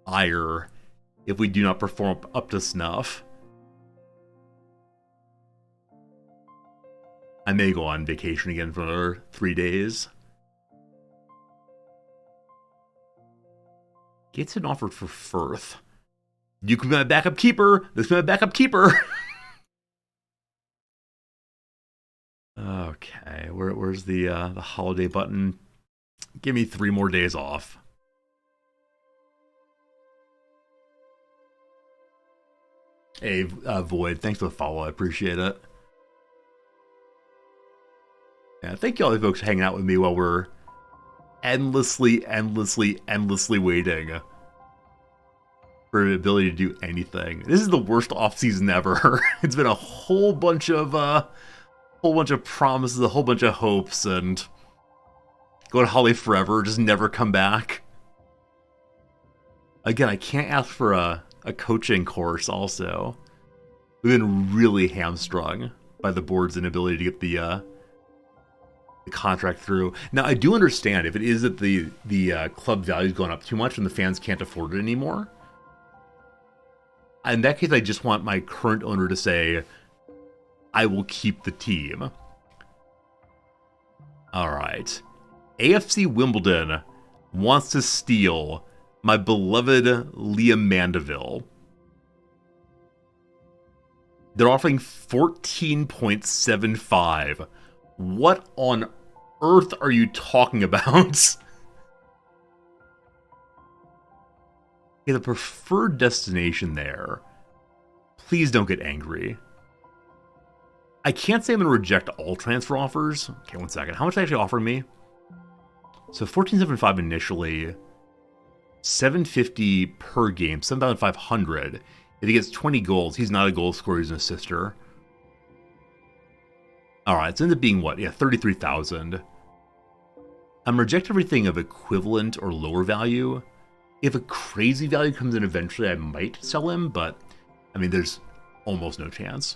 ire if we do not perform up to snuff. I may go on vacation again for another 3 days. Gets an offer for Firth. You can be my backup keeper. This is my backup keeper. Okay, where's the holiday button? Give me 3 more days off. Hey, Void, thanks for the follow. I appreciate it. Yeah, thank you all you folks for hanging out with me while we're endlessly waiting for the ability to do anything. This is the worst off season ever. It's been a whole bunch of promises, a whole bunch of hopes, and go to Holly forever, just never come back. Again, I can't ask for a coaching course also. We've been really hamstrung by the board's inability to get the contract through. Now, I do understand if it is that the club value's gone up too much and the fans can't afford it anymore. In that case, I just want my current owner to say, I will keep the team. All right. AFC Wimbledon wants to steal my beloved Liam Mandeville. They're offering 14.75. What on earth are you talking about? Okay, the preferred destination there. Please don't get angry. I can't say I'm going to reject all transfer offers. Okay, 1 second. How much are they actually offering me? So 14.75 initially. 750 per game. 7,500. If he gets 20 goals, he's not a goal scorer, he's an assister. Alright, it's ended up being what? Yeah, 33,000. I'm rejecting everything of equivalent or lower value. If a crazy value comes in eventually, I might sell him, but I mean, there's almost no chance.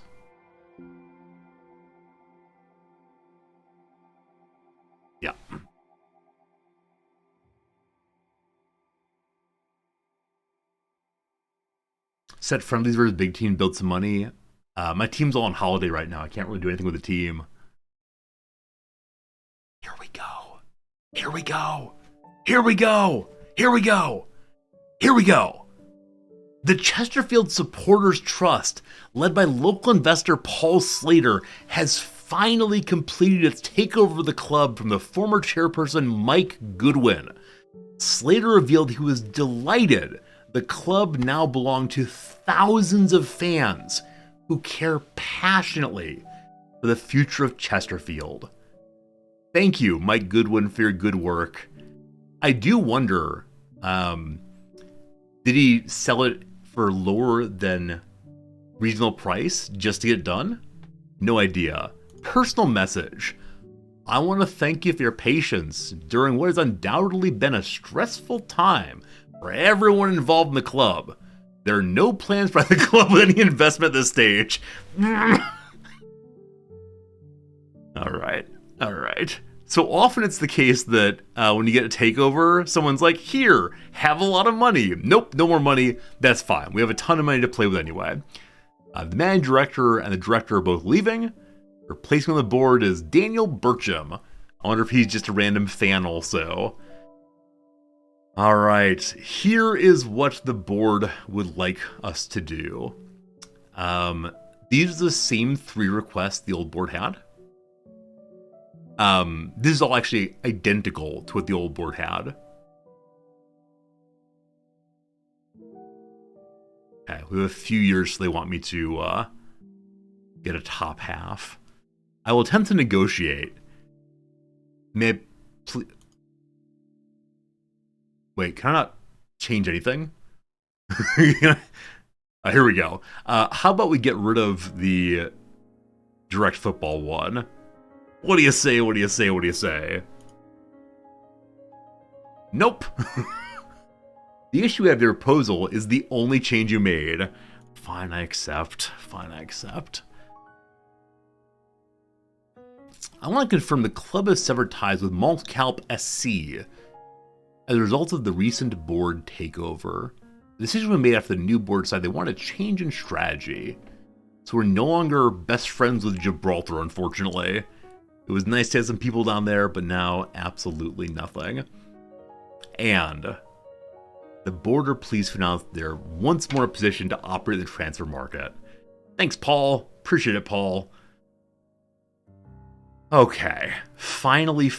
Yeah. Set friendlies versus big team, build some money. My team's all on holiday right now. I can't really do anything with the team. Here we go. Here we go. Here we go. Here we go. Here we go. The Chesterfield Supporters Trust, led by local investor Paul Slater, has finally completed its takeover of the club from the former chairperson Mike Goodwin. Slater revealed he was delighted the club now belonged to thousands of fans who care passionately for the future of Chesterfield. Thank you, Mike Goodwin, for your good work. I do wonder, did he sell it for lower than reasonable price just to get it done? No idea. Personal message. I want to thank you for your patience during what has undoubtedly been a stressful time for everyone involved in the club. There are no plans by the club with any investment at this stage. Alright. So often it's the case that when you get a takeover, someone's like, here, have a lot of money. Nope, no more money. That's fine. We have a ton of money to play with anyway. The managing director and the director are both leaving. Replacing on the board is Daniel Burcham. I wonder if he's just a random fan also. Alright, here is what the board would like us to do. These are the same 3 requests the old board had. This is all actually identical to what the old board had. Okay, we have a few years, so they want me to get a top half. I will attempt to negotiate. May I please... Wait, can I not change anything? Here we go. How about we get rid of the direct football one? What do you say? What do you say? What do you say? Nope. The issue with the proposal is the only change you made. Fine, I accept. Fine, I accept. I want to confirm the club has severed ties with Montcalp SC as a result of the recent board takeover. The decision was made after the new board decided they wanted a change in strategy. So we're no longer best friends with Gibraltar, unfortunately. It was nice to have some people down there, but now absolutely nothing. And the board are pleased to announce they're once more in a position to operate the transfer market. Thanks, Paul. Appreciate it, Paul. Okay, finally,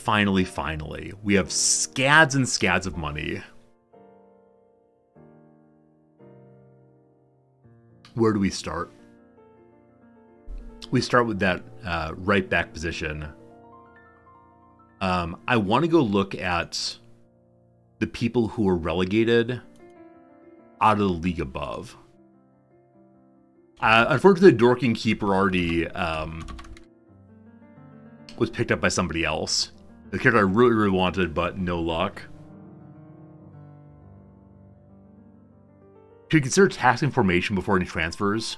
we have scads and scads of money. Where do we start? We start with that right back position. I want to go look at the people who were relegated out of the league above. Unfortunately, the Dorking keeper already was picked up by somebody else. The character I really wanted, but no luck. Should you consider taxing formation before any transfers?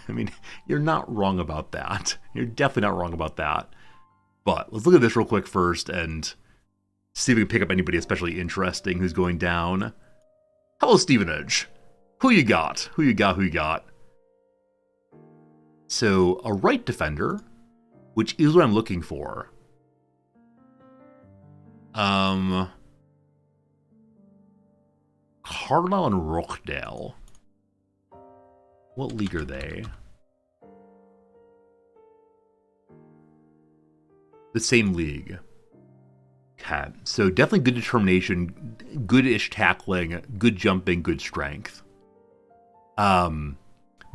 I mean, you're not wrong about that. You're definitely not wrong about that. But let's look at this real quick first and see if we can pick up anybody especially interesting who's going down. Hello, Stevenage. Who you got? Who you got? So, a right defender, which is what I'm looking for. Carlisle and Rochdale. What league are they? The same league. Okay, so definitely good determination, good-ish tackling, good jumping, good strength.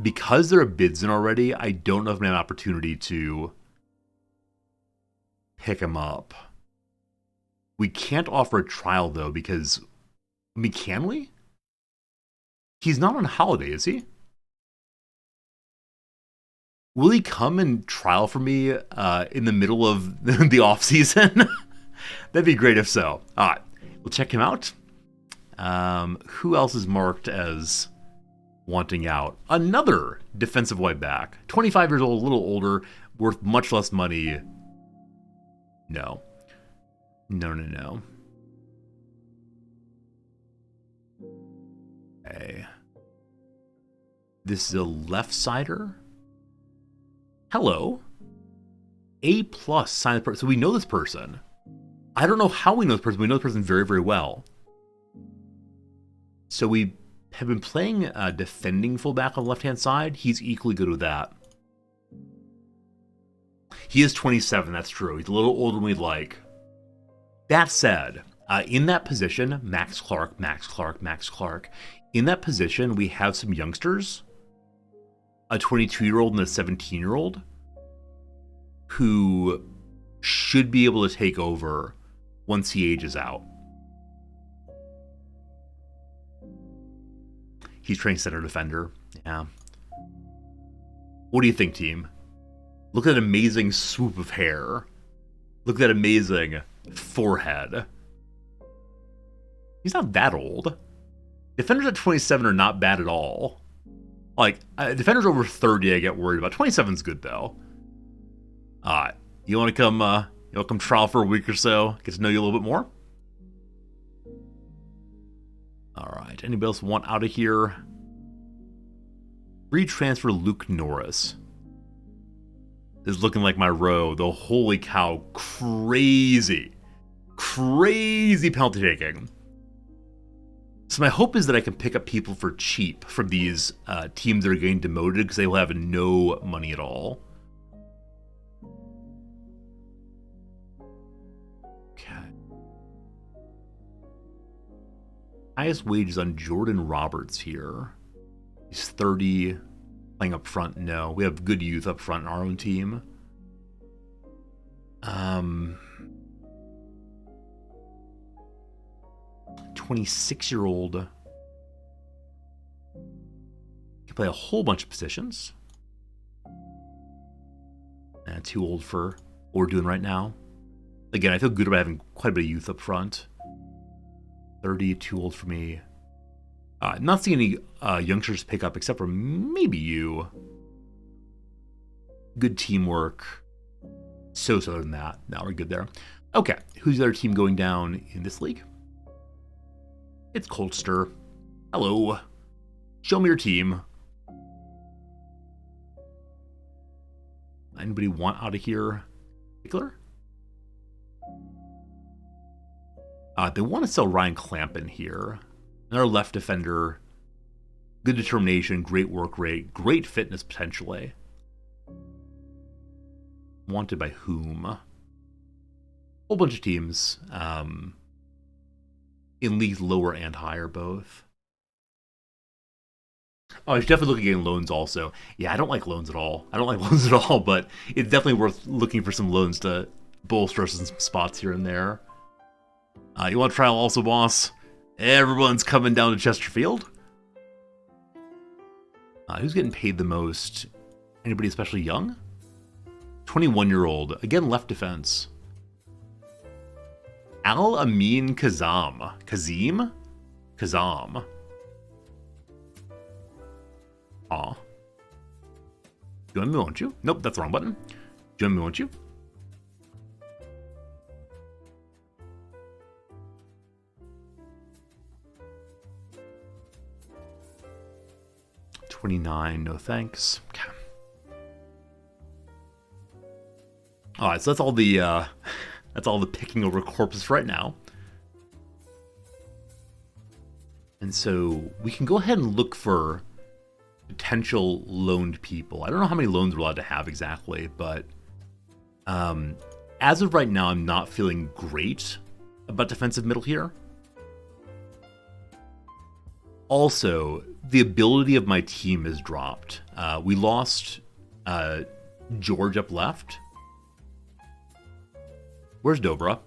Because there are bids in already, I don't know if I have an opportunity to pick him up. We can't offer a trial, though, because... I mean, can we? He's not on holiday, is he? Will he come and trial for me in the middle of the off-season? That'd be great if so. All right, we'll check him out. Who else is marked as wanting out? Another defensive right back. 25 years old, a little older, worth much less money. No. No. Okay. This is a left-sider. Hello. A+, sign the person. So we know this person. I don't know how we know this person. We know this person very, very well. So we have been playing defending fullback on the left-hand side. He's equally good with that. He is 27, that's true. He's a little older than we'd like. That said, in that position, Max Clark. In that position, we have some youngsters, a 22-year-old and a 17-year-old, who should be able to take over once he ages out. He's trained center defender. Yeah. What do you think, team? Look at that amazing swoop of hair. Look at that amazing forehead. He's not that old. Defenders at 27 are not bad at all. Like, defenders over 30 I get worried about. 27's good, though. You want to come trial for a week or so? Get to know you a little bit more? Alright, anybody else want out of here? Free transfer Luke Norris. This is looking like my row. The holy cow, crazy penalty taking. So my hope is that I can pick up people for cheap from these teams that are getting demoted because they will have no money at all. Okay. Highest wages on Jordan Roberts here. He's 30. Playing up front, no. We have good youth up front in our own team. 26-year-old can play a whole bunch of positions. Too old for what we're doing right now. Again, I feel good about having quite a bit of youth up front. 30, too old for me. Not seeing any youngsters pick up except for maybe you. Good teamwork. So than that. Now we're good there. Okay, who's the other team going down in this league? It's Colchester. Hello. Show me your team. Anybody want out of here in particular? They want to sell Ryan Clampin here. Another left defender. Good determination, great work rate, great fitness potentially. Wanted by whom? Whole bunch of teams. In leagues lower and higher both. Oh, I should definitely look at getting loans also. Yeah, I don't like loans at all. But it's definitely worth looking for some loans to bolster us in some spots here and there. You want to trial also, boss? Everyone's coming down to Chesterfield. Who's getting paid the most? Anybody especially young? 21-year-old. Again, left defense. Al-Amin Kazam. Kazam. Aw. Join me, won't you? Nope, that's the wrong button. Join me, won't you? $29, no thanks. Okay. Alright, so that's all the picking over corpses right now. And so we can go ahead and look for potential loaned people. I don't know how many loans we're allowed to have exactly, but as of right now, I'm not feeling great about defensive middle here. Also, the ability of my team has dropped. We lost George up left. Where's Dobra?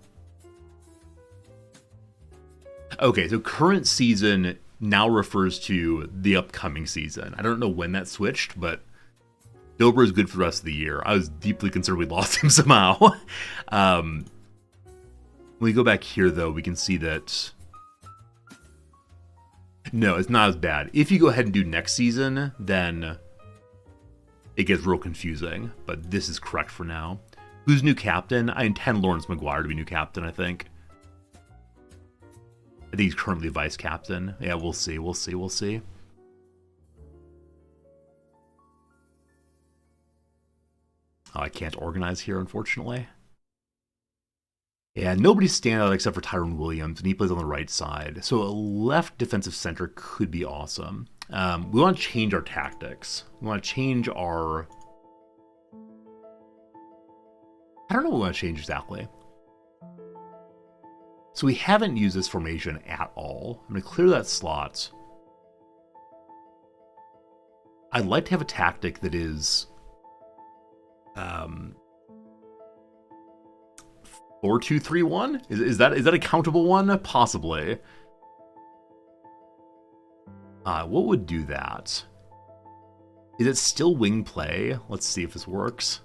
Okay, so current season now refers to the upcoming season. I don't know when that switched, but Dobra is good for the rest of the year. I was deeply concerned we lost him somehow. When we go back here, though, we can see that... No, it's not as bad. If you go ahead and do next season, then it gets real confusing. But this is correct for now. Who's new captain? I intend Lawrence McGuire to be new captain, I think. I think he's currently vice captain. Yeah, we'll see. Oh, I can't organize here, unfortunately. Yeah, nobody's stand out except for Tyrone Williams, and he plays on the right side. So a left defensive center could be awesome. We want to change our tactics. We want to change our I don't know what we want to change exactly. So we haven't used this formation at all. I'm going to clear that slot. I'd like to have a tactic that is 4-2-3-1? Is that a countable one? Possibly. What would do that? Is it still wing play? Let's see if this works.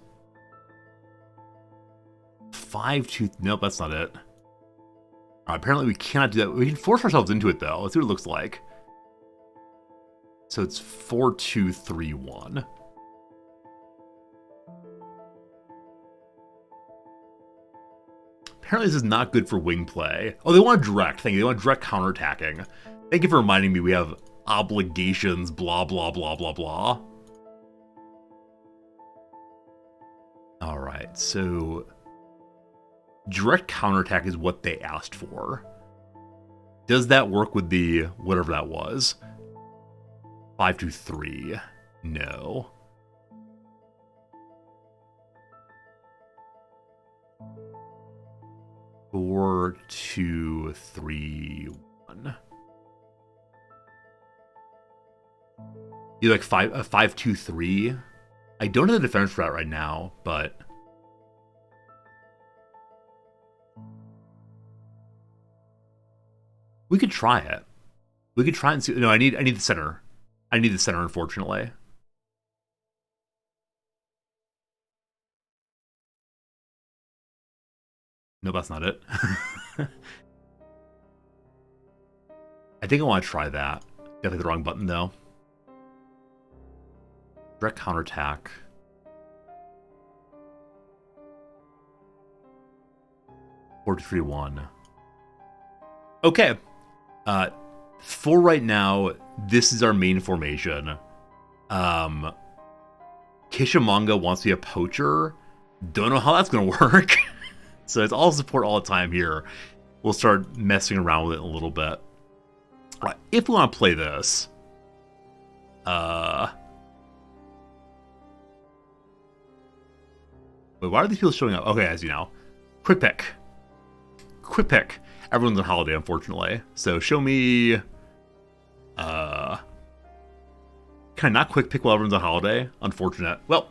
5-2. Nope, that's not it. Apparently we cannot do that. We can force ourselves into it though. Let's see what it looks like. So it's 4-2-3-1. Apparently this is not good for wing play. Oh, they want direct. Thank you. They want direct counterattacking. Thank you for reminding me we have obligations, blah, blah, blah, blah, blah. All right, so direct counterattack is what they asked for. Does that work with the whatever that was? 5-2-3. No. Four, 2, 3, 1. You like 5-2-3? I don't have the defense for that right now, but we could try it. We could try and see. No, I need the center. I need the center, unfortunately. No, that's not it. I think I want to try that. Definitely the wrong button, though. Direct counterattack. Four, 2, 3, 1. Okay. For right now, this is our main formation. Kishimanga wants to be a poacher. Don't know how that's going to work. So it's all support all the time here. We'll start messing around with it a little bit. All right, if we want to play this, wait, why are these people showing up? Okay, as you know, quick pick. Everyone's on holiday, unfortunately. So show me, can I not quick pick while everyone's on holiday? Unfortunate. Well,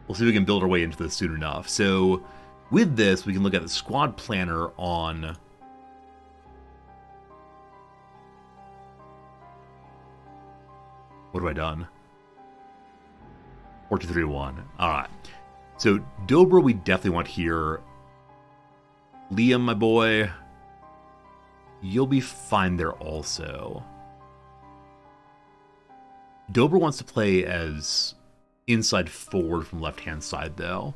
we'll see if we can build our way into this soon enough. So with this, we can look at the squad planner on what have I done? 4-2-3-1. All right. So Dobra, we definitely want here. Liam, my boy, you'll be fine there also. Dobra wants to play as inside forward from left-hand side, though.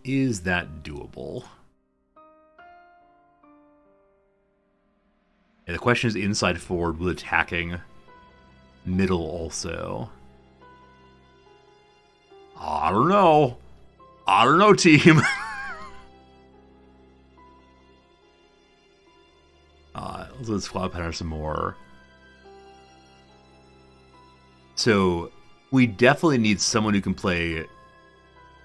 Is that doable? And the question is inside forward with attacking middle also. I don't know. Team. Let's go squad pattern some more. So we definitely need someone who can play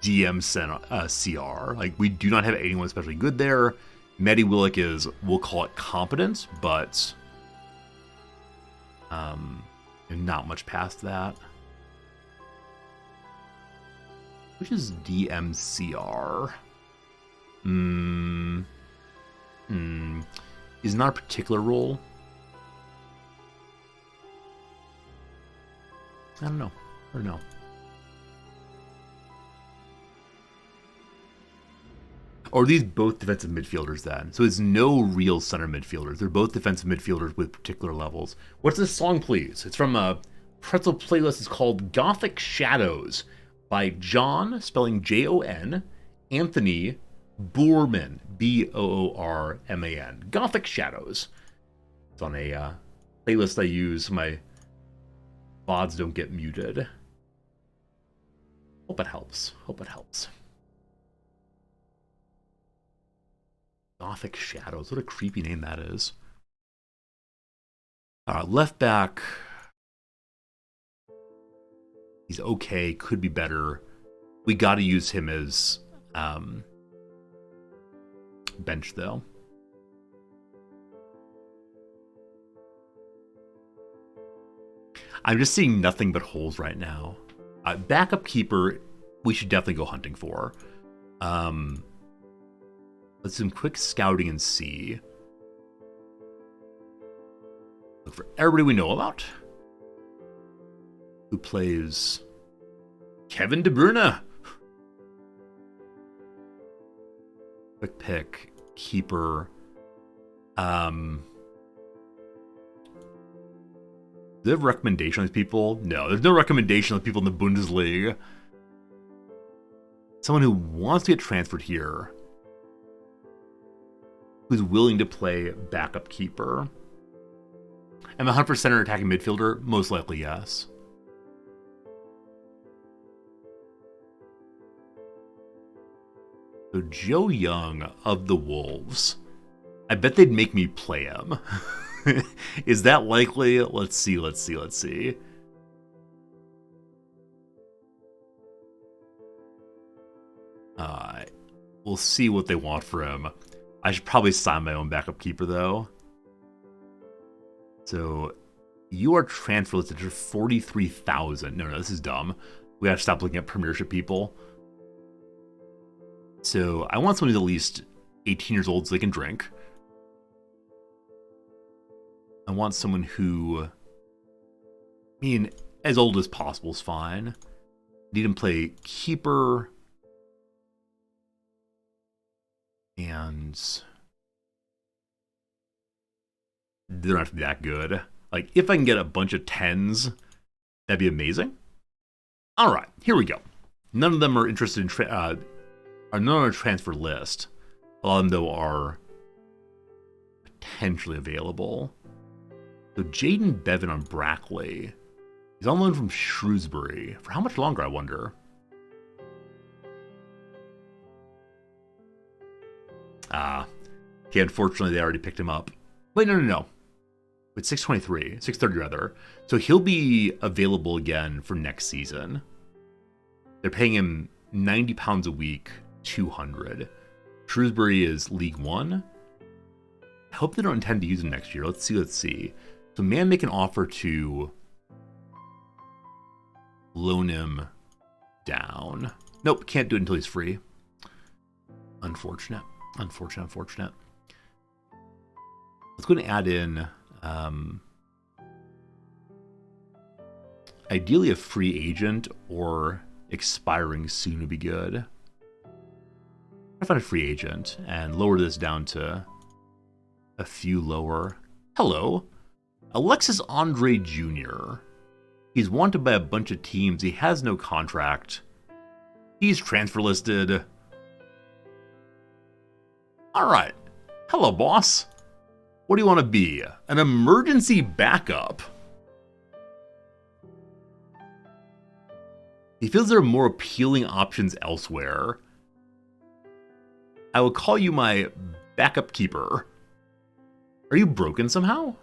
DM CR. Like, we do not have anyone especially good there. Medi Willick is, we'll call it competent, but not much past that. Which is DMCR? Is not a particular role. I don't know. Or are these both defensive midfielders then? So it's no real center midfielders. They're both defensive midfielders with particular levels. What's this song, please? It's from a pretzel playlist. It's called Gothic Shadows by John, spelling Jon, Anthony Boorman, Boorman. Gothic Shadows. It's on a playlist I use so my VODs don't get muted. Hope it helps. Gothic Shadows. What a creepy name that is. Left back. He's okay. Could be better. We got to use him as bench, though. I'm just seeing nothing but holes right now. Backup keeper, we should definitely go hunting for. Let's do some quick scouting and see. Look for everybody we know about. Who plays Kevin De Bruyne. Quick pick, keeper. Do they have recommendation on these people? No, there's no recommendation on people in the Bundesliga. Someone who wants to get transferred here. Who's willing to play backup keeper. Am I 100% an attacking midfielder? Most likely, yes. So Joe Young of the Wolves. I bet they'd make me play him. Is that likely? Let's see. We'll see what they want for him. I should probably sign my own backup keeper, though. So, you are transfer listed for 43,000. No, this is dumb. We have to stop looking at premiership people. So, I want someone who's at least 18 years old so they can drink. I want someone who, I mean, as old as possible is fine. Need him play keeper. And they don't have to be that good. Like, if I can get a bunch of 10s, that'd be amazing. All right, here we go. None of them are interested in are none on our transfer list. A lot of them, though, are potentially available. So Jaden Bevan on Brackley. He's on loan from Shrewsbury. For how much longer, I wonder? Okay, unfortunately, they already picked him up. Wait, no. It's 623, 630 rather. So he'll be available again for next season. They're paying him £90 a week, 200. Shrewsbury is League One. I hope they don't intend to use him next year. Let's see. So man make an offer to loan him down. Nope, can't do it until he's free. Unfortunate. Let's go and add in ideally a free agent or expiring soon would be good. I find a free agent and lower this down to a few lower. Hello, Alexis Andre Jr. He's wanted by a bunch of teams. He has no contract. He's transfer listed. All right. Hello, boss. What do you want to be? An emergency backup? He feels there are more appealing options elsewhere. I will call you my backup keeper. Are you broken somehow?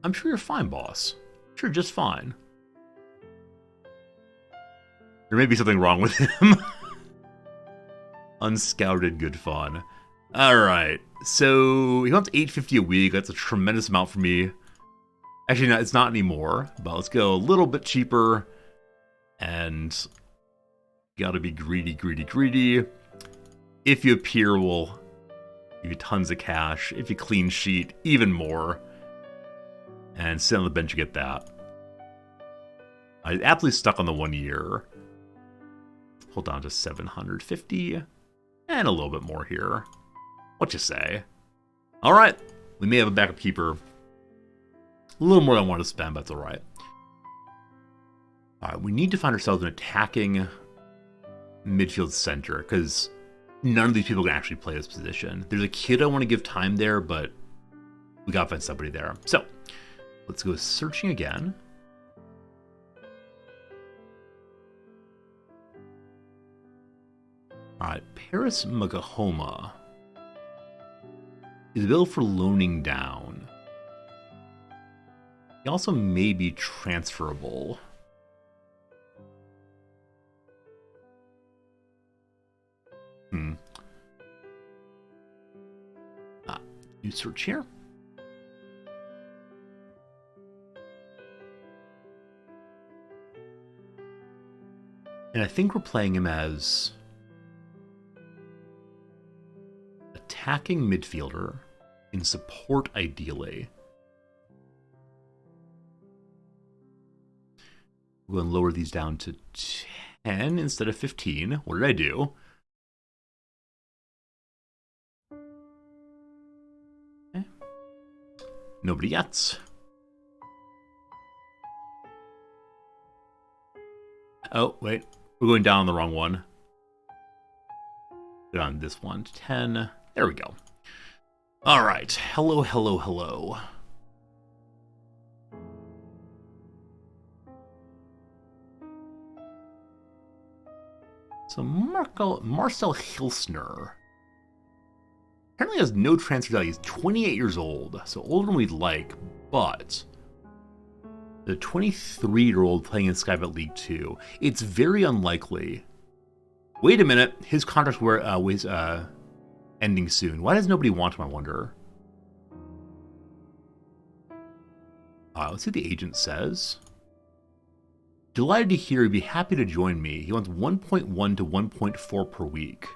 I'm sure you're fine, boss. Sure, just fine. There may be something wrong with him. Unscouted good fun. Alright, so he wants $8.50 a week. That's a tremendous amount for me. Actually, no, it's not anymore. But let's go a little bit cheaper. And gotta be greedy. If you appear, we'll give you tons of cash. If you clean sheet, even more. And sit on the bench, you get that. I'm absolutely stuck on the 1 year. Hold on to 750. And a little bit more here. What you say? All right. We may have a backup keeper. A little more than I want to spend, but that's all right. All right. We need to find ourselves an attacking midfield center because none of these people can actually play this position. There's a kid I want to give time there, but we got to find somebody there. So let's go searching again. All right, Paris Magahoma is available for loaning down. He also may be transferable. New search here. And I think we're playing him as attacking midfielder in support, ideally. We'll lower these down to 10 instead of 15. What did I do? Okay. Nobody yet. Oh, wait. We're going down on the wrong one. Go on this one to 10. There we go. All right. Hello, hello, hello. So Marcel Hilsner apparently has no transfer value. He's 28 years old, so older than we'd like, but the 23-year-old playing in Skybet League 2, it's very unlikely. Wait a minute, his contract was ending soon. Why does nobody want him, I wonder? Let's see what the agent says. Delighted to hear he'd be happy to join me. He wants 1.1 to 1.4 per week.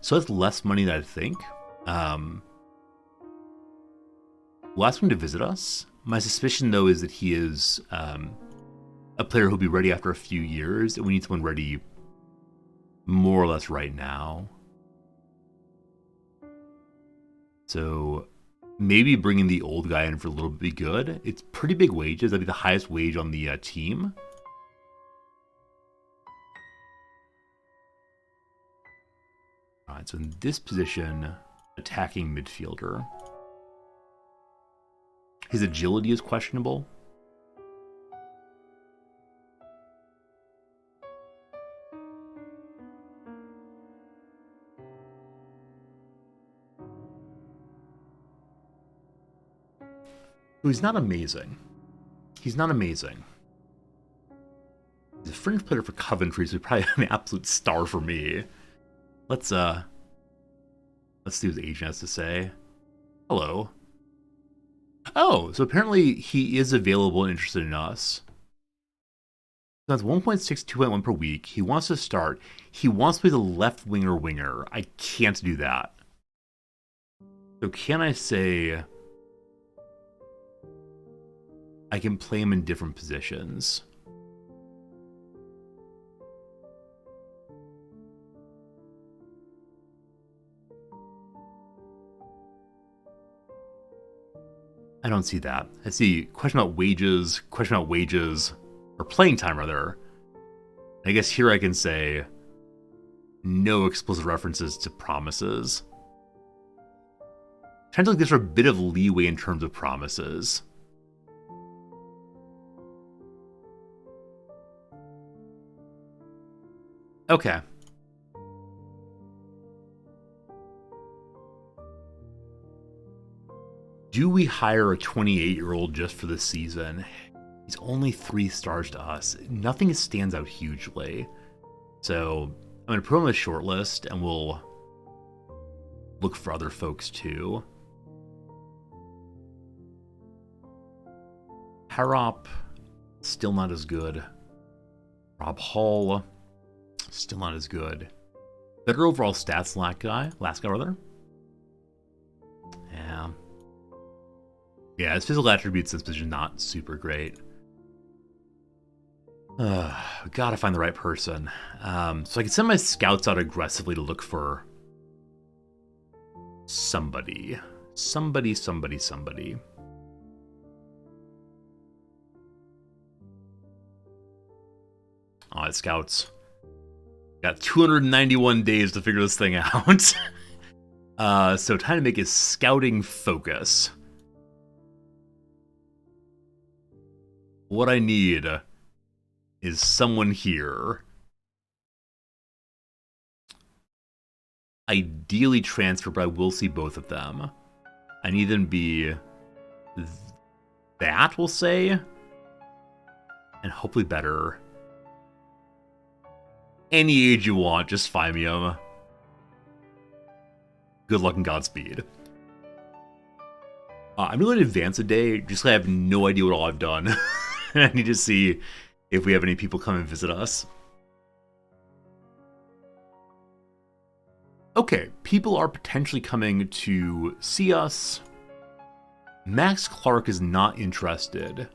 So that's less money than I think. We'll ask him to visit us. My suspicion, though, is that he is a player who'll be ready after a few years, and we need someone ready more or less right now. So maybe bringing the old guy in for a little bit would be good. It's pretty big wages. That'd be the highest wage on the team. All right, so in this position, attacking midfielder. His agility is questionable. So he's not amazing. He's not amazing. He's a fringe player for Coventry, so he's probably an absolute star for me. Let's see what his agent has to say. Hello. Oh, so apparently he is available and interested in us. That's 1.6, 2.1 per week. He wants to start. He wants to be the left winger. I can't do that. So can I say I can play him in different positions? I don't see that. I see question about wages, or playing time rather. I guess here I can say no explicit references to promises. Trying to look this for a bit of leeway in terms of promises. Okay. Do we hire a 28-year-old just for this season? He's only 3 stars to us. Nothing stands out hugely. So I'm going to put him on the short list, and we'll look for other folks too. Harop, still not as good. Rob Hall, still not as good. Better overall stats than last guy rather. Yeah, his physical attributes in this position not super great. Gotta find the right person. So I can send my scouts out aggressively to look for somebody. Somebody. Alright, scouts. Got 291 days to figure this thing out. So time to make his scouting focus. What I need is someone here. Ideally transfer, but I will see both of them. I need them to be that, we'll say. And hopefully better. Any age you want, just find me him. Good luck and Godspeed. I'm really going to advance a day, just 'cause I have no idea what all I've done. I need to see if we have any people come and visit us. Okay, people are potentially coming to see us. Max Clark is not interested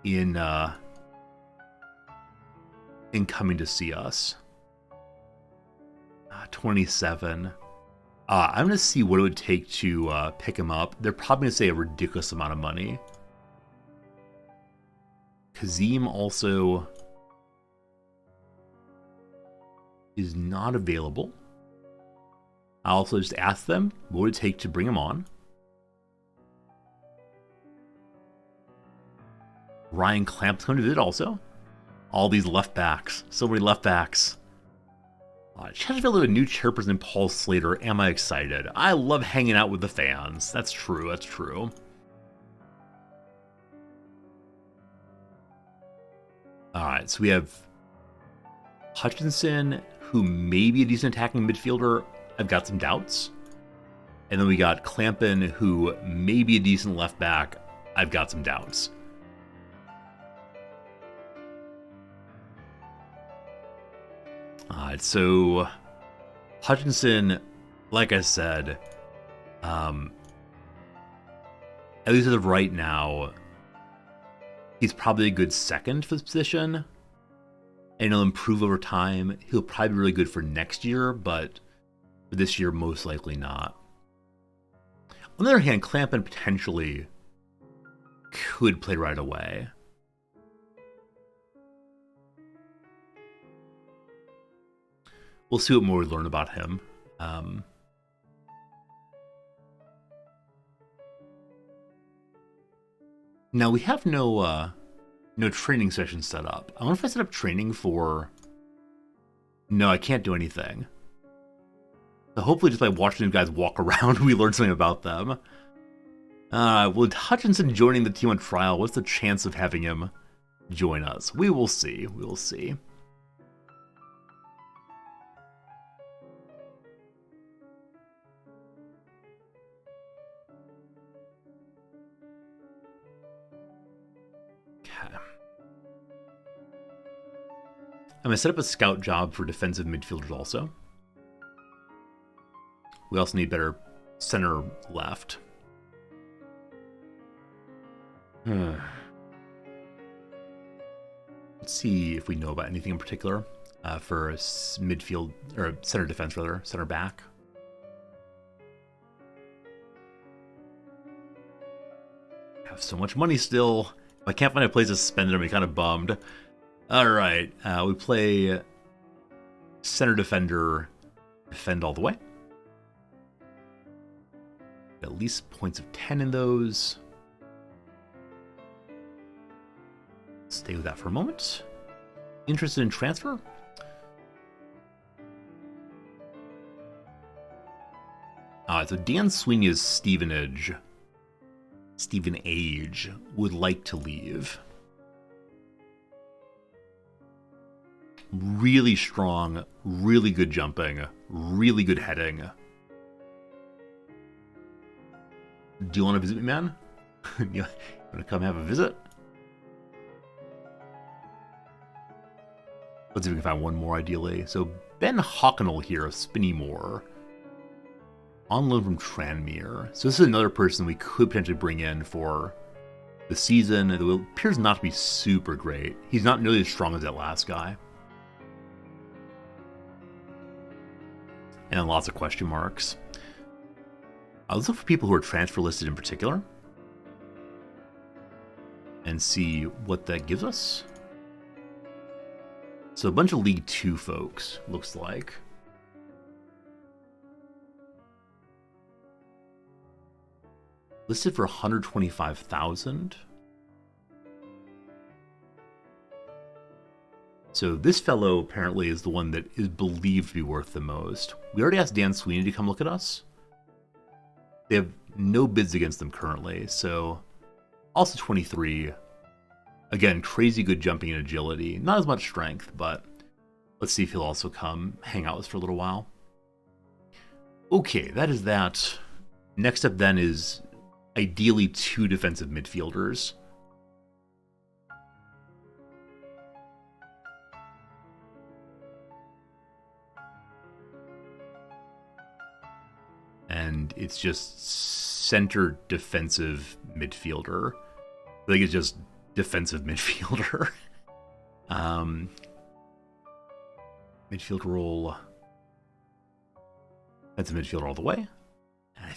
in coming to see us. 27. I'm going to see what it would take to pick him up. They're probably going to say a ridiculous amount of money. Kazim also is not available. I'll also just ask them what would it take to bring him on. Ryan Clamp's coming to visit also. All these left backs. So many left backs. Chesterfield with a new chairperson, Paul Slater. Am I excited? I love hanging out with the fans. That's true. That's true. Alright, so we have Hutchinson, who may be a decent attacking midfielder. I've got some doubts. And then we got Clampin, who may be a decent left back. I've got some doubts. Alright, so Hutchinson, like I said, at least as of right now, he's probably a good second for this position. And he'll improve over time. He'll probably be really good for next year, but for this year, most likely not. On the other hand, Clampin potentially could play right away. We'll see what more we learn about him. Now we have no training session set up. I wonder if I set up training for... No, I can't do anything. So hopefully just by watching these guys walk around, we learn something about them. With Hutchinson joining the team on trial, what's the chance of having him join us? We will see. We will see. I'm going to set up a scout job for defensive midfielders also. We also need better center left. Let's see if we know about anything in particular for midfield, or center defense rather, center back. I have so much money still. If I can't find a place to spend it, I'm kind of bummed. Alright, we play center defender, defend all the way. At least points of 10 in those. Stay with that for a moment. Interested in transfer? So Dan Sweeney's Stevenage would like to leave. Really strong, really good jumping, really good heading. Do you want to visit me, man? You want to come have a visit? Let's see if we can find one more, ideally. So, Ben Hockenall here of Spinnymore. On loan from Tranmere. So this is another person we could potentially bring in for the season. It appears not to be super great. He's not nearly as strong as that last guy. And lots of question marks. Let's look for people who are transfer listed in particular. And see what that gives us. So a bunch of League 2 folks, looks like. Listed for 125,000. So this fellow apparently is the one that is believed to be worth the most. We already asked Dan Sweeney to come look at us. They have no bids against them currently, so also 23. Again, crazy good jumping and agility. Not as much strength, but Let's see if he'll also come hang out with us for a little while. Okay, that is that. Next up then is ideally 2 defensive midfielders. And it's just center defensive midfielder. I think it's just defensive midfielder. Midfield role. Defensive midfielder all the way. And I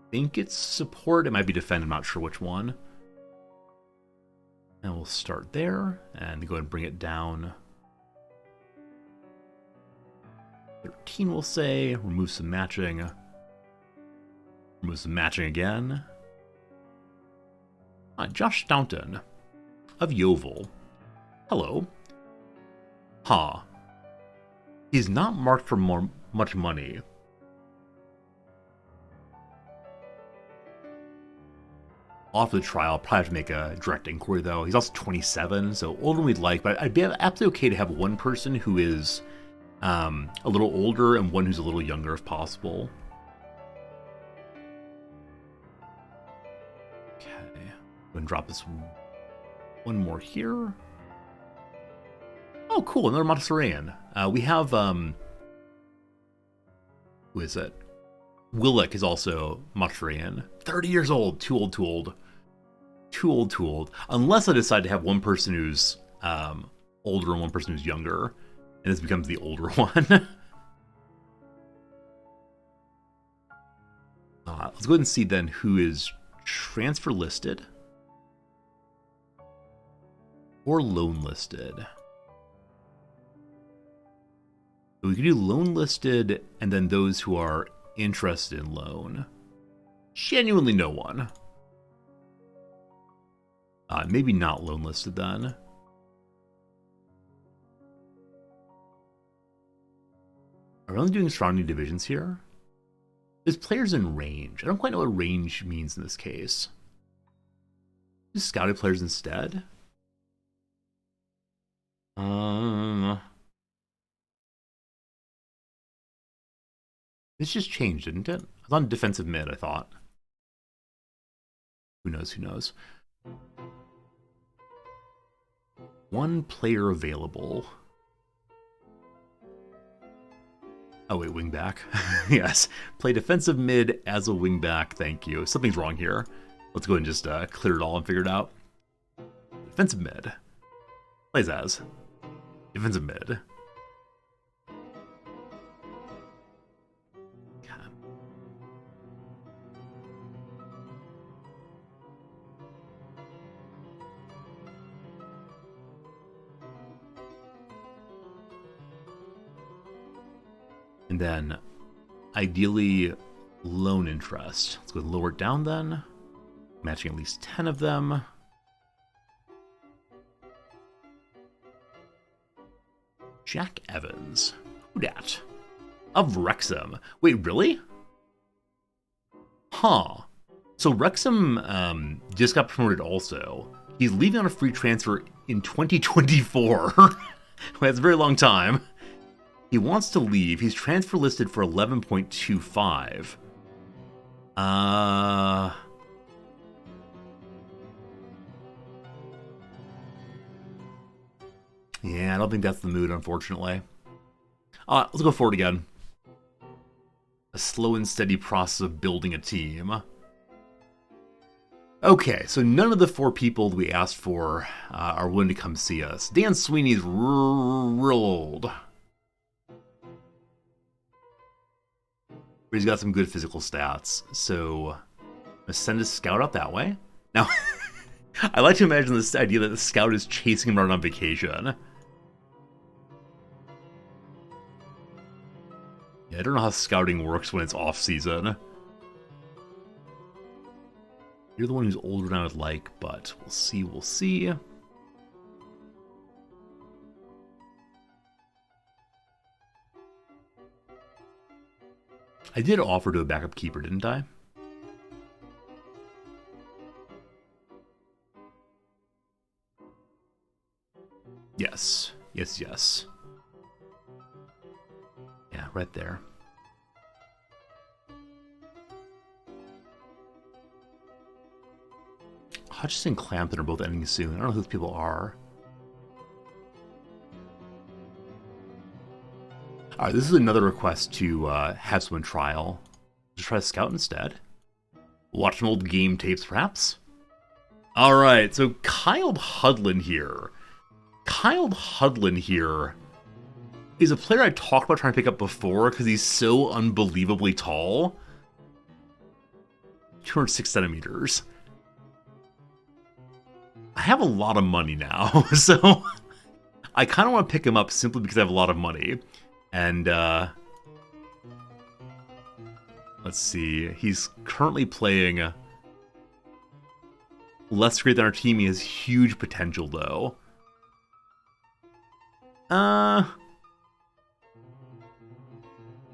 think it's support. It might be defend. I'm not sure which one. And we'll start there and go ahead and bring it down. 13, we'll say. Remove some matching. Remove some matching again. Josh Staunton of Yeovil. Hello. Huh. He's not marked for much money. Off the trial, I'll probably have to make a direct inquiry though. He's also 27, so older than we'd like, but I'd be absolutely okay to have one person who is a little older and one who's a little younger if possible. Okay, I'm going to drop this one more here. Oh, cool, another Montessorian. We have, who is it? Willick is also Montessorian. 30 years old. Too old, too old. Too old, too old. Unless I decide to have one person who's older and one person who's younger. And this becomes the older one. Let's go ahead and see then who is transfer listed. Or loan listed. So we can do loan listed and then those who are interested in loan. Genuinely no one. Maybe not loan listed then. Are we only doing surrounding divisions here? There's players in range. I don't quite know what range means in this case. Just scouted players instead? This just changed, didn't it? I was on defensive mid, I thought. Who knows, who knows? One player available. Oh wait, wingback. Yes, play defensive mid as a wingback, thank you. Something's wrong here. Let's go ahead and just clear it all and figure it out. Defensive mid. Plays as. Defensive mid. And then, ideally, loan interest. Let's go lower it down then. Matching at least 10 of them. Jack Evans. Who dat? Of Wrexham. Wait, really? Huh. So Wrexham just got promoted also. He's leaving on a free transfer in 2024. That's a very long time. He wants to leave. He's transfer listed for 11.25. Yeah, I don't think that's the mood, unfortunately. Let's go forward again. A slow and steady process of building a team. Okay, so none of the 4 people that we asked for are willing to come see us. Dan Sweeney's real old. But he's got some good physical stats, so let's send a scout out that way. Now, I like to imagine this idea that the scout is chasing him around on vacation. Yeah, I don't know how scouting works when it's off-season. You're the one who's older than I would like, but we'll see, we'll see. I did offer to a backup keeper, didn't I? Yes. Yes, yes. right there. Hutchison and Clampton are both ending soon. I don't know who those people are. Alright, this is another request to have someone trial. Just try to scout instead. Watch some old game tapes, perhaps? Alright, so Kyle Hudlin here. Kyle Hudlin here is a player I talked about trying to pick up before because he's so unbelievably tall. 206 centimeters. I have a lot of money now, so I kind of want to pick him up simply because I have a lot of money. And, let's see, he's currently playing less great than our team. He has huge potential, though. I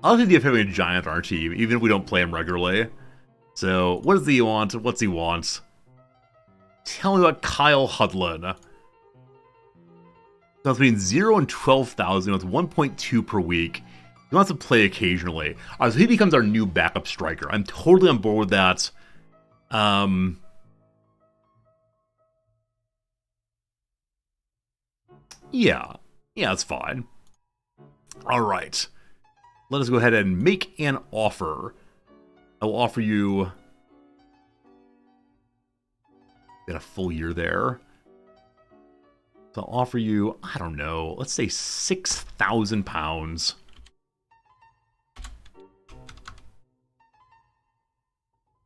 like the idea of having a giant on our team, even if we don't play him regularly. So, what does he want? What's he want? Tell me about Kyle Hudlin. So it's between 0 and 12,000. It's 1.2 per week. He wants to play occasionally. Alright, so he becomes our new backup striker. I'm totally on board with that. Yeah, that's fine. Alright. Let us go ahead and make an offer. I will offer you... Got a full year there. So I'll offer you, I don't know, let's say £6,000.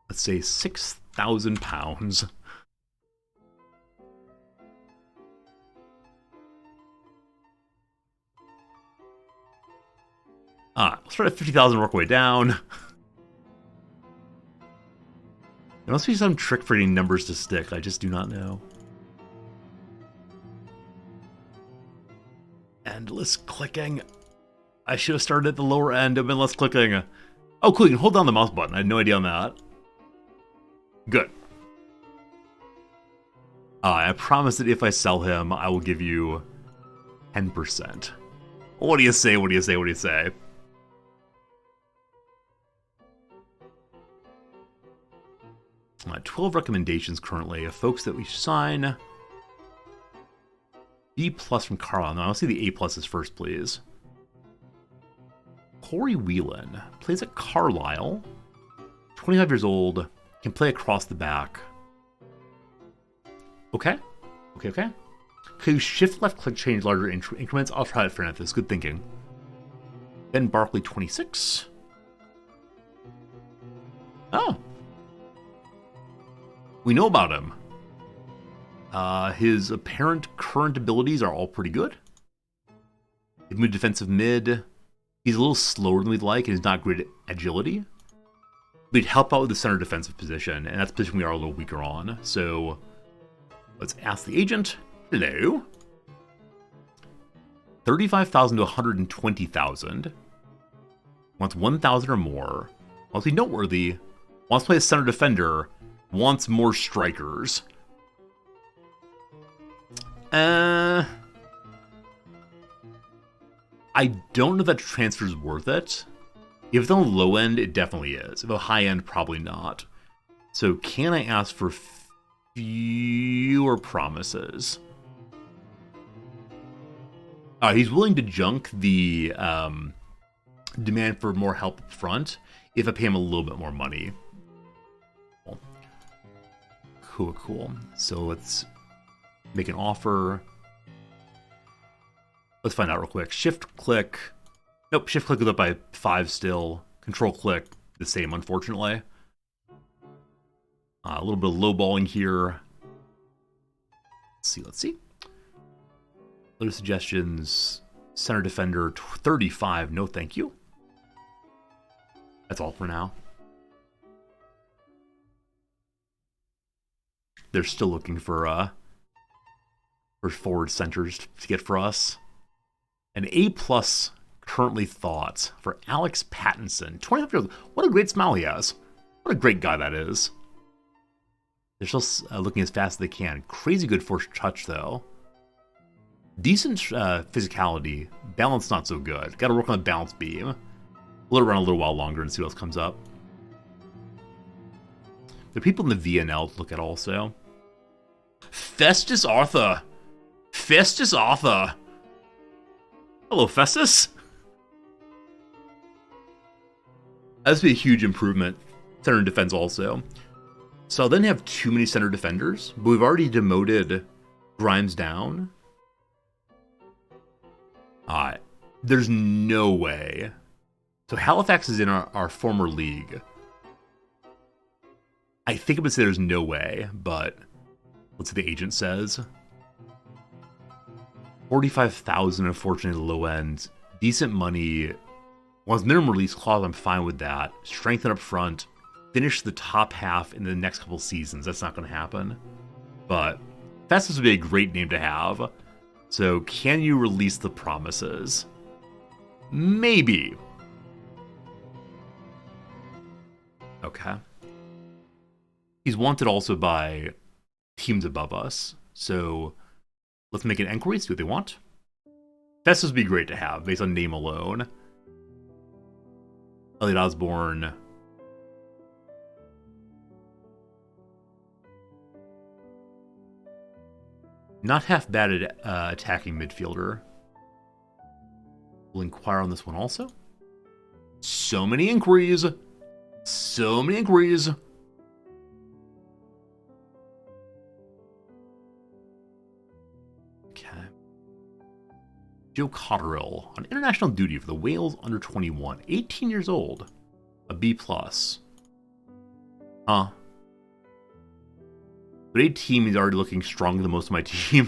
Let's say £6,000. Let's try at 50,000, work our way down. There must be some trick for getting numbers to stick. I just do not know. Endless clicking. I should have started at the lower end of endless clicking. Oh, cool. You can hold down the mouse button. I had no idea on that. Good. I promise that if I sell him, I will give you 10%. What do you say? What do you say? What do you say? Uh, 12 recommendations currently of folks that we sign. B plus from Carlisle. No, I'll see the A pluses first, please. Corey Whelan plays at Carlisle. 25 years old. Can play across the back. Okay. Okay, you shift left click change larger increments? I'll try it for this. Good thinking. Ben Barkley, 26. Oh. We know about him. His apparent current abilities are all pretty good. He moved defensive mid. He's a little slower than we'd like, and he's not great at agility. But he'd help out with the center defensive position, and that's the position we are a little weaker on. So let's ask the agent. Hello. 35,000 to 120,000. Wants 1,000 or more. Wants to be noteworthy. Wants to play a center defender. Wants more strikers. I don't know if that transfer is worth it. If it's on the low end, it definitely is. If a high end, probably not. So can I ask for fewer promises? He's willing to junk the demand for more help up front if I pay him a little bit more money. Cool. So let's make an offer. Let's find out real quick. Shift click. Nope, shift click goes up by 5 still. Control click, the same, unfortunately. A little bit of lowballing here. Let's see. Other suggestions. Center defender, 35. No, thank you. That's all for now. They're still looking for forward centers to get for us. An A+ currently thought for Alex Pattinson. 25 years old. What a great smile he has. What a great guy that is. They're still looking as fast as they can. Crazy good first touch, though. Decent physicality. Balance not so good. Got to work on the balance beam. We'll let it run a little while longer and see what else comes up. There are people in the VNL to look at also. Festus Arthur! Festus Arthur! Hello, Festus! That's be a huge improvement. Center defense also. So I'll then have too many center defenders, but we've already demoted Grimes down. Alright. There's no way. So Halifax is in our former league. I think I'm going to say there's no way, but let's see what the agent says. 45,000, unfortunately, low end. Decent money. Once minimum release clause, I'm fine with that. Strengthen up front. Finish the top half in the next couple seasons. That's not going to happen. But Festus would be a great name to have. So can you release the promises? Maybe. Okay. He's wanted also by teams above us. So let's make an inquiry, see what they want. Festus would be great to have based on name alone. Elliot Osborne. Not half bad at attacking midfielder. We'll inquire on this one also. So many inquiries. So many inquiries. Okay. Joe Cotterill on international duty for the Wales under 21. 18 years old. A B+. Huh. But 18 is already looking stronger than most of my team.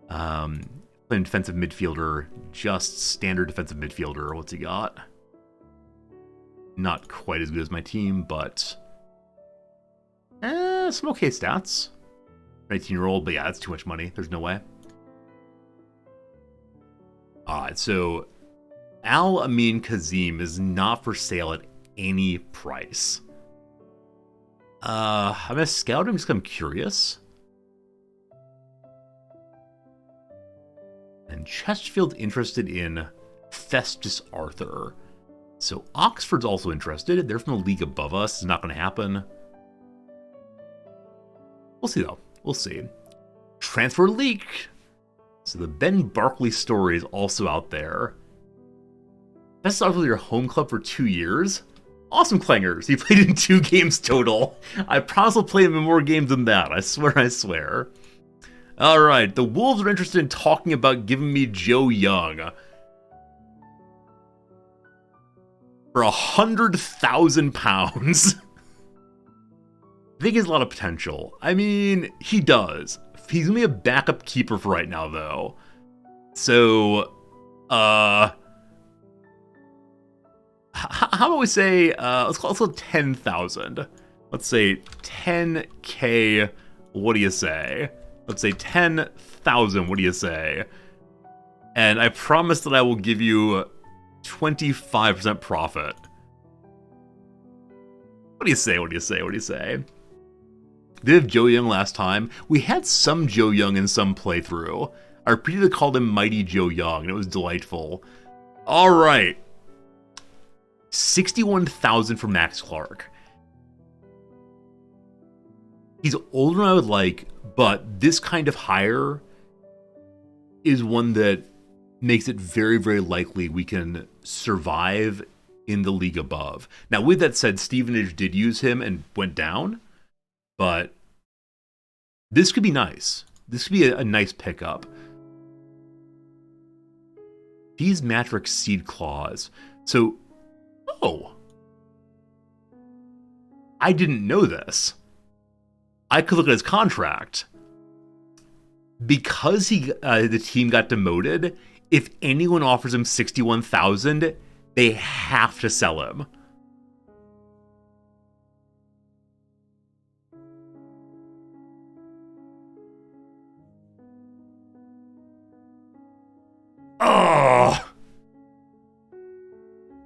Playing defensive midfielder, just standard defensive midfielder. What's he got? Not quite as good as my team, but some okay stats. 19-year-old, but yeah, that's too much money. There's no way. Alright, so Al Amin Kazim is not for sale at any price. I'm gonna scout him because I'm curious. And Chesterfield interested in Festus Arthur. So Oxford's also interested. They're from the league above us. It's not going to happen. We'll see, though. We'll see. Transfer leak. So the Ben Barkley story is also out there. Festus Arthur was your home club for 2 years. Awesome, Clangers. He played in 2 games total. I promise I'll play him in more games than that. I swear, I swear. Alright, the Wolves are interested in talking about giving me Joe Young. For £100,000. I think he has a lot of potential. I mean, he does. He's going to be a backup keeper for right now, though. So, how about we say, let's call it 10,000. Let's say 10K, what do you say? Let's say 10,000, what do you say? And I promise that I will give you 25% profit. What do you say, what do you say, what do you say? Did we have Joe Young last time? We had some Joe Young in some playthrough. I repeatedly called him Mighty Joe Young, and it was delightful. Alright. 61,000 for Max Clark. He's older than I would like, but this kind of hire is one that makes it very, very likely we can survive in the league above. Now, with that said, Stevenage did use him and went down, but this could be nice. This could be a nice pickup. Fees match or exceed clause. So, oh. I didn't know this. I could look at his contract. Because the team got demoted, if anyone offers him 61,000, they have to sell him. Ugh.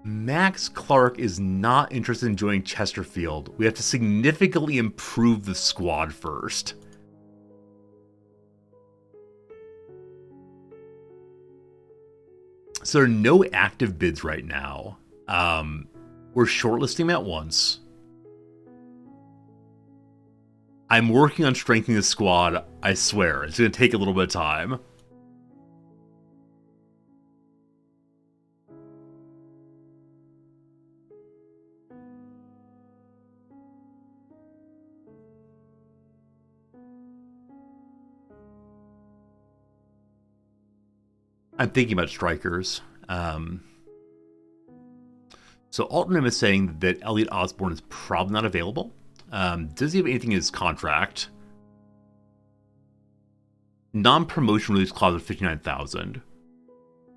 Max Clark is not interested in joining Chesterfield. We have to significantly improve the squad first. So there are no active bids right now. We're shortlisting them at once. I'm working on strengthening the squad. I swear, it's going to take a little bit of time. I'm thinking about strikers. So Alton is saying that Elliot Osborne is probably not available. Does he have anything in his contract? Non-promotion release clause of 59,000.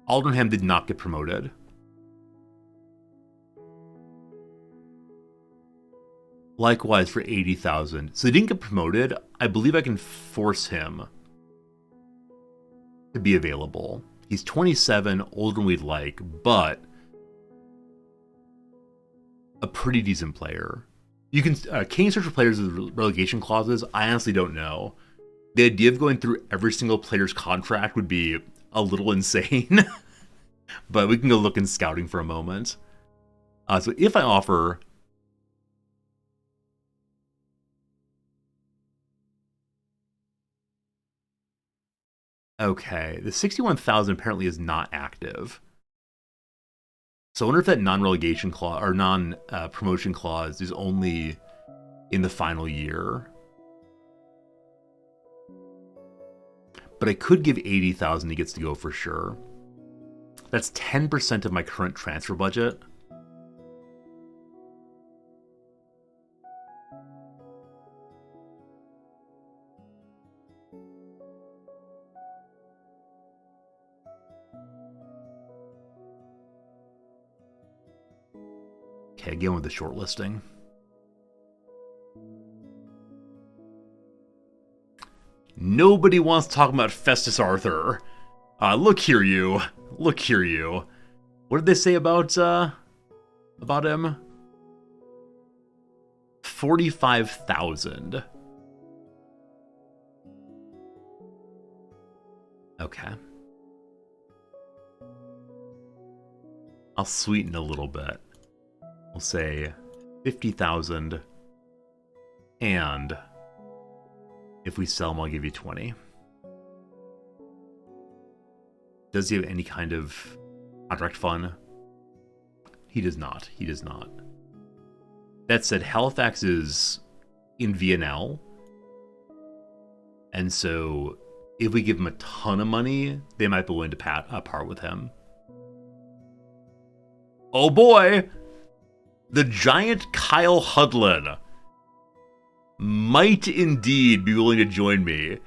Aldenham did not get promoted. Likewise for 80,000. So he didn't get promoted. I believe I can force him to be available. He's 27, older than we'd like, but a pretty decent player. You can you search for players with relegation clauses? I honestly don't know. The idea of going through every single player's contract would be a little insane. But we can go look in scouting for a moment. So if I offer... Okay, the 61,000 apparently is not active. So I wonder if that non-relegation clause or non-promotion clause is only in the final year. But I could give 80,000 he gets to go for sure. That's 10% of my current transfer budget. Okay, again with the shortlisting. Nobody wants to talk about Festus Arthur. Look here, you. Look here, you. What did they say about him? 45,000. Okay. I'll sweeten a little bit. We'll say 50,000. And if we sell him, I'll give you 20. Does he have any kind of contract fund? He does not. He does not. That said, Halifax is in VNL. And so if we give him a ton of money, they might be willing to part with him. Oh boy! The giant Kyle Hudlin might indeed be willing to join me.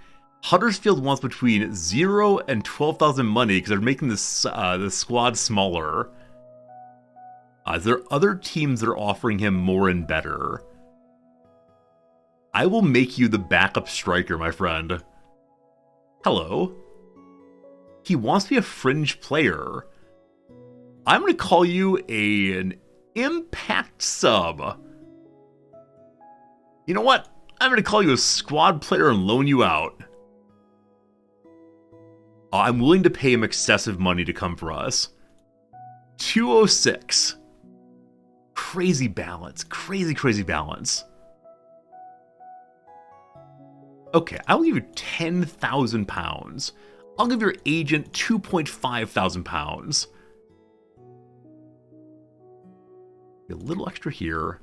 Huddersfield wants between 0 and 12,000 money because they're making this the squad smaller. There are other teams that are offering him more and better. I will make you the backup striker, my friend. Hello. He wants to be a fringe player. I'm going to call you an impact sub. You know what? I'm going to call you a squad player and loan you out. I'm willing to pay him excessive money to come for us. 206. Crazy balance. Crazy, crazy balance. Okay, I'll give you £10,000. I'll give your agent £2,500. A little extra here.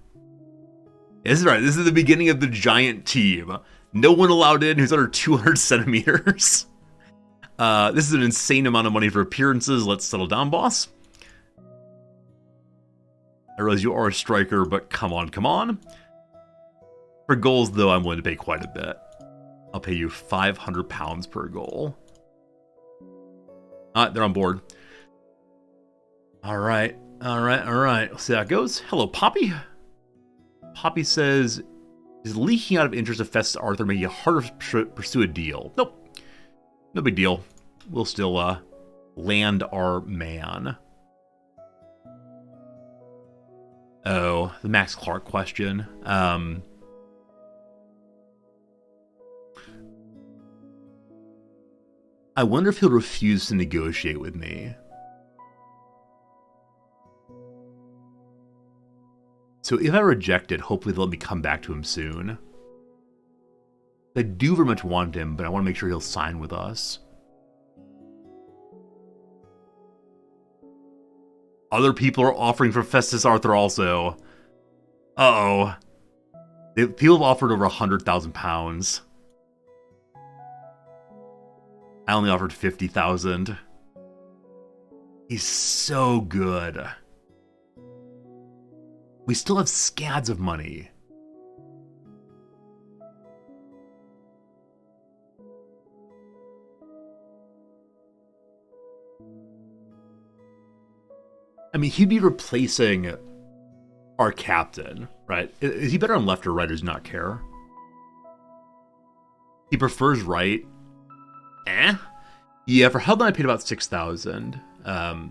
This is right. This is the beginning of the giant team. No one allowed in who's under 200 centimeters. This is an insane amount of money for appearances. Let's settle down, boss. I realize you are a striker, but come on, come on. For goals, though, I'm willing to pay quite a bit. I'll pay you £500 per goal. They're on board. All right. All right. We'll see how it goes. Hello, Poppy. Poppy says, is leaking out of interest of Festus Arthur making it harder to pursue a deal? Nope. No big deal. We'll still land our man. Oh, the Max Clark question. I wonder if he'll refuse to negotiate with me. So if I reject it, hopefully they'll let me come back to him soon. I do very much want him, but I want to make sure he'll sign with us. Other people are offering for Festus Arthur also. Uh-oh. People have offered over £100,000. I only offered 50,000. He's so good. We still have scads of money. I mean, he'd be replacing our captain, right? Is he better on left or right, or does not care? He prefers right. Yeah, for Heldon I paid about 6,000. Because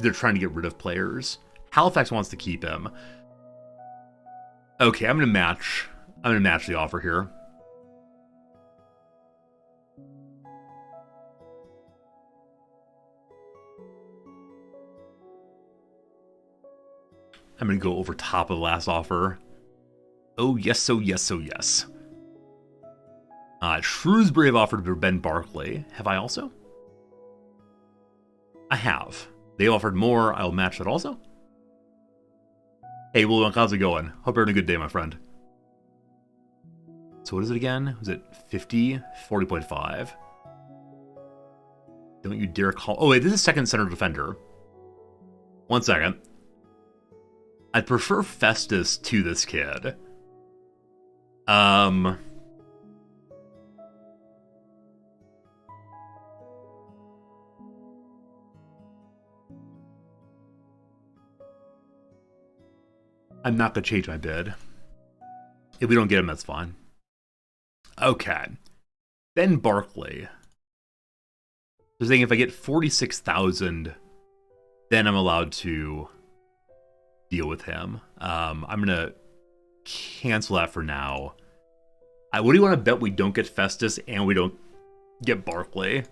they're trying to get rid of players. Halifax wants to keep him. Okay, I'm gonna match the offer here. I'm gonna go over top of the last offer. Oh yes, oh yes, oh yes. Shrewsbury have offered for Ben Barkley. Have I also? I have. They offered more. I'll match that also. Hey, William, how's it going? Hope you're having a good day, my friend. So what is it again? Was it 50? 40.5. Don't you dare call... Oh, wait, this is second center defender. 1 second. I'd prefer Festus to this kid. I'm not going to change my bid. If we don't get him, that's fine. Okay. Ben Barkley. So saying if I get 46,000, then I'm allowed to deal with him. I'm going to cancel that for now. What do you want to bet we don't get Festus and we don't get Barkley?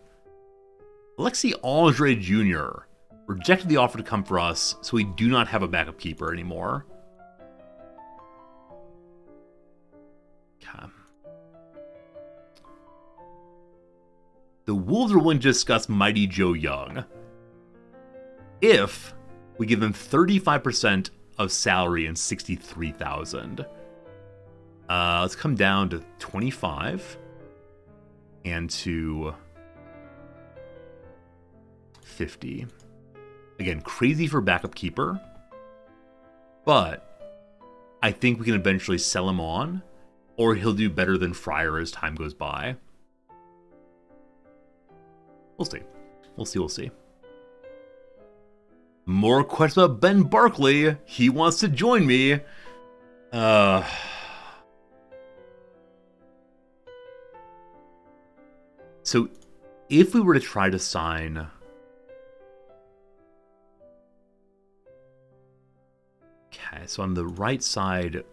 Alexis Andre Jr. rejected the offer to come for us, so we do not have a backup keeper anymore. Okay. The Wolves are willing to discuss Mighty Joe Young if we give them 35% of salary and 63,000. Let's come down to 25 and to 50. Again, crazy for backup keeper, but I think we can eventually sell him on, or he'll do better than Fryer as time goes by. We'll see. We'll see. More questions about Ben Barkley. He wants to join me. So, if we were to try to sign... Okay, so on the right side,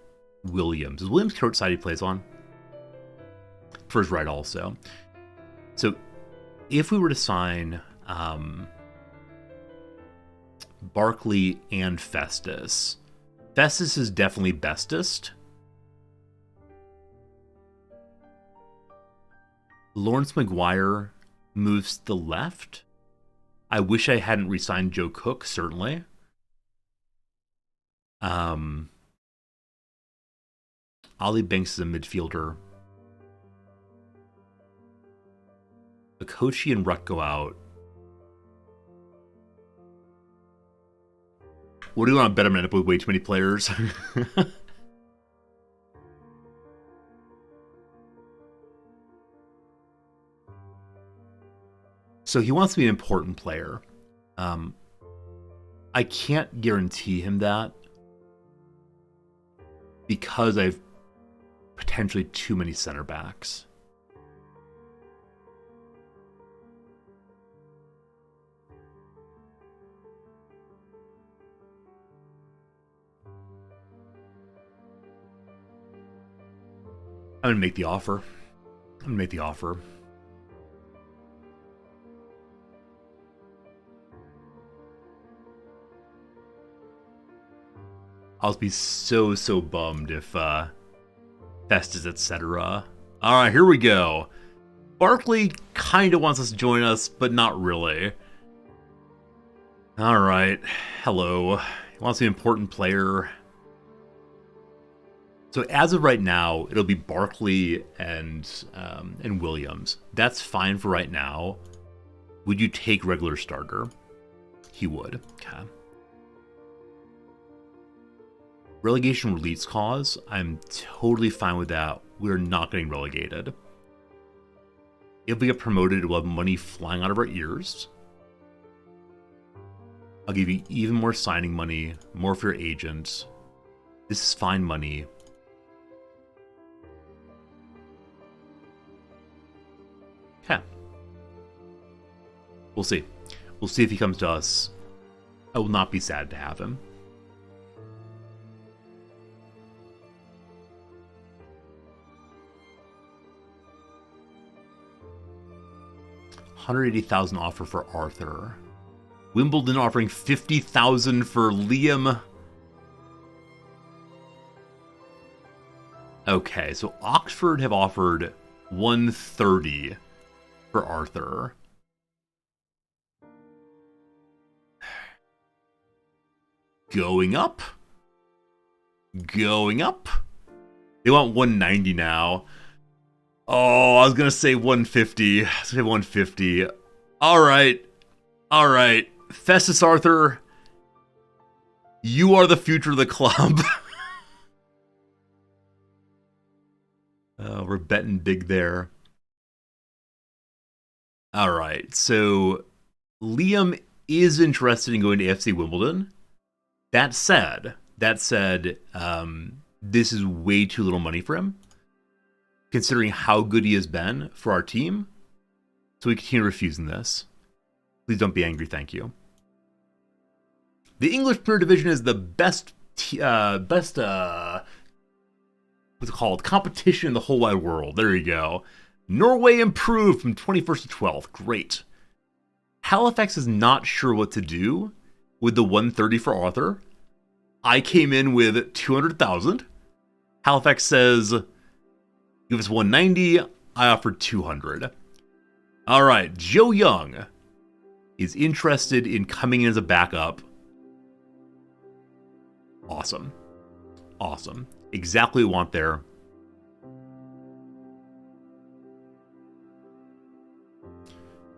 Williams. Is Williams court side he plays on? For his right also. So, if we were to sign Barkley and Festus, Festus is definitely bestest. Lawrence McGuire moves to the left. I wish I hadn't re-signed Joe Cook, certainly. Ollie Banks is a midfielder. Okochi and Rutt go out. What do you want to bet I'm going to end up with way too many players? So he wants to be an important player. I can't guarantee him that because I've potentially too many center backs. I'm going to make the offer. I'll be so bummed if Festus, etc. Alright, here we go. Barkley kind of wants us to join us, but not really. Alright, hello. He wants to be an important player. So as of right now, it'll be Barkley and Williams. That's fine for right now. Would you take regular starter? He would. Okay. Relegation release clause. I'm totally fine with that. We're not getting relegated. If we get promoted, we'll have money flying out of our ears. I'll give you even more signing money, more for your agent. This is fine money. Okay. We'll see. We'll see if he comes to us. I will not be sad to have him. $180,000 offer for Arthur. Wimbledon offering $50,000 for Liam. Okay, so Oxford have offered $130 for Arthur. Going up. Going up. They want $190 now. Oh, I was going to say $150. I was going to say $150. All right. All right. Festus Arthur, you are the future of the club. We're betting big there. All right. So Liam is interested in going to FC Wimbledon. That said, this is way too little money for him, considering how good he has been for our team. So we continue refusing this. Please don't be angry, thank you. The English Premier Division is the best what's it called? Competition in the whole wide world. There you go. Norway improved from 21st to 12th. Great. Halifax is not sure what to do with the 130 for Arthur. I came in with 200,000. Halifax says, give us 190. I offered 200. All right, Joe Young is interested in coming in as a backup. Awesome. Awesome. Exactly what we want there.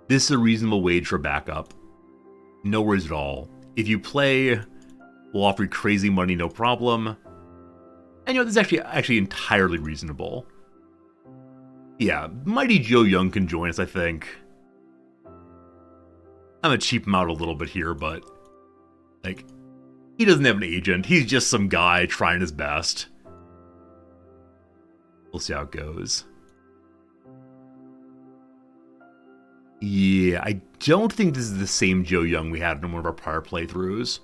This is a reasonable wage for a backup. No worries at all. If you play, we'll offer you crazy money, no problem. And this is actually entirely reasonable. Yeah, Mighty Joe Young can join us, I think. I'm gonna cheap him out a little bit here, but he doesn't have an agent. He's just some guy trying his best. We'll see how it goes. Yeah, I don't think this is the same Joe Young we had in one of our prior playthroughs.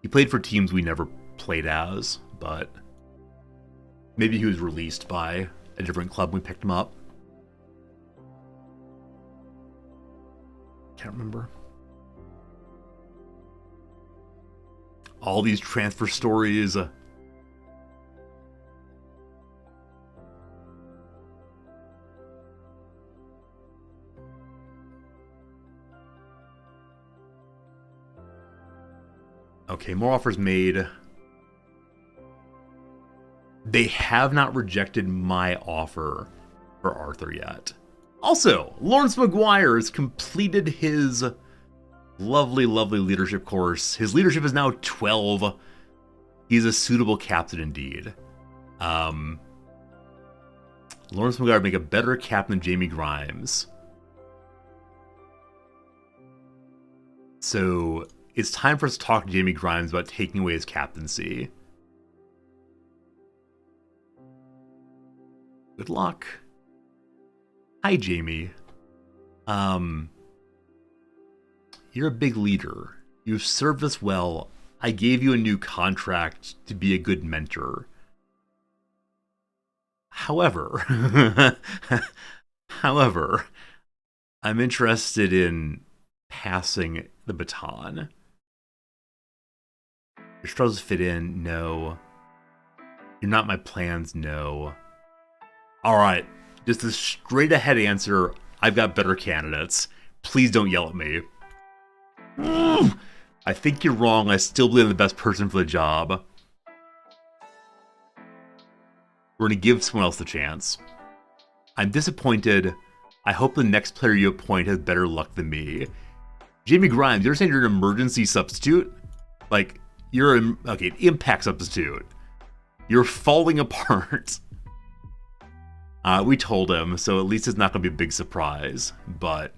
He played for teams we never played as, but maybe he was released by a different club when we picked him up. Can't remember. All these transfer stories. Okay, more offers made. They have not rejected my offer for Arthur yet. Also, Lawrence Maguire has completed his lovely leadership course. His leadership is now 12. He's a suitable captain indeed. Lawrence Maguire would make a better captain than Jamie Grimes. So it's time for us to talk to Jamie Grimes about taking away his captaincy. Good luck. Hi, Jamie. You're a big leader. You've served us well. I gave you a new contract to be a good mentor. However, I'm interested in passing the baton. Your struggles fit in? No. You're not my plans? No. Alright, just a straight ahead answer. I've got better candidates. Please don't yell at me. I think you're wrong. I still believe I'm the best person for the job. We're going to give someone else the chance. I'm disappointed. I hope the next player you appoint has better luck than me. Jamie Grimes, you're saying you're an emergency substitute? Like, you're an impact substitute. You're falling apart. We told him, so at least it's not going to be a big surprise. But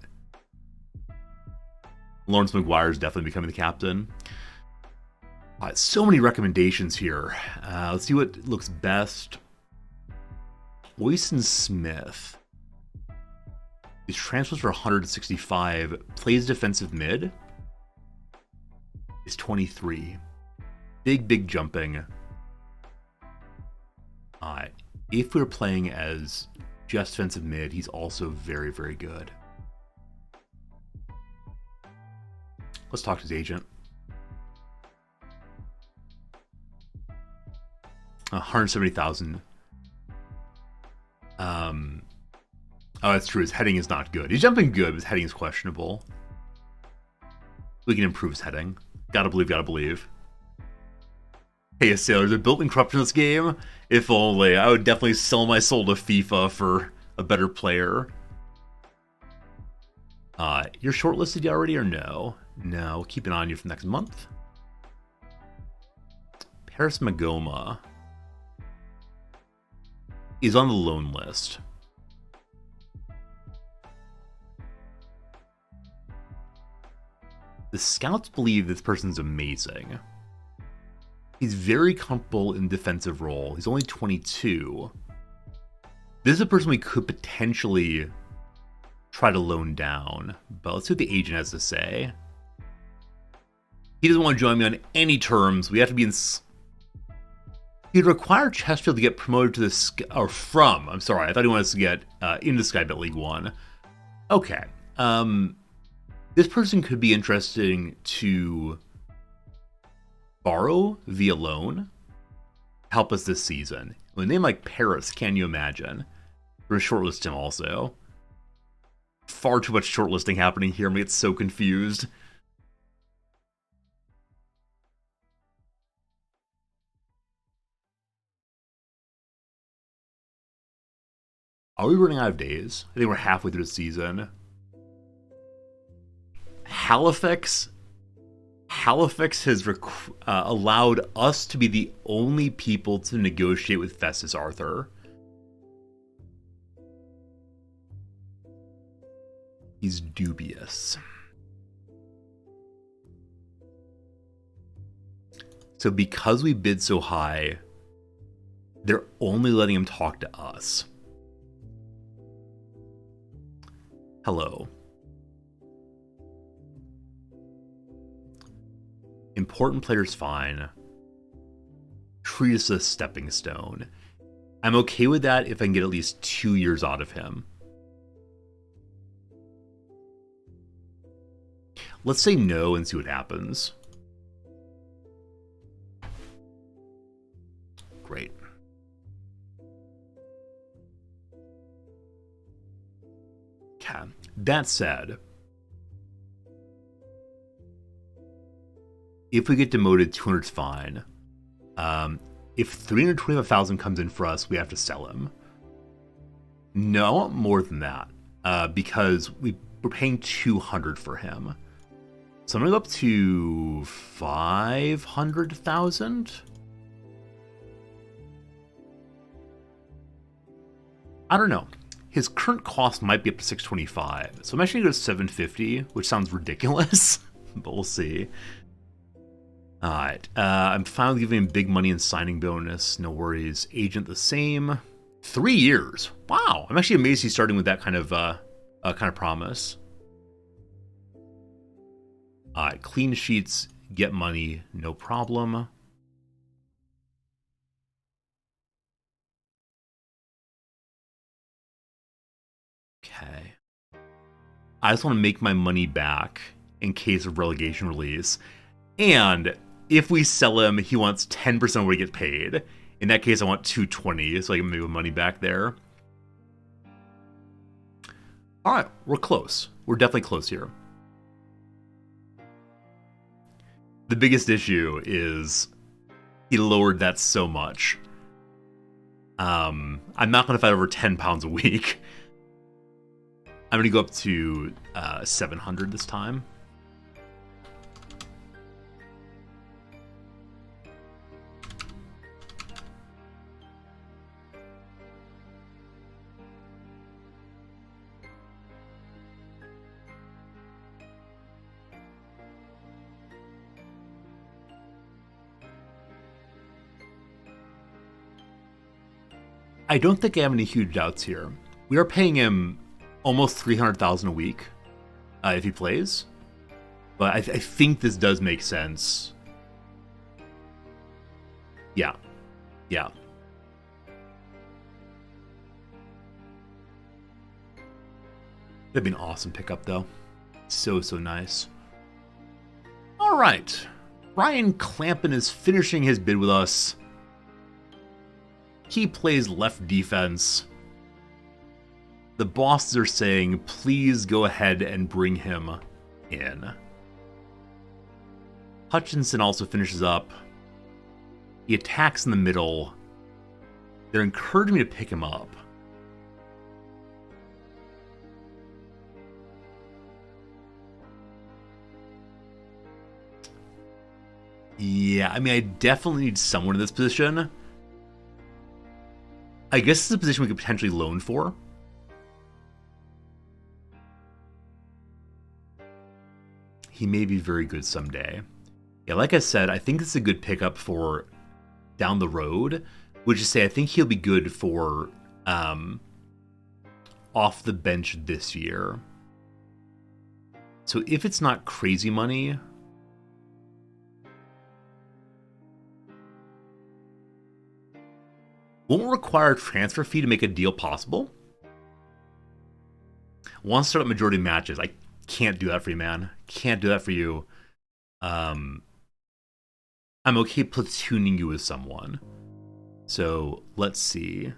Lawrence McGuire is definitely becoming the captain. So many recommendations here. Let's see what looks best. Oyston Smith. He's transfers for 165. Plays defensive mid. Is 23. Big jumping. If we're playing as just defensive mid, he's also very good. Let's talk to his agent. 170,000. Oh, that's true. His heading is not good. He's jumping good, but his heading is questionable. We can improve his heading. Gotta believe. Hey, sailors, they're built in corruption in this game. If only. I would definitely sell my soul to FIFA for a better player. You're shortlisted already or no? No, keep an eye on you for next month. Paris Magoma is on the loan list. The scouts believe this person's amazing. He's very comfortable in defensive role. He's only 22. This is a person we could potentially try to loan down. But let's see what the agent has to say. He doesn't want to join me on any terms. We have to be in... He'd require Chesterfield to get promoted to the... I'm sorry. I thought he wanted us to get into Skybet League 1. Okay. This person could be interesting to borrow via loan, help us this season. With a name like Paris, can you imagine? We're going to shortlist him also. Far too much shortlisting happening here. I'm going to get so confused. Are we running out of days? I think we're halfway through the season. Halifax has allowed us to be the only people to negotiate with Festus Arthur. He's dubious. So because we bid so high, they're only letting him talk to us. Hello. Important players fine. Treat us as a stepping stone. I'm okay with that if I can get at least 2 years out of him. Let's say no and see what happens. Great. Okay. That said, if we get demoted, 200's fine. If 325,000 comes in for us, we have to sell him. No, I want more than that, because we're paying 200 for him. So I'm gonna go up to 500,000. I don't know. His current cost might be up to 625, so I'm actually gonna go to 750, which sounds ridiculous, but we'll see. Alright, I'm finally giving him big money and signing bonus. No worries. Agent the same. 3 years. Wow, I'm actually amazed he's starting with that kind of promise. Alright, clean sheets, get money, no problem. Okay. I just want to make my money back in case of relegation release. And if we sell him, he wants 10% of what he gets paid. In that case, I want 220, so I can move money back there. All right, we're close. We're definitely close here. The biggest issue is he lowered that so much. I'm not going to fight over 10 pounds a week. I'm going to go up to 700 this time. I don't think I have any huge doubts here. We are paying him almost 300,000 a week if he plays, but I think this does make sense. Yeah. That'd be an awesome pickup, though. So nice. All right, Ryan Clampin is finishing his bid with us. He plays left defense. The bosses are saying, please go ahead and bring him in. Hutchinson also finishes up. He attacks in the middle. They're encouraging me to pick him up. Yeah, I mean, I definitely need someone in this position. I guess it's a position we could potentially loan for. He may be very good someday. Yeah, like I said, I think this is a good pickup for down the road, which is to say I think he'll be good for off the bench this year. So if it's not crazy money, won't require a transfer fee to make a deal possible. Wants to start up majority matches. I can't do that for you, man. Can't do that for you. I'm okay platooning you with someone. So let's see.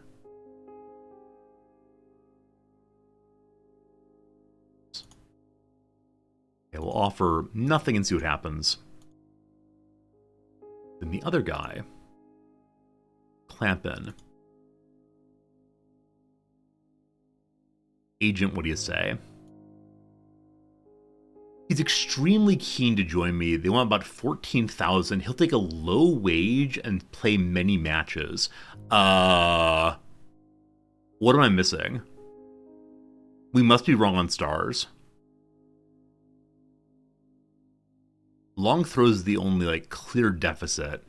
Okay, we'll offer nothing and see what happens. Then the other guy, Clampin. Agent, what do you say? He's extremely keen to join me. They want about 14,000. He'll take a low wage and play many matches. What am I missing? We must be wrong on stars. Long throws is the only like clear deficit.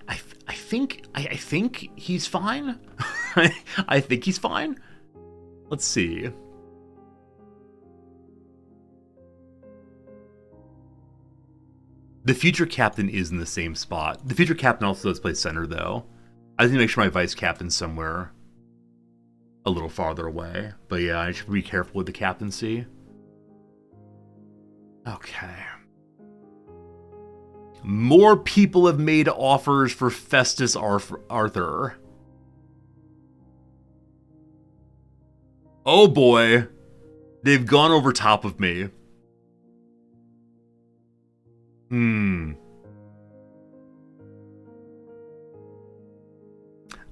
I think he's fine. I think he's fine. Let's see. The future captain is in the same spot. The future captain also does play center, though. I just need to make sure my vice captain's somewhere a little farther away. But yeah, I should be careful with the captaincy. Okay. More people have made offers for Festus Arthur. Oh boy. They've gone over top of me.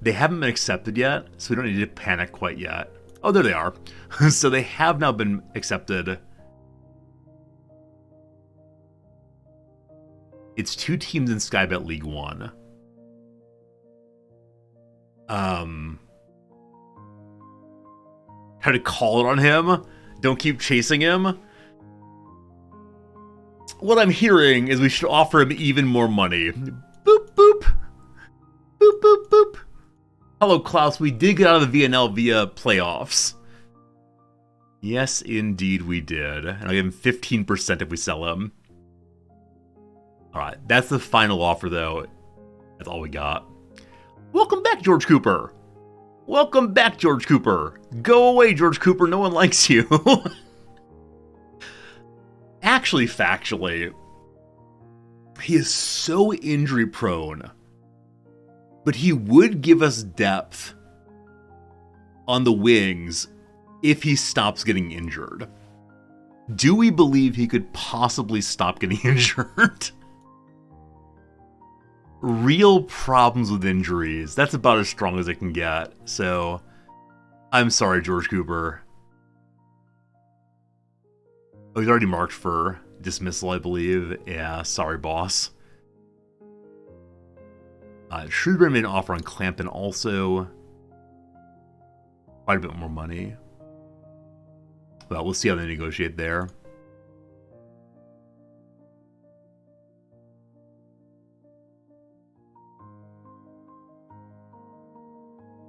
They haven't been accepted yet, so we don't need to panic quite yet. Oh, there they are. So they have now been accepted. It's 2 teams in Skybet League 1. Try to call it on him. Don't keep chasing him. What I'm hearing is we should offer him even more money. Boop, boop. Boop, boop, boop. Hello, Klaus. We did get out of the VNL via playoffs. Yes, indeed we did. And I'll give him 15% if we sell him. Alright, that's the final offer, though. That's all we got. Welcome back, George Cooper. Welcome back, George Cooper. Go away, George Cooper. No one likes you. Actually, factually, He is so injury prone, but he would give us depth on the wings if he stops getting injured. Do we believe he could possibly stop getting injured? Real problems with injuries. That's about as strong as it can get. So, I'm sorry, George Cooper. Oh, he's already marked for dismissal, I believe. Yeah, sorry, boss. Shrewsbury made an offer on Clampton also. Quite a bit more money. Well, we'll see how they negotiate there.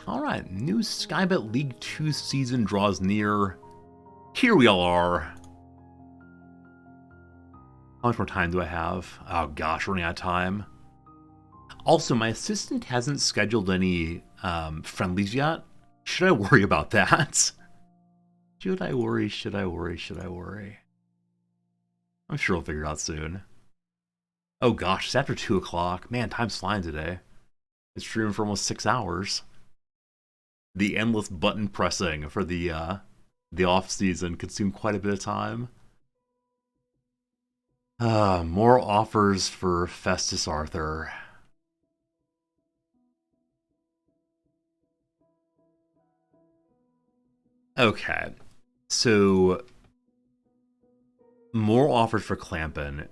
All right, new Skybet League 2 season draws near. Here we all are. How much more time do I have? Oh gosh, running out of time. Also, my assistant hasn't scheduled any friendlies yet. Should I worry about that? Should I worry? Should I worry? Should I worry? I'm sure we'll figure it out soon. Oh gosh, it's after 2 o'clock. Man, time's flying today. It's streaming for almost 6 hours. The endless button pressing for the off season consumed quite a bit of time. More offers for Festus Arthur. Okay, so more offers for Clampin.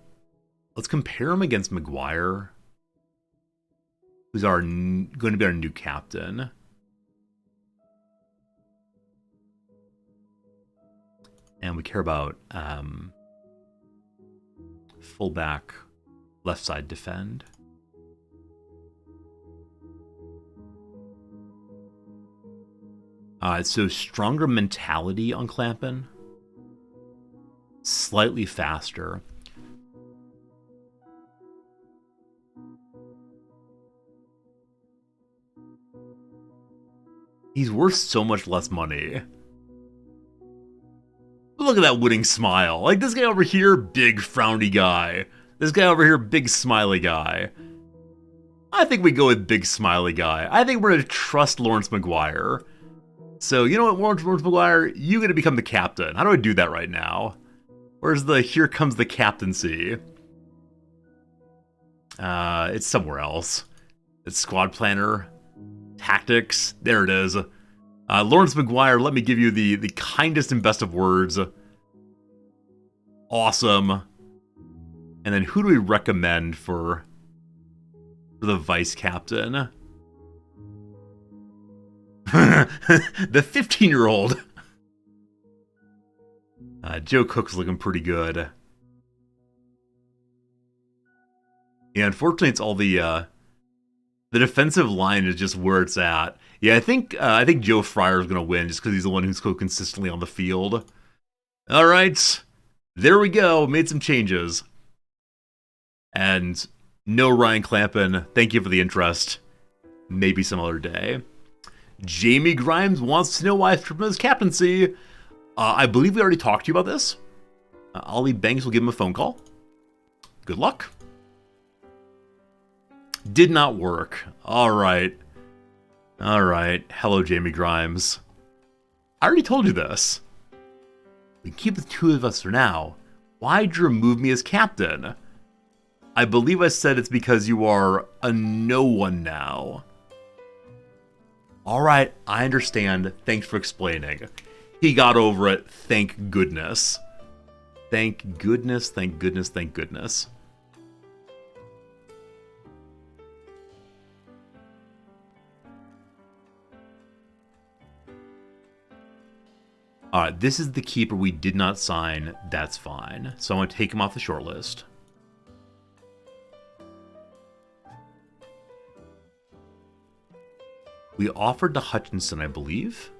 Let's compare him against Maguire, who's going to be our new captain. And we care about fullback, left side defend. So stronger mentality on Clampin. Slightly faster. He's worth so much less money. Look at that winning smile. Like, this guy over here, big frowny guy. This guy over here, big smiley guy. I think we go with big smiley guy. I think we're going to trust Lawrence Maguire. So, you know what, Lawrence Maguire? You got to become the captain. How do I do that right now? Where's the here comes the captaincy? It's somewhere else. It's squad planner. Tactics. There it is. Lawrence Maguire, let me give you the kindest and best of words. Awesome. And then who do we recommend for the vice captain? The 15-year-old. Joe Cook's looking pretty good. Yeah, unfortunately, it's all the defensive line is just where it's at. Yeah, I think Joe Fryer's gonna win just because he's the one who's so consistently on the field. All right, there we go. Made some changes, and no Ryan Clampin. Thank you for the interest. Maybe some other day. Jamie Grimes wants to know why Strickland's captaincy. I believe we already talked to you about this. Ollie Banks will give him a phone call. Good luck. Did not work. All right. All right. Hello, Jamie Grimes. I already told you this. We can keep the two of us for now. Why'd you remove me as captain? I believe I said it's because you are a no one now. All right, I understand. Thanks for explaining. He got over it. Thank goodness. Thank goodness, thank goodness, thank goodness. Alright, this is the keeper we did not sign. That's fine. So I'm going to take him off the short list. We offered to Hutchinson, I believe.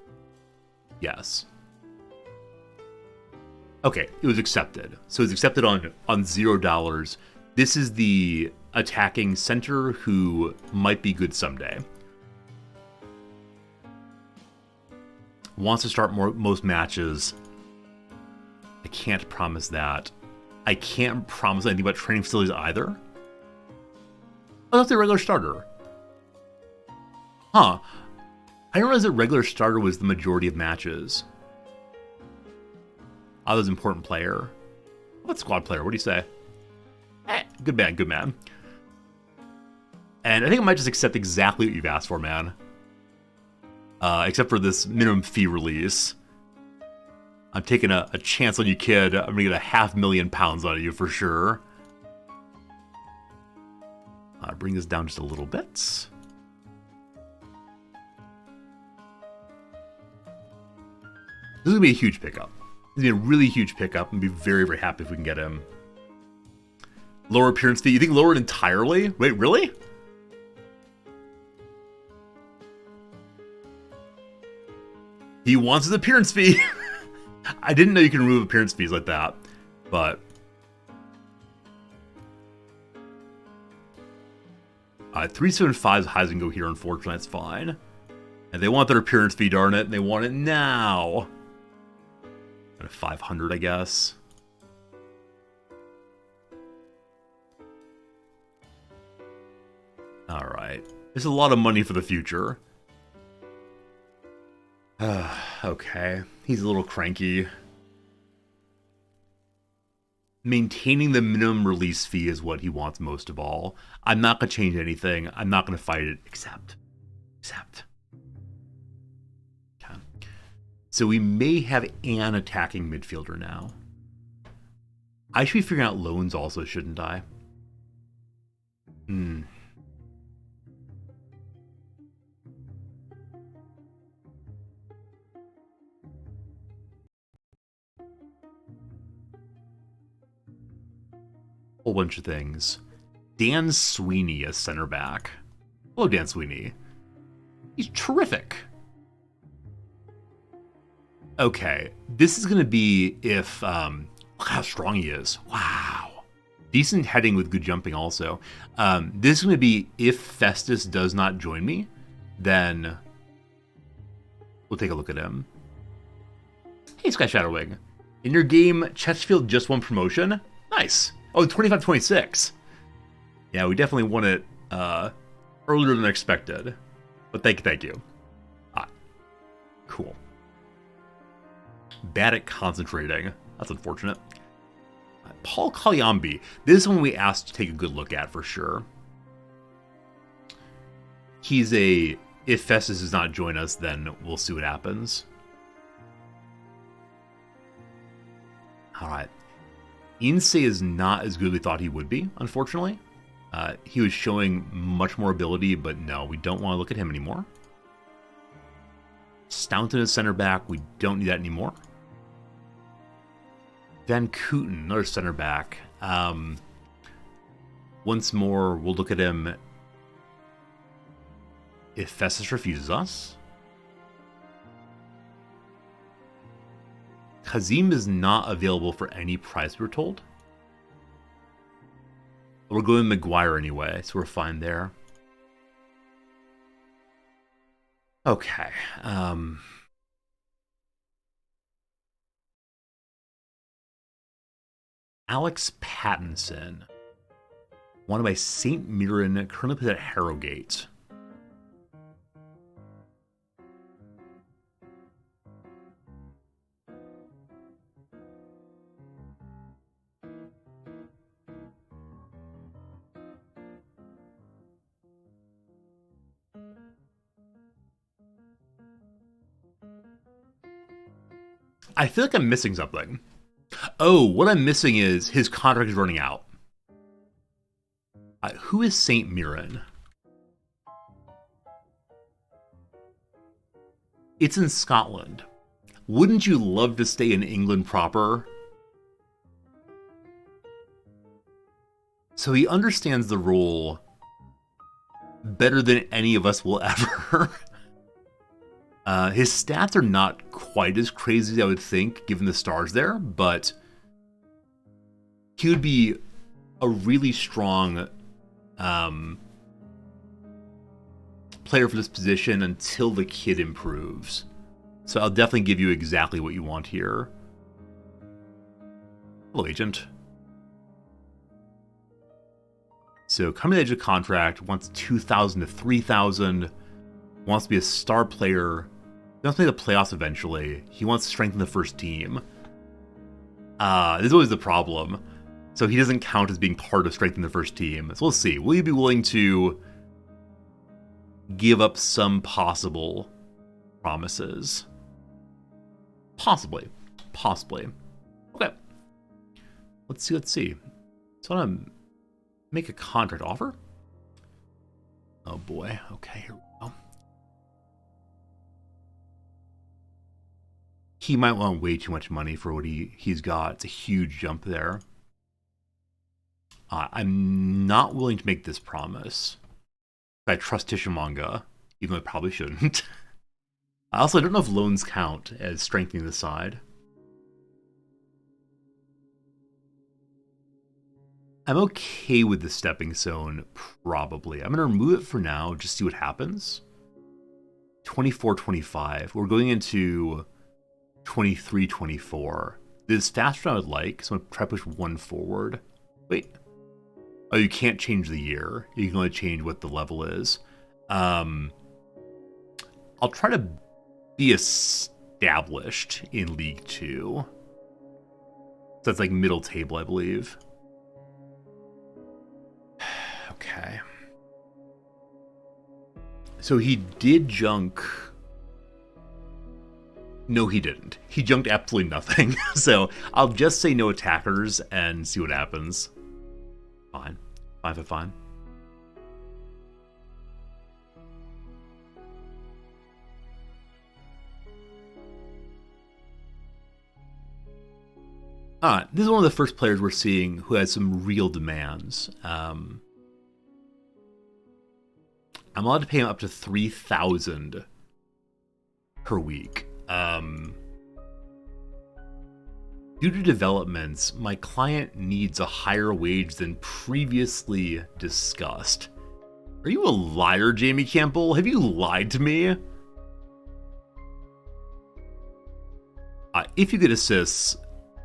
Yes. Okay, it was accepted. So it's accepted on $0. This is the attacking center who might be good someday. Wants to start most matches. I can't promise that. I can't promise anything about training facilities either. Oh, that's a regular starter. Huh. I didn't realize that regular starter was the majority of matches. I was an important player. What squad player? What do you say? Good man, good man. And I think I might just accept exactly what you've asked for, man. Except for this minimum fee release. I'm taking a chance on you, kid. I'm gonna get £500,000 out of you for sure. Bring this down just a little bit. This is gonna be a huge pickup. This is gonna be a really huge pickup, and be very, very happy if we can get him. Lower appearance fee. You think lower it entirely? Wait, really? He wants his appearance fee. I didn't know you can remove appearance fees like that, but 375 is high as I can go here. Unfortunately, that's fine. And they want their appearance fee, darn it, and they want it now. At 500, I guess. All right, there's a lot of money for the future. Okay, he's a little cranky. Maintaining the minimum release fee is what he wants most of all. I'm not going to change anything. I'm not going to fight it, except. Okay. So we may have an attacking midfielder now. I should be figuring out loans also, shouldn't I? Whole bunch of things. Dan Sweeney as center back. Hello, Dan Sweeney. He's terrific. Okay, this is going to be if... look how strong he is. Wow. Decent heading with good jumping also. This is going to be if Festus does not join me, then we'll take a look at him. Hey, Sky Shadowwing. In your game, Chesterfield just won promotion. Nice. Oh, 25-26. Yeah, we definitely won it earlier than expected. But thank you. Cool. Bad at concentrating. That's unfortunate. Paul Kalyambi. This is one we asked to take a good look at for sure. He's a... If Festus does not join us, then we'll see what happens. Alright. Inse is not as good as we thought he would be, unfortunately. He was showing much more ability, but no, we don't want to look at him anymore. Staunton is center back. We don't need that anymore. Van Kooten, another center back. Once more, we'll look at him if Festus refuses us. Kazim is not available for any price, we're told. We're going Maguire anyway, so we're fine there. Okay. Alex Pattinson. Wanted by St. Mirren, currently plays at Harrogate. I feel like I'm missing something. Oh, what I'm missing is his contract is running out. Who is St. Mirren? It's in Scotland. Wouldn't you love to stay in England proper? So he understands the role better than any of us will ever. His stats are not quite as crazy as I would think, given the stars there, but he would be a really strong player for this position until the kid improves. So I'll definitely give you exactly what you want here. Hello, Agent. So coming to the edge of contract, wants 2,000 to 3,000, wants to be a star player, wants to play the playoffs eventually. He wants to strengthen the first team. This is always the problem. So he doesn't count as being part of strengthening the first team. So we'll see. Will you be willing to give up some possible promises? Possibly. Okay. Let's see. So I want to make a contract offer. Oh boy. Okay, here we go. He might want way too much money for what he's got. It's a huge jump there. I'm not willing to make this promise. I trust Tishamanga, even though I probably shouldn't. I also don't know if loans count as strengthening the side. I'm okay with the stepping stone, probably. I'm going to remove it for now, just see what happens. 24-25. We're going into 23-24. This is faster than I would like, so I'm going to try to push one forward. Wait. Oh, you can't change the year. You can only change what the level is. I'll try to be established in League 2. So that's like middle table, I believe. Okay. So he did junk. No, he didn't. He junked absolutely nothing. So I'll just say no attackers and see what happens. Fine. Fine. This is one of the first players we're seeing who has some real demands. I'm allowed to pay him up to 3,000 per week. Due to developments, my client needs a higher wage than previously discussed. Are you a liar, Jamie Campbell? Have you lied to me? If you get assists,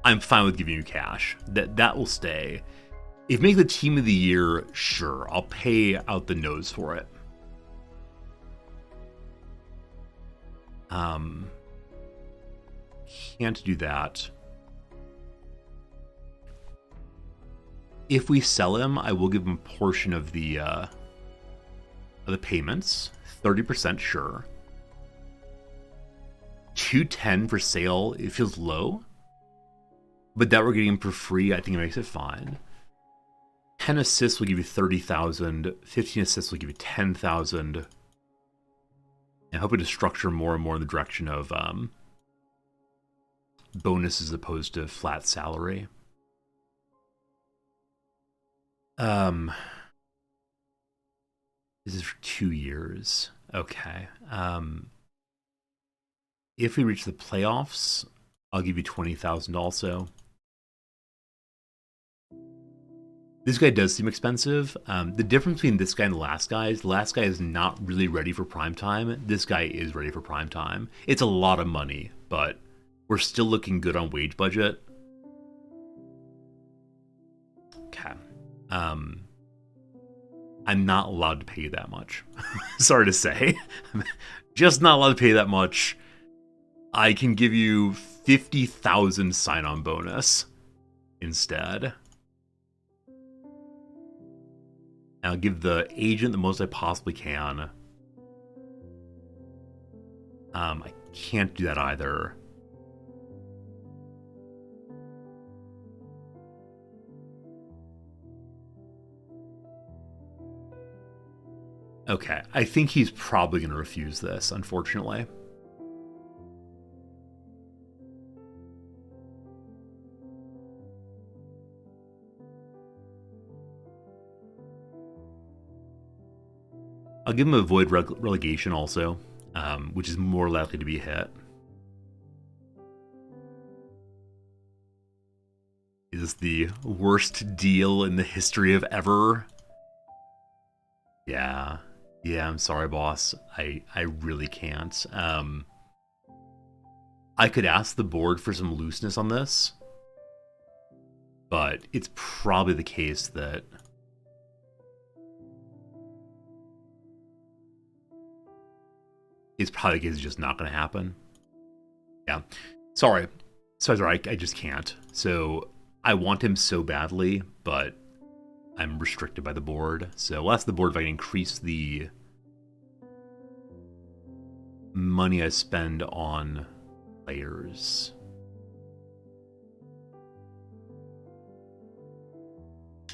I'm fine with giving you cash. That will stay. If you make the team of the year, sure, I'll pay out the nose for it. Can't do that. If we sell him, I will give him a portion of the payments. 30%, sure. 210 for sale, it feels low. But that we're getting him for free, I think it makes it fine. 10 assists will give you 30,000. 15 assists will give you 10,000. I'm hoping to structure more and more in the direction of bonus as opposed to flat salary. This is for 2 years. Okay. If we reach the playoffs, I'll give you 20,000 also. This guy does seem expensive. The difference between this guy and the last guy is not really ready for prime time. This guy is ready for prime time. It's a lot of money, but we're still looking good on wage budget. Okay. I'm not allowed to pay you that much. Sorry to say. Just not allowed to pay you that much. I can give you 50,000 sign-on bonus instead. And I'll give the agent the most I possibly can. I can't do that either. Okay, I think he's probably going to refuse this, unfortunately. I'll give him a void relegation also, which is more likely to be hit. Is the worst deal in the history of ever. Yeah, I'm sorry, boss. I really can't. I could ask the board for some looseness on this, but it's probably the case that it's probably just not going to happen. Yeah. Sorry. I just can't. So I want him so badly, but I'm restricted by the board. So we'll ask the board if I can increase the money I spend on players.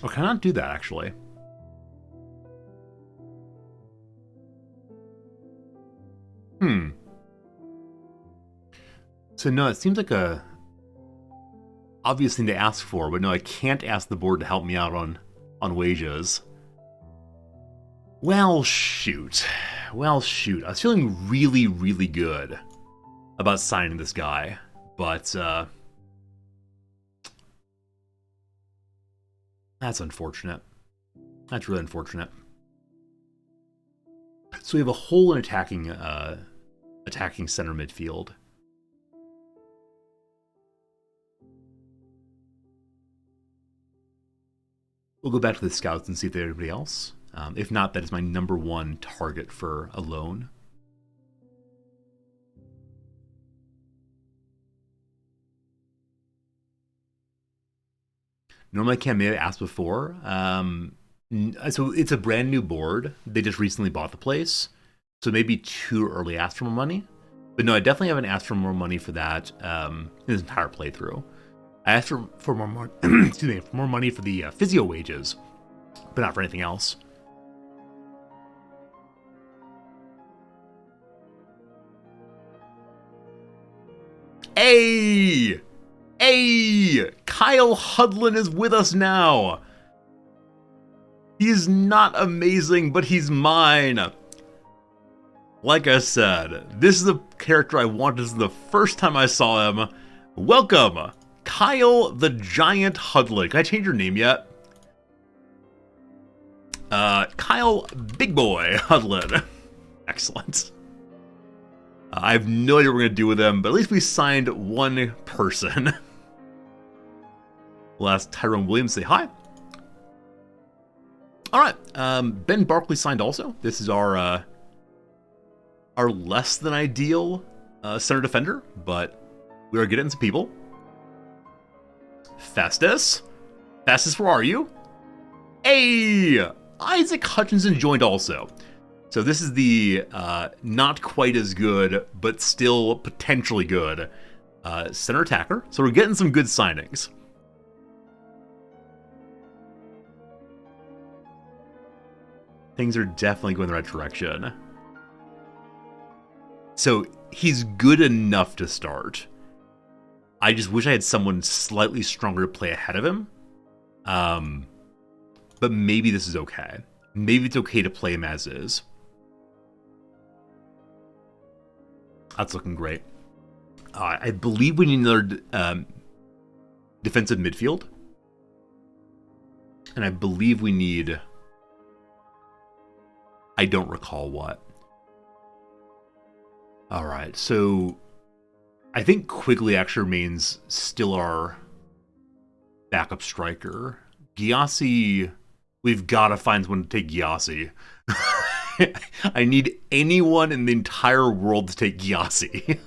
Or can I not do that, actually? So no, it seems like a obvious thing to ask for, but no, I can't ask the board to help me out on wages. Well, shoot. I was feeling really, really good about signing this guy, but that's unfortunate. That's really unfortunate. So we have a hole in attacking center midfield. We'll go back to the scouts and see if there's anybody else. If not, that is my number one target for a loan. Normally I can't, maybe I asked before. So it's a brand new board. They just recently bought the place. So maybe too early asked for more money. But no, I definitely haven't asked for more money for that in this entire playthrough. I asked for more excuse me, for more money for the physio wages, but not for anything else. Hey! Kyle Hudlin is with us now! He's not amazing, but he's mine! Like I said, this is the character I wanted. This is the first time I saw him. Welcome! Kyle the Giant Hudlin. Can I change your name yet? Kyle Big Boy Hudlin. Excellent. I have no idea what we're going to do with him, but at least we signed one person. We'll ask Tyrone Williams to say hi. Alright, Ben Barkley signed also. This is our less than ideal center defender, but we are getting some people. Festus, where are you? Hey! Isaac Hutchinson joined also. So this is the not quite as good, but still potentially good center attacker. So we're getting some good signings. Things are definitely going the right direction. So he's good enough to start. I just wish I had someone slightly stronger to play ahead of him. But maybe this is okay. Maybe it's okay to play him as is. That's looking great. I believe we need another defensive midfield. And I believe we need... I don't recall what. Alright, so... I think Quigley actually remains still our backup striker. Gyasi... We've got to find someone to take Gyasi. I need anyone in the entire world to take Gyasi.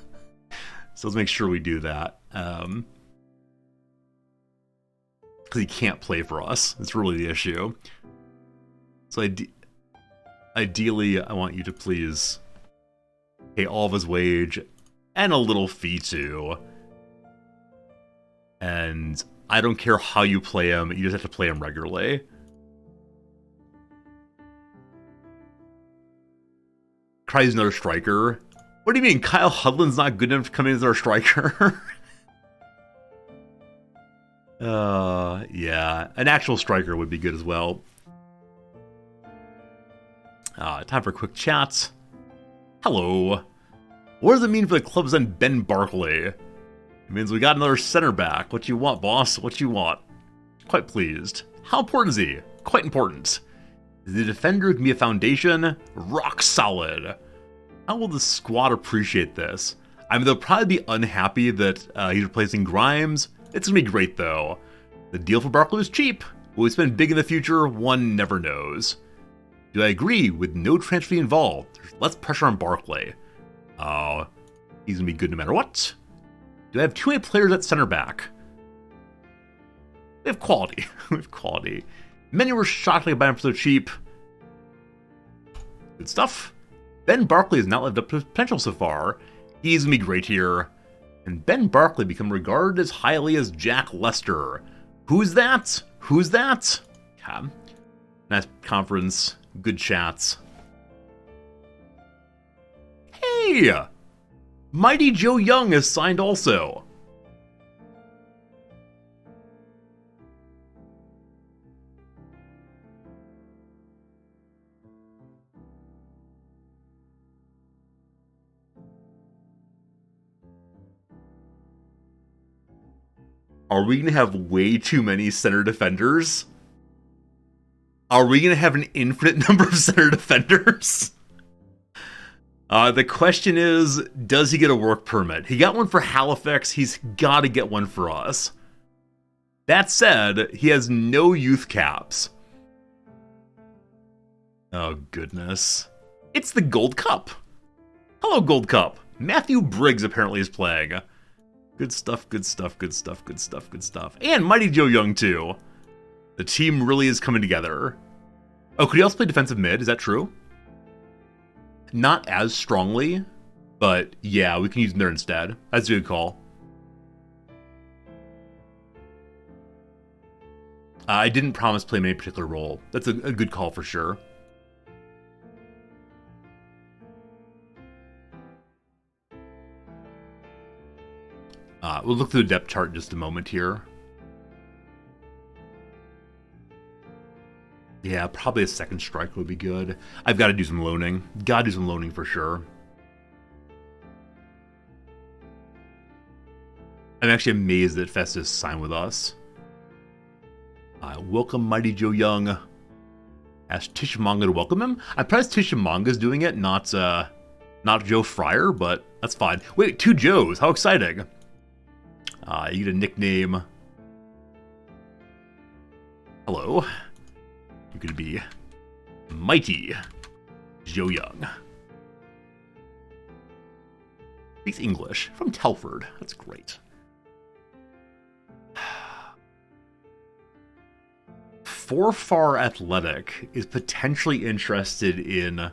So let's make sure we do that. Because he can't play for us. It's really the issue. So ideally, I want you to please pay all of his wage and a little fee too. And I don't care how you play him. You just have to play him regularly. Tries another striker. What do you mean? Kyle Hudlin's not good enough to come in as our striker? Yeah. An actual striker would be good as well. Time for a quick chat. Hello. What does it mean for the club's end Ben Barkley? It means we got another center back. What you want, boss? What you want? Quite pleased. How important is he? Quite important. The defender can be a foundation, rock solid. How will the squad appreciate this? I mean, they'll probably be unhappy that he's replacing Grimes. It's going to be great, though. The deal for Barkley was cheap. Will we spend big in the future? One never knows. Do I agree with no transfer fee involved? There's less pressure on Barkley. Oh, he's going to be good no matter what. Do I have too many players at center back? We have quality. We have quality. Many were shockingly buying for so cheap. Good stuff. Ben Barkley has not lived up to his potential so far. He's going to be great here. And Ben Barkley become regarded as highly as Jack Lester. Who's that? Who's that? Okay. Nice conference. Good chats. Hey! Mighty Joe Young is signed also. Are we going to have way too many center defenders? Are we going to have an infinite number of center defenders? The question is, does he get a work permit? He got one for Halifax. He's got to get one for us. That said, he has no youth caps. Oh, goodness. It's the Gold Cup. Hello, Gold Cup. Matthew Briggs apparently is playing. Good stuff, good stuff, good stuff, good stuff, good stuff. And Mighty Joe Young, too. The team really is coming together. Oh, could he also play defensive mid? Is that true? Not as strongly, but yeah, we can use him there instead. That's a good call. I didn't promise to play him any particular role. That's a good call for sure. We'll look through the depth chart in just a moment here. Yeah, probably a second striker would be good. I've got to do some loaning. Got to do some loaning for sure. I'm actually amazed that Festus signed with us. Welcome Mighty Joe Young. Ask Tishamanga to welcome him. I'm surprised Tishamanga's doing it, not Joe Fryer, but that's fine. Wait, 2 Joes. How exciting. You get a nickname. Hello. You're going to be Mighty Joe Young. Speaks English from Telford. That's great. Forfar Athletic is potentially interested in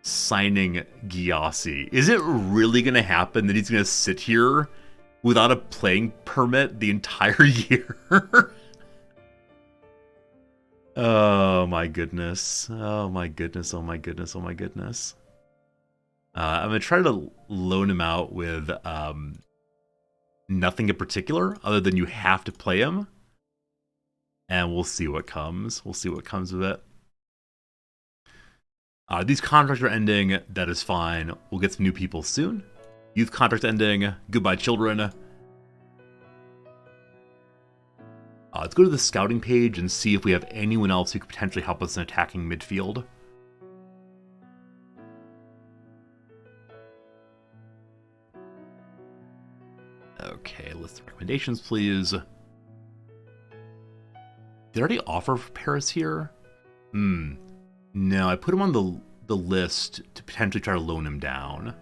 signing Gyasi. Is it really going to happen that he's going to sit here without a playing permit the entire year? Oh my goodness. Oh my goodness. Oh my goodness. Oh my goodness. I'm going to try to loan him out with nothing in particular other than you have to play him. And we'll see what comes. We'll see what comes of it. These contracts are ending. That is fine. We'll get some new people soon. Youth contract ending. Goodbye, children. Let's go to the scouting page and see if we have anyone else who could potentially help us in attacking midfield. Okay, list of recommendations, please. Did I already offer for Paris here? No, I put him on the list to potentially try to loan him down.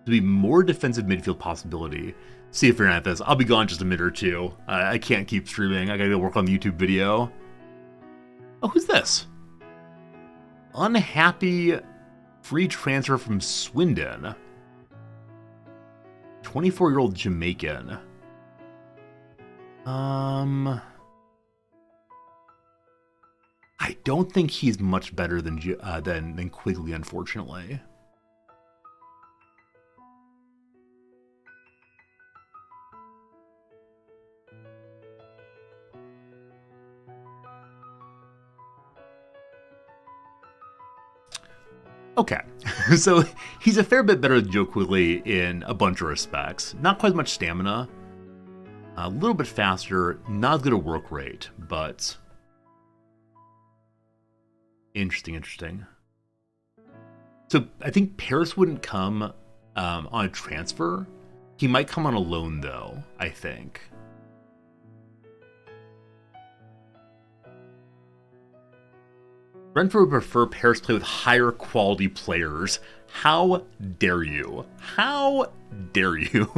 To be more defensive midfield possibility. See if you're at this. I'll be gone just a minute or two. I can't keep streaming. I gotta go work on the YouTube video. Oh, who's this? Unhappy free transfer from Swindon. 24-year-old Jamaican. I don't think he's much better than Quigley, unfortunately. Okay, so he's a fair bit better than Joe Quigley in a bunch of respects. Not quite as much stamina, a little bit faster, not as good a work rate, but interesting. So I think Paris wouldn't come on a transfer. He might come on a loan, though, I think. Brentford would prefer Paris play with higher quality players. How dare you? How dare you?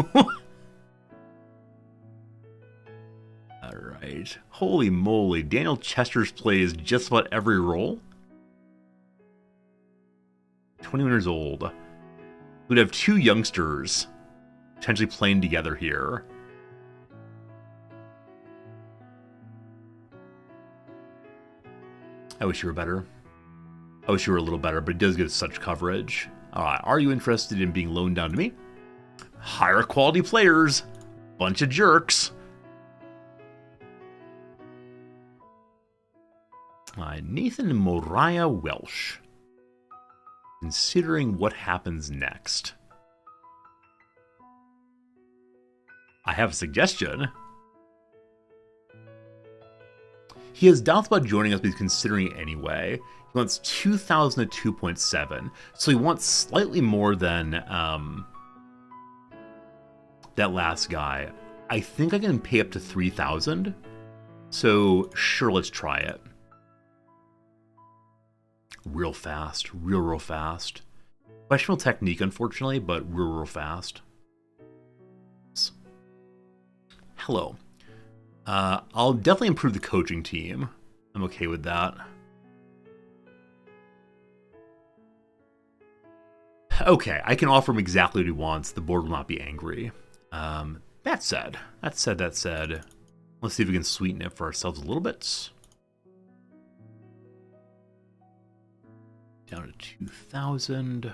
Alright. Holy moly, Daniel Chester's plays just about every role. 21 years old. We'd have two youngsters potentially playing together here. I wish you were better. I wish you were a little better, but it does give such coverage. Alright, are you interested in being loaned down to me? Higher quality players. Bunch of jerks. Nathan Moriah Welsh. Considering what happens next. I have a suggestion. He has doubts about joining us, but he's considering it anyway. He wants 2,000 to 2.7, so he wants slightly more than that last guy. I think I can pay up to 3,000, so sure, let's try it. Real fast, real fast. Questionable technique, unfortunately, but real fast. Hello. I'll definitely improve the coaching team. I'm okay with that. Okay, I can offer him exactly what he wants. The board will not be angry. That said, let's see if we can sweeten it for ourselves a little bit. Down to 2,000.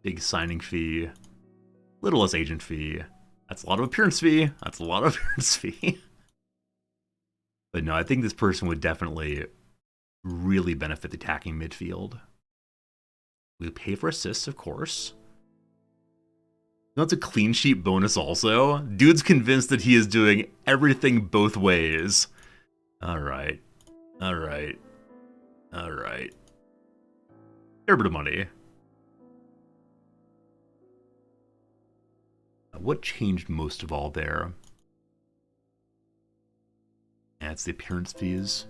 Big signing fee. Little less agent fee. That's a lot of appearance fee. But no, I think this person would definitely really benefit the attacking midfield. We pay for assists, of course. That's a clean sheet bonus also. Dude's convinced that he is doing everything both ways. Alright. Fair bit of money. What changed most of all there? That's the appearance fees.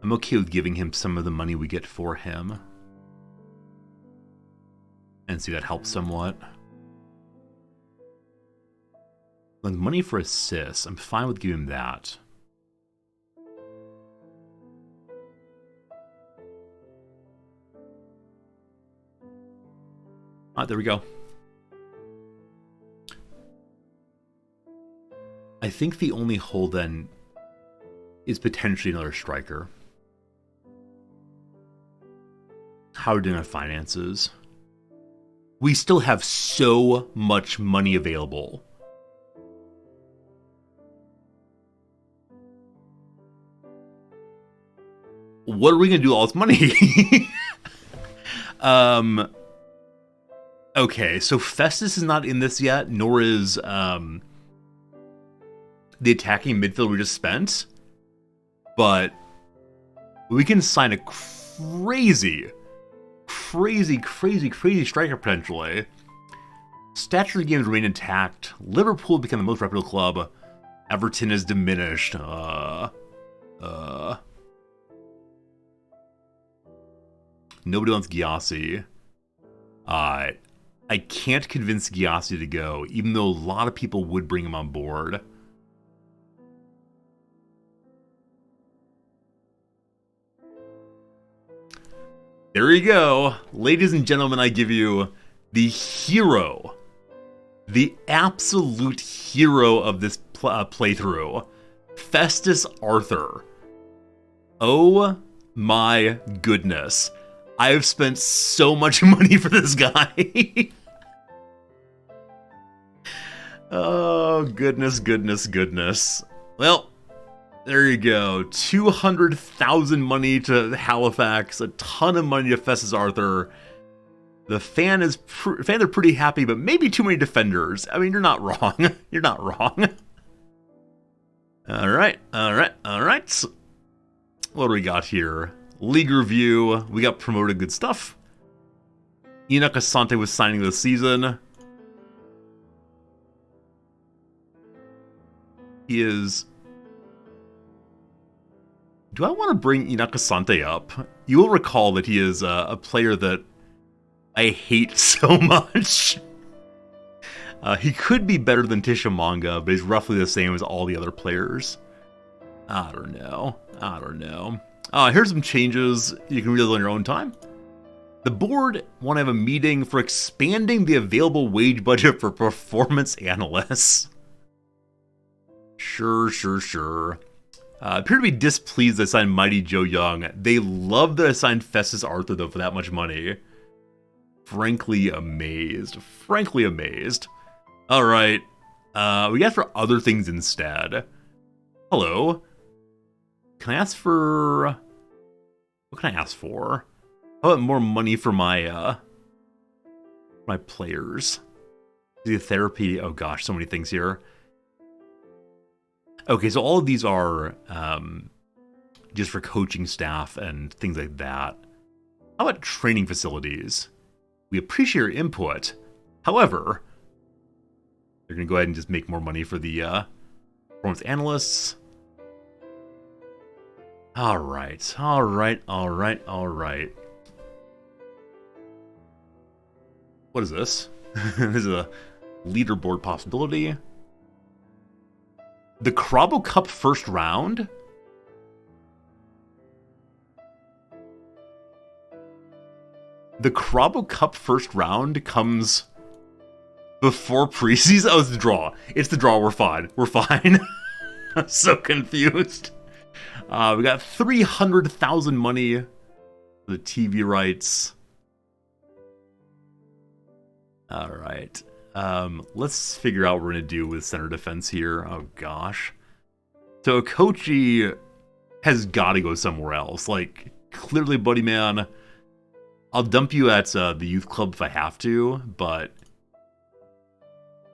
I'm okay with giving him some of the money we get for him. And see, that helps somewhat. Like money for assists, I'm fine with giving him that. There we go. I think the only hole then is potentially another striker. How are we doing on finances? We still have so much money available. What are we going to do with all this money? Okay, so Festus is not in this yet, nor is the attacking midfield we just spent. But we can sign a crazy striker potentially. Statutory games remain intact. Liverpool become the most reputable club. Everton is diminished. Nobody wants Gyasi. I can't convince Gyasi to go, even though a lot of people would bring him on board. There you go. Ladies and gentlemen, I give you the hero. The absolute hero of this playthrough. Festus Arthur. Oh my goodness. I have spent so much money for this guy. Oh, goodness. Well, there you go. 200,000 money to Halifax, a ton of money to Festus Arthur. The fans are pretty happy, but maybe too many defenders. I mean, you're not wrong. You're not wrong. All right. What do we got here? League review. We got promoted. Good stuff. Enoch Asante was signing this season. He is Do I want to bring Inakasante up? You will recall that he is a player that I hate so much. He could be better than Tishamanga, but he's roughly the same as all the other players. I don't know. Here's some changes. You can read those on your own time. The board want to have a meeting for expanding the available wage budget for performance analysts. Sure. Appear to be displeased I signed Mighty Joe Young. They love that I signed Festus Arthur, though, for that much money. Frankly amazed. Alright. We got for other things instead. Hello. Can I ask for... What can I ask for? How about more money for my players? The therapy... Oh gosh, so many things here. Okay, so all of these are just for coaching staff and things like that. How about training facilities? We appreciate your input. However, they're going to go ahead and just make more money for the performance analysts. All right. What is this? This is a leaderboard possibility. The Crabo Cup first round? The Crabo Cup first round comes before preseason? Oh, it's the draw. It's the draw. We're fine. I'm so confused. We got 300,000 money for the TV rights. All right. Let's figure out what we're going to do with center defense here. Oh, gosh. So Okochi has got to go somewhere else. Like, clearly, buddy man, I'll dump you at the youth club if I have to, but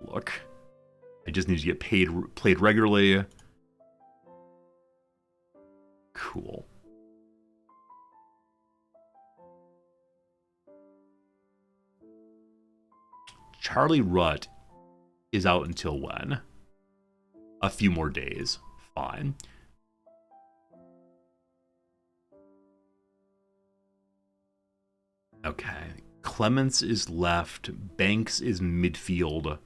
look, I just need to get played regularly. Cool. Charlie Rutt is out until when? A few more days. Fine. Okay. Clements is left. Banks is midfield.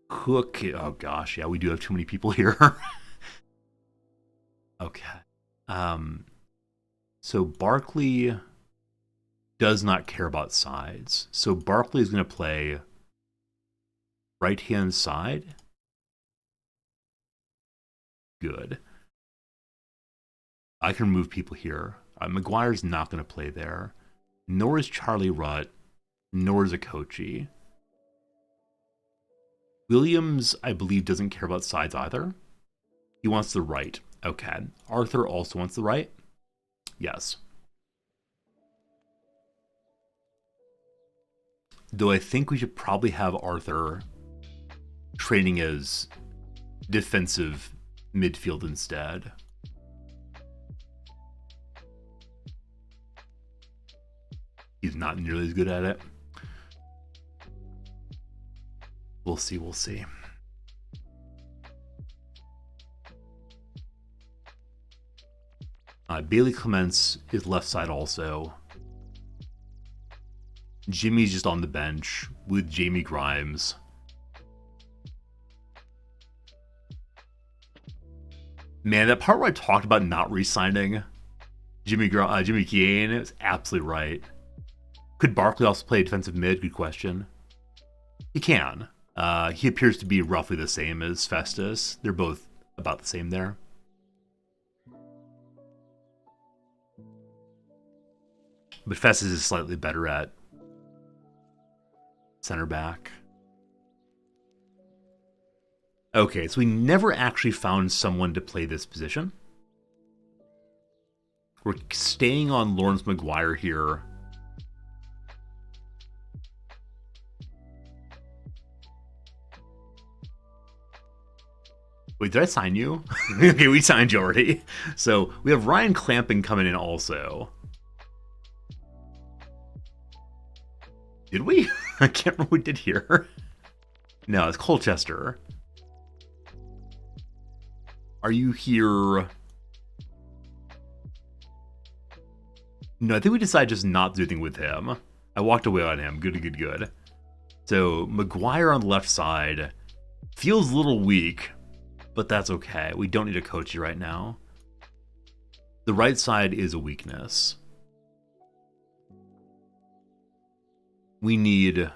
Cook. Oh gosh, yeah, we do have too many people here. Okay. So Barkley does not care about sides. So Barkley is going to play right-hand side. Good. I can move people here. Maguire's not going to play there. Nor is Charlie Rutt. Nor is Okochi. Williams, I believe, doesn't care about sides either. He wants the right. Okay. Arthur also wants the right? Yes. Though I think we should probably have Arthur training as defensive midfield instead. He's not nearly as good at it. We'll see. Bailey Clements is left side also. Jimmy's just on the bench with Jamie Grimes. Man, that part where I talked about not re-signing Jimmy Keane is absolutely right. Could Barkley also play defensive mid? Good question. He can. He appears to be roughly the same as Festus. They're both about the same there. But Festus is slightly better at center back. Okay, so we never actually found someone to play this position. We're staying on Lawrence Maguire here. Wait, did I sign you? Okay, we signed you already. So we have Ryan Clamping coming in also. Did we? I can't remember what we did here. No, it's Colchester. Are you here No, I think we decided just not to do anything with him. I walked away on him. Good. So, Maguire on the left side feels a little weak, but that's okay. We don't need a coachy right now. The right side is a weakness. We need,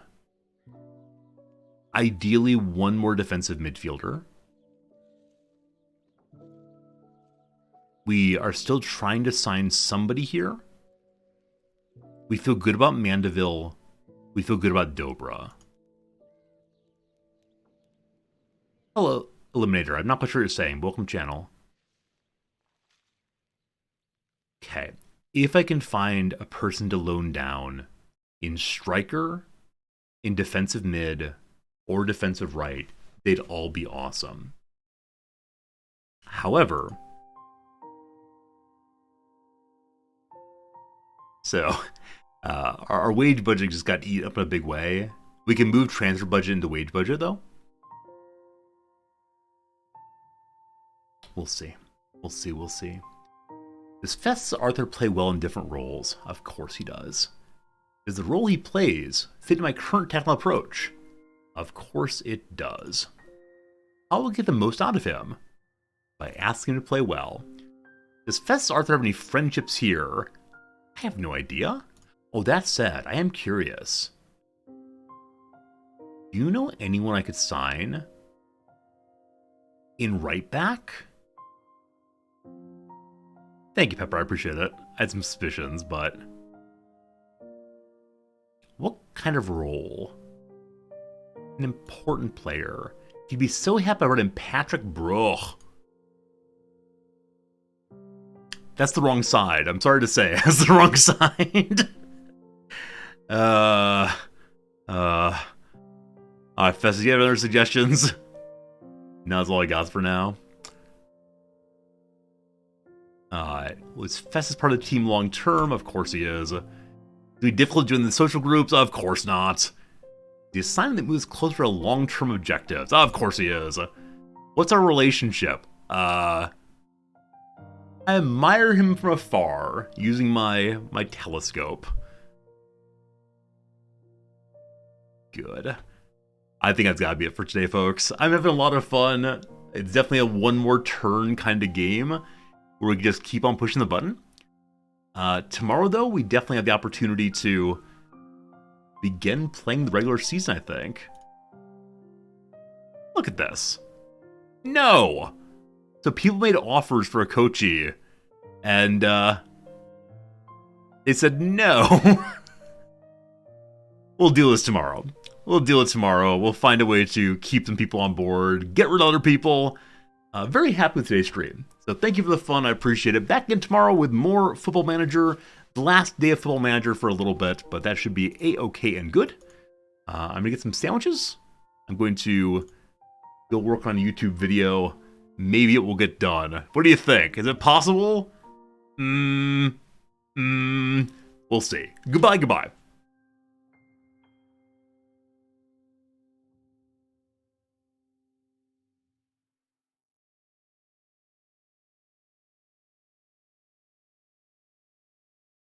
ideally, one more defensive midfielder. We are still trying to sign somebody here. We feel good about Mandeville. We feel good about Dobra. Hello, Eliminator. I'm not quite sure what you're saying. Welcome, channel. Okay. If I can find a person to loan down in striker, in defensive mid, or defensive right, they'd all be awesome. However, so our wage budget just got eaten up in a big way. We can move transfer budget into wage budget, though. We'll see. We'll see. Does Festus Arthur play well in different roles? Of course he does. Does the role he plays fit my current tactical approach? Of course it does. How will I get the most out of him? By asking him to play well. Does Festus Arthur have any friendships here? I have no idea. Oh, that said, I am curious. Do you know anyone I could sign in right back? Thank you, Pepper. I appreciate it. I had some suspicions, but what kind of role? An important player. You'd be so happy I wrote in Patrick Bruch. That's the wrong side. I'm sorry to say. That's the wrong side. Alright, Festus, you have other suggestions? No, that's all I got for now. Was Festus part of the team long term? Of course he is. Is it difficult doing the social groups? Of course not. The assignment moves closer to long-term objectives. Of course he is. What's our relationship? I admire him from afar, using my telescope. Good. I think that's gotta be it for today, folks. I'm having a lot of fun. It's definitely a one more turn kind of game, where we can just keep on pushing the button. Tomorrow, though, we definitely have the opportunity to begin playing the regular season, I think. Look at this. No! So people made offers for a coachee, and they said no. We'll deal this tomorrow. We'll find a way to keep some people on board, get rid of other people. Very happy with today's stream. So thank you for the fun. I appreciate it. Back again tomorrow with more Football Manager. The last day of Football Manager for a little bit, but that should be A-okay and good. I'm going to get some sandwiches. I'm going to go work on a YouTube video. Maybe it will get done. What do you think? Is it possible? We'll see. Goodbye.